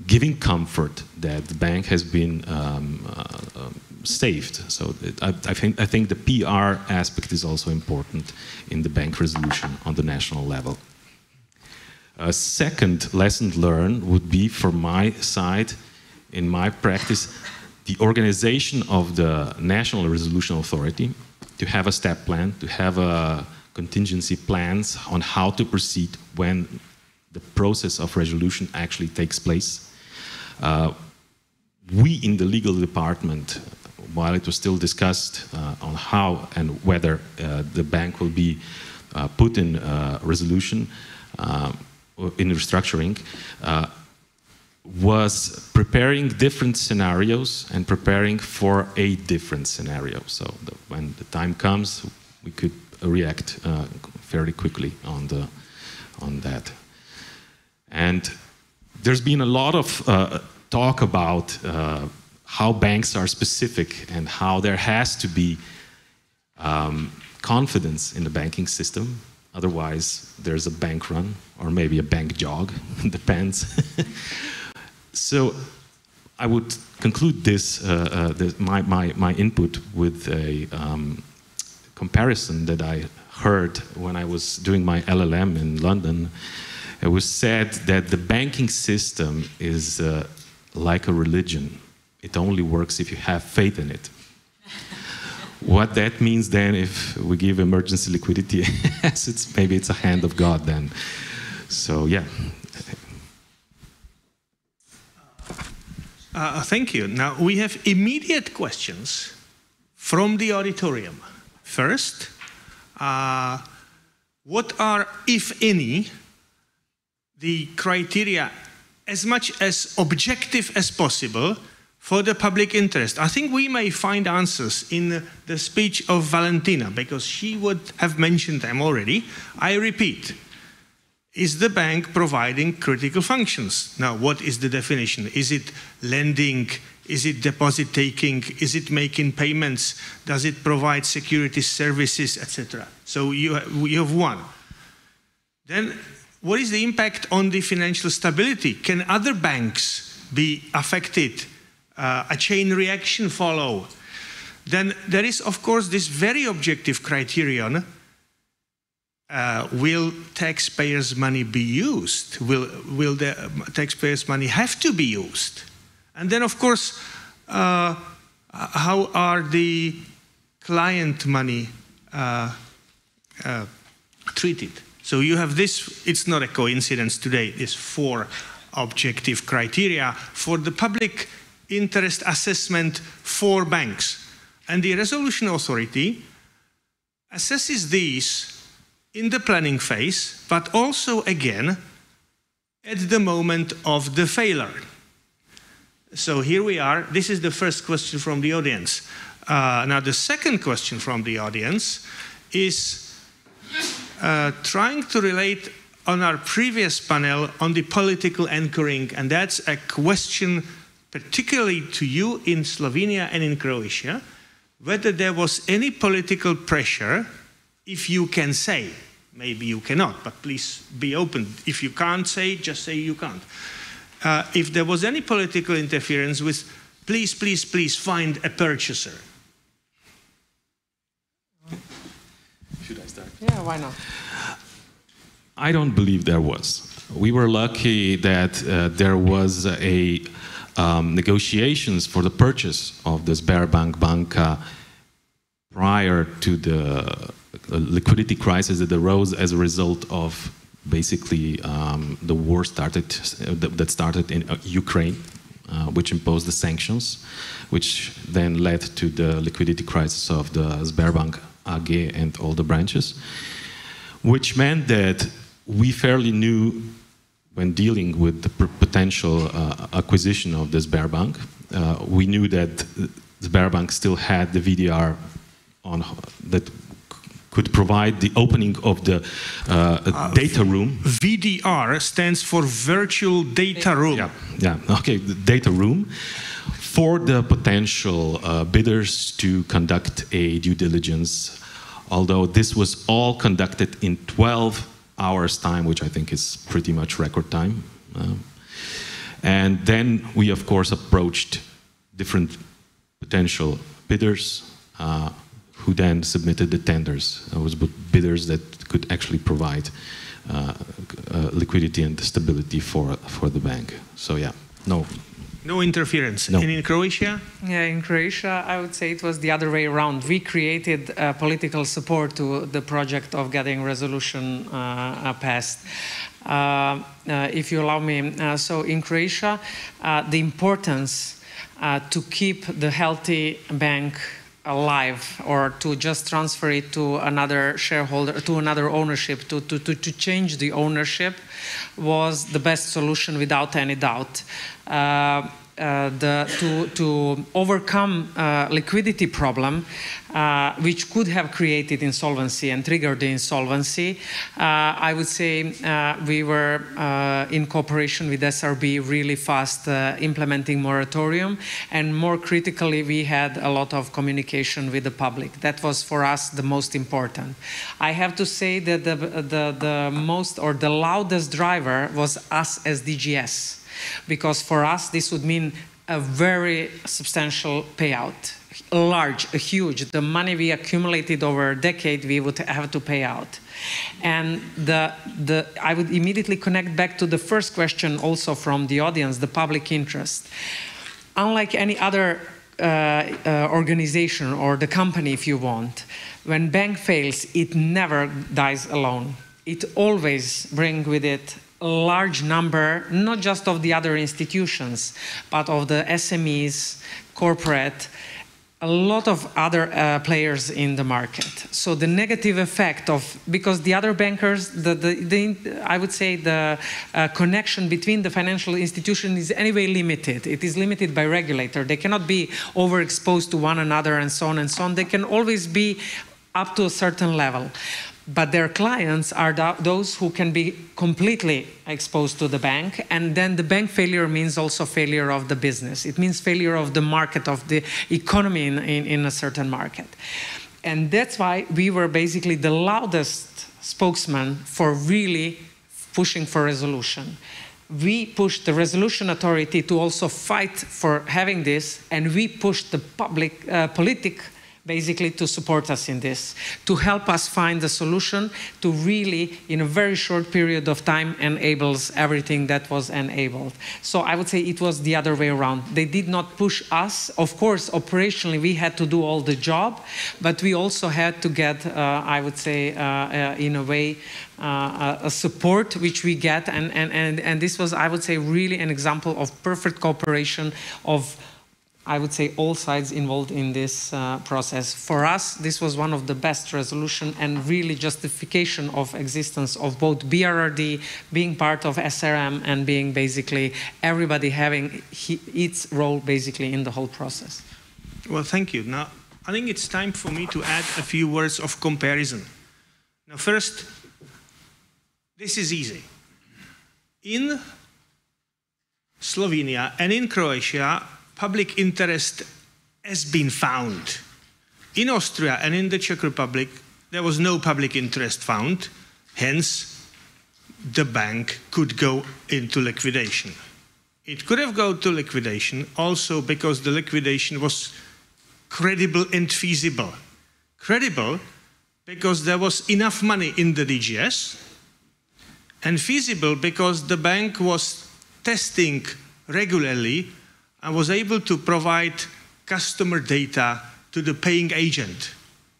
giving comfort that the bank has been saved. So I think the PR aspect is also important in the bank resolution on the national level. A second lesson learned would be, from my side, in my practice, the organization of the National Resolution Authority, to have a step plan, to have a contingency plans on how to proceed when the process of resolution actually takes place. We in the legal department, while it was still discussed on how and whether the bank will be put in resolution, in restructuring, was preparing different scenarios and preparing for a different scenario. So when the time comes, we could react fairly quickly on that. And there's been a lot of talk about how banks are specific and how there has to be confidence in the banking system. Otherwise, there's a bank run, or maybe a bank jog, depends. So I would conclude my input with a comparison that I heard when I was doing my LLM in London. It was said that the banking system is like a religion. It only works if you have faith in it. What that means then, if we give emergency liquidity, maybe it's a hand of God then. So yeah. Thank you. Now we have immediate questions from the auditorium. First, what are, if any, the criteria as much as objective as possible for the public interest? I think we may find answers in the speech of Valentina, because she would have mentioned them already. I repeat, is the bank providing critical functions? Now, what is the definition? Is it lending? Is it deposit taking? Is it making payments? Does it provide security services, etc.? So you have one. Then, what is the impact on the financial stability? Can other banks be affected? A chain reaction follow? Then there is, of course, this very objective criterion. Will taxpayers' money be used? Will the taxpayers' money have to be used? And then, of course, how are the client money treated? So you have this, it's not a coincidence today, these 4 objective criteria for the public interest assessment for banks. And the resolution authority assesses these in the planning phase, but also, again, at the moment of the failure. So here we are. This is the first question from the audience. Now, the second question from the audience is trying to relate on our previous panel on the political anchoring, and that's a question particularly to you in Slovenia and in Croatia, whether there was any political pressure, if you can say. Maybe you cannot, but please be open. If you can't say, just say you can't. If there was any political interference with, please, please, please find a purchaser. Should I start? Yeah, why not? I don't believe there was. We were lucky that there was a negotiations for the purchase of the Sberbank Banka prior to the liquidity crisis that arose as a result of basically the war that started in Ukraine, which imposed the sanctions, which then led to the liquidity crisis of the Sberbank AG and all the branches, which meant that we fairly knew when dealing with the potential acquisition of the Sberbank, we knew that the Sberbank still had the VDR on that could provide the opening of the data room. VDR stands for Virtual Data Room. Yeah, okay, the data room for the potential bidders to conduct a due diligence, although this was all conducted in 12 hours time, which I think is pretty much record time. And then we, of course, approached different potential bidders who then submitted the tenders. It was bidders that could actually provide liquidity and stability for the bank. So yeah, no. No interference. No. And in Croatia? Yeah, in Croatia, I would say it was the other way around. We created political support to the project of getting resolution passed. If you allow me, so in Croatia, the importance to keep the healthy bank alive, or to just transfer it to another shareholder, to another ownership, to change the ownership, was the best solution without any doubt. To overcome liquidity problem, which could have created insolvency and triggered the insolvency, I would say we were in cooperation with SRB really fast implementing moratorium, and more critically we had a lot of communication with the public. That was for us the most important. I have to say that the most, or the loudest driver was us as DGS. Because for us, this would mean a very substantial payout, large, huge. The money we accumulated over a decade, we would have to pay out. And I would immediately connect back to the first question also from the audience, the public interest. Unlike any other organization or the company, if you want, when bank fails, it never dies alone. It always brings with it a large number, not just of the other institutions, but of the SMEs, corporate, a lot of other players in the market. So the negative effect of, because the other bankers, I would say the connection between the financial institution is anyway limited. It is limited by regulator. They cannot be overexposed to one another and so on and so on. They can always be up to a certain level. But their clients are those who can be completely exposed to the bank, and then the bank failure means also failure of the business. It means failure of the market, of the economy in a certain market. And that's why we were basically the loudest spokesman for really pushing for resolution. We pushed the resolution authority to also fight for having this, and we pushed the public politic basically to support us in this, to help us find a solution to really, in a very short period of time, enables everything that was enabled. So I would say it was the other way around. They did not push us. Of course, operationally, we had to do all the job, but we also had to get, I would say, in a way, a support which we get, and this was, I would say, really an example of perfect cooperation of, I would say, all sides involved in this process. For us, this was one of the best resolution and really justification of existence of both BRRD, being part of SRM, and being basically everybody having its role basically in the whole process. Well, thank you. Now, I think it's time for me to add a few words of comparison. Now, first, this is easy. In Slovenia and in Croatia, public interest has been found. In Austria and in the Czech Republic, there was no public interest found. Hence, the bank could go into liquidation. It could have gone to liquidation also because the liquidation was credible and feasible. Credible because there was enough money in the DGS, and feasible because the bank was testing regularly and was able to provide customer data to the paying agent.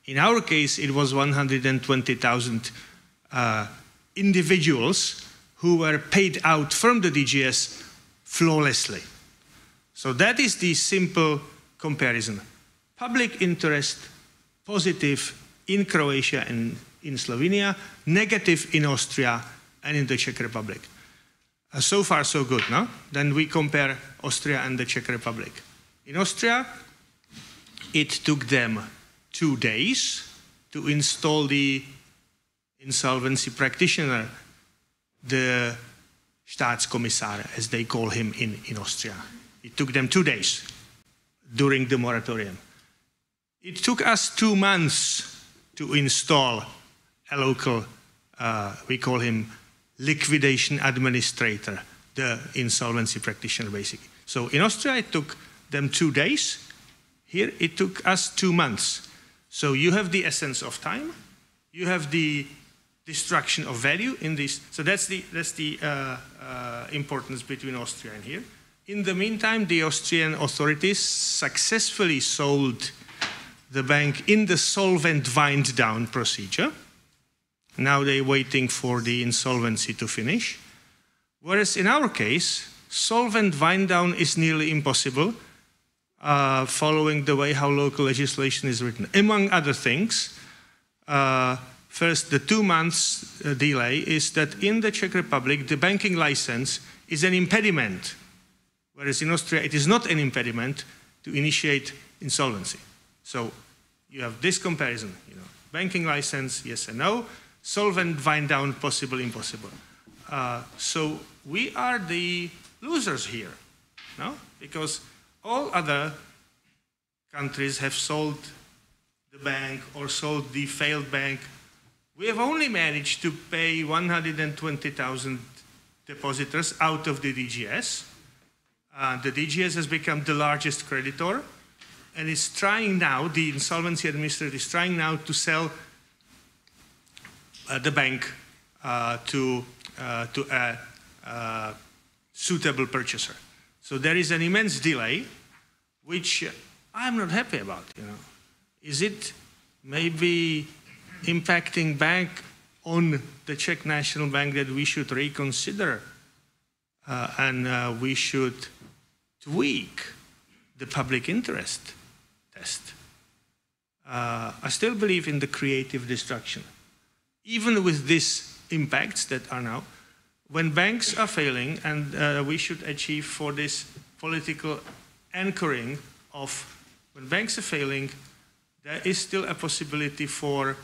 In our case, it was 120,000 individuals who were paid out from the DGS flawlessly. So that is the simple comparison. Public interest, positive in Croatia and in Slovenia, negative in Austria and in the Czech Republic. So far, so good, no? Then we compare Austria and the Czech Republic. In Austria, it took them 2 days to install the insolvency practitioner, the Staatskommissar, as they call him in Austria. It took them 2 days during the moratorium. It took us 2 months to install a local, we call him liquidation administrator, the insolvency practitioner, basically. So in Austria, it took them 2 days. Here, it took us 2 months. So you have the essence of time. You have the destruction of value in this. So that's the importance between Austria and here. In the meantime, the Austrian authorities successfully sold the bank in the solvent wind down procedure. Now they're waiting for the insolvency to finish. Whereas in our case, solvent wind down is nearly impossible, following the way how local legislation is written. Among other things, first, the 2 months delay is that in the Czech Republic, the banking license is an impediment, whereas in Austria, it is not an impediment to initiate insolvency. So you have this comparison, you know, banking license, yes and no. Solvent wind down, possible, impossible. So we are the losers here, no? Because all other countries have sold the bank or sold the failed bank. We have only managed to pay 120,000 depositors out of the DGS. The DGS has become the largest creditor and is trying now, the insolvency administrator is trying now to sell the bank to a suitable purchaser. So there is an immense delay, which I'm not happy about. You know, is it maybe impacting back on the Czech National Bank that we should reconsider and we should tweak the public interest invest. I still believe in the creative destruction. Even with these impacts that are now, when banks are failing, and we should achieve for this political anchoring of when banks are failing, there is still a possibility for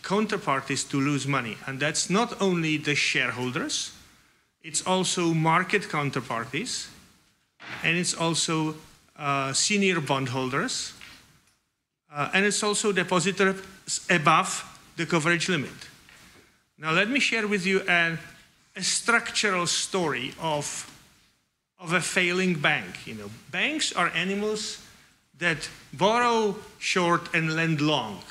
counterparties to lose money. And that's not only the shareholders, it's also market counterparties, and it's also senior bondholders, and it's also depositors above the coverage limit. Now let me share with you a structural story of a failing bank. You know, banks are animals that borrow short and lend long.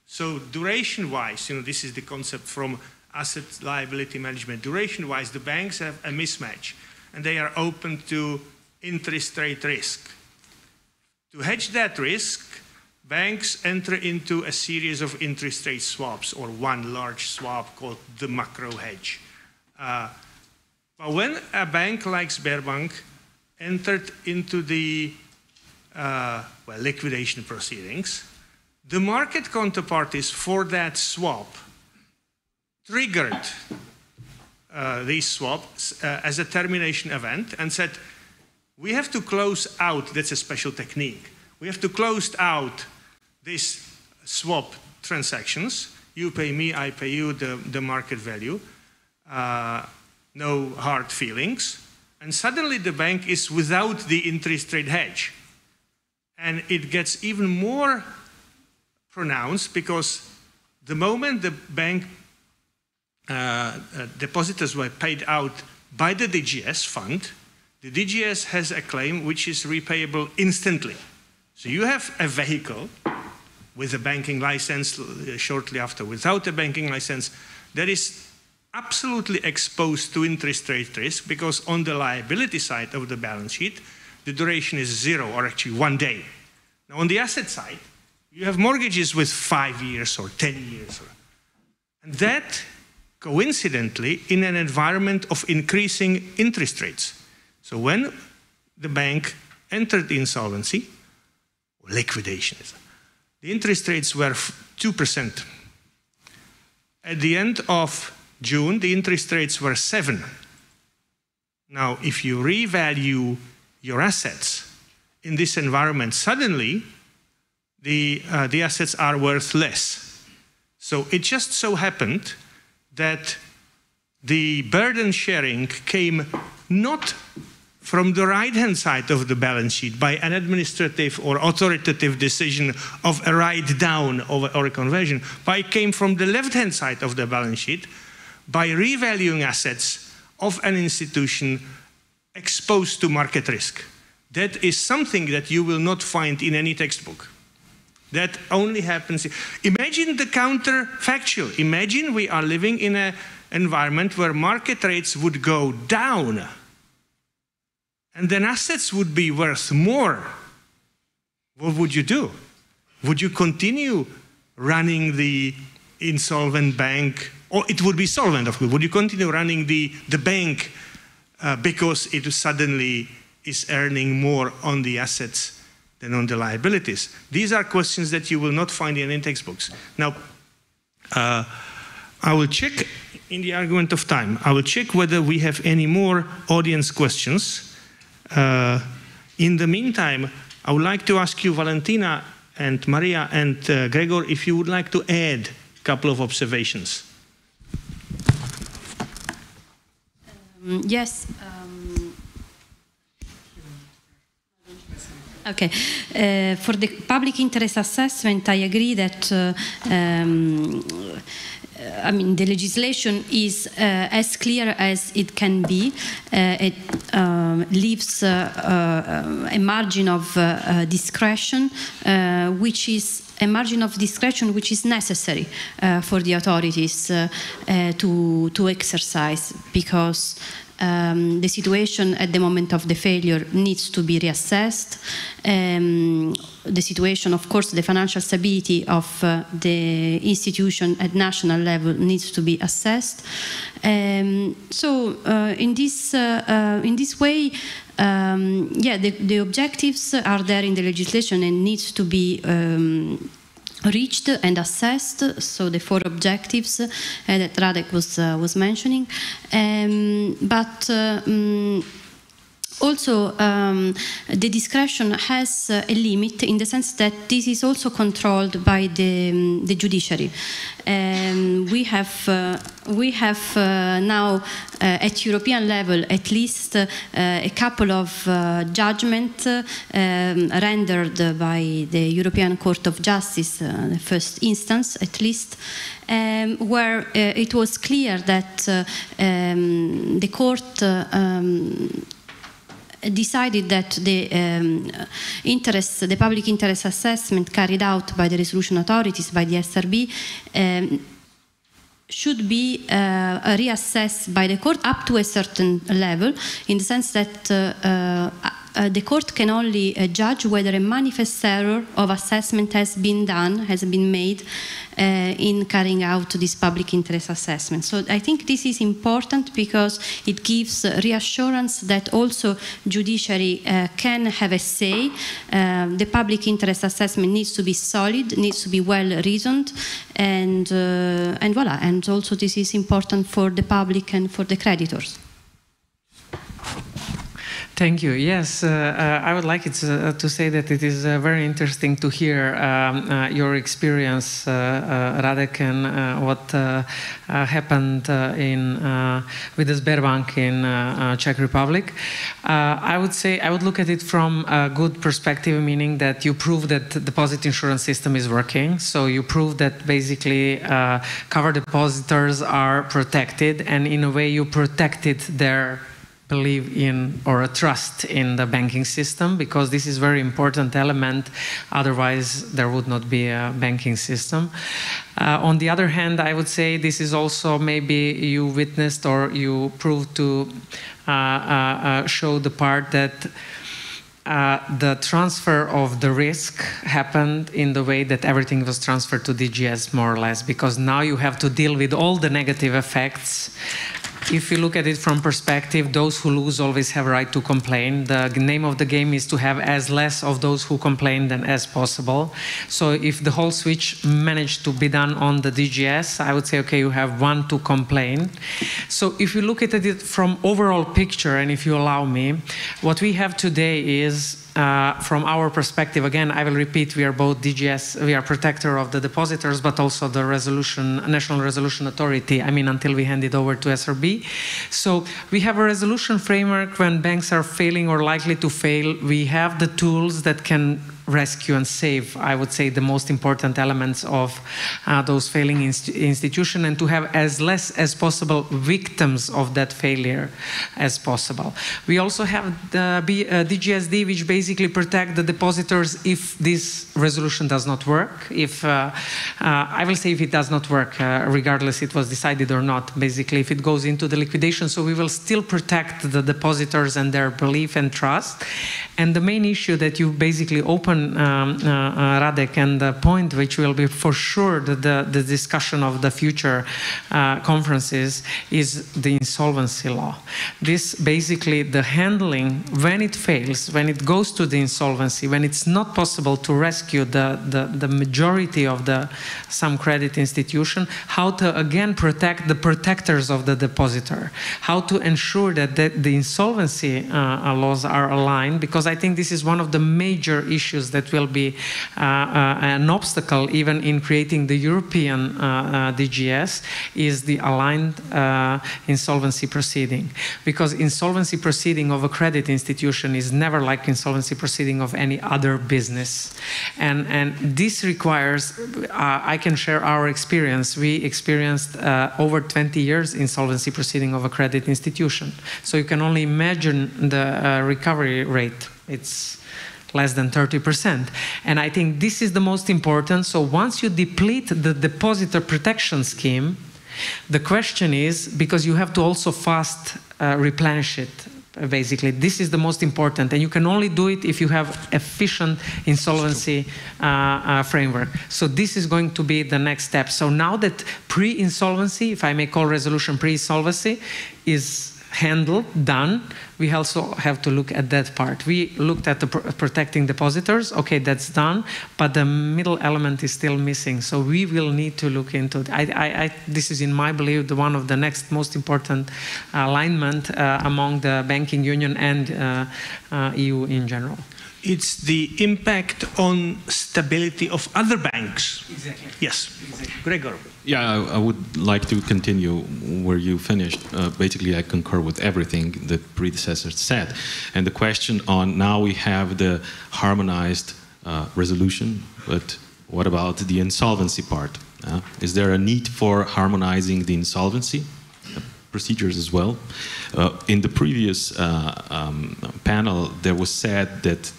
So duration-wise, you know, this is the concept from asset liability management. Duration-wise, the banks have a mismatch, and they are open to interest rate risk. To hedge that risk, banks enter into a series of interest rate swaps, or one large swap called the macro hedge. But when a bank like Sberbank entered into the liquidation proceedings, the market counterparties for that swap triggered these swaps as a termination event and said, we have to close out, that's a special technique, we have to close out these swap transactions. You pay me, I pay you the market value. No hard feelings. And suddenly the bank is without the interest rate hedge. And it gets even more pronounced because the moment the bank depositors were paid out by the DGS fund, the DGS has a claim which is repayable instantly. So you have a vehicle with a banking license shortly after, without a banking license, that is absolutely exposed to interest rate risk because on the liability side of the balance sheet, the duration is 0 or actually 1 day. Now on the asset side, you have mortgages with 5 years or 10 years. And that, coincidentally, in an environment of increasing interest rates. So when the bank entered insolvency, or liquidation, the interest rates were 2%. At the end of June, the interest rates were 7%. Now, if you revalue your assets in this environment, suddenly the assets are worth less. So it just so happened that the burden sharing came not from the right-hand side of the balance sheet by an administrative or authoritative decision of a write-down or a conversion, but it came from the left-hand side of the balance sheet by revaluing assets of an institution exposed to market risk. That is something that you will not find in any textbook. That only happens. Imagine the counterfactual. Imagine we are living in an environment where market rates would go down and then assets would be worth more. What would you do? Would you continue running the insolvent bank? Or it would be solvent, of course. Would you continue running the bank because it suddenly is earning more on the assets than on the liabilities? These are questions that you will not find in any textbooks. Now, I will check, in the argument of time, I will check whether we have any more audience questions. In the meantime, I would like to ask you, Valentina and Maria and Gregor, if you would like to add a couple of observations. Yes. Okay. For the public interest assessment, I agree that I mean, the legislation is as clear as it can be. It leaves a margin of discretion, which is a margin of discretion which is necessary for the authorities to exercise, because the situation at the moment of the failure needs to be reassessed. The situation, of course, the financial stability of the institution at national level needs to be assessed. So in this way, yeah, the objectives are there in the legislation and needs to be reached and assessed. So the 4 objectives that Radek was mentioning, but also the discretion has a limit in the sense that this is also controlled by the judiciary. We have now at European level at least a couple of judgments rendered by the European Court of Justice, the first instance at least, where it was clear that the court decided that the public interest assessment carried out by the resolution authorities, by the SRB, should be reassessed by the court up to a certain level, in the sense that the court can only judge whether a manifest error of assessment has been made in carrying out this public interest assessment. So I think this is important because it gives reassurance that also judiciary can have a say. The public interest assessment needs to be solid, needs to be well reasoned, and voila. And also this is important for the public and for the creditors. Thank you. Yes, I would like it to say that it is very interesting to hear your experience, Radek, and what happened with the Sberbank in Czech Republic. I would say I would look at it from a good perspective, meaning that you prove that the deposit insurance system is working. So you prove that basically covered depositors are protected, and in a way you protected their believe in or a trust in the banking system, because this is a very important element, otherwise there would not be a banking system. On the other hand, I would say this is also maybe you witnessed or you proved to show the part that the transfer of the risk happened in the way that everything was transferred to DGS more or less, because now you have to deal with all the negative effects. If you look at it from perspective, those who lose always have a right to complain. The name of the game is to have as less of those who complain than as possible. So if the whole switch managed to be done on the DGS, I would say, okay, you have 1 to complain. So if you look at it from overall picture, and if you allow me, what we have today is from our perspective, again, I will repeat, we are both DGS, we are protector of the depositors, but also the National Resolution Authority, I mean, until we hand it over to SRB. So we have a resolution framework when banks are failing or likely to fail. We have the tools that can rescue and save, I would say, the most important elements of those failing institutions, and to have as less as possible victims of that failure as possible. We also have the DGSD, which basically protect the depositors if this resolution does not work. If I will say if it does not work, regardless it was decided or not, basically if it goes into the liquidation, so we will still protect the depositors and their belief and trust. And the main issue that you basically open, Radek, and the point which will be for sure the discussion of the future conferences is the insolvency law. This basically the handling when it fails, when it goes to the insolvency, when it's not possible to rescue the majority of some credit institution, how to again protect the protectors of the depositor, how to ensure that the insolvency laws are aligned, because I think this is one of the major issues that will be an obstacle even in creating the European DGS, is the aligned insolvency proceeding. Because insolvency proceeding of a credit institution is never like insolvency proceeding of any other business. And this requires, I can share our experience. We experienced over 20 years insolvency proceeding of a credit institution. So you can only imagine the recovery rate. It's less than 30%. And I think this is the most important. So once you deplete the depositor protection scheme, the question is, because you have to also fast replenish it, basically. This is the most important. And you can only do it if you have efficient insolvency framework. So this is going to be the next step. So now that pre-insolvency, if I may call resolution pre-insolvency, is handled, done, we also have to look at that part. We looked at the protecting depositors, okay, that's done, but the middle element is still missing, so we will need to look into it. This is, in my belief, one of the next most important alignment among the banking union and EU in general. It's the impact on stability of other banks. Exactly. Yes. Exactly. Gregor. Yeah, I would like to continue where you finished. Basically, I concur with everything the predecessor said. And the question on now we have the harmonized resolution, but what about the insolvency part? Is there a need for harmonizing the insolvency procedures as well? In the previous panel, there was said that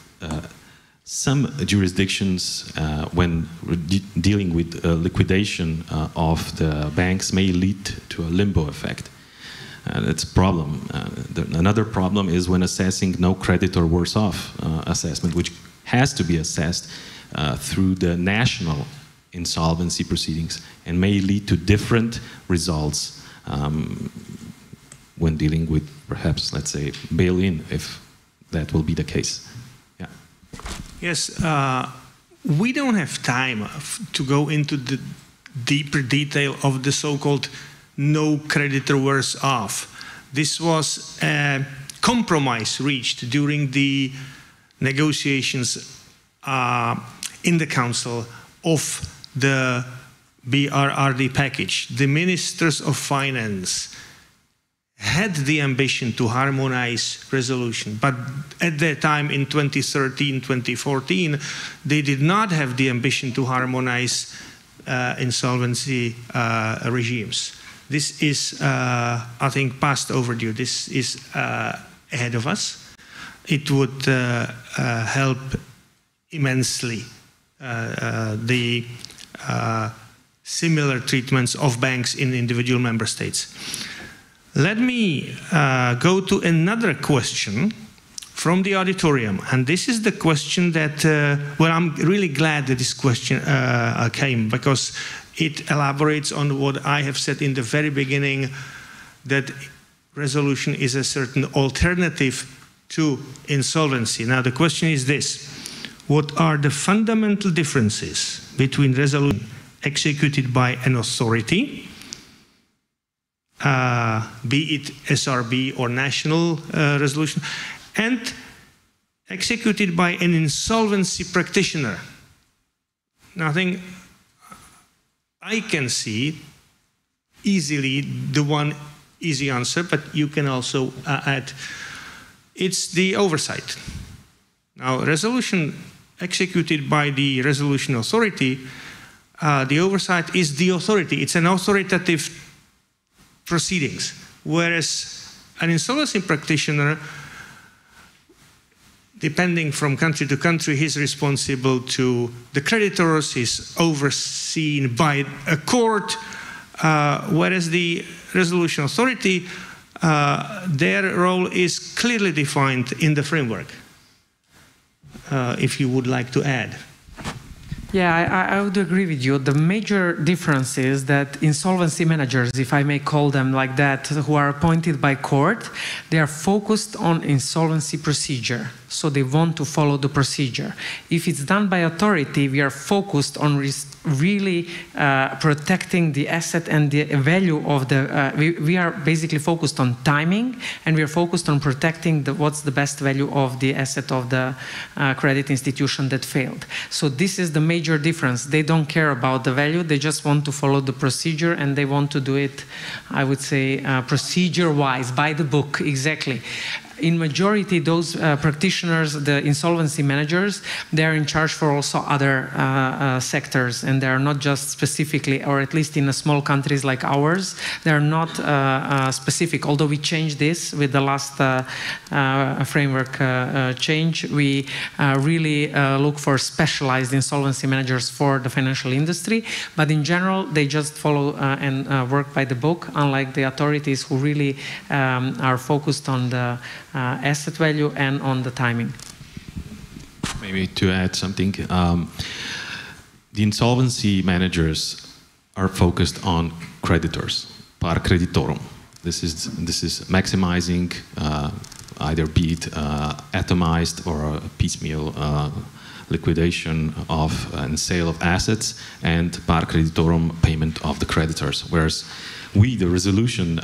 some jurisdictions, when dealing with liquidation of the banks, may lead to a limbo effect. That's a problem. Another problem is when assessing no creditor worse off assessment, which has to be assessed through the national insolvency proceedings and may lead to different results when dealing with perhaps, let's say, bail-in, if that will be the case. Yeah. Yes, we don't have time to go into the deeper detail of the so-called no creditor worse off. This was a compromise reached during the negotiations in the Council of the BRRD package. The ministers of finance had the ambition to harmonize resolution, but at that time in 2013, 2014, they did not have the ambition to harmonize insolvency regimes. This is, I think, past overdue. This is ahead of us. It would help immensely the similar treatments of banks in individual member states. Let me go to another question from the auditorium, and this is the question that, well, I'm really glad that this question came, because it elaborates on what I have said in the very beginning, that resolution is a certain alternative to insolvency. Now the question is this: what are the fundamental differences between resolution executed by an authority, be it SRB or national resolution, and executed by an insolvency practitioner? Now, I think I can see easily the one easy answer, but you can also add, it's the oversight. Now, resolution executed by the resolution authority, the oversight is the authority. It's an authoritative proceedings, whereas an insolvency practitioner, depending from country to country, he's responsible to the creditors, he's overseen by a court, whereas the resolution authority, their role is clearly defined in the framework. If you would like to add. Yeah, I would agree with you. The major difference is that insolvency managers, if I may call them like that, who are appointed by court, they are focused on insolvency procedure. So they want to follow the procedure. If it's done by authority, we are focused on really protecting the asset and the value of the, we are basically focused on timing, and we are focused on protecting what's the best value of the asset of the credit institution that failed. So this is the major difference. They don't care about the value, they just want to follow the procedure, and they want to do it, I would say, procedure-wise, by the book, exactly. In majority, those practitioners, the insolvency managers, they are in charge for also other sectors, and they are not just specifically, or at least in small countries like ours, they are not specific. Although we changed this with the last framework change, we really look for specialized insolvency managers for the financial industry. But in general, they just follow and work by the book, unlike the authorities who really are focused on the asset value and on the timing. Maybe to add something, the insolvency managers are focused on creditors, par creditorum. This is maximizing either be it atomized or a piecemeal liquidation of and sale of assets and par creditorum payment of the creditors. Whereas we, the resolution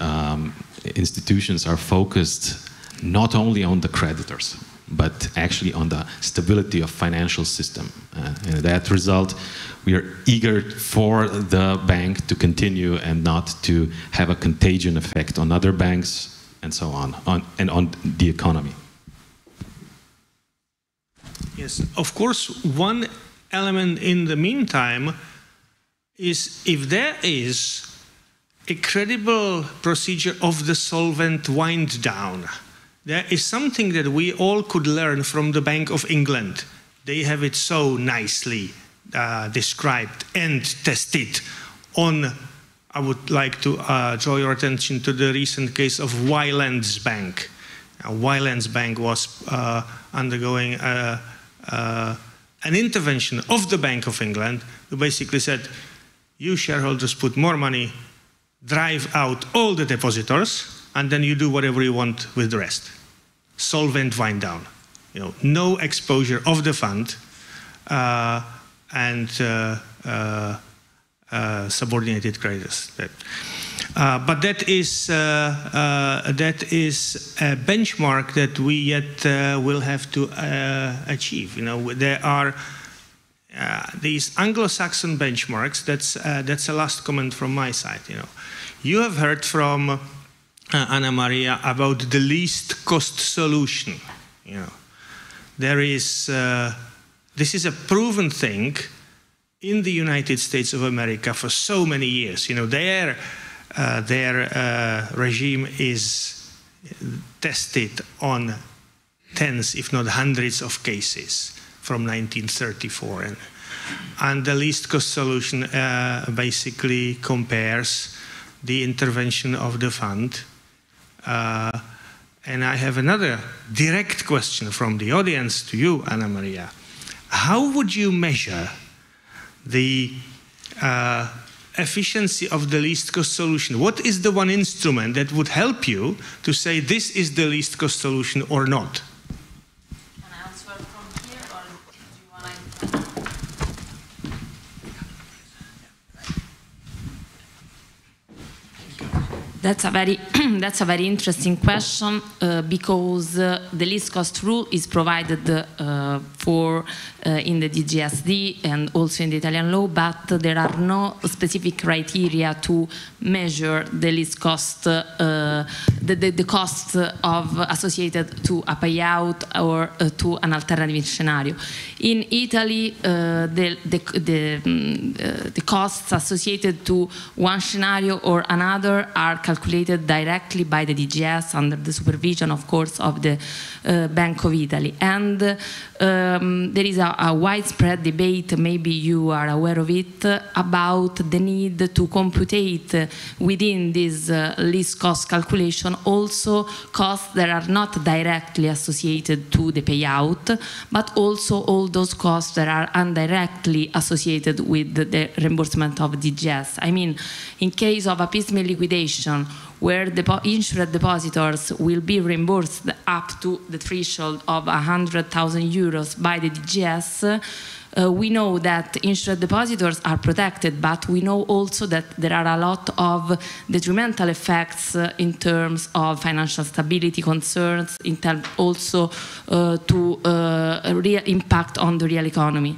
institutions, are focused not only on the creditors, but actually on the stability of financial system. And that result, we are eager for the bank to continue and not to have a contagion effect on other banks and so on the economy. Yes, of course, one element in the meantime is if there is a credible procedure of the solvent wind down, there is something that we all could learn from the Bank of England. They have it so nicely described and tested on. I would like to draw your attention to the recent case of Wylands Bank. Wylands Bank was undergoing an intervention of the Bank of England, who basically said, you shareholders put more money, drive out all the depositors, and then you do whatever you want with the rest. Solvent wind down. You know, no exposure of the fund and subordinated creditors. But that is a benchmark that we yet will have to achieve. You know, there are these Anglo-Saxon benchmarks. That's a last comment from my side. You know, you have heard from Anna Maria about the least cost solution. You know, there is this is a proven thing in the United States of America for so many years. You know, their regime is tested on tens, if not hundreds, of cases from 1934, and the least cost solution basically compares the intervention of the fund. And I have another direct question from the audience to you, Anna Maria. How would you measure the efficiency of the least cost solution? What is the one instrument that would help you to say this is the least cost solution or not? Can I answer from here, or do you want to? That's a very interesting question because the least cost rule is provided for in the DGSD and also in the Italian law, but there are no specific criteria to measure the least cost, the cost of associated to a payout or to an alternative scenario. In Italy, the costs associated to one scenario or another are calculated directly by the DGS under the supervision, of course, of the Bank of Italy. And there is a widespread debate, maybe you are aware of it, about the need to computate within this least cost calculation also costs that are not directly associated to the payout, but also all those costs that are indirectly associated with the reimbursement of DGS. I mean, in case of a piecemeal liquidation, where the insured depositors will be reimbursed up to the threshold of 100,000 euros by the DGS, we know that insured depositors are protected, but we know also that there are a lot of detrimental effects in terms of financial stability concerns, in terms also to a real impact on the real economy.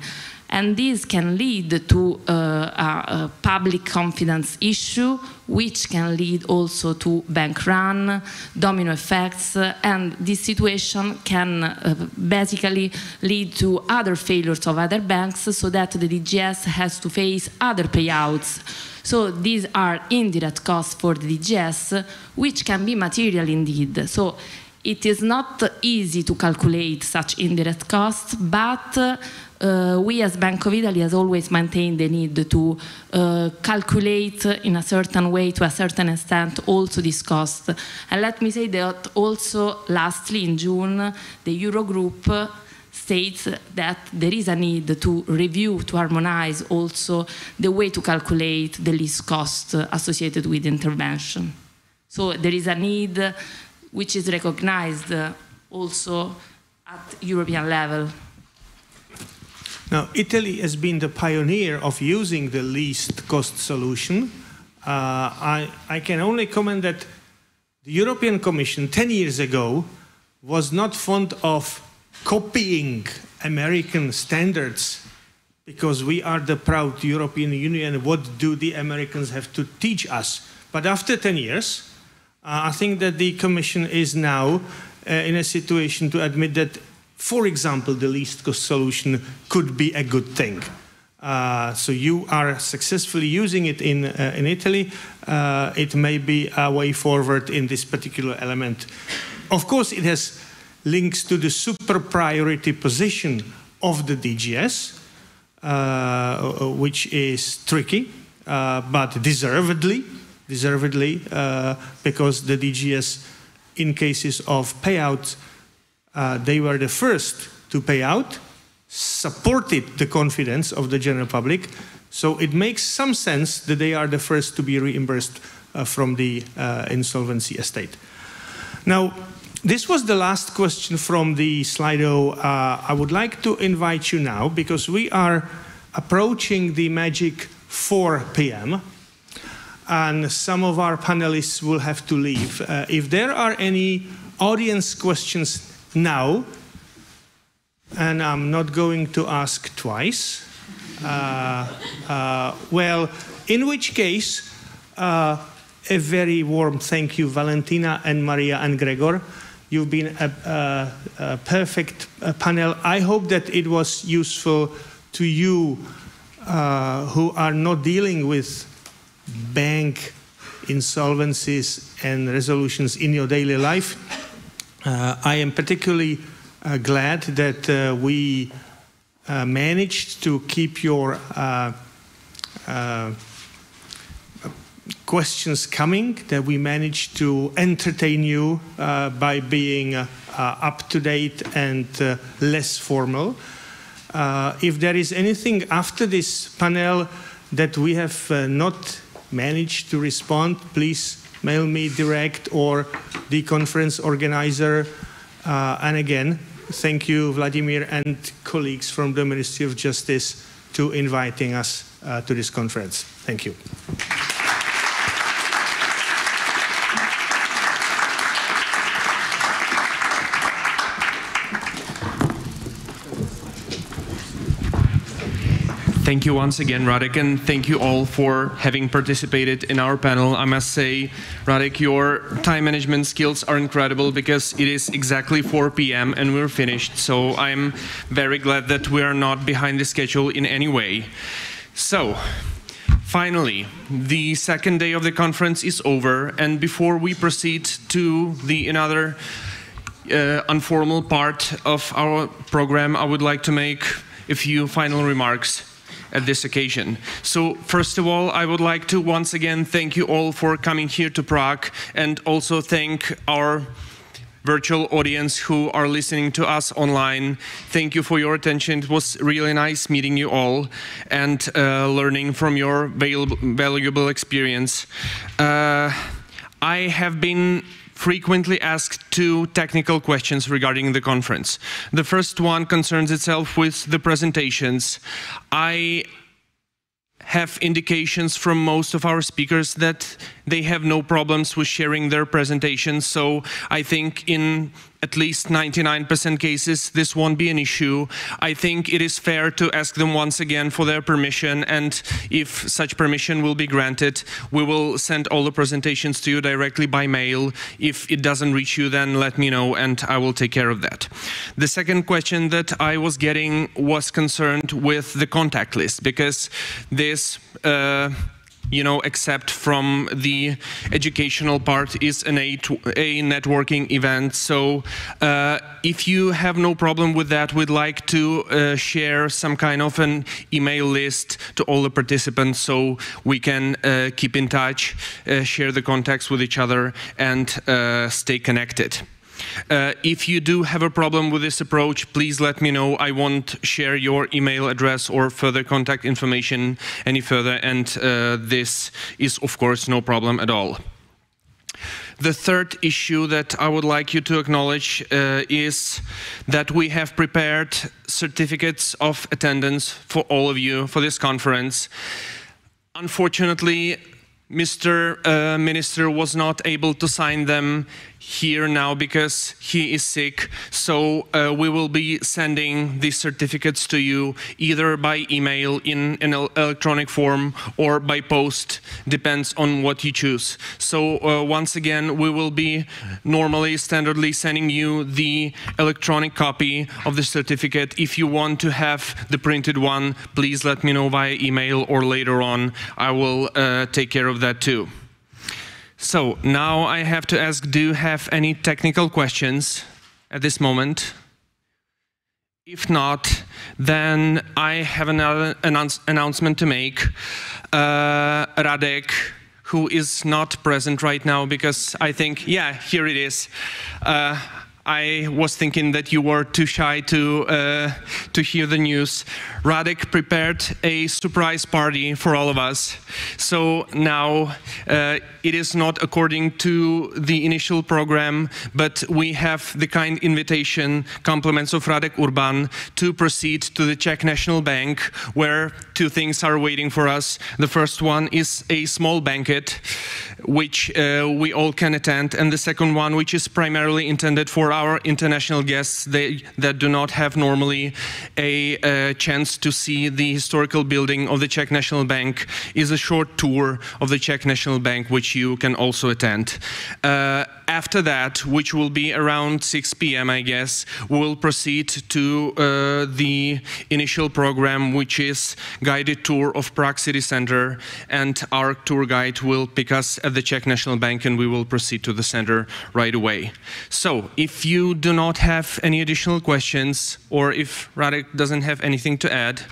And this can lead to a public confidence issue, which can lead also to bank run, domino effects, and this situation can basically lead to other failures of other banks, so that the DGS has to face other payouts. So these are indirect costs for the DGS, which can be material indeed. So it is not easy to calculate such indirect costs, but we as Bank of Italy has always maintained the need to calculate in a certain way, to a certain extent, also this cost. And let me say that also lastly in June, the Eurogroup states that there is a need to review, to harmonize also the way to calculate the least cost associated with intervention. So there is a need which is recognized also at European level. Now, Italy has been the pioneer of using the least cost solution. I can only comment that the European Commission 10 years ago was not fond of copying American standards because we are the proud European Union. What do the Americans have to teach us? But after 10 years, I think that the Commission is now in a situation to admit that, for example, the least cost solution could be a good thing. So you are successfully using it in Italy. It may be a way forward in this particular element. Of course, it has links to the super priority position of the DGS, which is tricky, but deservedly, because the DGS, in cases of payout, they were the first to pay out, supported the confidence of the general public, so it makes some sense that they are the first to be reimbursed from the insolvency estate. Now, this was the last question from the Slido. I would like to invite you now, because we are approaching the magic 4 p.m., and some of our panelists will have to leave. If there are any audience questions now, and I'm not going to ask twice, well, in which case, a very warm thank you, Valentina and Maria and Gregor. You've been a perfect panel. I hope that it was useful to you who are not dealing with bank insolvencies and resolutions in your daily life. I am particularly glad that we managed to keep your questions coming, that we managed to entertain you by being up to date and less formal. If there is anything after this panel that we have not managed to respond, please mail me direct or the conference organizer. And again, thank you, Vladimir and colleagues from the Ministry of Justice, to inviting us to this conference. Thank you. Thank you once again, Radek, and thank you all for having participated in our panel. I must say, Radek, your time management skills are incredible, because it is exactly 4 p.m. and we're finished. So I'm very glad that we are not behind the schedule in any way. So, finally, the second day of the conference is over, and before we proceed to the another informal part of our program, I would like to make a few final remarks at this occasion. So first of all, I would like to once again thank you all for coming here to Prague, and also thank our virtual audience who are listening to us online. Thank you for your attention. It was really nice meeting you all and learning from your valuable experience. I have been frequently asked 2 technical questions regarding the conference. The first one concerns itself with the presentations. I have indications from most of our speakers that they have no problems with sharing their presentations, so I think in at least 99% cases this won't be an issue. I think it is fair to ask them once again for their permission, and if such permission will be granted, we will send all the presentations to you directly by mail. If it doesn't reach you, then let me know and I will take care of that. The second question that I was getting was concerned with the contact list, because this except from the educational part, is a networking event. So if you have no problem with that, we'd like to share some kind of an email list to all the participants, so we can keep in touch, share the contacts with each other, and stay connected. If you do have a problem with this approach, please let me know. I won't share your email address or further contact information any further, and this is of course no problem at all. The third issue that I would like you to acknowledge is that we have prepared certificates of attendance for all of you for this conference. Unfortunately, Mr. Minister was not able to sign them here now because he is sick, so we will be sending these certificates to you either by email in an electronic form or by post, depends on what you choose. So once again, we will be normally, standardly sending you the electronic copy of the certificate. If you want to have the printed one, please let me know via email or later on. I will take care of that too. So now I have to ask, do you have any technical questions at this moment? If not, then I have another announcement to make. Radek, who is not present right now because I think, yeah, here it is. I was thinking that you were too shy to hear the news. Radek prepared a surprise party for all of us. So now it is not according to the initial program, but we have the kind invitation, compliments of Radek Urban, to proceed to the Czech National Bank, where two things are waiting for us. The first one is a small banquet, which we all can attend, and the second one, which is primarily intended for our international guests that do not have normally a chance to see the historical building of the Czech National Bank, is a short tour of the Czech National Bank, which you can also attend. After that, which will be around 6 p.m., I guess, we will proceed to the initial program, which is guided tour of Prague City Center, and our tour guide will pick us at the Czech National Bank, and we will proceed to the center right away. So, if you do not have any additional questions, or if Radek doesn't have anything to add,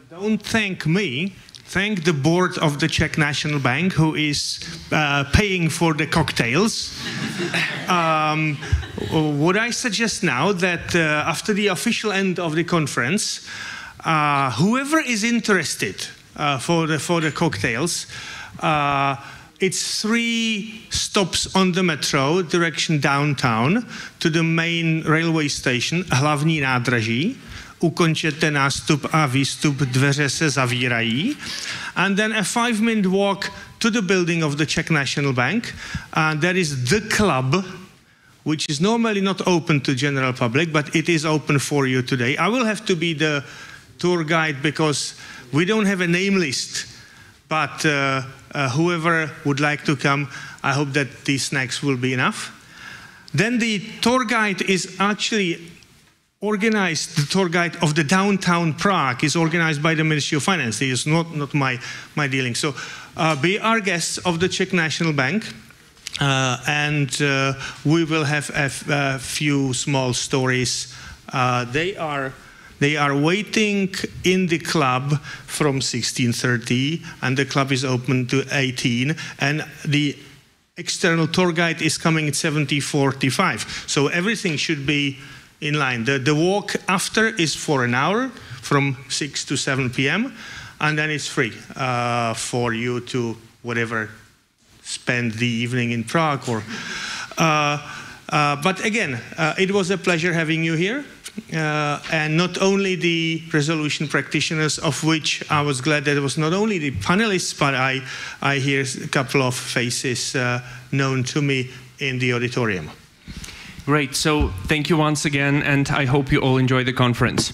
don't thank me, thank the board of the Czech National Bank, who is paying for the cocktails. What I suggest now that after the official end of the conference, whoever is interested for the cocktails, it's 3 stops on the metro, direction downtown, to the main railway station, hlavní nádraží. Ukončete nástup a výstup, dveře se zavírají. And then a 5-minute walk to the building of the Czech National Bank. That is the club, which is normally not open to general public, but it is open for you today. I will have to be the tour guide because we don't have a name list. But whoever would like to come, I hope that these snacks will be enough. Then the tour guide is actually organized, the tour guide of the downtown Prague is organized by the Ministry of Finance. It is not my dealing. So be our guests of the Czech National Bank, and we will have a few small stories. They are waiting in the club from 16:30, and the club is open to 18, and the external tour guide is coming at 17:45. So everything should be in line. The walk after is for an hour, from 6 to 7 p.m., and then it's free for you to whatever spend the evening in Prague. Or, but again, it was a pleasure having you here. And not only the resolution practitioners, of which I was glad that it was not only the panelists, but I hear a couple of faces known to me in the auditorium. Great, so thank you once again, and I hope you all enjoy the conference.